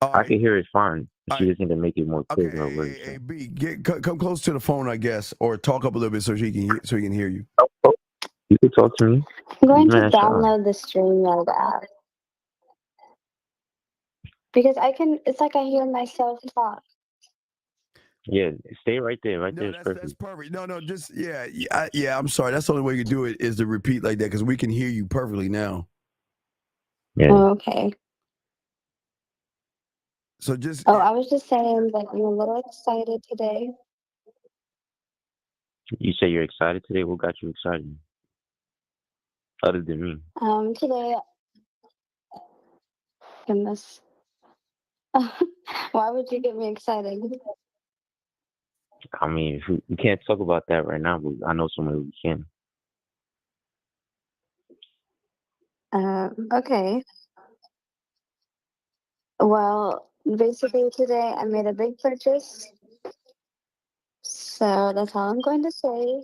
All I right. can hear it fine. She just need to make it more clear. Her words. Hey, B, come close to the phone, I guess, or talk up a little bit so he can hear you. You can talk to me. I'm going to Man, shut up. download the StreamYard app because it's like I hear myself talk. Yeah, stay right there. Right there is perfect. That's perfect. No, just yeah. I'm sorry. That's the only way you can do it is to repeat like that because we can hear you perfectly now. Yeah. Oh, okay. So just. Oh, I was just saying that I'm a little excited today. You say you're excited today. What got you excited? Other than me. Today, goodness. Why would you get me excited? I mean, we can't talk about that right now, but I know somewhere we can. Okay. Well, basically today I made a big purchase. So that's all I'm going to say.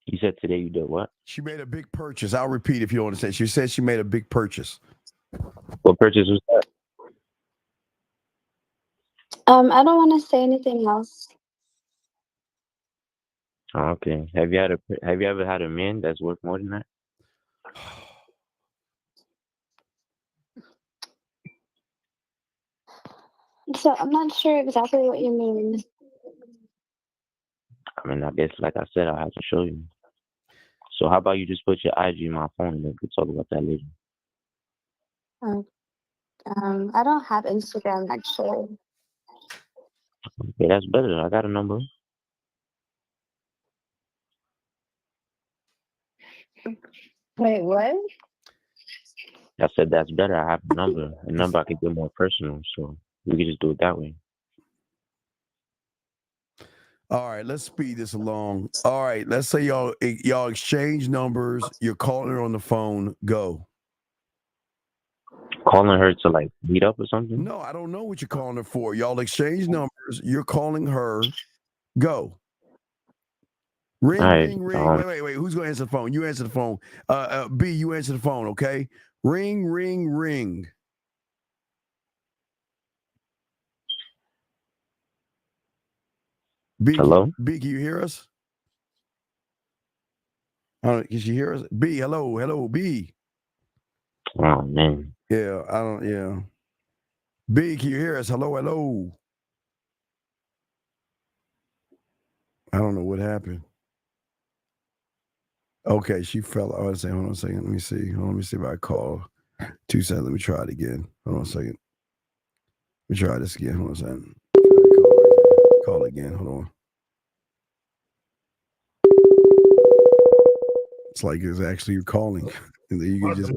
You said today you did what? She made a big purchase. I'll repeat if you don't understand. She said she made a big purchase. What purchase was that? I don't want to say anything else. Oh, okay. Have you ever had a man that's worth more than that? So I'm not sure exactly what you mean. I mean, I guess like I said, I have to show you. So how about you just put your IG in my phone and then we could talk about that later. I don't have Instagram actually. Okay, that's better. I got a number. Wait, what? I said that's better. I have a number I could get more personal, so we could just do it that way. All right, let's speed this along. All right, let's say y'all exchange numbers. You're calling her on the phone. Go. Calling her to like meet up or something? No, I don't know what you're calling her for. Y'all exchange numbers. You're calling her. Go. Ring, All right, ring, ring. Wait. Who's gonna answer the phone? You answer the phone. B, you answer the phone. Okay. Ring, ring, ring. B, hello? B, can you hear us? Can she hear us? B, hello, B. Oh man. Yeah, I don't. Yeah. B, can you hear us? Hello. I don't know what happened. Okay, she fell. I was saying, hold on a second. Let me see. Let me see if I call. 2 seconds. Let me try it again. Hold on a second. Let me try this again. Hold on a second. Call again. Hold on. It's like it's actually calling. And then you can just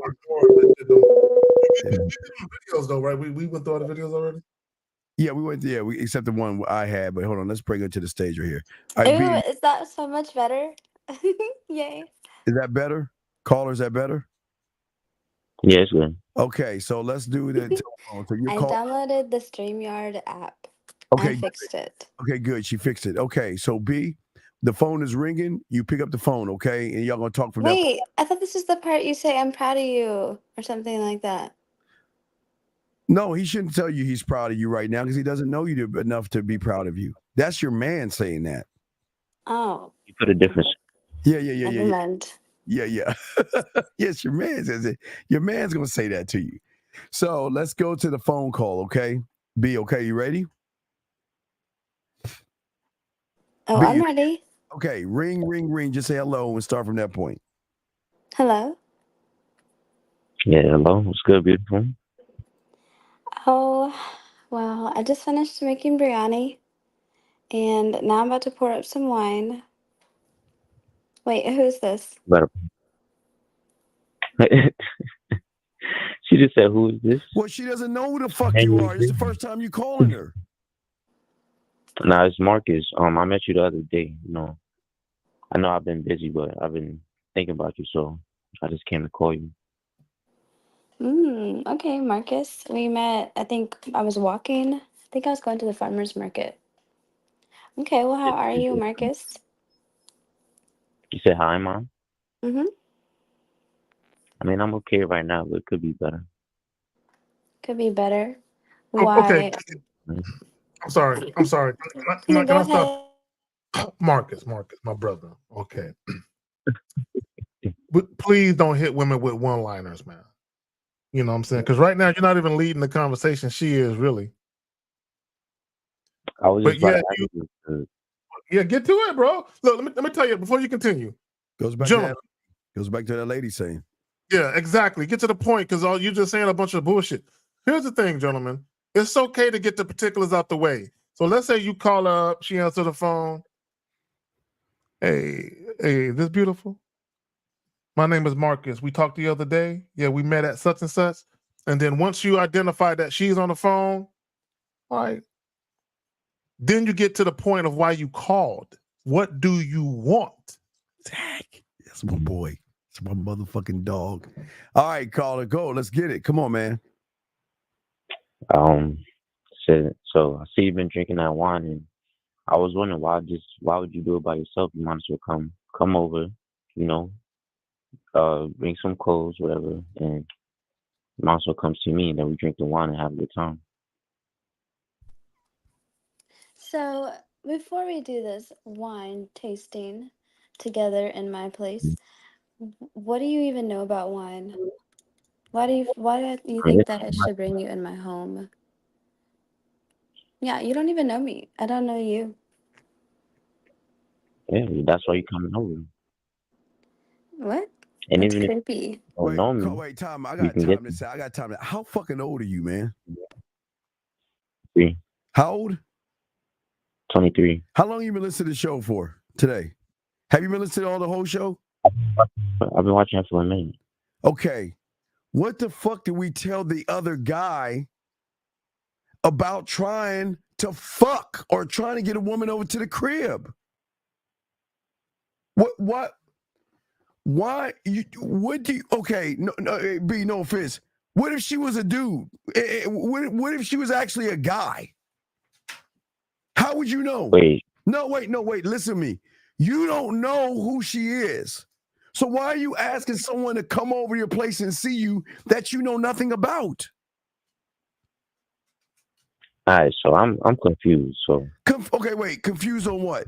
videos though, right? We went through all the videos already. Yeah, we went. Yeah, we except the one I had. But hold on, let's bring her to the stage right here. Ew, is that so much better? Yay. Is that better? Caller, is that better? Yeah, it's good. Okay, so let's do the telephone. So you I call. downloaded the StreamYard app. Okay, I fixed it. Okay, good. She fixed it. Okay, so B, the phone is ringing. You pick up the phone, okay, and y'all gonna talk from that. Wait, I thought this was the part you say I'm proud of you or something like that. No, he shouldn't tell you he's proud of you right now because he doesn't know you enough to be proud of you. That's your man saying that. Oh. You put a difference. Yeah. Never mind. Yeah. Yes, your man says it. Your man's gonna say that to you. So let's go to the phone call, okay? B, okay, you ready? Oh, B, I'm ready. Okay, ring, ring, ring. Just say hello and start from that point. Hello. Yeah, hello. What's good, beautiful? Oh, well, I just finished making biryani, and now I'm about to pour up some wine. Wait, who's this? Better. She just said, "Who is this?" Well, she doesn't know who the fuck you are. It's the first time you calling her. Nah, it's Marcus. I met you the other day. You know, I know I've been busy, but I've been thinking about you, so I just came to call you. Okay, Marcus. We met, I think I was walking. I think I was going to the farmer's market. Okay, well, how are you, Marcus? You said hi, Mom? Mm-hmm. I mean, I'm okay right now, but it could be better. Could be better. Oh, Why? okay. I'm sorry. Can I Go stop? Marcus, my brother. Okay. But please don't hit women with one-liners, man. You know what I'm saying? Because right now you're not even leading the conversation. She is really. I was just But about yeah, to ask you. Yeah, get to it, bro. Look, let me tell you before you continue. Goes back Gentlemen. to that lady saying. Yeah, exactly. Get to the point because all you just saying a bunch of bullshit. Here's the thing, gentlemen. It's okay to get the particulars out the way. So let's say you call her up, she answers the phone. Hey, this beautiful. My name is Marcus. We talked the other day. Yeah, we met at such and such. And then once you identify that she's on the phone, all right, then you get to the point of why you called. What do you want? Zach, that's my boy. It's my motherfucking dog. All right, caller, go. Let's get it. Come on, man. So I see you've been drinking that wine, and I was wondering why would you do it by yourself? You might as well come over, you know, bring some clothes, whatever, and Mom also comes to me, and then we drink the wine and have a good time. So before we do this wine tasting together in my place, what do you even know about wine? Why do you think that I should bring you in my home? Yeah, you don't even know me. I don't know you. Yeah, that's why you coming over. What? And That's even if creepy. you don't know me, Wait, Tom. I you got can get time to say. I got time to. How fucking old are you, man? 3, How old? 23. How long you been listening to the show for today? Have you been listening to all the whole show? I've been watching it for a minute. Okay. What the fuck did we tell the other guy about trying to fuck or trying to get a woman over to the crib? What? Why? What do you? Okay, no, be no offense. What if she was a dude? What if she was actually a guy? How would you know? Wait. No, wait. Listen to me. You don't know who she is. So why are you asking someone to come over your place and see you that you know nothing about? All right, so I'm confused. So Okay, wait. Confused on what?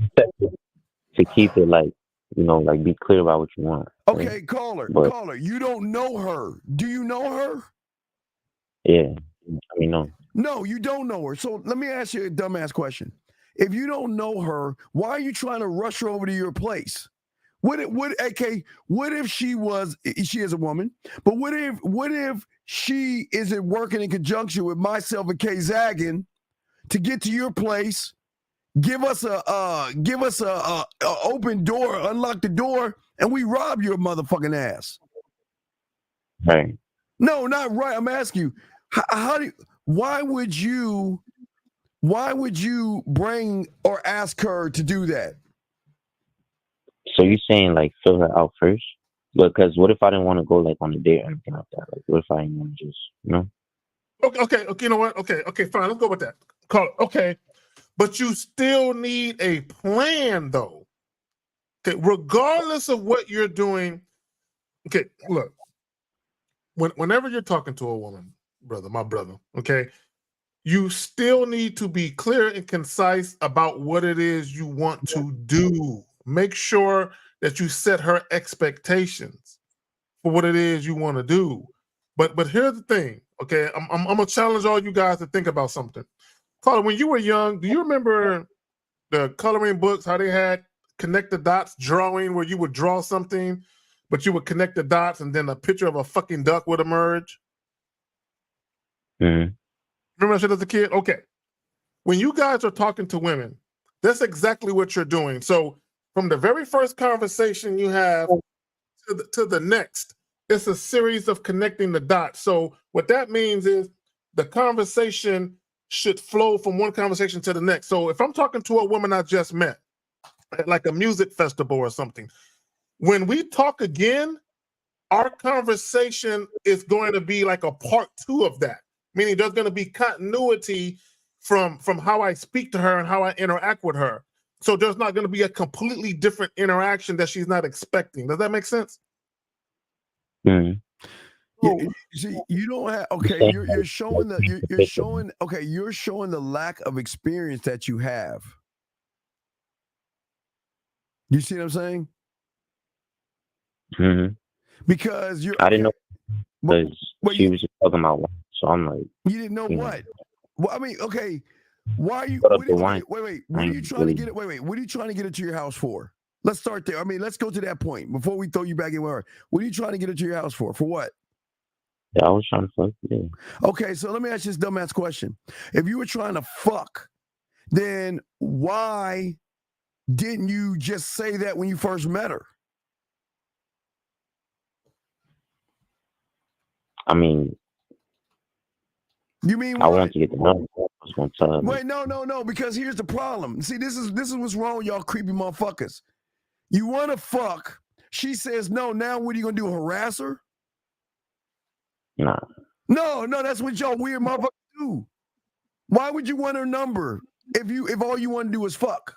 to keep it like, like be clear about what you want. Okay, right? caller. But, You don't know her. Do you know her? Yeah, no. No, you don't know her. So let me ask you a dumbass question. If you don't know her, why are you trying to rush her over to your place? What if she is a woman, but what if she isn't working in conjunction with myself and Kay Zaggin to get to your place, give us a open door, unlock the door, and we rob your motherfucking ass? Right. No, not right. I'm asking you, why would you bring or ask her to do that? So you saying like fill her out first? Because what if I didn't want to go like on a date or anything like that? Like what if I didn't want to just, Okay, you know what? Okay, fine. Let's go with that. Okay, but you still need a plan, though. Okay, regardless of what you're doing. Okay, look. Whenever you're talking to a woman, my brother, okay, you still need to be clear and concise about what it is you want to do. Make sure that you set her expectations for what it is you want to do. But here's the thing, okay? I'm gonna challenge all you guys to think about something. Carla, when you were young, do you remember the coloring books, how they had connect the dots drawing, where you would draw something, but you would connect the dots and then a picture of a fucking duck would emerge? Mm-hmm. Remember that shit as a kid? Okay. When you guys are talking to women, that's exactly what you're doing. So from the very first conversation you have to the next, it's a series of connecting the dots. So what that means is the conversation should flow from one conversation to the next. So if I'm talking to a woman I just met at like a music festival or something, when we talk again, our conversation is going to be like a part 2 of that, meaning there's going to be continuity from how I speak to her and how I interact with her. So there's not going to be a completely different interaction that she's not expecting. Does that make sense? Mm-hmm. You don't have you're showing the lack of experience that you have. You see what I'm saying? Mm-hmm. Because I didn't know because she was just talking about wine, so I'm like, you didn't know what? Well, I mean, okay. Why are you? Wait. What are you trying to get? Wait. What are you trying to get into your house for? Let's start there. I mean, let's go to that point before we throw you back in where. What are you trying to get into your house for? For what? Yeah, I was trying to fuck. Yeah. Okay, so let me ask you this dumbass question. If you were trying to fuck, then why didn't you just say that when you first met her? I mean, you mean I want to get the number. I was going to tell her. Wait, no, because here's the problem. See, this is what's wrong with y'all creepy motherfuckers. You want to fuck. She says no. Now what are you going to do, harass her? Nah. No, that's what y'all weird motherfuckers do. Why would you want her number if all you want to do is fuck?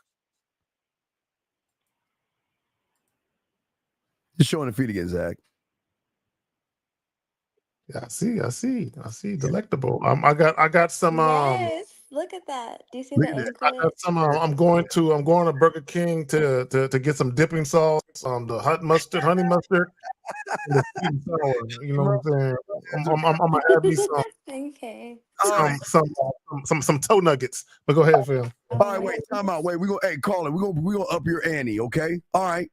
Just showing the feet again, Zach. Yeah, I see. Delectable. I got some. Yes, look at that. Do you see Look the at that. anklet? I got some. I'm going to Burger King to get some dipping sauce. The hot mustard, honey mustard, and the sweet and sour. You know what I'm saying? I'm gonna have me Okay. some toe nuggets. But go ahead, Phil. All right, wait, time out. Wait, hey, caller, we're gonna up your ante, okay? All right.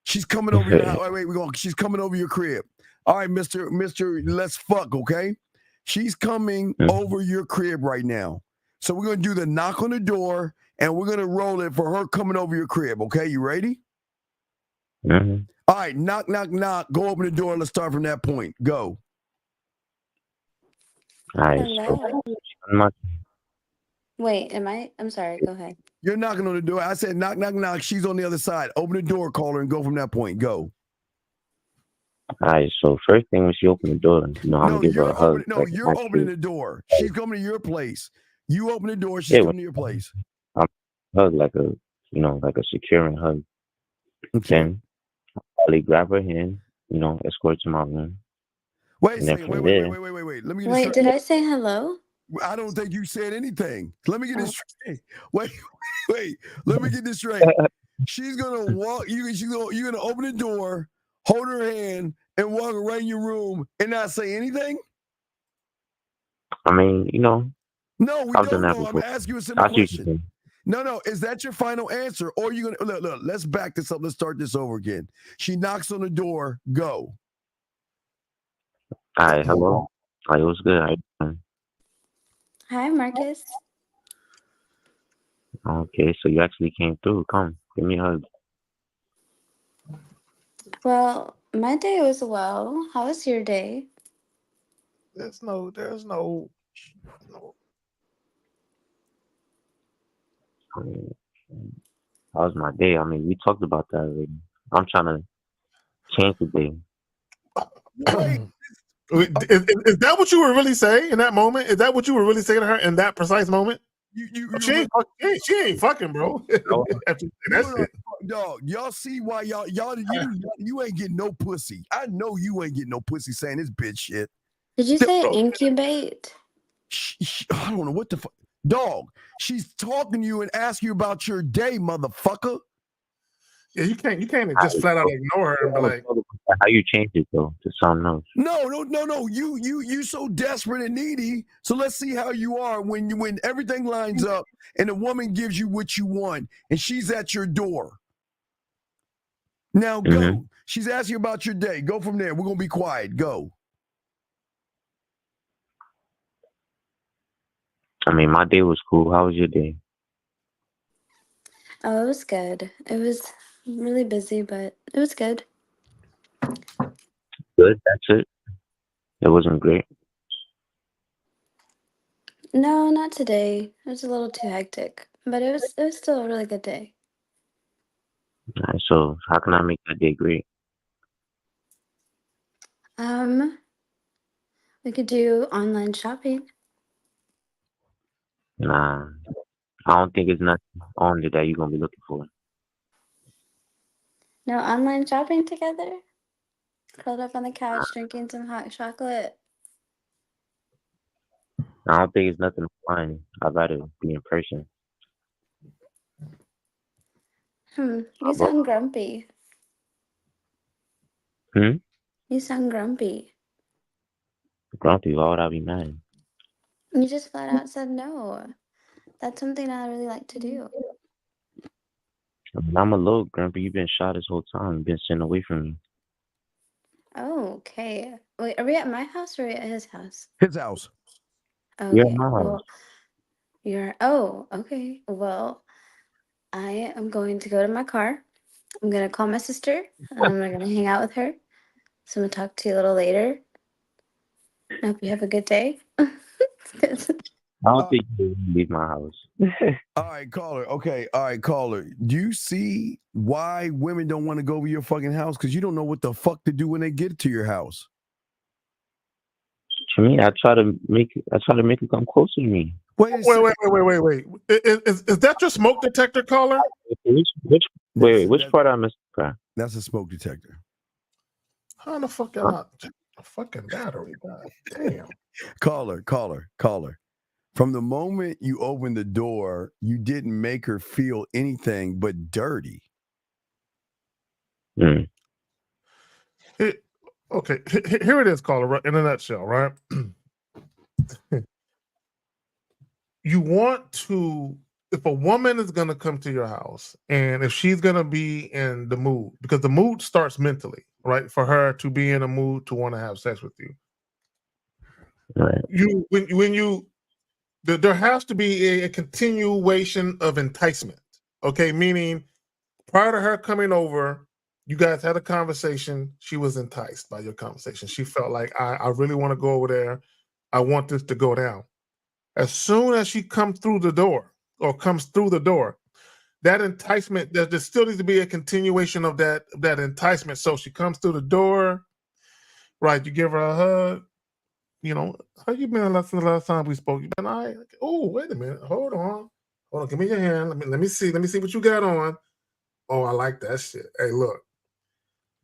She's coming over your house. Wait, she's coming over your crib. All right, Mr. Let's fuck, okay? She's coming over your crib right now. So we're gonna do the knock on the door and we're gonna roll it for her coming over your crib, okay? You ready? Mm-hmm. All right, knock, knock, knock. Go open the door. Let's start from that point. Go. All right. Hello. So, Wait, I'm sorry. Go ahead. You're knocking on the door. I said knock, knock, knock. She's on the other side. Open the door, call her, and go from that point. Go. all right. So first thing when she opened the door, I'm gonna give her a hug. You're opening the door. She's coming to your place. You open the door. She's coming to your place. I'm hug like a securing hug. Then I'll probably grab her hand, escort to my room. Wait a And then second. from Wait. there- Let me get Wait, this did straight. I say hello? I don't think you said anything. Let me get this straight. Wait. Let me get this straight. She's gonna walk. You're gonna open the door, hold her hand, and walk around your room and not say anything. I mean, No, we I've don't done that know. I'm before. gonna ask you a simple I see what you're question. saying. No. Is that your final answer? Or are you gonna look? Let's back this up. Let's start this over again. She knocks on the door. Go. All right, hello. Like, it was good. How you doing? Hi, Marcus. Okay, so you actually came through. Come, give me a hug. Well, my day was well. How was your day? There's no. I mean, how was my day? I mean, we talked about that already. I'm trying to change the day. Is that what you were really saying in that moment? Is that what you were really saying to her in that precise moment? She ain't fucking, bro. Dog, y'all see why you ain't getting no pussy. I know you ain't getting no pussy saying this bitch shit. Did you say incubate? I don't know what the fuck. Dog, she's talking to you and asking you about your day, motherfucker. Yeah, you can't just flat out ignore her and be like, How you change it though to something else? No. You so desperate and needy. So let's see how you are when everything lines up and a woman gives you what you want and she's at your door. Now go. She's asking you about your day. Go from there. We're gonna be quiet. Go. I mean, my day was cool. How was your day? Oh, it was good. It was really busy, but it was good. Good. That's it. It wasn't great. No, not today. It was a little too hectic, but it was still a really good day. All right, so how can I make that day great? We could do online shopping. Nah, I don't think it's nothing on there that you're gonna be looking for. No, online shopping together. Curled up on the couch, drinking some hot chocolate. I don't think it's nothing online. I'd rather be in person. You sound grumpy. You sound grumpy. Grumpy, why would I be mad? You just flat out said no. That's something I really like to do. I mean, I'm a little grumpy. You've been shy this whole time. You've been sitting away from me. Oh, okay. Wait, are we at my house or are we at his house? His house. Okay. Yeah, my Well, okay. Well, I am going to go to my car. I'm going to call my sister. And I'm going to hang out with her. So I'm going to talk to you a little later. I hope you have a good day. I don't think you can leave my house. All right, caller. Okay, all right, caller. Do you see why women don't want to go over your fucking house? Because you don't know what the fuck to do when they get to your house. To me, I try to make it come closer to me. Wait. Is that your smoke detector, caller? Which part I missed? That's a smoke detector. How the fuck am I? fucking battery. God damn. Caller. From the moment you opened the door, you didn't make her feel anything but dirty. Mm. Okay, here it is, caller, in a nutshell, right? You want to, if a woman is going to come to your house and if she's going to be in the mood, because the mood starts mentally, right? For her to be in a mood to want to have sex with you. Right. There has to be a continuation of enticement. Okay, meaning prior to her coming over, you guys had a conversation. She was enticed by your conversation. She felt like, I really want to go over there. I want this to go down. As soon as she comes through the door, that enticement, there still needs to be a continuation of that enticement. So she comes through the door, right? You give her a hug. You know, how you been since the last time we spoke? You been all right? Oh, wait a minute. Hold on. Give me your hand. Let me see what you got on. Oh, I like that shit. Hey, look.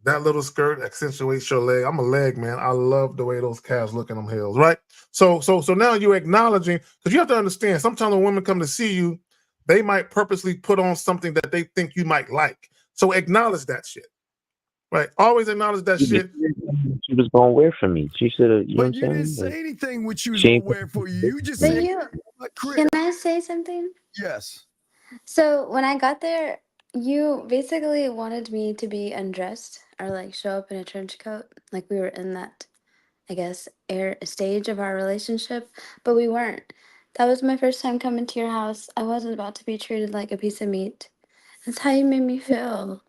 That little skirt accentuates your leg. I'm a leg man. I love the way those calves look in them heels, right? So now you're acknowledging, because you have to understand, sometimes when women come to see you, they might purposely put on something that they think you might like. So acknowledge that shit, right? Always acknowledge that shit. She was gonna wear for me. She should have. You know what I'm You saying? didn't say anything what you was gonna wear for you. You just But said, can I say something? yes. So when I got there, you basically wanted me to be undressed or like show up in a trench coat, like we were in that, I guess, stage of our relationship, but we weren't. That was my first time coming to your house. I wasn't about to be treated like a piece of meat. That's how you made me feel.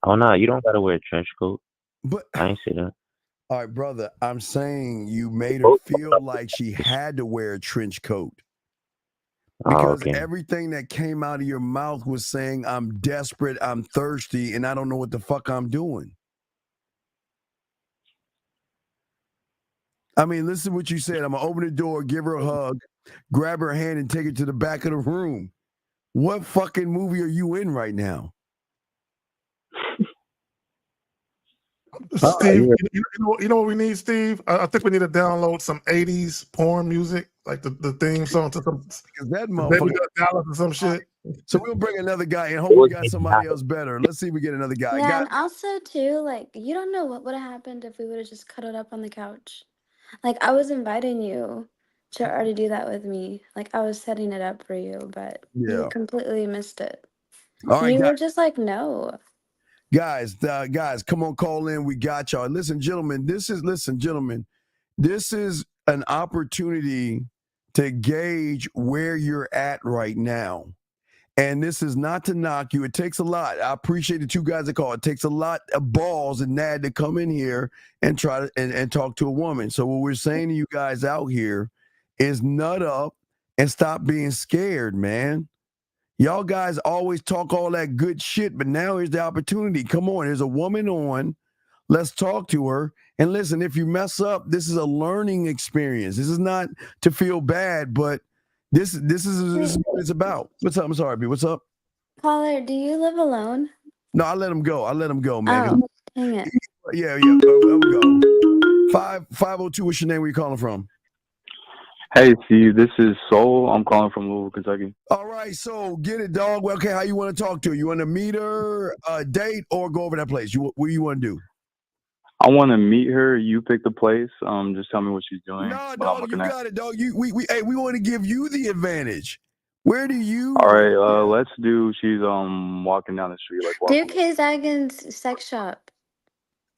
Oh no, you don't gotta wear a trench coat. But I ain't say that. All right, brother. I'm saying you made her feel like she had to wear a trench coat. Because everything that came out of your mouth was saying, I'm desperate, I'm thirsty, and I don't know what the fuck I'm doing. I mean, listen to what you said. I'm going to open the door, give her a hug, grab her hand, and take her to the back of the room. What fucking movie are you in right now? Steve, you know what we need, Steve? I think we need to download some 80s porn music, like the theme song to some that Baby Dallas or some shit. So we'll bring another guy and hope we got somebody else better. Let's see if we get another guy. Yeah, and also too, like you don't know what would have happened if we would have just cuddled up on the couch. Like I was inviting you to already do that with me. Like I was setting it up for you, but you completely missed it. All right, you guys. were just like, no. Guys, come on, call in. We got y'all. Listen, gentlemen, this is an opportunity to gauge where you're at right now. And this is not to knock you. It takes a lot. I appreciate the two guys that call. It takes a lot of balls and nad to come in here and try to and talk to a woman. So what we're saying to you guys out here is nut up and stop being scared, man. Y'all guys always talk all that good shit, but now here's the opportunity. Come on, there's a woman on. Let's talk to her. And listen, if you mess up, this is a learning experience. This is not to feel bad, but this is what it's about. What's up? I'm sorry, B. What's up? Caller, do you live alone? No, I let him go, man. Oh, dang it. Yeah. There we go. 502, what's your name? Where you calling from? Hey, Steve, this is Soul. I'm calling from Louisville, Kentucky. All right, so get it, dog. Well, okay, how you want to talk to her? You want to meet her, date, or go over that place? What do you want to do? I want to meet her. You pick the place. Just tell me what she's doing. No, dog, you got it, dog. We want to give you the advantage. Where do you? All right, let's do. She's walking down the street like. Do K-Zagin's sex shop.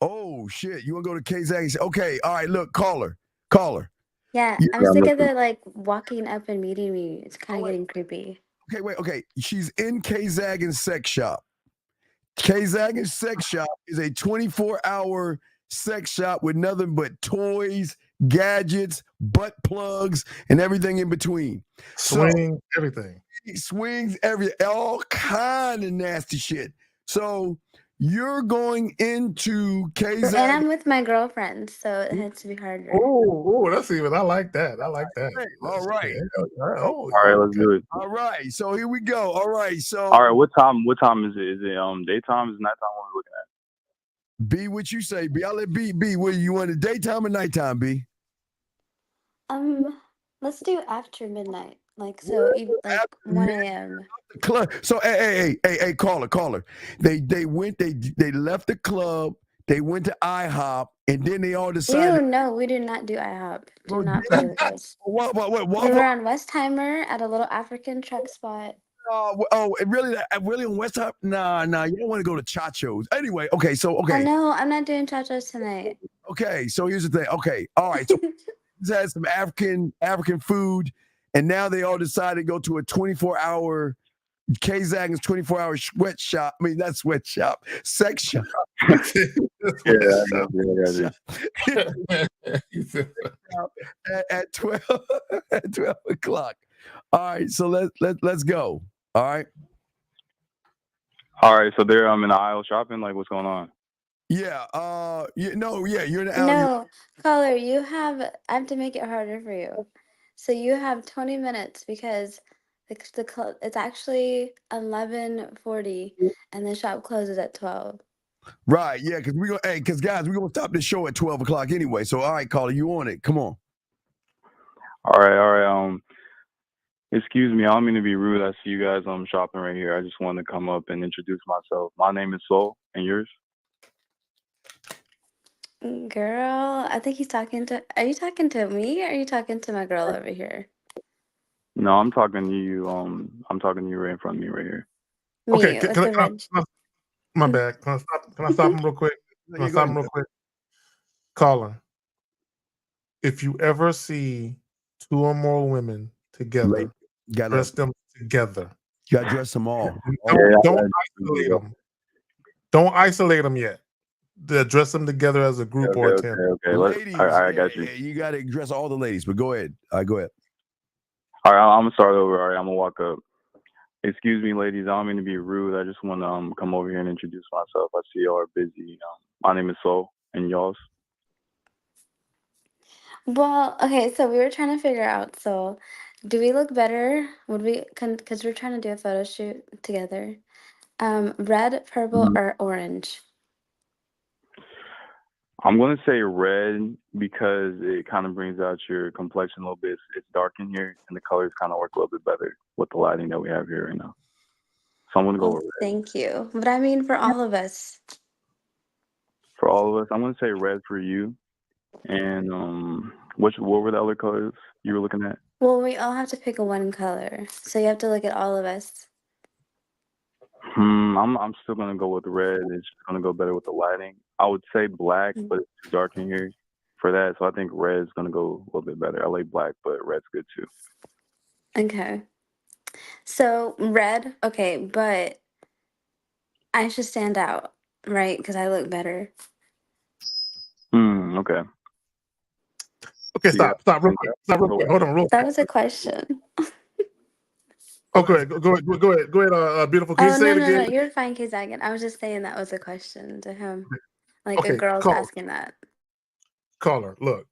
Oh shit! You want to go to K-Zagin's? Okay, all right. Look, call her. Yeah, I'm sick of the like walking up and meeting me. It's kind of getting creepy. Okay, wait. Okay, she's in K-Zagin's sex shop. K-Zagin's sex shop is a 24-hour sex shop with nothing but toys, gadgets, butt plugs, and everything in between. Swing, everything. Swings, all kind of nasty shit. So you're going into K-Zagin. And I'm with my girlfriend, so it had to be harder. Oh, that's even. I like that. All right. All right, let's do it. All right. So here we go. All right. So. All right. What time is it? Is it daytime? Is it nighttime? What are we looking at? B, what you say? B, I'll let B. What you want it daytime or nighttime? B. Let's do after midnight. Like so, like 1 a.m. Club. So hey, caller. They left the club. They went to IHOP, and then they all decided. No, we do not do IHOP. Do not play with us. What? We were on Westheimer at a little African truck spot. Really on West Top? Nah, you don't want to go to Chacho's. Anyway, okay. No, I'm not doing chachos tonight. Okay, so here's the thing. Okay, all right. So we had some African food, and now they all decided to go to a 24-hour K-Zag's 24-hour sweat shop. I mean, not sweat shop, sex shop. At 12 o'clock. All right, so let's go. All right. All right, so they're in the aisle shopping. Like, what's going on? Yeah. You're in the alley. No, caller, I have to make it harder for you. So you have 20 minutes because it's actually 11:40 and the shop closes at 12. Right. Yeah. Because guys, we're gonna stop the show at 12 o'clock anyway. So all right, caller, you on it? Come on. All right. Excuse me, I don't mean to be rude. I see you guys shopping right here. I just wanted to come up and introduce myself. My name is Soul, and yours? Girl, I think he's talking to. Are you talking to me or are you talking to my girl over here? No, I'm talking to you. I'm talking to you right in front of me right here. Okay, my bad. Can I stop him real quick? Caller, if you ever see two or more women together, dress them together. You gotta dress them all. Don't isolate them. Don't isolate them yet. Dress them together as a group or a team. Okay. Ladies, I got you. You gotta dress all the ladies, but go ahead. Go ahead. All right, I'm gonna start over. All right, I'm gonna walk up. Excuse me, ladies. I don't mean to be rude. I just want to come over here and introduce myself. I see y'all are busy. My name is Soul, and y'all's? Well, okay, so we were trying to figure out. So, do we look better? Would we? Because we're trying to do a photo shoot together. Red, purple, or orange? I'm gonna say red because it kind of brings out your complexion a little bit. It's dark in here, and the colors kind of work a little bit better with the lighting that we have here right now. So I'm gonna go with red. Thank you. But I mean, for all of us. For all of us, I'm gonna say red for you. And what were the other colors you were looking at? Well, we all have to pick one color, so you have to look at all of us. I'm still gonna go with red. It's just gonna go better with the lighting. I would say black, but it's too dark in here for that. So I think red is gonna go a little bit better. I like black, but red's good too. Okay. So red, okay, but I should stand out, right? Because I look better. Okay. Okay, stop real quick. Hold on, real quick. That was a question. Okay, go ahead, beautiful. Can you say it again? No, you're fine, K-Zagan. I was just saying that was a question to him. Like a girl's asking that. Caller, look,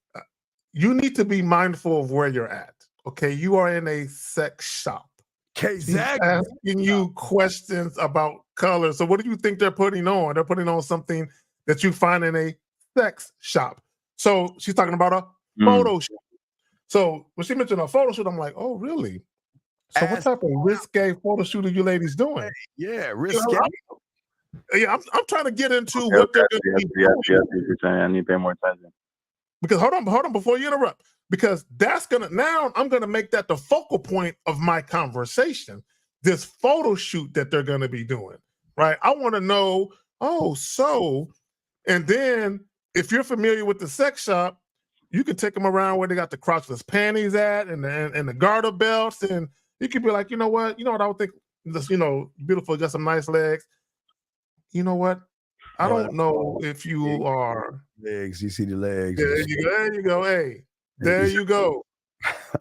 you need to be mindful of where you're at. Okay, you are in a sex shop. K-Zagan asking you questions about color. So what do you think they're putting on? They're putting on something that you find in a sex shop. So she's talking about a photo shoot. So when she mentioned a photo shoot, I'm like, oh, really? So what type of risque photo shoot are you ladies doing? Yeah, risque. I'm trying to get into what they're going to be doing. I need to pay more attention. Because hold on before you interrupt. Because I'm gonna make that the focal point of my conversation. This photo shoot that they're gonna be doing, right? I want to know. And then if you're familiar with the sex shop, you can take them around where they got the crotchless panties at and the garter belts, and you could be like, you know what I would think, this, beautiful, just some nice legs. You know what? I don't know if you are legs. You see the legs. There you go. Hey, there you go.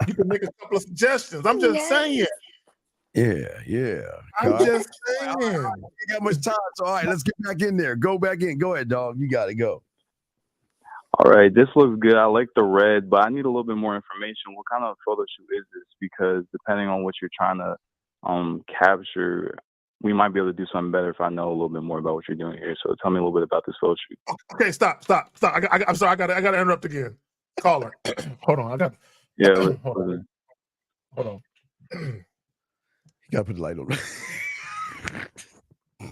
You can make a couple of suggestions. I'm just saying. Yeah. I'm just saying. We got much time, so all right, let's get back in there. Go back in. Go ahead, dog. You got to go. All right, this looks good. I like the red, but I need a little bit more information. What kind of photo shoot is this? Because depending on what you're trying to capture, we might be able to do something better if I know a little bit more about what you're doing here. So tell me a little bit about this photo shoot. Okay, stop. I'm sorry. I got to interrupt again. Caller, hold on. Yeah. Hold on. You gotta put the light on.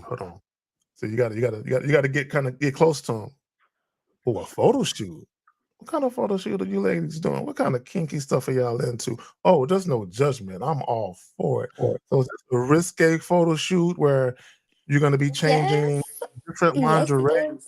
Hold on. So you got to get close to him. Oh, a photo shoot. What kind of photo shoot are you ladies doing? What kind of kinky stuff are y'all into? Oh, there's no judgment. I'm all for it. So it's a risque photo shoot where you're going to be changing different lingerie.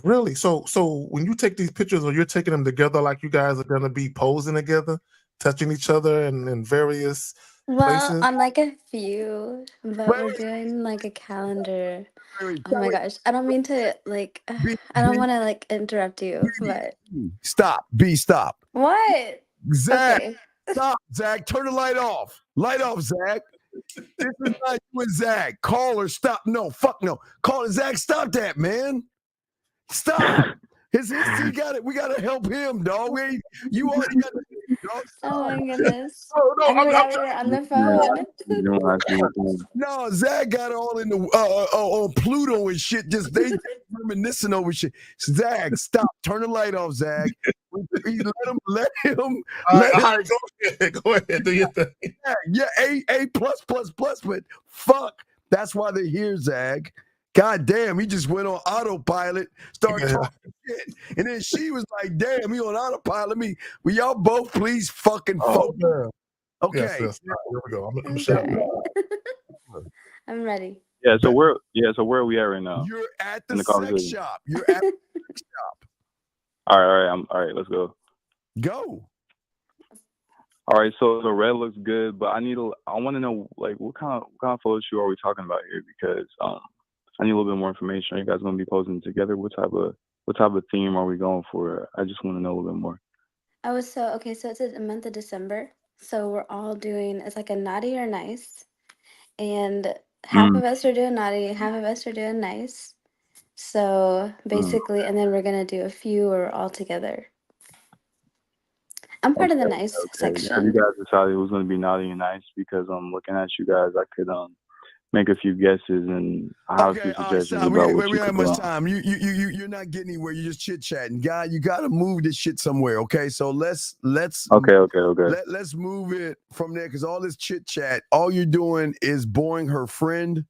Really? So when you take these pictures, or you're taking them together, like you guys are going to be posing together, touching each other in various places? On like a few, but we're doing like a calendar. Oh my gosh. I don't mean to like I don't want to like interrupt you, but Stop. Stop. what? Zach, Okay. stop, Zach. Turn the light off. Light off, Zach. This is not you and Zach. Call her. Stop. No, fuck no. Call her, Zach. Stop that, man. Stop. His history got it. We gotta help him, dog. You already got it, dog. Oh my goodness. No, And we have her on the phone. No, Zach got all in the on Pluto and shit. Just they reminiscing over shit. Zach, stop. Turn the light off, Zach. Let him. All right, go ahead. Do your thing. Yeah, A plus. But fuck, that's why they're here, Zach. God damn, he just went on autopilot, started talking shit. And then she was like, damn, he on autopilot. Will y'all both please fucking focus? Okay. Yes. Here we go. I'm shutting up. I'm ready. Yeah, so where are we at right now? You're at the sex shop. You're at the sex shop. All right, let's go. Go. All right, so the red looks good, but I want to know like what kind of photo shoot are we talking about here? Because I need a little bit more information. Are you guys gonna be posing together? What type of theme are we going for? I just want to know a little bit more. So it's a month of December. So we're all doing it's like a naughty or nice. And half of us are doing naughty, half of us are doing nice. So basically, and then we're gonna do a few or all together. I'm part of the nice section. Have you guys decided who's gonna be naughty and nice? Because I'm looking at you guys, I could make a few guesses and I have a few suggestions about what you have much time. You're not getting anywhere. You're just chit chatting, guy. You got to move this shit somewhere. Okay, so let's okay. Let's move it from there because all this chit chat, all you're doing is boring her friend.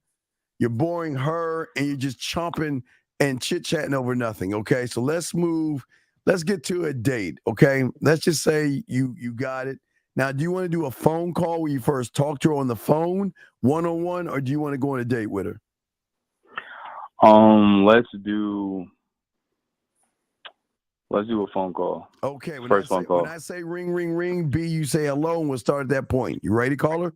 You're boring her, and you're just chomping and chit chatting over nothing. Okay, so let's move. Let's get to a date. Okay, let's just say you got it. Now, do you want to do a phone call where you first talk to her on the phone, one-on-one, or do you want to go on a date with her? Let's do a phone call. Okay. Phone call. When I say ring, ring, ring, B, you say hello, and we'll start at that point. You ready, caller?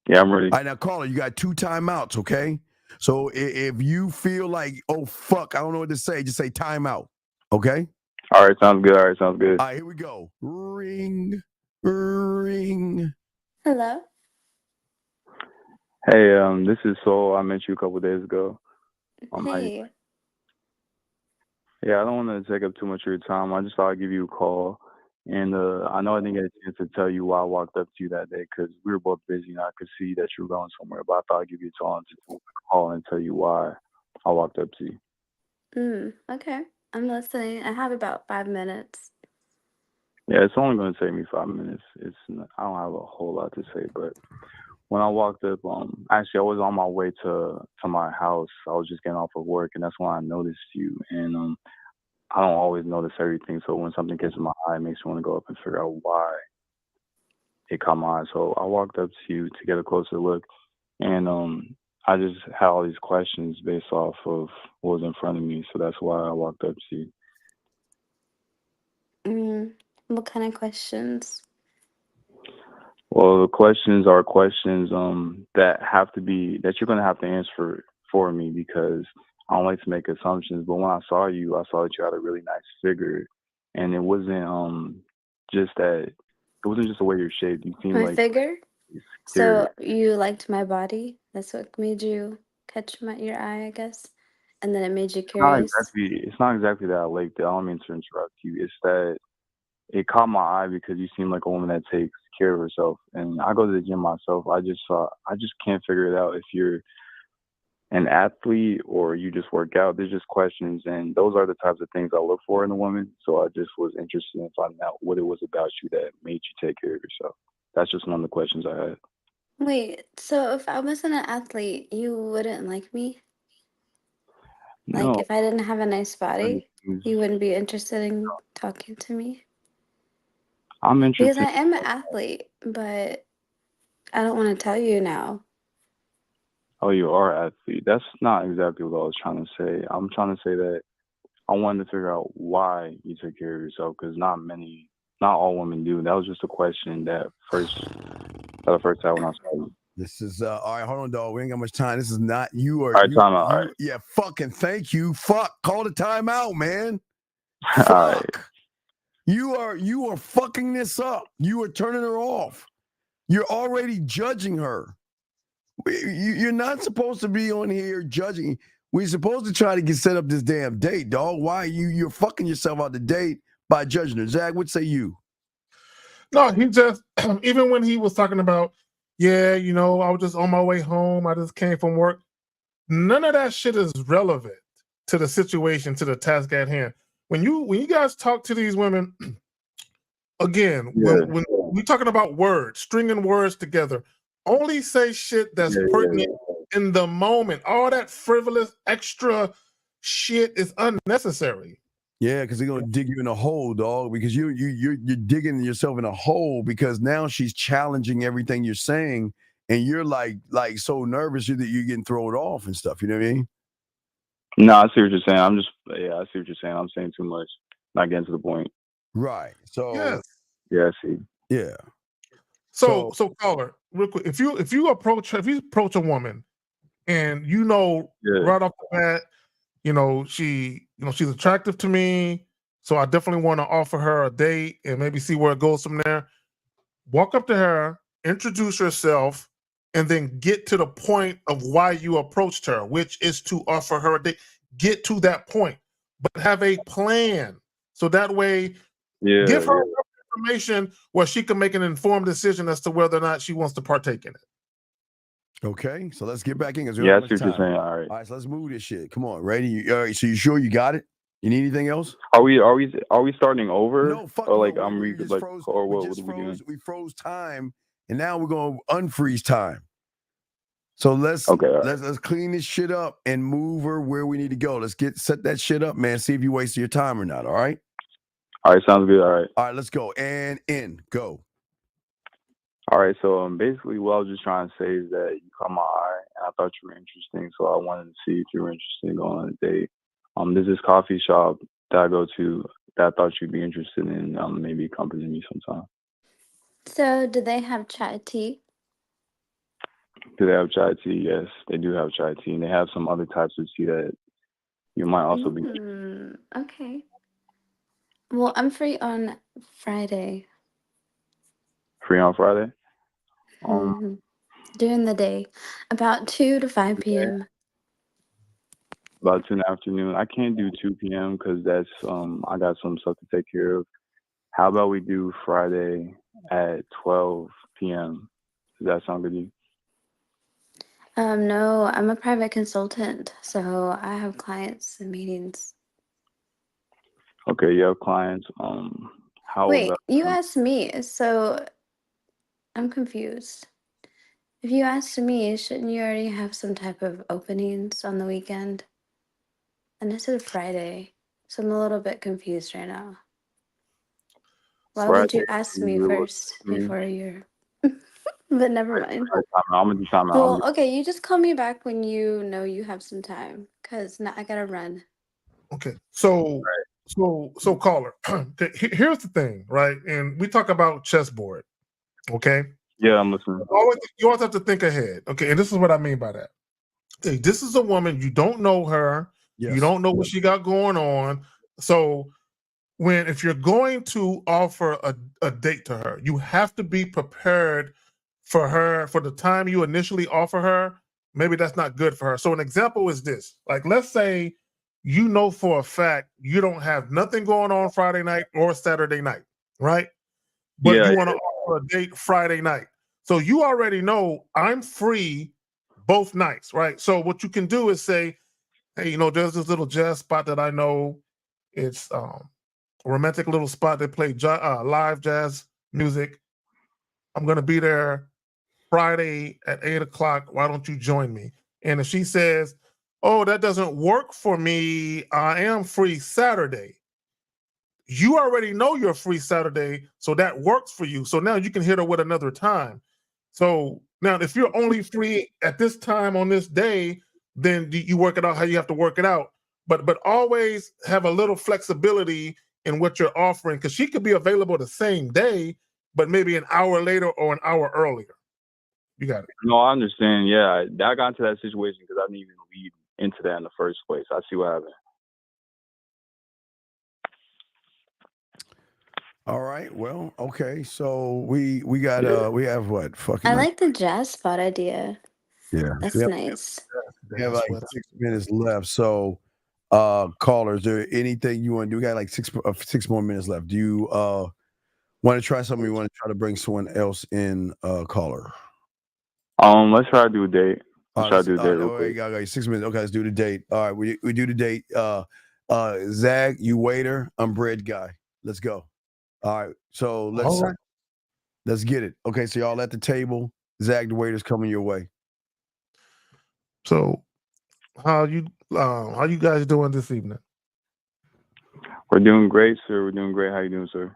Yeah, I'm ready. All right, now, caller, you got 2 timeouts, okay? So if you feel like, oh, fuck, I don't know what to say, just say timeout, okay? All right, sounds good. All right, here we go. Ring. Ring. Hello. Hey, this is Soul. I met you a couple days ago. Hey. Yeah, I don't want to take up too much of your time. I just thought I'd give you a call. And I know I didn't get a chance to tell you why I walked up to you that day because we were both busy and I could see that you were going somewhere. But I thought I'd give you a call and tell you why I walked up to you. Okay. I'm listening. I have about 5 minutes. Yeah, it's only going to take me 5 minutes. I don't have a whole lot to say, but when I walked up, actually I was on my way to my house. I was just getting off of work, and that's when I noticed you. And I don't always notice everything, so when something catches my eye, it makes me want to go up and figure out why it caught my eye. So I walked up to you to get a closer look, and I just had all these questions based off of what was in front of me. So that's why I walked up to you. What kind of questions? Well, the questions are questions that you're going to have to answer for me because I don't like to make assumptions. But when I saw you, I saw that you had a really nice figure, and it wasn't just the way you're shaped. You seem My like figure? So you liked my body? That's what made you catch your eye, I guess? And then it made you curious? It's not exactly that I liked it. I don't mean to interrupt you. It's that it caught my eye because you seem like a woman that takes care of herself. And I go to the gym myself. I just can't figure it out if you're an athlete or you just work out. There's just questions, and those are the types of things I look for in a woman. So I just was interested in finding out what it was about you that made you take care of yourself. That's just one of the questions I had. Wait, so if I wasn't an athlete, you wouldn't like me? Like, No, if I didn't have a nice body, I'm you wouldn't be interested in talking to me? I'm Because interested. I am an athlete, but I don't want to tell you now. Oh, you are an athlete. That's not exactly what I was trying to say. I'm trying to say that I wanted to figure out why you took care of yourself, because not all women do. That was just a question that the first time when I saw you. This is all right. Hold on, dog. We ain't got much time. This is not you or All right, you. time out. All right. Yeah, fucking thank you. Fuck. Call the timeout, man. All right. Fuck. You are fucking this up. You are turning her off. You're already judging her. You're not supposed to be on here judging. We're supposed to try to get set up this damn date, dog. Why you're fucking yourself out the date by judging her? Zach, what say you? No, he just even when he was talking about, yeah, you know, I was just on my way home. I just came from work. None of that shit is relevant to the situation, to the task at hand. When you guys talk to these women, again, when we're talking about words, stringing words together, only say shit that's pertinent in the moment. All that frivolous extra shit is unnecessary. Yeah, because they're gonna dig you in a hole, dog. Because you're digging yourself in a hole because now she's challenging everything you're saying, and you're like so nervous that you're getting thrown off and stuff. You know what I mean? No, I see what you're saying. I see what you're saying. I'm saying too much, not getting to the point. Right. So Yes. Yeah, I see. Yeah. So caller, real quick, if you approach a woman and you know right off the bat, she's attractive to me, so I definitely want to offer her a date and maybe see where it goes from there. Walk up to her, introduce yourself, and then get to the point of why you approached her, which is to offer her a date. Get to that point, but have a plan. So that way, give her enough information where she can make an informed decision as to whether or not she wants to partake in it. Okay, so let's get back in. Yeah, I see what you're saying. All right. All right, so let's move this shit. Come on, ready? All right, so you sure you got it? You need anything else? Are we starting over? No, fuck or like no, I'm we re- just like froze. or We what just are we doing? froze. We froze time, and now we're gonna unfreeze time. So let's clean this shit up and move her where we need to go. Let's set that shit up, man. See if you wasted your time or not. All right. All right, sounds good. All right. All right, let's go. And go. All right, so basically what I was just trying to say is that you caught my eye and I thought you were interesting, so I wanted to see if you were interested in going on a date. There's this coffee shop that I go to that I thought you'd be interested in maybe accompanying me sometime. So, do they have chai tea? Do they have chai tea? Yes, they do have chai tea, and they have some other types of tea that you might also be Okay. Well, I'm free on Friday. free on Friday. During the day, about 2 to 5 p.m. About 2 in the afternoon. I can't do 2 p.m. because that's I got some stuff to take care of. How about we do Friday at 12 p.m.? Does that sound good to you? No, I'm a private consultant, so I have clients and meetings. Okay, you have clients. How Wait, about you asked me, so I'm confused. If you asked me, shouldn't you already have some type of openings on the weekend? And this is Friday, so I'm a little bit confused right now. Why would you ask me first before you're... But never mind. I'm gonna do time out. Well, okay, you just call me back when you know you have some time, because now I gotta run. Okay, so caller, here's the thing, right? And we talk about chessboard, okay? Yeah, I'm listening. You always have to think ahead, okay? And this is what I mean by that. Okay, this is a woman, you don't know her, you don't know what she got going on. So if you're going to offer a date to her, you have to be prepared for her for the time you initially offer her. Maybe that's not good for her. So an example is this: like, let's say you know for a fact you don't have nothing going on Friday night or Saturday night, right? But you want to offer for a date Friday night. So you already know I'm free both nights, right? So what you can do is say, hey, there's this little jazz spot that I know. It's a romantic little spot. They play live jazz music. I'm going to be there Friday at 8:00. Why don't you join me? And if she says, oh, that doesn't work for me, I am free Saturday. You already know you're free Saturday, so that works for you. So now you can hit her with another time. So now if you're only free at this time on this day, then you work it out how you have to work it out. But always have a little flexibility in what you're offering, because she could be available the same day, but maybe an hour later or an hour earlier. You got it. No, I understand. Yeah, I got into that situation because I didn't even lead into that in the first place. I see what happened. All right. Well, okay. So we got we have what? Fucking I like the jazz spot idea. yeah. That's We have, nice. we have like 6 minutes left. So callers, is there anything you want to do? We got like 6 more minutes left. Do you want to try something? You want to try to bring someone else in, caller? Let's try to do a date. Let's try to do a date real right, quick. got 6 minutes. Okay, let's do the date. All right, we do the date. Zag, you waiter. I'm bread guy. Let's go. All right, so let's get it. Okay, so y'all at the table. Zag, the waiter's coming your way. So how you guys doing this evening? We're doing great, sir. We're doing great. How you doing, sir?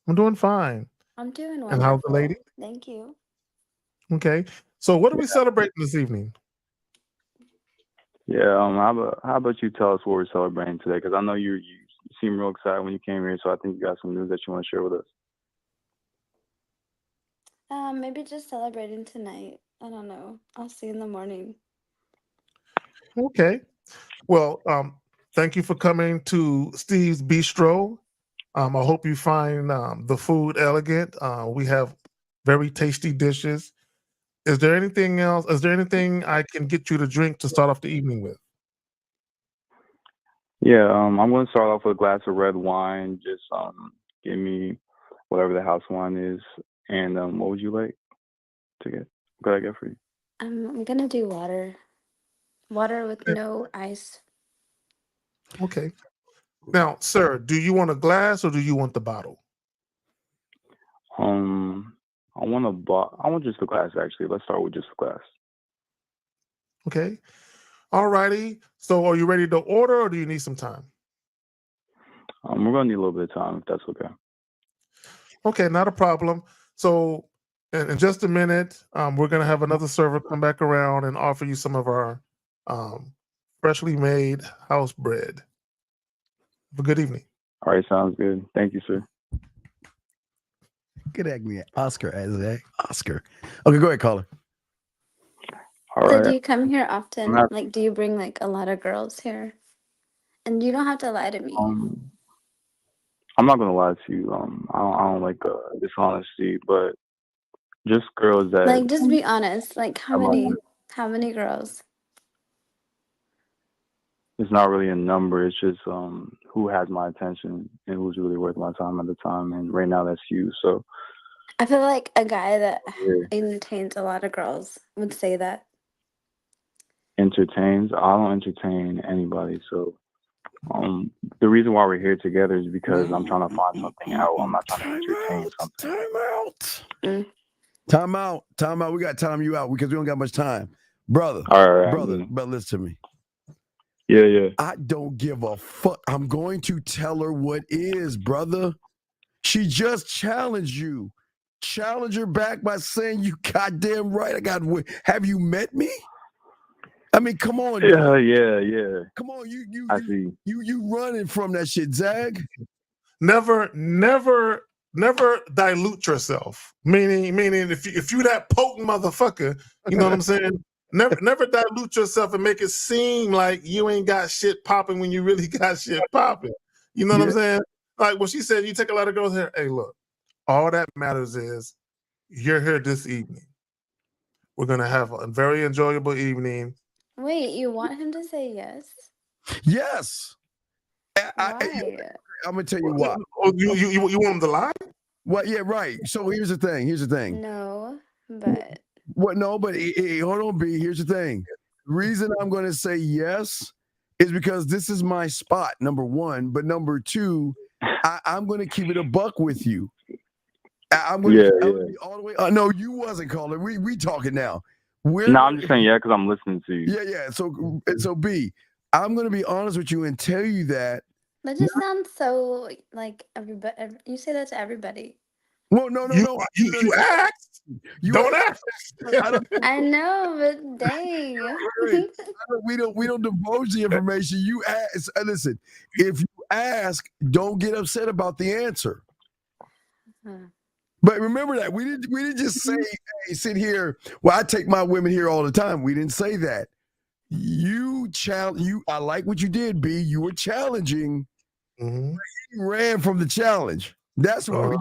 I'm doing fine. I'm doing wonderful. And how's the lady? Thank you. Okay. So what are we celebrating this evening? Yeah. How about you tell us what we're celebrating today? Because I know you seem real excited when you came here, so I think you got some news that you want to share with us. Maybe just celebrating tonight. I don't know. I'll see you in the morning. Okay. Well, thank you for coming to Steve's Bistro. I hope you find the food elegant. We have very tasty dishes. Is there anything else? Is there anything I can get you to drink to start off the evening with? Yeah. I'm going to start off with a glass of red wine. Just give me whatever the house wine is. And what would you like to get? What could I get for you? I'm gonna do water. Water with no ice. Okay. Now, sir, do you want a glass or do you want the bottle? I want just a glass, actually. Let's start with just a glass. Okay. All righty. So are you ready to order or do you need some time? We're gonna need a little bit of time, if that's okay. Okay, not a problem. So in just a minute, we're going to have another server come back around and offer you some of our freshly made house bread. Have a good evening. All right, sounds good. Thank you, sir. Good at me, Oscar. Oscar. Okay, go ahead, caller. All So right. do you come here often? not- Like, do you bring like a lot of girls here? And you don't have to lie to me. I'm not gonna lie to you. I don't like dishonesty, but just girls that Like, just be honest. Like, how have my- many? How many girls? it's not really a number. It's just who has my attention and who's really worth my time at the time. And right now, that's you. So I feel like a guy that yeah. entertains a lot of girls would say that. Entertains. I don't entertain anybody. So the reason why we're here together is because I'm trying to find something out. I'm not trying to entertain something. Time out. We got to time you out because we don't got much time. Brother. All right. Brother, listen to me. Yeah. I don't give a fuck. I'm going to tell her what is, brother. She just challenged you. Challenge her back by saying, you goddamn right. Have you met me? I mean, come on. Yeah. Come on, I see. You running from that shit, Zag. Never dilute yourself. Meaning if you that potent motherfucker, you know what I'm saying? Never dilute yourself and make it seem like you ain't got shit popping when you really got shit popping. You know what I'm saying? Like when she said you take a lot of girls here. Hey, look, all that matters is you're here this evening. We're gonna have a very enjoyable evening. Wait, you want him to say yes? Yes. Why? I'm gonna tell you why. Oh, you want him to lie? Well, yeah, right. So here's the thing. No, but What? No, but hold on, B. Here's the thing. The reason I'm going to say yes is because this is my spot, number one. But number two, I'm going to keep it a buck with you. I'm going to be all the way. No, you wasn't calling. We talking now. No, I'm just saying because I'm listening to you. Yeah. So B, I'm going to be honest with you and tell you that. that just sounds so like everybody. You say that to everybody. Well, no. You asked. Don't ask. I know, but dang. We don't divulge the information. You ask. Listen, if you ask, don't get upset about the answer. But remember that we didn't just say, "Hey, sit here." Well, I take my women here all the time. We didn't say that. I like what you did, B. You were challenging. Mm-hmm. He ran from the challenge. That's what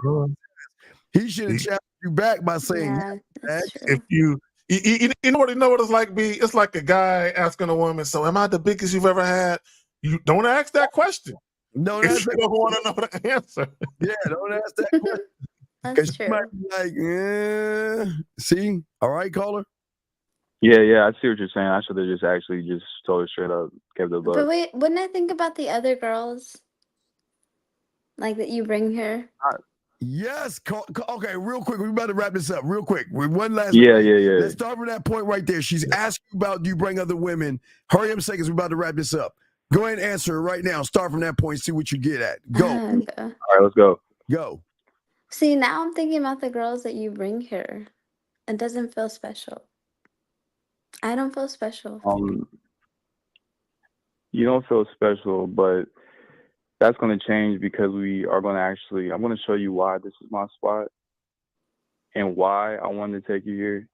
he should have challenged you back by saying, if you already know what it's like, B. It's like a guy asking a woman, "So, am I the biggest you've ever had?" You don't ask that question. No, if you don't want to know the answer. Yeah, don't ask that question. That's true. Might be like, see, all right, caller. Yeah, I see what you're saying. I should have just told her straight up, gave the buck. But wait, wouldn't I think about the other girls? Like that you bring here? Yes. Okay, real quick. We're about to wrap this up. Real quick. One last. Yeah. Let's start from that point right there. She's asking about do you bring other women. Hurry up seconds. We're about to wrap this up. Go ahead and answer her right now. Start from that point. See what you get at. Go. All right, let's go. Go. See, now I'm thinking about the girls that you bring here. It doesn't feel special. I don't feel special. You don't feel special, but that's going to change because we are going to I'm going to show you why this is my spot and why I wanted to take you here.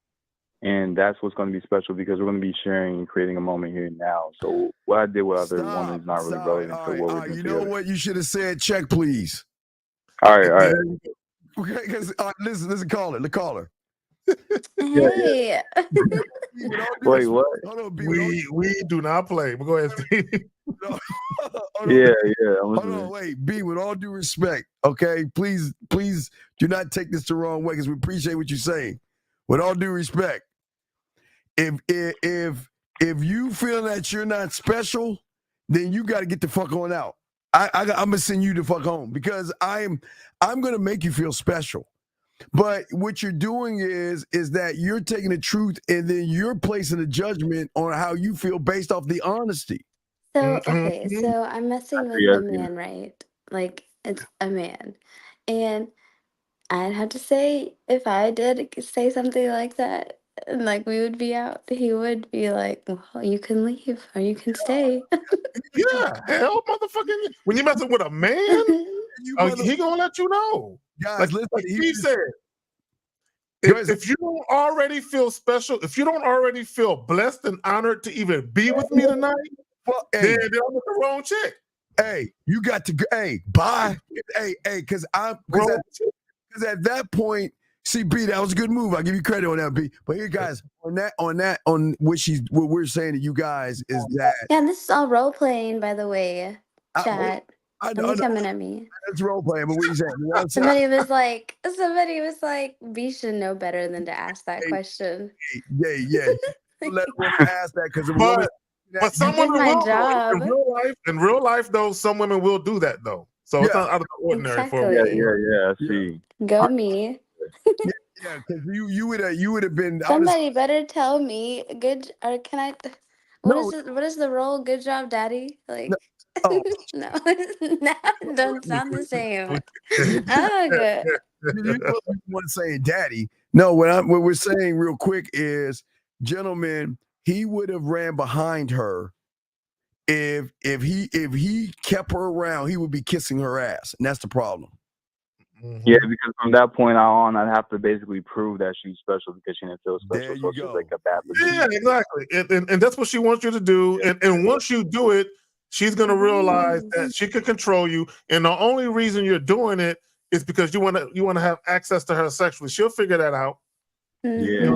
And that's what's going to be special because we're going to be sharing and creating a moment here now. So what I did with other women is not really relevant to what we're doing. You know what? You should have said check, please. All right. Okay, because listen, caller. The caller. Hey. Wait, what? Hold on, B. We do not play. But go ahead, Steve. Yeah. Hold on, wait. B, with all due respect, okay, please do not take this the wrong way because we appreciate what you're saying. With all due respect, if you feel that you're not special, then you got to get the fuck on out. I'm gonna send you the fuck home because I'm gonna make you feel special. But what you're doing is that you're taking the truth and then you're placing a judgment on how you feel based off the honesty. So, okay, so I'm messing with a man, right? Like, it's a man. And I'd have to say, if I did say something like that, and like we would be out, he would be like, well, you can leave or you can stay. Yeah, hell, motherfucking. When you're messing with a man, he gonna let you know. Guys, listen, like he said, if you don't already feel special, if you don't already feel blessed and honored to even be with me tonight, then I'm with the wrong chick. Hey, you got to go. Hey, bye. Hey, because at that point, see, B, that was a good move. I'll give you credit on that, B. But here, guys, on what we're saying to you guys is that. Yeah, this is all role playing, by the way. Chat. Somebody coming at me. That's role playing, but what you saying? Somebody was like, B should know better than to ask that question. Yeah. Let a woman ask that because but some women will. In real life, though, some women will do that, though. So it's not out of the ordinary for a woman. Yeah. I see. Go me. Yeah, because you would have been. Somebody better tell me. Good or can I? What is the role? Good job, daddy. Like. No, don't sound the same. Oh, good. You want to say daddy? No, what we're saying real quick is, gentlemen, he would have ran behind her if he kept her around. He would be kissing her ass, and that's the problem. Yeah, because from that point on, I'd have to basically prove that she's special because she didn't feel special. So she's like a bad person. Yeah, exactly. And that's what she wants you to do. And once you do it, she's going to realize that she can control you, and the only reason you're doing it is because you want to have access to her sexually. She'll figure that out. Yeah.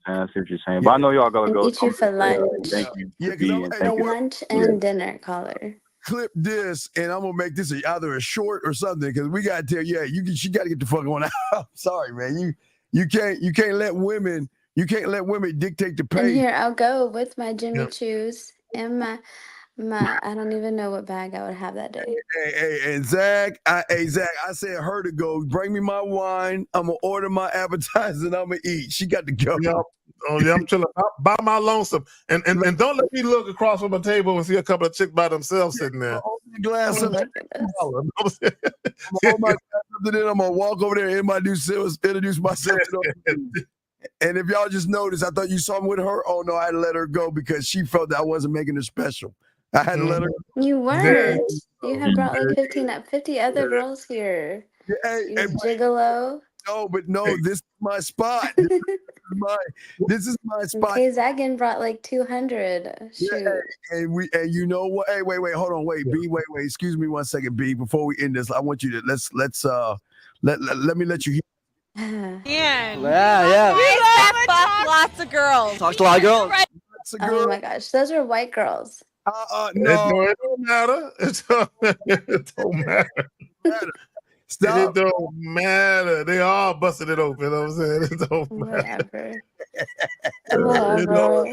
I see what you're saying. But I know y'all gotta go. Eat you for lunch. Thank you. Lunch and dinner, caller. clip this, and I'm gonna make this either a short or something because we gotta tell she gotta get the fuck on out. I'm sorry, man. You can't let women dictate the And pace. here I'll go with my Jimmy Choos and my I don't even know what bag I would have that day. And Zach, I said her to go. Bring me my wine. I'm gonna order my appetizer and I'm gonna eat. She got to go. Yep. Oh yeah, I'm chilling by my lonesome, and don't let me look across from a table and see a couple of chicks by themselves sitting there. Glass of my goodness. I'm gonna walk over there and introduce myself to them. And if y'all just noticed, I thought you saw me with her. Oh no, I had to let her go because she felt that I wasn't making her special. I had to let her go. You weren't. You had brought like 50 other girls here. Hey, You gigolo. No, this is my spot. This is my spot. Okay, Zagan brought like 200. Shoot. And you know what? Hey, wait, hold on, wait, B, wait. Excuse me one second, B. Before we end this, I want you to let me let you hear. Ian. Yeah. Fuck lots of girls. Talks to a lot of girls. Oh my gosh, those are white girls. No, it don't matter. It don't matter. Stop. It don't matter. They all busted it open. You know what I'm saying? It don't matter. Whatever.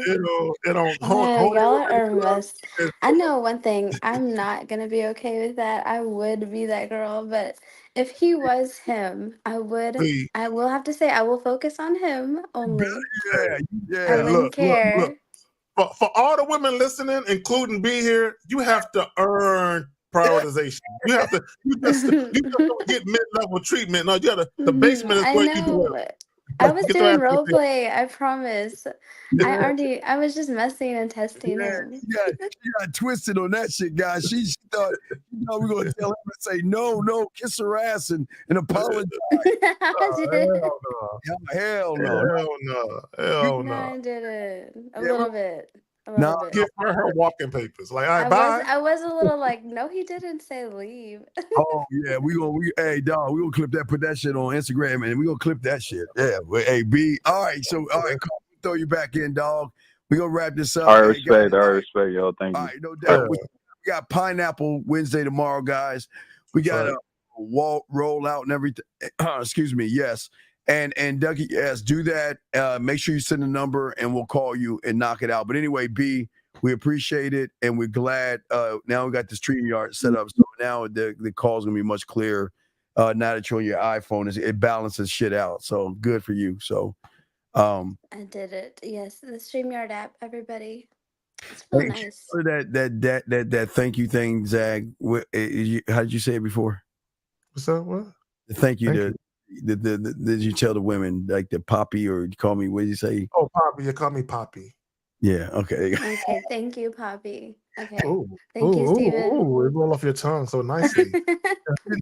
It don't. Y'all are a mess. I know one thing. I'm not gonna be okay with that. I would be that girl, but if he was him, I will have to say I will focus on him only. Yeah. I wouldn't care. Look. For all the women listening, including B here, you have to earn prioritization. You just don't get mid-level treatment. No, you gotta. The basement is where you do it. I was doing role play. I promise. I was just messing and testing him. She got twisted on that shit, guys. She thought we were gonna tell him to say no, kiss her ass and apologize. Hell no. No, I didn't. A little bit. Give her walking papers. Like, all right, bye. I was a little like, no, he didn't say leave. Oh yeah, hey dog, we gonna clip that, put that shit on Instagram, and we gonna clip that shit. Yeah, hey B. All right, throw you back in, dog. We gonna wrap this up. I respect, yo. Thank you. All right, no doubt. We got Pineapple Wednesday tomorrow, guys. We got a roll out and everything. Excuse me. Yes. And Dougie, yes, do that. Make sure you send a number and we'll call you and knock it out. But anyway, B, we appreciate it and we're glad. Now we got the StreamYard set up. So now the call's gonna be much clearer. Now that you're on your iPhone, it balances shit out. So good for you. So I did it. Yes, the StreamYard app, everybody. It's real nice. That thank you thing, Zag. How did you say it before? What's up? What? Thank you. Did you tell the women like the Poppy, or you call me? What did you say? Oh, Poppy. You call me Poppy. Yeah. Okay. Okay. Thank you, Poppy. Okay. Thank you, Steven. It rolled off your tongue so nicely.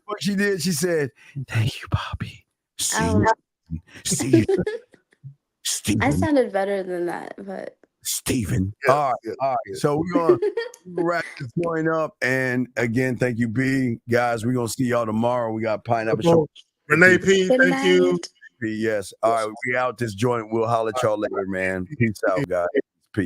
What she did, she said, "Thank you, Poppy." See you, Steven. I sounded better than that, but. Steven. All right. So we're gonna wrap this joint up, and again, thank you, B. Guys, we're gonna see y'all tomorrow. We got Pineapple Show. Renee P, thank you. Yes. All right, we out this joint. We'll holler at y'all later, man. Peace out, guys.